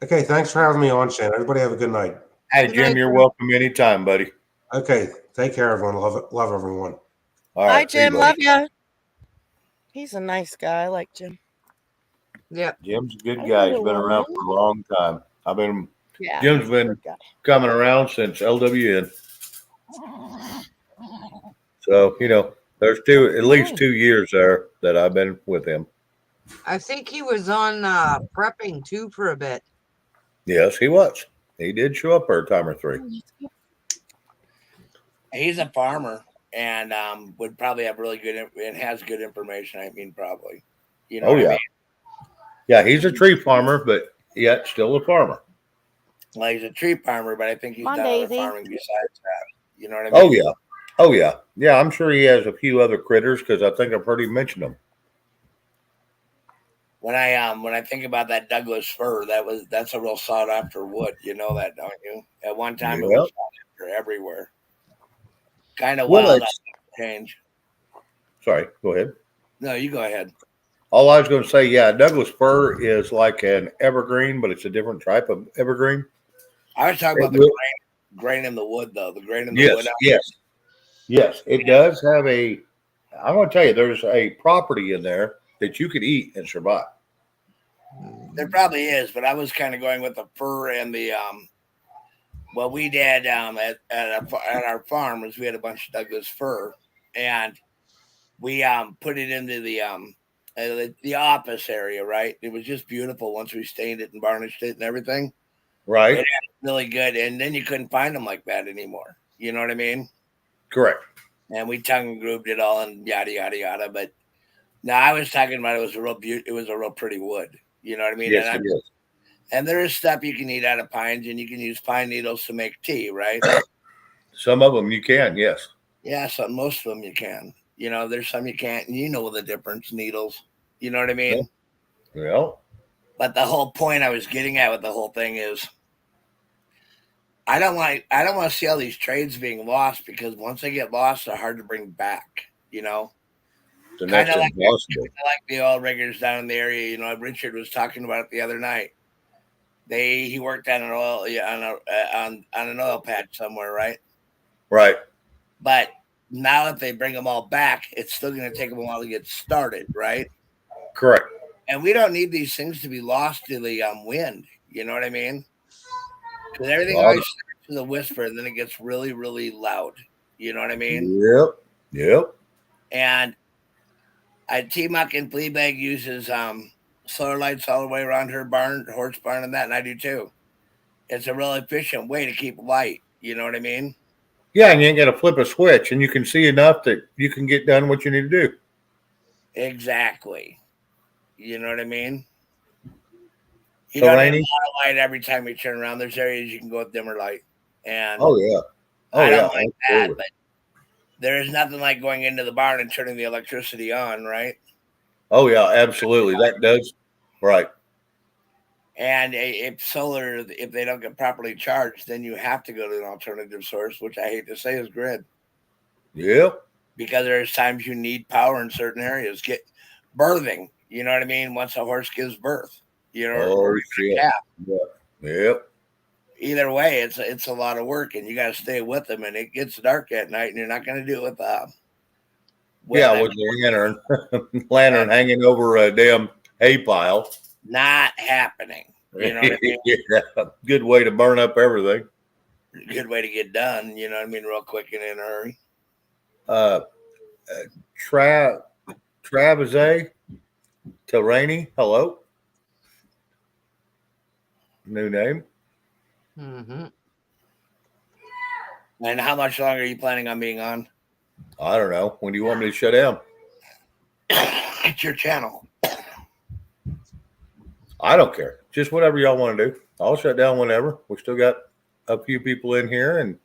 Okay, thanks for having me on, Shane. Everybody have a good night. Hey, Good Jim, night, you're Jim. welcome anytime, buddy. Okay, take care, everyone. Love everyone. All Hi, right. See you, Jim. buddy. Love ya. He's a nice guy. I like Jim. Yep. Jim's a good Hi, guy. He's little been around one. for a long time. Yeah. Jim's he's a been good guy. coming around since LWN. So, there's at least 2 years there that I've been with him. I think he was on prepping too for a bit. Yes, he was. He did show up for a time or three. He's a farmer and would probably have really good and has good information. I mean, probably. You know Oh, what yeah. I mean? Yeah, he's a tree farmer, but yet still a farmer. Well, he's a tree farmer, but I think he's Come on, done other Daisy. farming besides that. You know what I mean? Oh, yeah. Oh, yeah. Yeah, I'm sure he has a few other critters because I think I've heard him mention them. When I think about that Douglas fir, that's a real sought after wood. You know that, don't you? At one time, it Yeah. was sought after everywhere. Kind of Well, wild. it's- Change. Sorry, go ahead. No, you go ahead. All I was going to say, yeah, Douglas fir is like an evergreen, but it's a different type of evergreen. I was talking It about the will- grain in the wood, though. The grain in the Yes, wood. yes. It does have I'm going to tell you, there's a property in there that you could eat and survive. There probably is, but I was kind of going with the fir and the what we did at our farm was we had a bunch of Douglas fir, and we put it into the office area. Right, it was just beautiful once we stained it and varnished it and everything. Right? It had really good, and then you couldn't find them like that anymore. You know what I mean? Correct. And we tongue and grooved it all and yada yada yada. But no, I was talking about it was a real pretty wood. You know what I mean? Yes, and it is. And there is stuff you can eat out of pines, and you can use pine needles to make tea, right? Some of them you can, yes. Yeah, most of them you can. There's some you can't, and you know the difference, needles. You know what I mean? Well, But the whole point I was getting at with the whole thing is I don't want to see all these trades being lost because once they get lost, they're hard to bring back, the Kind next of like impossible. the oil riggers down in the area. Richard was talking about it the other night. He worked on an oil on an oil patch somewhere, right? Right. But now that they bring them all back, it's still going to take them a while to get started, right? Correct. And we don't need these things to be lost to the wind. You know what I mean? Because everything always starts with a whisper, and then it gets really, really loud. You know what I mean? Yep. And T-Muck and Fleabag uses solar lights all the way around her barn, horse barn, and that, and I do too. It's a real efficient way to keep light. You know what I mean? Yeah, and you ain't got to flip a switch, and you can see enough that you can get done what you need to do. Exactly. You know what I mean? You So, don't need a Rainey? lot of light every time you turn around. There's areas you can go with dimmer light. And Oh, yeah. I don't like that, absolutely. but there is nothing like going into the barn and turning the electricity on, right? Oh, yeah, absolutely. That does. Right. And if they don't get properly charged, then you have to go to an alternative source, which I hate to say is grid. Yep. Because there's times you need power in certain areas. Get birthing, you know what I mean? Once a horse gives birth, or shit. a calf. Yep. Either way, it's a lot of work, and you got to stay with them. And it gets dark at night, and you're not going to do it with with the lantern hanging over a damn hay pile. Not happening. You know what I mean? Yeah. Good way to burn up everything. Good way to get done. You know what I mean? Real quick and in a hurry. Travis Terraini. Hello. New name. Mm-hmm. And how much longer are you planning on being on? I don't know. When do you want me to shut down? It's your channel. I don't care. Just whatever y'all want to do. I'll shut down whenever. We still got a few people in here, and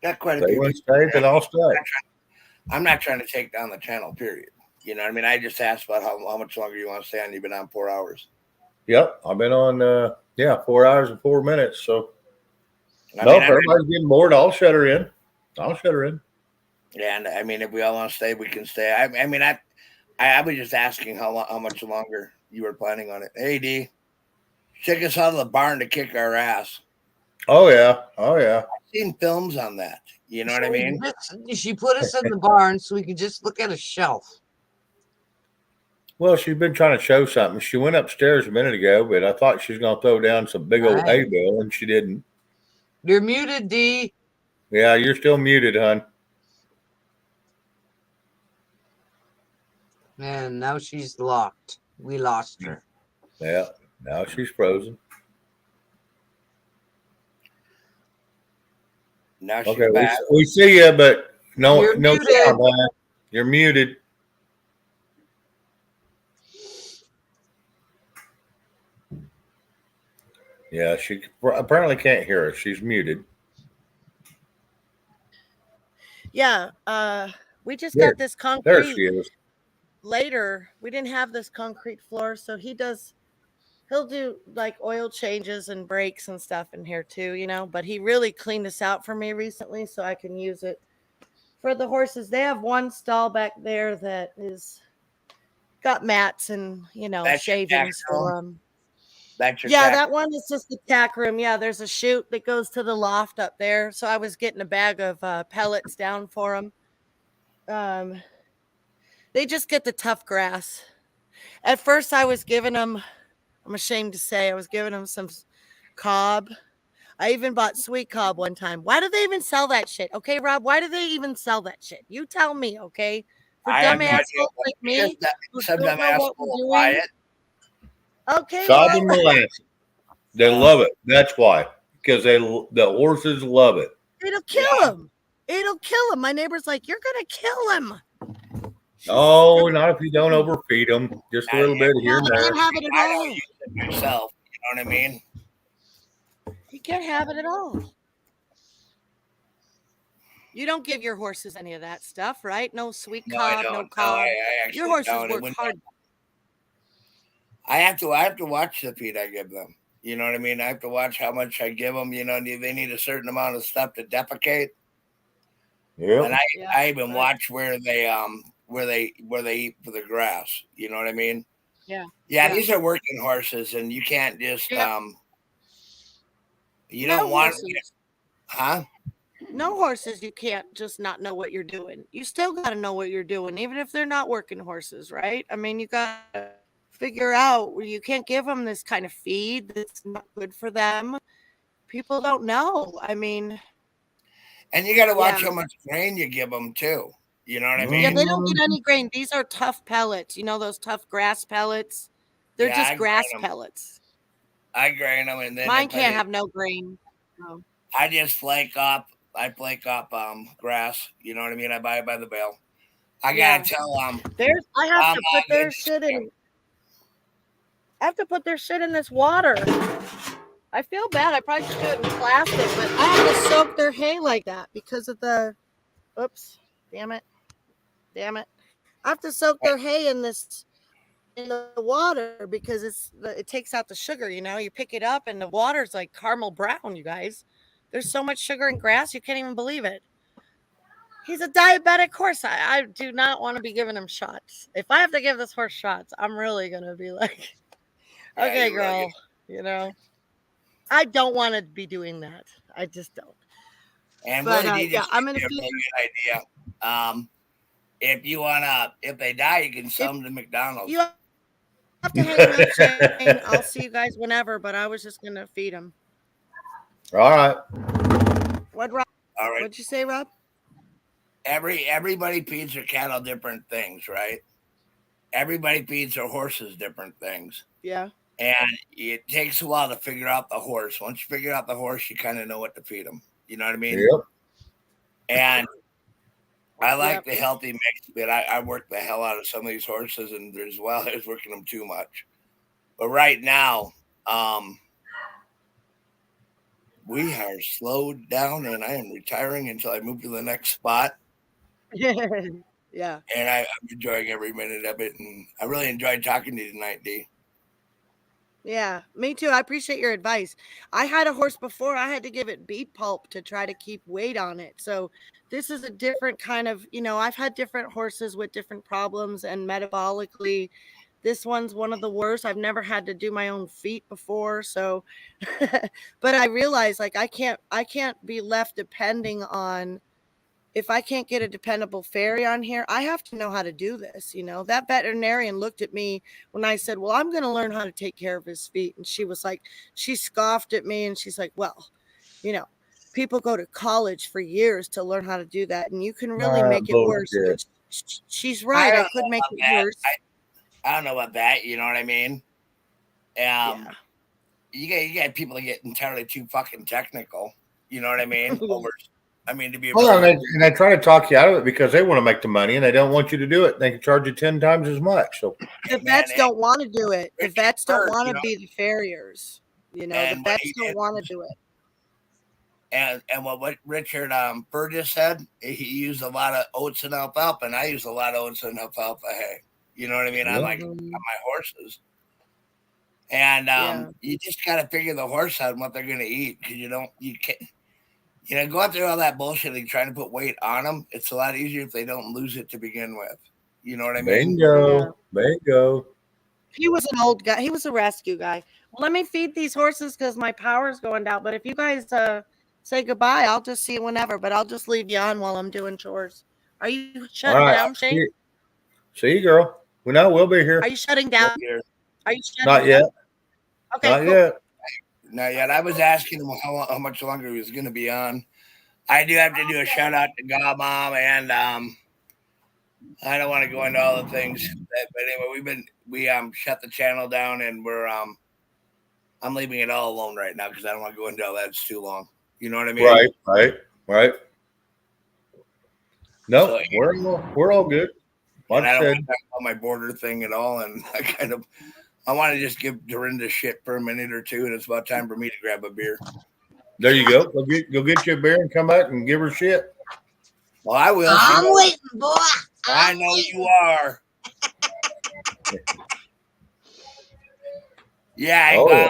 Got quite a they few want to people. stay, then I'll stay. I'm not trying to take down the channel, period. You know what I mean? I just asked about how much longer you want to stay on. You've been on 4 hours. Yep, I've been on 4 hours and 4 minutes. So I no, mean, if everybody's getting bored, I'll shut her in. I'll shut her in. Yeah, and I mean, if we all want to stay, we can stay. I mean, I was just asking how much longer you were planning on it. Hey, D, take us out of the barn to kick our ass. Oh yeah, oh yeah. I've seen films on that. You know what I mean? She put us in the barn so we could just look at a shelf. Well, she's been trying to show something. She went upstairs a minute ago, but I thought she was going to throw down some big old hay bale, and she didn't. You're muted, D. Yeah, you're still muted, hon. And now she's locked. We lost her. Yeah, now she's frozen. Now she's Okay, back. we see you, but no, You're no muted. sound, hon. You're muted. Yeah, she apparently can't hear us. She's muted. Yeah, we just There- got this There concrete she is. later. We didn't have this concrete floor, so he'll do like oil changes and brakes and stuff in here too, you know, but he really cleaned this out for me recently so I can use it for the horses. They have one stall back there that is got mats and, you know, That's your shavings tack room? for them. That's your Yeah, tack. that one is just the tack room. Yeah, there's a chute that goes to the loft up there. So I was getting a bag of pellets down for them. They just get the tough grass. At first, I was giving them, I'm ashamed to say, I was giving them some cob. I even bought sweet cob one time. Why do they even sell that shit? Okay, Rob, why do they even sell that shit? You tell me, okay? For I have dumb no idea. assholes like me who Some don't dumb know what asshole we're will buy doing. it. Okay, Cobb well, and molasses. They love it. That's why. Because the horses love it. it'll kill him. It'll kill him. My neighbor's like, you're going to kill him. Oh, not if you don't overfeed them. Just a little bit here and He there. can't have it at I don't all. use it myself. You know what I mean? He can't have it at all. You don't give your horses any of that stuff, right? No sweet No, I cob, don't. no No, cob. I actually Your horses don't. work hard. I have to watch the feed I give them. You know what I mean? I have to watch how much I give them. You know, they need a certain amount of stuff to defecate. Yeah. And I even watch where they eat for the grass. You know what I mean? Yeah. Yeah, these are working horses, and you can't just you don't want horses. huh? No horses, you can't just not know what you're doing. You still got to know what you're doing, even if they're not working horses, right? I mean, you got to figure out you can't give them this kind of feed that's not good for them. People don't know. I mean, and you got to watch how much grain you give them too. You know what I mean? Yeah, they don't get any grain. These are tough pellets. You know those tough grass pellets? They're just grass pellets. I grain them, and then mine can't have no grain. No. I just flake up. I flake up grass. You know what I mean? I buy it by the bale. I gotta tell there's. I have to put their shit in. I have to put their shit in this water. I feel bad. I probably should do it in plastic, but I have to soak their hay like that because of the. Oops! Damn it! I have to soak their hay in the water because it takes out the sugar. You know, you pick it up and the water's like caramel brown. You guys, there's so much sugar in grass you can't even believe it. He's a diabetic horse. I do not want to be giving him shots. If I have to give this horse shots, I'm really gonna be like, okay, girl. You know, I don't want to be doing that. I just don't. And but Willie yeah, I'm gonna feed a good idea. If they die, you can sell them to McDonald's. You have to hang up, Shane. I'll see you guys whenever, but I was just gonna feed them. All right. What, Rob? All right. What'd you say, Rob? Everybody feeds their cattle different things, right? Everybody feeds their horses different things. Yeah. And it takes a while to figure out the horse. Once you figure out the horse, you kind of know what to feed them. You know what I mean? Yep. And I like the healthy mix, but I work the hell out of some of these horses, and as well as working them too much. But right now, we are slowed down, and I am retiring until I move to the next spot. Yeah. And I'm enjoying every minute of it. And I really enjoyed talking to you tonight, D. Yeah, me too. I appreciate your advice. I had a horse before. I had to give it beet pulp to try to keep weight on it. So this is a different kind of, I've had different horses with different problems and metabolically. This one's one of the worst. I've never had to do my own feet before. So, but I realized like I can't be left depending on if I can't get a dependable farrier on here, I have to know how to do this. That veterinarian looked at me when I said, well, I'm going to learn how to take care of his feet. And she scoffed at me and she's like, well, people go to college for years to learn how to do that. And you can really make it worse. Bullshit. She's right. I could make it worse. I don't know about that. You know what I mean? Yeah. You got people that get entirely too fucking technical. You know what I mean? To be Hold on, and they try to talk you out of it because they want to make the money and they don't want you to do it. They can charge you 10 times as much. So the vets don't want to do it. The vets don't want to be the farriers. The vets don't want to do it. And what Richard Burgess said, he used a lot of oats and alfalfa, and I use a lot of oats and alfalfa hay. You know what I mean? I like my horses. And you just got to figure the horse out and what they're going to eat because you can't, going through all that bullshit and trying to put weight on them. It's a lot easier if they don't lose it to begin with. You know what I mean? Bingo. He was an old guy. He was a rescue guy. Well, let me feed these horses because my power's going down. But if you guys say goodbye, I'll just see you whenever. But I'll just leave you on while I'm doing chores. Are you shutting down, Shane? See you, girl. We'll be here. Are you shutting down? Are you shutting Not yet. down? Okay, Not cool. yet. Not yet. I was asking him how much longer he was going to be on. I do have to do a shout out to Godmom, and I don't want to go into all the things, but anyway, we shut the channel down, and I'm leaving it all alone right now because I don't want to go into all that. It's too long. You know what I mean? Right. No, so, we're all good. Like I don't want to talk about my border thing at all, and I want to just give Dorinda shit for a minute or two, and it's about time for me to grab a beer. There you go. Go get you a beer and come back and give her shit. Well, I will. I'm waiting, boy. I know you are. Yeah,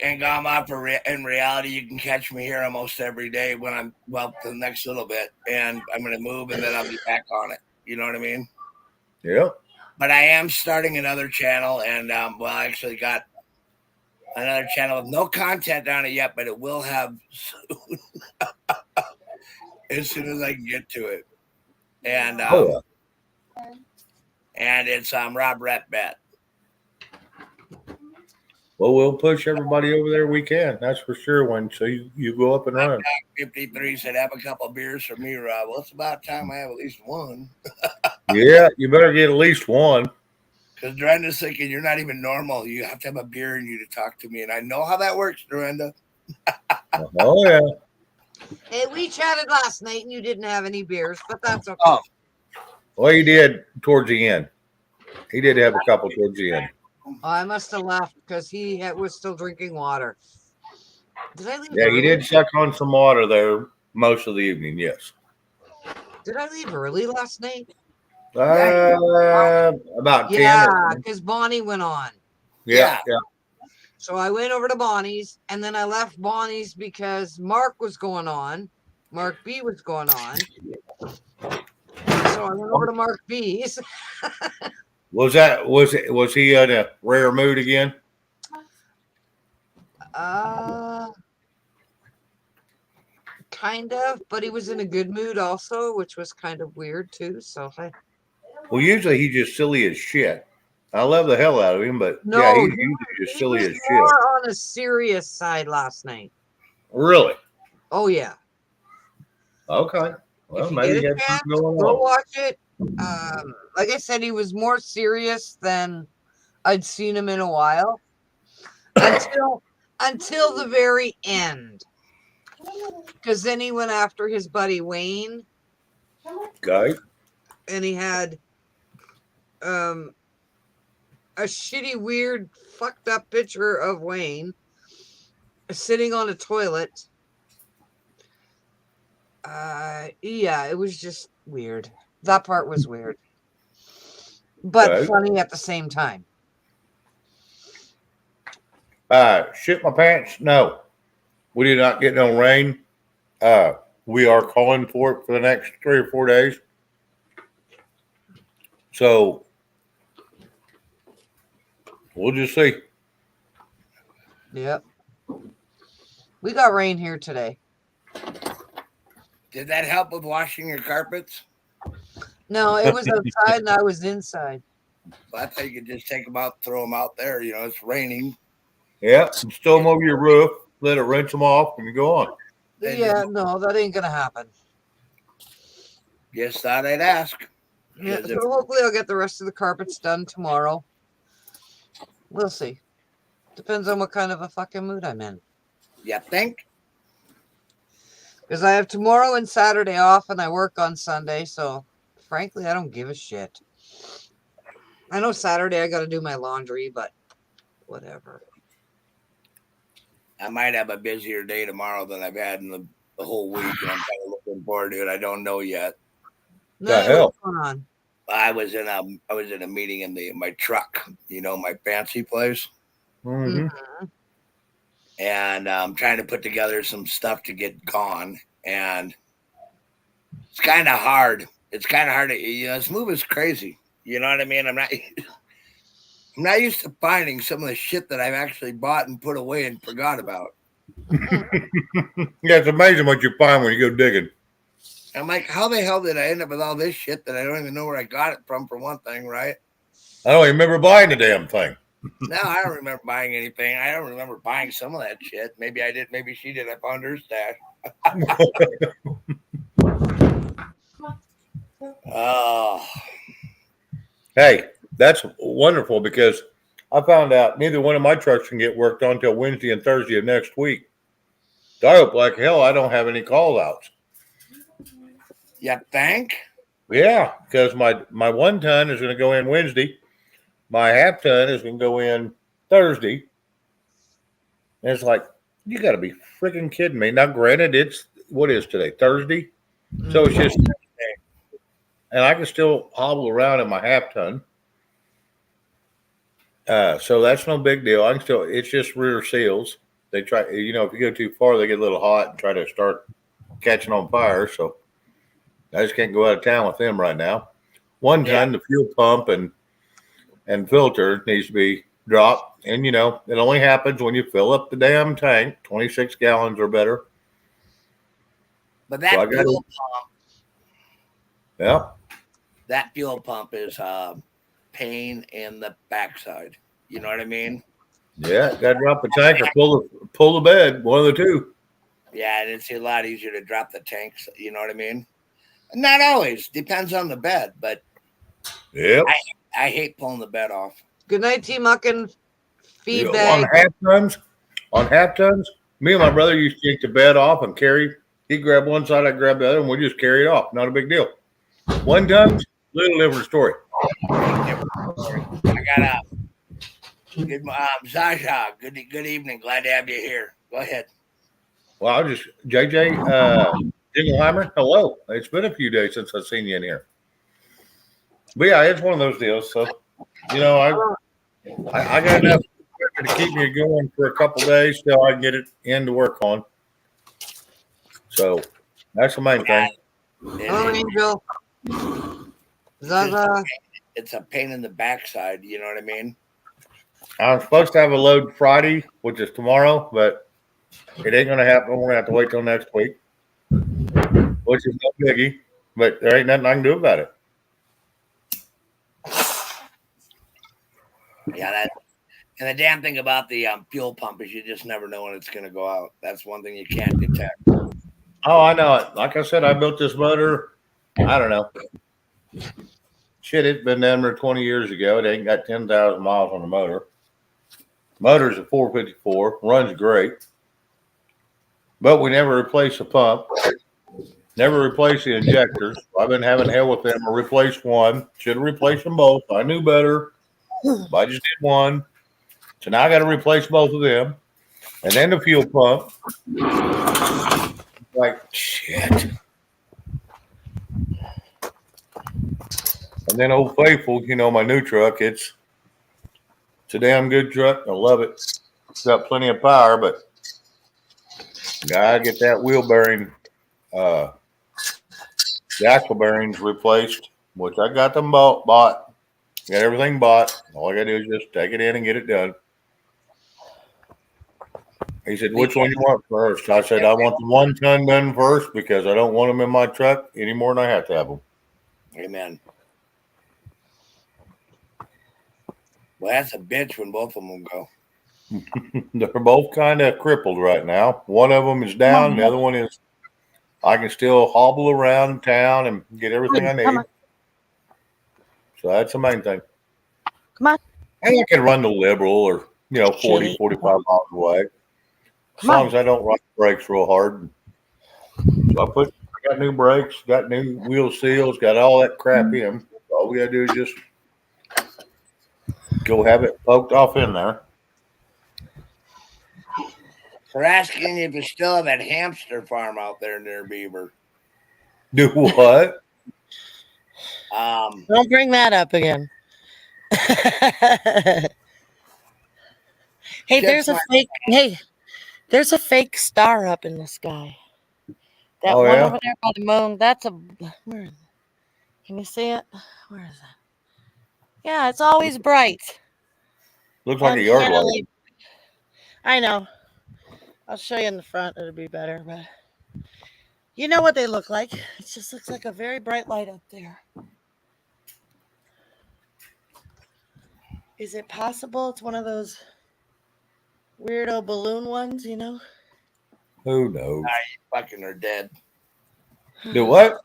in reality, you can catch me here almost every day when for the next little bit, and I'm going to move, and then I'll be back on it. You know what I mean? Yeah. But I am starting another channel, and I actually got another channel with no content on it yet, but it will have soon. As soon as I can get to it. And and it's Rob Rhett Bet. Well, we'll push everybody over there we can. That's for sure. So you go up and run. 53 said, have a couple of beers for me, Rob. Well, it's about time I have at least one. Yeah, you better get at least one. Because Dorinda's thinking you're not even normal. You have to have a beer in you to talk to me. And I know how that works, Dorinda. Oh, yeah. Hey, we chatted last night and you didn't have any beers, but that's okay. Oh. Well, he did towards the end. He did have a couple towards the end. I must have left because he was still drinking water. Did I leave? Yeah, early? he did suck on some water there most of the evening. Yes. Did I leave early last night? About 10. Yeah, because Bonnie went on. Yeah. So I went over to Bonnie's, and then I left Bonnie's because Mark was going on. Mark B was going on. So I went over to Mark B's. Was he in a rare mood again? Kind of, but he was in a good mood also, which was kind of weird too. So well, usually he's just silly as shit. I love the hell out of him, but no, yeah, he's usually just silly as shit. More on a serious side last night. Really? Oh yeah. Okay. Well, maybe he had something going on. Go watch it. Like I said, he was more serious than I'd seen him in a while. Until the very end. Because then he went after his buddy Wayne. Okay. And he had a shitty, weird, fucked up picture of Wayne sitting on a toilet Yeah, it was just weird. That part was weird, but Okay. funny at the same time. Shit my pants? No. We did not get no rain. We are calling for it for the next 3 or 4 days. So we'll just see. Yep. We got rain here today. Did that help with washing your carpets? No, it was outside and I was inside. Well, I thought you could just take them out, throw them out there. You know, it's raining. Yep. Stow them over your roof, let it rinse them off, and go on. Yeah, no, that ain't gonna happen. Just thought I'd ask. Yeah, so hopefully I'll get the rest of the carpets done tomorrow. We'll see. Depends on what kind of a fucking mood I'm in. You think? Because I have tomorrow and Saturday off and I work on Sunday, so frankly, I don't give a shit. I know Saturday I got to do my laundry, but whatever. I might have a busier day tomorrow than I've had in the whole week, and I'm kind of looking forward to it. I don't know yet. No, The hell? what's going on? I was in a meeting in my truck, you know, my fancy place, Mm-hmm. and I'm trying to put together some stuff to get gone, and it's kind of hard. It's kind of hard to, you know, this move is crazy. You know what I mean? I'm not used to finding some of the shit that I've actually bought and put away and forgot about. Yeah, it's amazing what you find when you go digging. I'm like, how the hell did I end up with all this shit that I don't even know where I got it from, for one thing, right? I don't even remember buying the damn thing. No, I don't remember buying anything. I don't remember buying some of that shit. Maybe I did. Maybe she did. I found her stash. Oh. Hey, that's wonderful because I found out neither one of my trucks can get worked on until Wednesday and Thursday of next week. So I hope like hell I don't have any call outs. You think? Yeah, because my 1 ton is going to go in Wednesday. My half ton is going to go in Thursday. And it's like, you got to be freaking kidding me. Now, granted, what is today? Thursday? So it's just, and I can still hobble around in my half ton. So that's no big deal. It's just rear seals. They try, you know, if you go too far, they get a little hot and try to start catching on fire. So I just can't go out of town with them right now. 1 ton, the fuel pump and filter needs to be dropped. And, you know, it only happens when you fill up the damn tank, 26 gallons or better. But that So fuel pump, yeah. that fuel pump is pain in the backside. You know what I mean? Yeah, got to drop the tank or pull the bed, one of the two. Yeah, and it's a lot easier to drop the tanks. You know what I mean? Not always. Depends on the bed, but yeah, I hate pulling the bed off. Good night, T-Muckin. Feedback. On half tons, me and my brother used to take the bed off and carry. He'd grab one side, I'd grab the other, and we just carry it off. Not a big deal. 1 ton, little different story. I got good Zaja. Good evening. Glad to have you here. Go ahead. Well, JJ Dingleheimer, hello. It's been a few days since I've seen you in here. But yeah, it's one of those deals. So, you know, I got enough to keep me going for a couple days till I can get it in to work on. So that's the main thing. Oh, Angel. Zaza. It's a pain in the backside. You know what I mean? I'm supposed to have a load Friday, which is tomorrow, but it ain't going to happen. We're going to have to wait till next week, which is no biggie, but there ain't nothing I can do about it. Yeah, and the damn thing about the fuel pump is you just never know when it's going to go out. That's one thing you can't detect. Oh, I know it. Like I said, I built this motor, I don't know. Shit, it's been down there 20 years ago. It ain't got 10,000 miles on the motor. Motor's a 454, runs great. But we never replaced the pump. Never replaced the injectors. I've been having hell with them. I replaced one. Should have replaced them both. I knew better. But I just did one. So now I got to replace both of them. And then the fuel pump. Like, shit. And then Old Faithful, my new truck, it's a damn good truck. I love it. It's got plenty of power, but gotta get that wheel bearing, the axle bearings replaced, which I got them bought. Got everything bought. All I gotta do is just take it in and get it done. He said, which one you want first? I said, I want the 1 ton done first because I don't want them in my truck any more than I have to have them. Amen. Well, that's a bitch when both of them go. They're both kind of crippled right now. One of them is down. The other one is, I can still hobble around town and get everything I need. Come on. So that's the main thing. Come on. And I can run the Liberal or, 40, Shitty. 45 miles away. As Come long on. as I don't run the brakes real hard. So I got new brakes, got new wheel seals, got all that crap in. All we gotta do is just go have it poked off in there. They're asking if you still have that hamster farm out there near Beaver. Do what? Don't bring that up again. Hey, there's a fake. Hey, there's a fake star up in the sky. That Oh, one yeah? over there by the moon. That's a. Where is it? Can you see it? Where is it? Yeah, it's always bright. Looks like a yard light. Uncannily- I know. I'll show you in the front. It'll be better, but you know what they look like. It just looks like a very bright light up there. Is it possible it's one of those weirdo balloon ones, Who knows? You fucking are dead. Do what?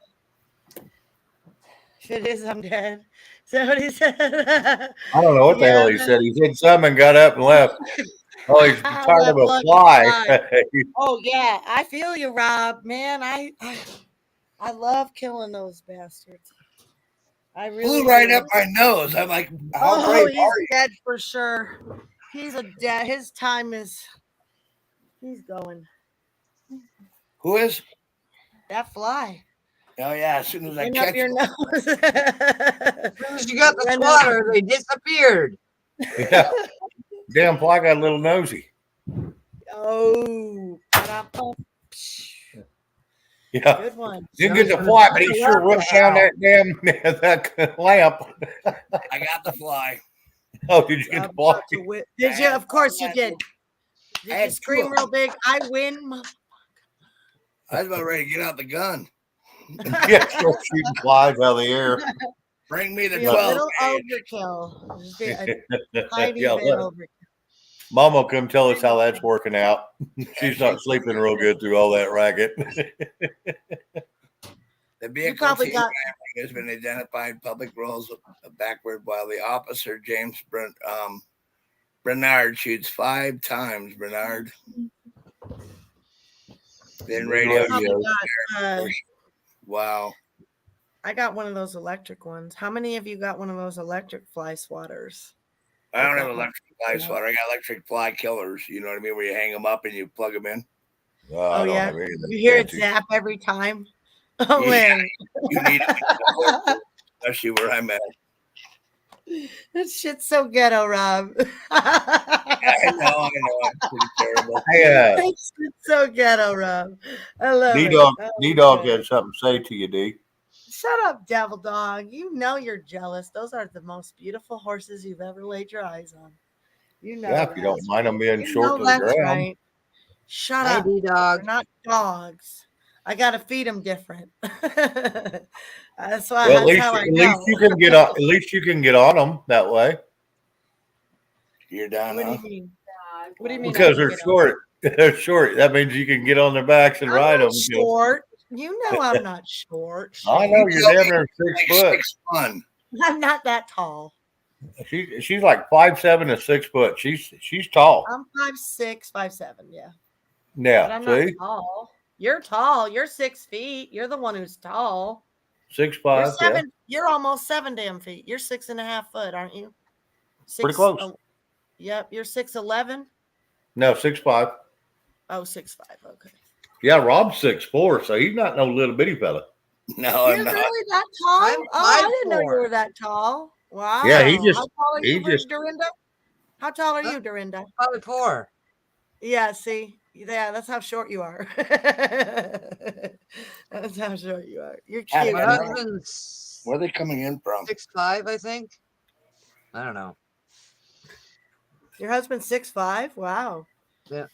If it is, I'm dead. Is that what he said? I don't know what the hell he said. He said something and got up and left. Oh, he's tired of a Left fly. Oh yeah, I feel you, Rob. Man, I love killing those bastards. I really Flew right do. up my nose. I'm like, how brave he's are you? dead for sure. He's a dead. His time is. He's going. Who is? That fly. Oh, yeah. As soon as I Went catch up your him. nose. As soon as you got the Went up- swatter, they disappeared. Yeah. Damn fly got a little nosy. Oh, Yeah. good one. Didn't get the fly, but he sure ripped down that damn that lamp. I got the fly. Oh, did you get the fly? Did you? Of course you did. I Did had you scream two. real big? I win. I was about ready to get out the gun. Yeah, still shooting flies out of the air. Bring me the Be a 12 little gauge. overkill. Just be a tiny Yeah, bit let overkill. Mama will come tell us how that's working out. She's not sleeping real good through all that racket. The vehicle probably team got- has been identified public roles backward while the officer, James Bernard, shoots 5 times. Bernard. Then radio. Probably got, Wow. I got one of those electric ones. How many of you got one of those electric fly swatters? I don't have electric fly swatter. I got electric fly killers. You know what I mean? Where you hang them up and you plug them in. Oh yeah, you hear it zap every time. Oh Yeah. man, You need it, especially where I'm at. this shit's so ghetto, Rob. I know. I'm pretty terrible. Hey, This shit's so ghetto, Rob. I love it. D-Dog, Oh, D-Dog man. had something to say to you, D. Shut up, devil dog. You know you're jealous. Those are the most beautiful horses you've ever laid your eyes on. You know. Yeah, if you don't that's mind them being right. short to the That's ground. right. Shut Hey, up. D-Dog. They're not dogs. I gotta feed them different. That's why. Well, That's how I know. you can get on. At least you can get on them that way You're done, What do huh? you mean? What do you mean? I because can they're get on? short. They're short. That means you can get on their backs and I'm ride not them. short. You know I'm not short. I know you're damn near 6 foot. 6'1". I'm not that tall. She's like 5'7" to 6 foot. She's tall. I'm 5'6", 5'7", yeah. But Yeah, I'm not see, tall. You're tall. You're 6 feet. You're the one who's tall. 6'5". You're Yeah, seven. You're almost 7 damn feet. You're 6.5 foot, aren't you? pretty close. Yep. You're 6'11". No, 6'5". Oh, 6'5". Okay. Yeah, Rob's 6'4", so he's not no little bitty fella. No, I'm You're not. really that tall? I'm I didn't know you 5'4". were that tall. Wow. Yeah, he How just tall are he you, just Dorinda? How tall are Huh? you, Dorinda? 5'4". Yeah, see? Yeah, that's how short you are. That's how short you are. You're Yeah, cute. My yeah, though. husband's Where are they coming in from? 6'5", I think. I don't know. Your husband's 6'5"? Wow. Yeah.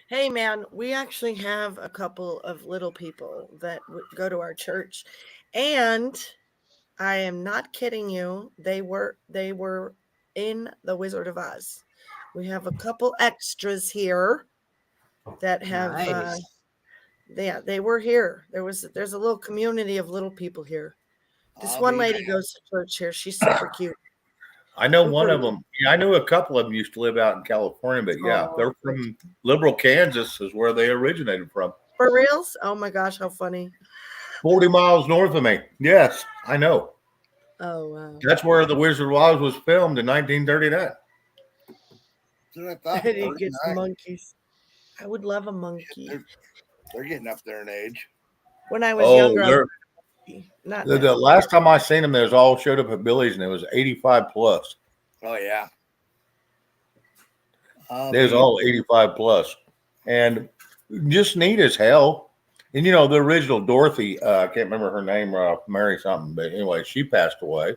Hey, man, we actually have a couple of little people that go to our church. And I am not kidding you. They were in The Wizard of Oz. We have a couple extras here that have Nice. they were here. There's a little community of little people here. This I'll one be lady there. goes to church here. She's super cute. I know Super one of them. Yeah, I knew a couple of them used to live out in California, but yeah, Oh. they're from Liberal, Kansas, is where they originated from. For reals? Oh my gosh, how funny. 40 miles north of me. Yes, I know. Oh wow. That's where The Wizard of Oz was filmed in 1939. That's what I thought. And he gets 39. monkeys. I would love a monkey. They're getting up there in age. When I was Oh, younger, I they're, would not the now. last time I seen them, they was all showed up at Billy's, and it was 85 plus. Oh yeah. They was all 85 plus, and just neat as hell. And you know, the original Dorothy, I can't remember her name, Mary something, but anyway, she passed away.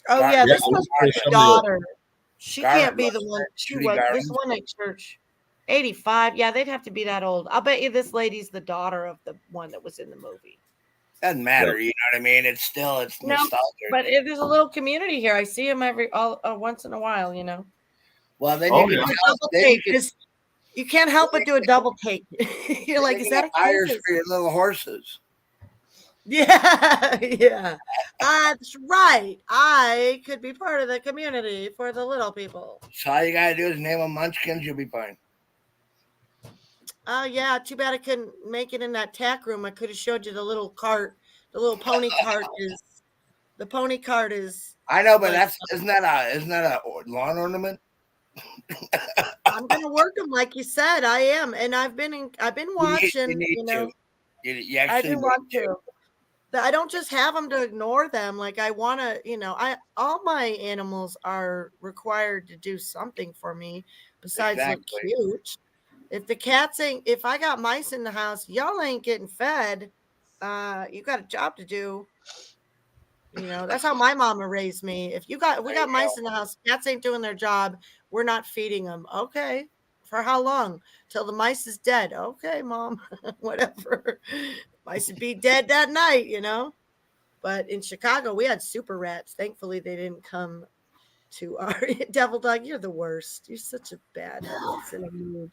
Oh yeah, this Yeah, was there's her some of the- daughter. She Garland can't be the was one. there. She Judy was this Garland. one at church. 85. Yeah, they'd have to be that old. I'll bet you this lady's the daughter of the one that was in the movie. Doesn't matter, you know what I mean? It's No, nostalgia. But there's a little community here. I see them once in a while. You know. Well, then Oh, you yeah. can Double take, 'cause you can't help but do a double take. You're like, is that a tires kiss? for your little horses? Yeah, yeah. That's right. I could be part of the community for the little people. So all you gotta do is name them Munchkins, you'll be fine. Oh yeah, too bad I couldn't make it in that tack room. I could have showed you the little cart. The little pony cart is. The pony cart is. I know, but like, isn't that a lawn ornament? I'm gonna work them like you said. I am, and I've been watching. You need know, to. You I actually do want need to. I don't just have them to ignore them. Like I want to, all my animals are required to do something for me besides look cute. If I got mice in the house, y'all ain't getting fed. You got a job to do. That's how my mama raised me. If we got mice in the house, cats ain't doing their job. We're not feeding them. Okay. For how long? Till the mice is dead. Okay, mom. Whatever. Mice would be dead that night, But in Chicago, we had super rats. Thankfully, they didn't come to our Devil Dog. You're the worst. You're such a bad it's in a mood.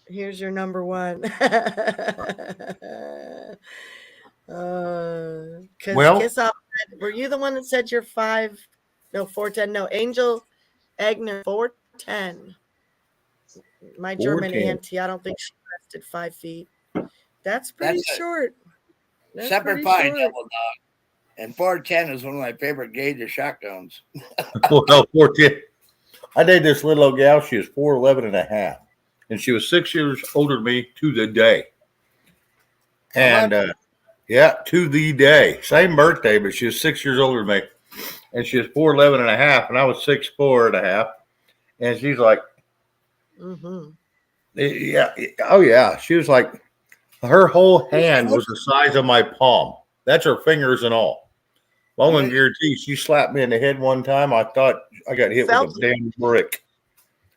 Here's your number one. Kiss off. Were you the one that said you're 5? No, 4'10". No, Angel Egner 4'10". My German 4'10". auntie, I don't think she rested 5 feet. That's pretty short. That's Separate pie, Devil Dog. And 410 is one of my favorite gauge of shotguns. Well, 4'10". I dated this little old gal. She was 4'11" and a half, and she was 6 years older than me to the day. And to the day, same birthday, but she was 6 years older than me, and she was 4'11" and a half, and I was 6'4" and a half, and she's like, yeah, oh yeah, she was like, her whole hand was the size of my palm. That's her fingers and all. Well, I'm gonna guarantee she slapped me in the head one time. I thought I got hit with a damn brick.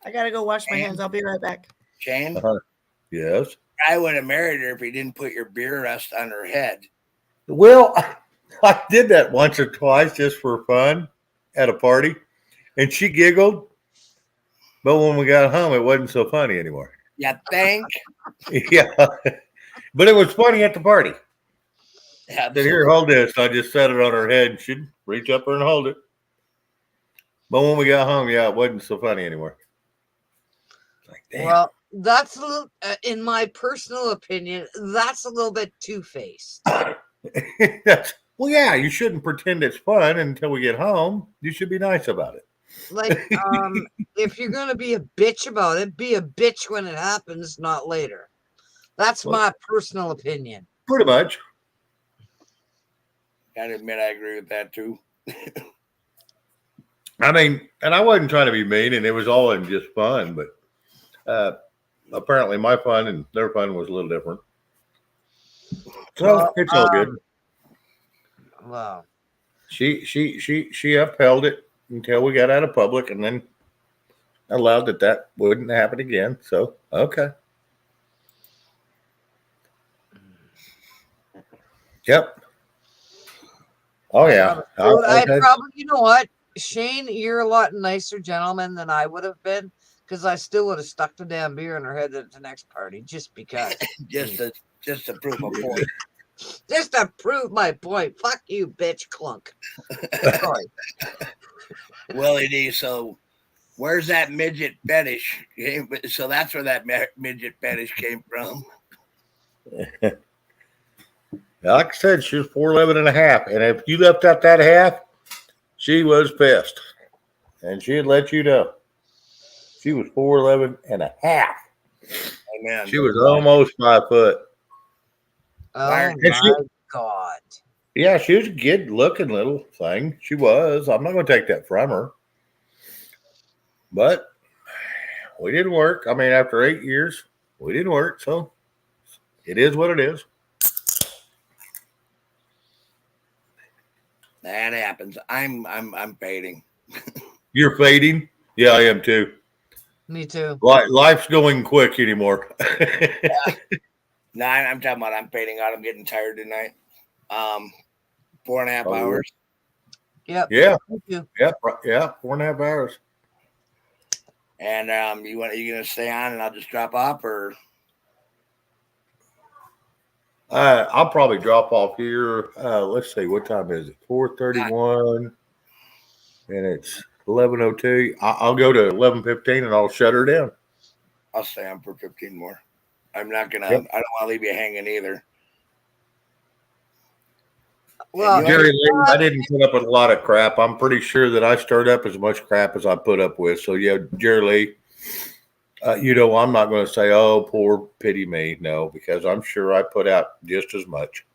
I gotta go wash my hands. I'll be right back. Shane? Yes. I would have married her if you didn't put your beer rest on her head. Well, I did that once or twice just for fun at a party, and she giggled. But when we got home, it wasn't so funny anymore. You think? Yeah. But it was funny at the party. Absolutely. Said, here, hold this. I just set it on her head, and she'd reach up her and hold it. But when we got home, yeah, it wasn't so funny anymore. Like, damn. Well, that's a little, in my personal opinion, that's a little bit two-faced. Well, yeah, you shouldn't pretend it's fun until we get home. You should be nice about it. Like, if you're going to be a bitch about it, be a bitch when it happens, not later. That's my personal opinion. Pretty much. Gotta admit, I agree with that too. I mean, and I wasn't trying to be mean, and it was all in just fun, but apparently my fun and their fun was a little different. So it's all good. Wow. She upheld it until we got out of public, and then allowed that wouldn't happen again. So okay. Yep. Oh yeah. I probably, you know what, Shane, you're a lot nicer gentleman than I would have been, because I still would have stuck the damn beer in her head at the next party, just because. just to prove a point. Just to prove my point. Fuck you, bitch, clunk. Sorry. Willie D. So, where's that midget fetish? So that's where that midget fetish came from. Like I said, she was 4'11" and a half, and if you left out that half, she was pissed, and she'd let you know. She was 4'11" and a half. Amen. She was almost 5 foot. Oh my God. Yeah, she was a good looking little thing. She was. I'm not going to take that from her. But we didn't work. I mean, after 8 years, we didn't work. So it is what it is. That happens. I'm fading. You're fading? Yeah, I am too. Me too. Life's going quick anymore. Yeah. No, I'm talking about I'm fading out. I'm getting tired tonight. 4.5 hours. Yep. Yeah. Thank you. Yep. Yeah. 4.5 hours. And you gonna stay on and I'll just drop off, or I'll probably drop off here. Let's see, what time is it? 4:31, and it's 11:02. I'll go to 11:15, and I'll shut her down. I'll stay on for 15 more. I'm not gonna. Yep. I don't want to leave you hanging either. Well, Jerry Lee, I didn't put up with a lot of crap. I'm pretty sure that I stirred up as much crap as I put up with. So yeah, Jerry Lee, I'm not going to say, "Oh, poor pity me." No, because I'm sure I put out just as much.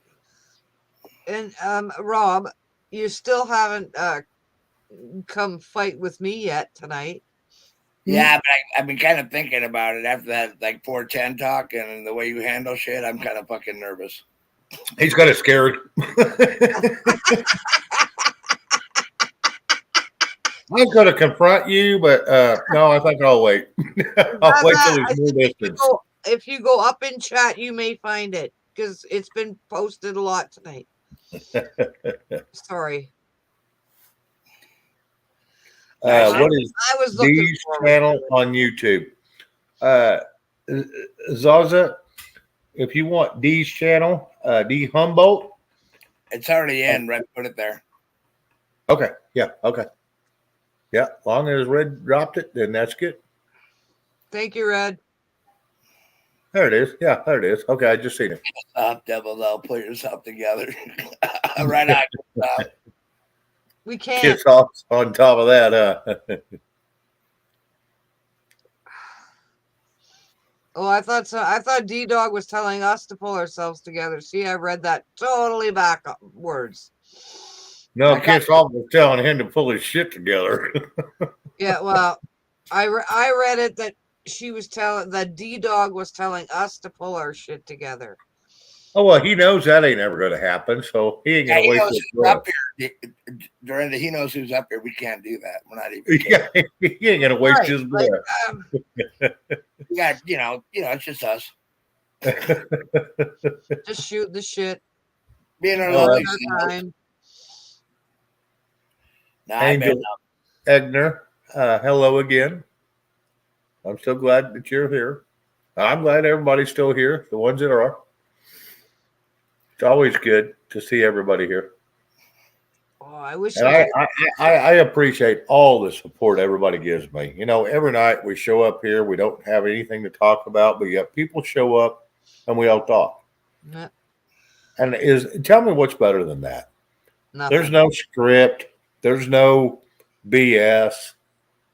And Rob, you still haven't come fight with me yet tonight. Yeah, but I've been kind of thinking about it after that, like 410 talk and the way you handle shit. I'm kind of fucking nervous. He's kind of scared. I'm going to confront you, but no, I think I'll wait. I'll wait till there's more distance. If you go up in chat, you may find it, because it's been posted a lot tonight. Sorry. What is I was looking Dee's forward channel to it. on YouTube? Zaza, if you want Dee's channel, D Humboldt. It's already in. Red put it there. Okay. Yeah. Okay. Yeah. As long as Red dropped it, then that's good. Thank you, Red. There it is. Yeah, there it is. Okay, I just seen it. Devil, they'll put yourself together. Right on. We can't. Kiss off on top of that, huh? Oh, I thought so. I thought D Dog was telling us to pull ourselves together. See, I read that totally backwards. No, Kiss off was telling him to pull his shit together. Yeah, well, I read it that she was telling that D Dog was telling us to pull our shit together. Oh well, he knows that ain't ever going to happen, so he ain't going to waste his breath. Up here, Dorinda, he knows who's up here. We can't do that. We're not even. Yeah, he ain't going to waste his breath. We got, it's just us. Just shoot the shit. Being our All lovely time. Angel Egner, hello again. I'm so glad that you're here. I'm glad everybody's still here, the ones that are. It's always good to see everybody here. Oh, I wish. And I appreciate all the support everybody gives me. Every night we show up here, we don't have anything to talk about, but yet people show up and we all talk. Yeah. And tell me what's better than that? Nothing. There's no script. There's no BS.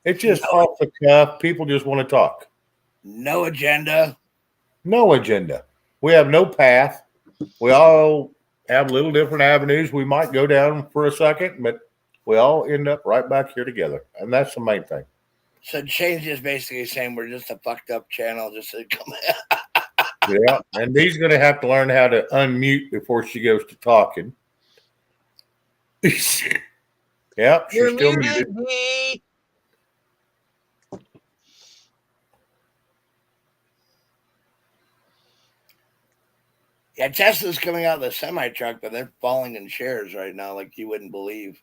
It's just off the cuff. People just want to talk. No agenda. No agenda. We have no path. We all have little different avenues. We might go down for a second, but we all end up right back here together. And that's the main thing. So Shane's just basically saying we're just a fucked up channel. Just to come. Yeah. And Dee's going to have to learn how to unmute before she goes to talking. Yep. She's You're still muted, muted. Dee. Yeah, Tesla's coming out of the semi truck, but they're falling in shares right now, like you wouldn't believe.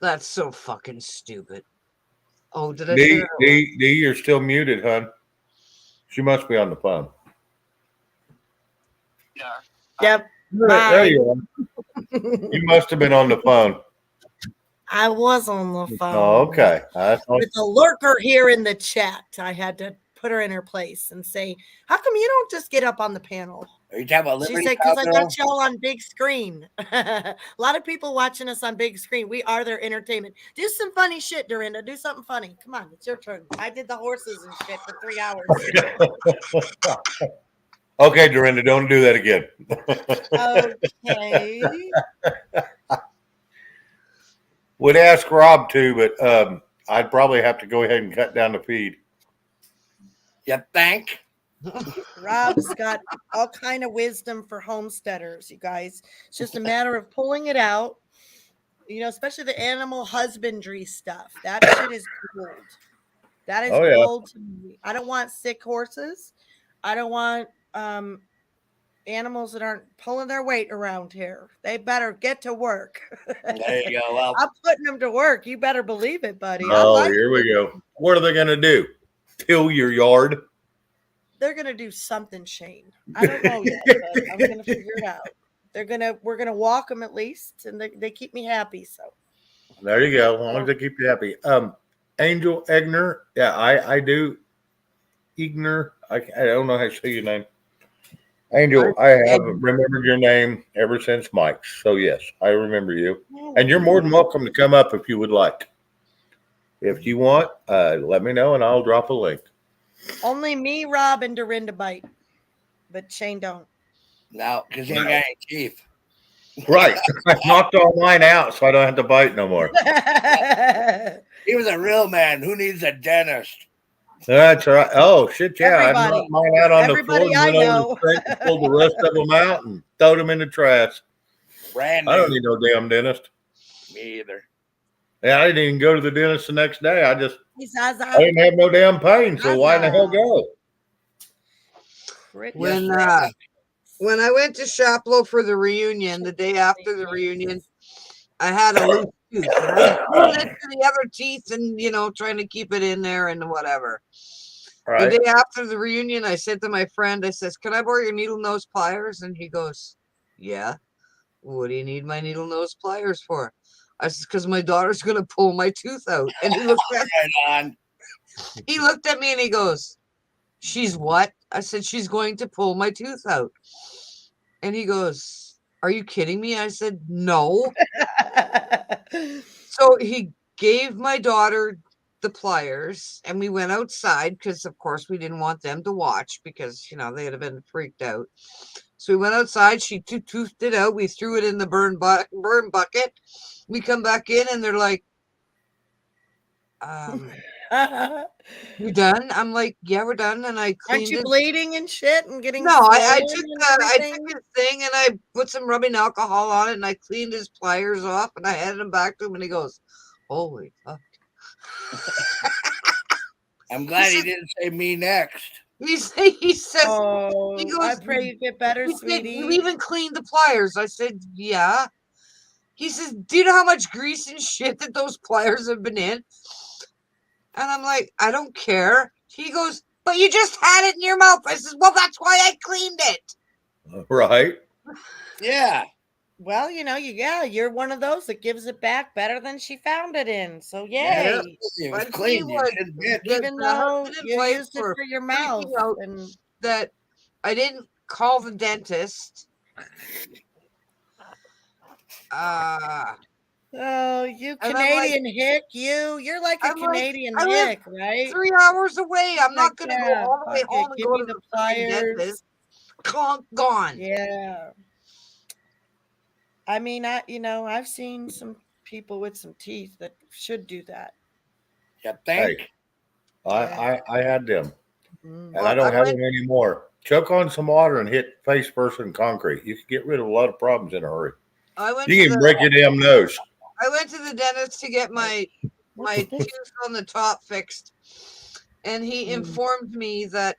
That's so fucking stupid. Oh, did I say that? Dee, you're still muted, hon. She must be on the phone. Yep. There you are. You must have been on the phone. I was on the phone. Oh, okay. With a lurker here in the chat, I had to put her in her place and say, "How come you don't just get up on the panel?" Are you talking about She Liberty said, "Because I Cowgirl? got y'all on big screen." A lot of people watching us on big screen. We are their entertainment. Do some funny shit, Dorinda. Do something funny. Come on, it's your turn. I did the horses and shit for 3 hours. Okay, Dorinda, don't do that again. Okay. Would ask Rob to, but I'd probably have to go ahead and cut down the feed. You think? Rob's got all kind of wisdom for homesteaders, you guys. It's just a matter of pulling it out. You know, especially the animal husbandry stuff. That shit is gold. That is gold to me. I don't want sick horses. I don't want animals that aren't pulling their weight around here. They better get to work. There you go. Well, I'm putting them to work. You better believe it, buddy. Oh, here we go. What are they going to do? Till your yard? They're going to do something, Shane. I don't know yet, but I'm going to figure it out. We're going to walk them at least, and they keep me happy. So there you go. As long as they keep you happy. Angel Egner. Yeah, I do. Egner. I don't know how to say your name. Angel, I have remembered your name ever since Mike's. So, yes, I remember you. And you're more than welcome to come up if you would like. If you want, let me know and I'll drop a link. Only me, Rob, and Dorinda bite. But Shane don't. No, because he ain't got any teeth. Right. I knocked all mine out so I don't have to bite no more. He was a real man. Who needs a dentist? That's right. Oh, shit, yeah. Everybody. I knocked mine out on the floor and I went over the sink and pulled the rest of them out and throwed them in the trash. Brand I don't new. need no damn dentist. Me either. Yeah, I didn't even go to the dentist the next day. I I didn't have no damn pain, so why the hell go? When I went to Shaplo for the reunion, the day after the reunion, I had a loose tooth. And I pulled it to the other teeth and, trying to keep it in there and whatever. Right. The day after the reunion, I said to my friend, I says, "Can I borrow your needle nose pliers?" And he goes, "Yeah. What do you need my needle nose pliers for?" I said, "Because my daughter's going to pull my tooth out." And he looked at me and he goes, "She's what?" I said, "She's going to pull my tooth out." And he goes, "Are you kidding me?" I said, "No." So he gave my daughter the pliers and we went outside because, of course, we didn't want them to watch because, they'd have been freaked out. So we went outside. She toothed it out. We threw it in the burn bucket. We come back in and they're like, "You done?" I'm like, "Yeah, we're done." And I cleaned Aren't you it. bleeding and shit and getting No, I took everything? his thing and I put some rubbing alcohol on it and I cleaned his pliers off and I handed him back to him and he goes, "Holy fuck." I'm glad he didn't say me next. He says, "Oh, he goes, I pray you get better, sweetie." "You even cleaned the pliers." I said, "Yeah." He says, "Do you know how much grease and shit that those pliers have been in?" And I'm like, "I don't care." He goes, "But you just had it in your mouth." I says, "Well, that's why I cleaned it." Right. Yeah. Well, you're one of those that gives it back better than she found it in. So yay. Yeah, it was clean. Even though you used it for your mouth. And that I didn't call the dentist. Oh, you Canadian hick, you're like a Canadian I hick, live right? 3 hours away. I'm not going to go all the way fuck home it, and give go me to the the fucking pliers. dentist. gone. Yeah. I mean, I've seen some people with some teeth that should do that. You Hey, think? I had them, Mm. and I Well, don't I have went. them anymore. Choke on some water and hit face first in concrete. You can get rid of a lot of problems in a hurry. I went You to can the. break your damn nose. I went to the dentist to get my What's this? tooth on the top fixed, and he Mm. informed me that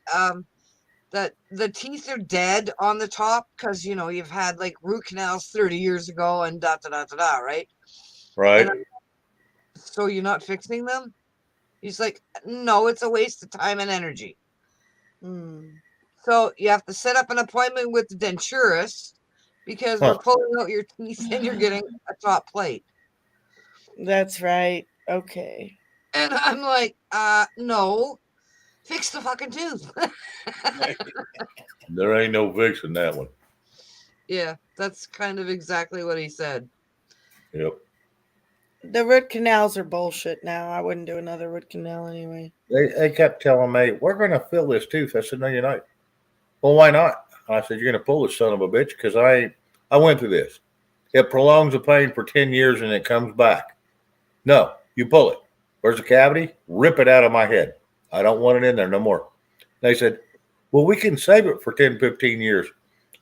that the teeth are dead on the top because you've had like root canals 30 years ago and da da da da da, right? Right? And so you're not fixing them? He's like, no, it's a waste of time and energy. Mm. So you have to set up an appointment with the denturist because Huh. we're pulling out your teeth and you're getting a top plate. That's right. Okay. And I'm like, no, fix the fucking tooth. There ain't no fixing that one. Yeah, that's kind of exactly what he said. Yep. The root canals are bullshit now. I wouldn't do another root canal anyway. They kept telling me, we're going to fill this tooth. I said, no, you're not. Well, why not? I said, you're going to pull this son of a bitch because I went through this. It prolongs the pain for 10 years and it comes back. No, you pull it. There's a cavity. Rip it out of my head. I don't want it in there no more. They said, well, we can save it for 10, 15 years.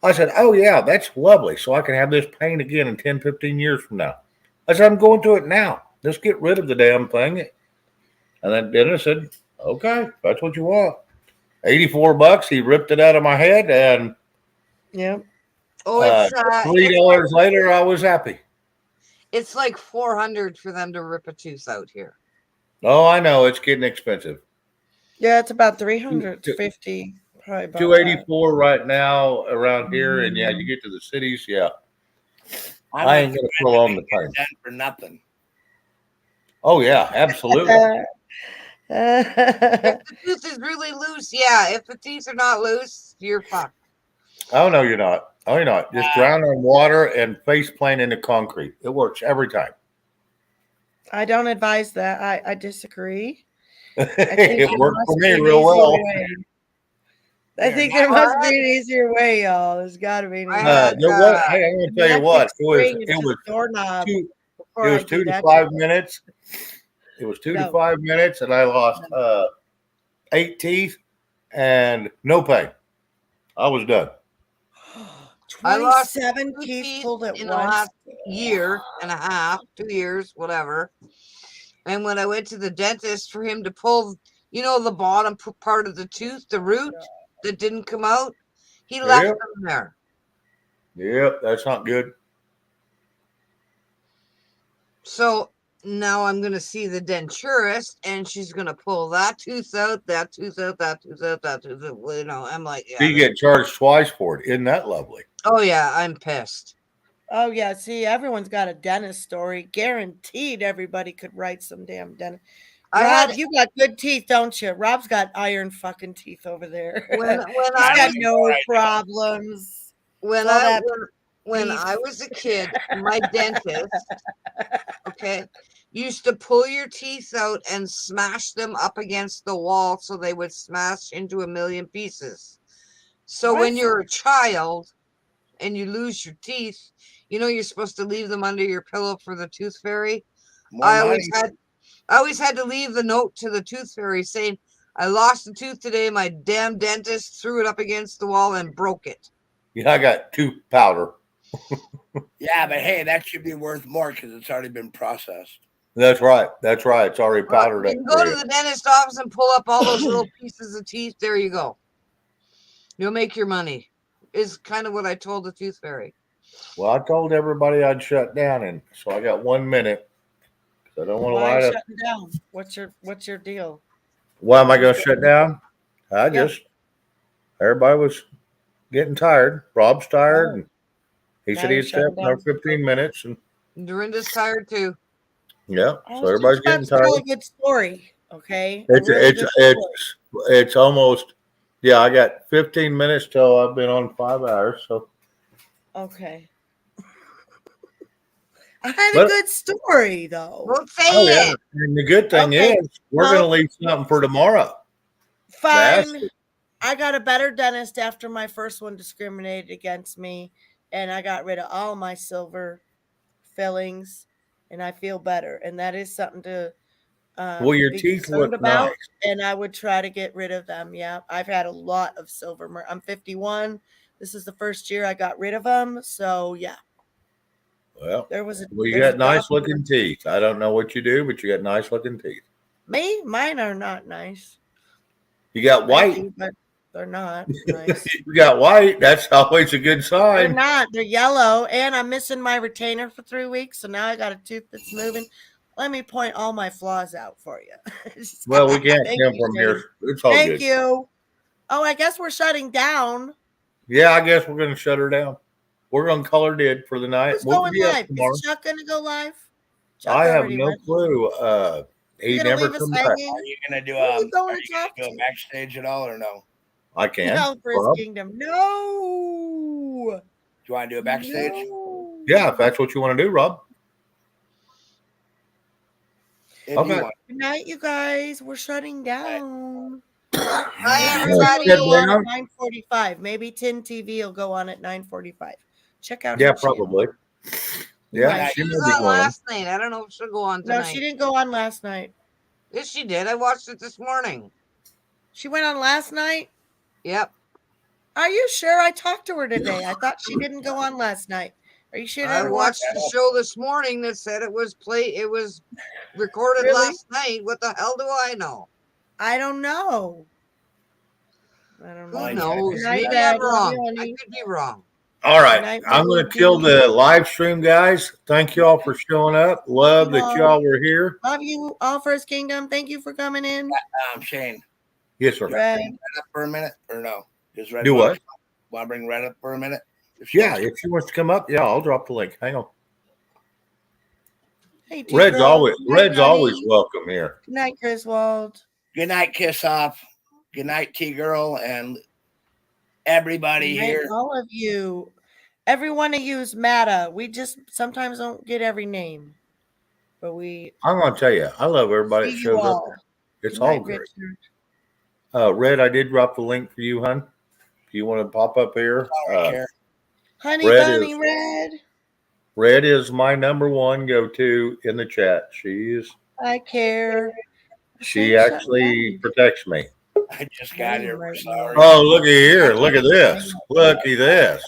I said, oh, yeah, that's lovely. So I can have this pain again in 10, 15 years from now. I said, I'm going to it now. Let's get rid of the damn thing. And then dentist said, okay, that's what you want. $84. He ripped it out of my head, and Yep. Oh, it's $3 later, I was happy. it's like 400 for them to rip a tooth out here. Oh, I know it's getting expensive. Yeah, it's about 350. Probably about 284 right now around here, and yeah, you get to the cities, yeah. I ain't gonna prolong the pain. Done for nothing. Oh yeah, absolutely. that. If the tooth is really loose, yeah. If the teeth are not loose, you're fucked. Oh no, you're not. Oh, you're not. Just drown in water and face plant into concrete. It works every time. I don't advise that. I disagree. It worked for me real well. I think there must be an easier way, y'all. There's got to be an easier way. There was, hey, I'm gonna tell you what. It was doorknob. It was 2 to 5 minutes. It was 2 to 5 minutes, and I lost 8 teeth and no pain. I was done. I lost 27 2 teeth pulled at in the once. last year and a half, 2 years, whatever. And when I went to the dentist for him to pull, the bottom part of the tooth, the root that didn't come out, he left them there. Yep, that's not good. So now I'm going to see the denturist, and she's going to pull that tooth out, that tooth out, that tooth out, that tooth out. I'm like, yeah. You get charged twice for it. Isn't that lovely? Oh, yeah, I'm pissed. Oh, yeah. See, everyone's got a dentist story. Guaranteed everybody could write some damn dentist. Rob, you got good teeth, don't you? Rob's got iron fucking teeth over there. When He's got no problems. When I was a kid, my dentist, used to pull your teeth out and smash them up against the wall so they would smash into a million pieces. So when you're a child and you lose your teeth, you're supposed to leave them under your pillow for the tooth fairy. I always had to leave the note to the tooth fairy saying, I lost a tooth today. My damn dentist threw it up against the wall and broke it. Yeah, I got tooth powder. Yeah, but hey, that should be worth more because it's already been processed. That's right. That's right. It's already powdered up. You can go to the dentist office and pull up all those little pieces of teeth. There you go. You'll make your money. Is kind of what I told the tooth fairy. Well, I told everybody I'd shut down, and so I got 1 minute. I don't want to lie to. Shutting down? What's your deal? Why am I going to shut down? Everybody was getting tired. Rob's tired, and he said he'd stay up another 15 minutes, and Dorinda's tired too. Yeah, so everybody's getting tired. Tell a good story, okay? It's almost. Yeah, I got 15 minutes till I've been on 5 hours. So okay. I had a good story though. Don't say it. And the good thing is we're going to leave something for tomorrow. Fine. I got a better dentist after my first one discriminated against me, and I got rid of all my silver fillings, and I feel better. And that is something to Well, your be teeth concerned look about. nice. And I would try to get rid of them. Yeah, I've had a lot of silver. I'm 51. This is the first year I got rid of them. So yeah, Well, there's you a got nice doctor. looking teeth. I don't know what you do, but you got nice looking teeth. Mine are not nice. You got I white. do, but they're not nice. You got white. That's always a good They're sign. not. They're yellow, and I'm missing my retainer for 3 weeks, so now I got a tooth that's moving. Let me point all my flaws out for you. Well, we can't Thank come you, from Shane. here. It's all Thank good. you. Oh, I guess we're shutting down. Yeah, I guess we're going to shut her down. We're going to call her dead for the night. Who's We'll going be up live? tomorrow. Is Chuck going to go live? Chuck I have already no went. clue. He You gonna never leave us come back. hanging? Are you gonna do Who are are you going you to gonna talk do to? a backstage at all or no? I can. No, for his Rob. kingdom. No. Do you want to do a backstage? No. Yeah, if that's what you want to do, Rob. If Okay. you want. Good night, you guys. We're shutting down. Bye, Maybe everybody. it'll go on at 9:45. Maybe Tin TV will go on at 9:45. Check out Yeah, her channel. probably. Yeah, Right. she She may was be on going. last night. I don't know if she'll go on No, tonight. she didn't go on last night. Yes, she did. I watched it this morning. She went on last night? Yep. Are you sure? I talked to her today. I thought she didn't go on last night. Are you sure? I watched the show this morning that said it was recorded Really? last night. What the hell do I know? I don't know. I don't know. Who Good knows? Good night, Maybe Dad. I'm Love wrong. you, I honey. could be wrong. All right. Good night, I'm going to baby. kill the live stream, guys. Thank you all for showing up. Love you that all. y'all were here. Love you all, First Kingdom. Thank you for coming in. Shane, Yes, sir. Red. Red up for a minute or no? Does Red Do what? Want to bring Red up for a minute? If she Yeah, wants to. if she wants to come up, yeah, I'll drop the link. Hang on. Hey, T Red's Girl. always Good night, Red's always honey. welcome here. Good night, Griswold. Good night, Kiss Off. Good night, T Girl, and everybody Good night, here. all of you. Every one of you is Mata. We just sometimes don't get every name, but we I'm going to tell you, I love everybody that see you shows up all. here. It's Good all night, great. Richard. Red, I did drop the link for you, hon. If you want to pop up here, I don't care. Honey Red Bunny is- Red. Red is my number one go-to in the chat. I care. She actually protects me. I just got here. We're Right sorry. Oh, looky here. Look at this. Looky this.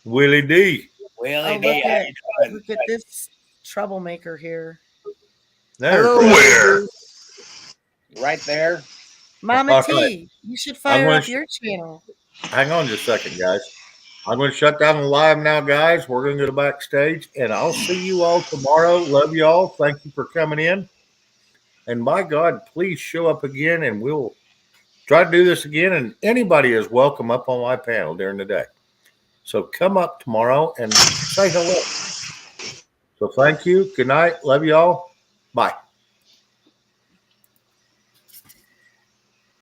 Willie D. Willie Oh, D, how you doing? look at this troublemaker here. There's Hello, Red. Right there. Mama All T, right. you should fire gonna up your channel. Hang on just a second, guys. I'm going to shut down the live now, guys. We're going to go to backstage, and I'll see you all tomorrow. Love you all. Thank you for coming in. And by God, please show up again, and we'll try to do this again. And anybody is welcome up on my panel during the day. So come up tomorrow and say hello. So thank you. Good night. Love you all. Bye.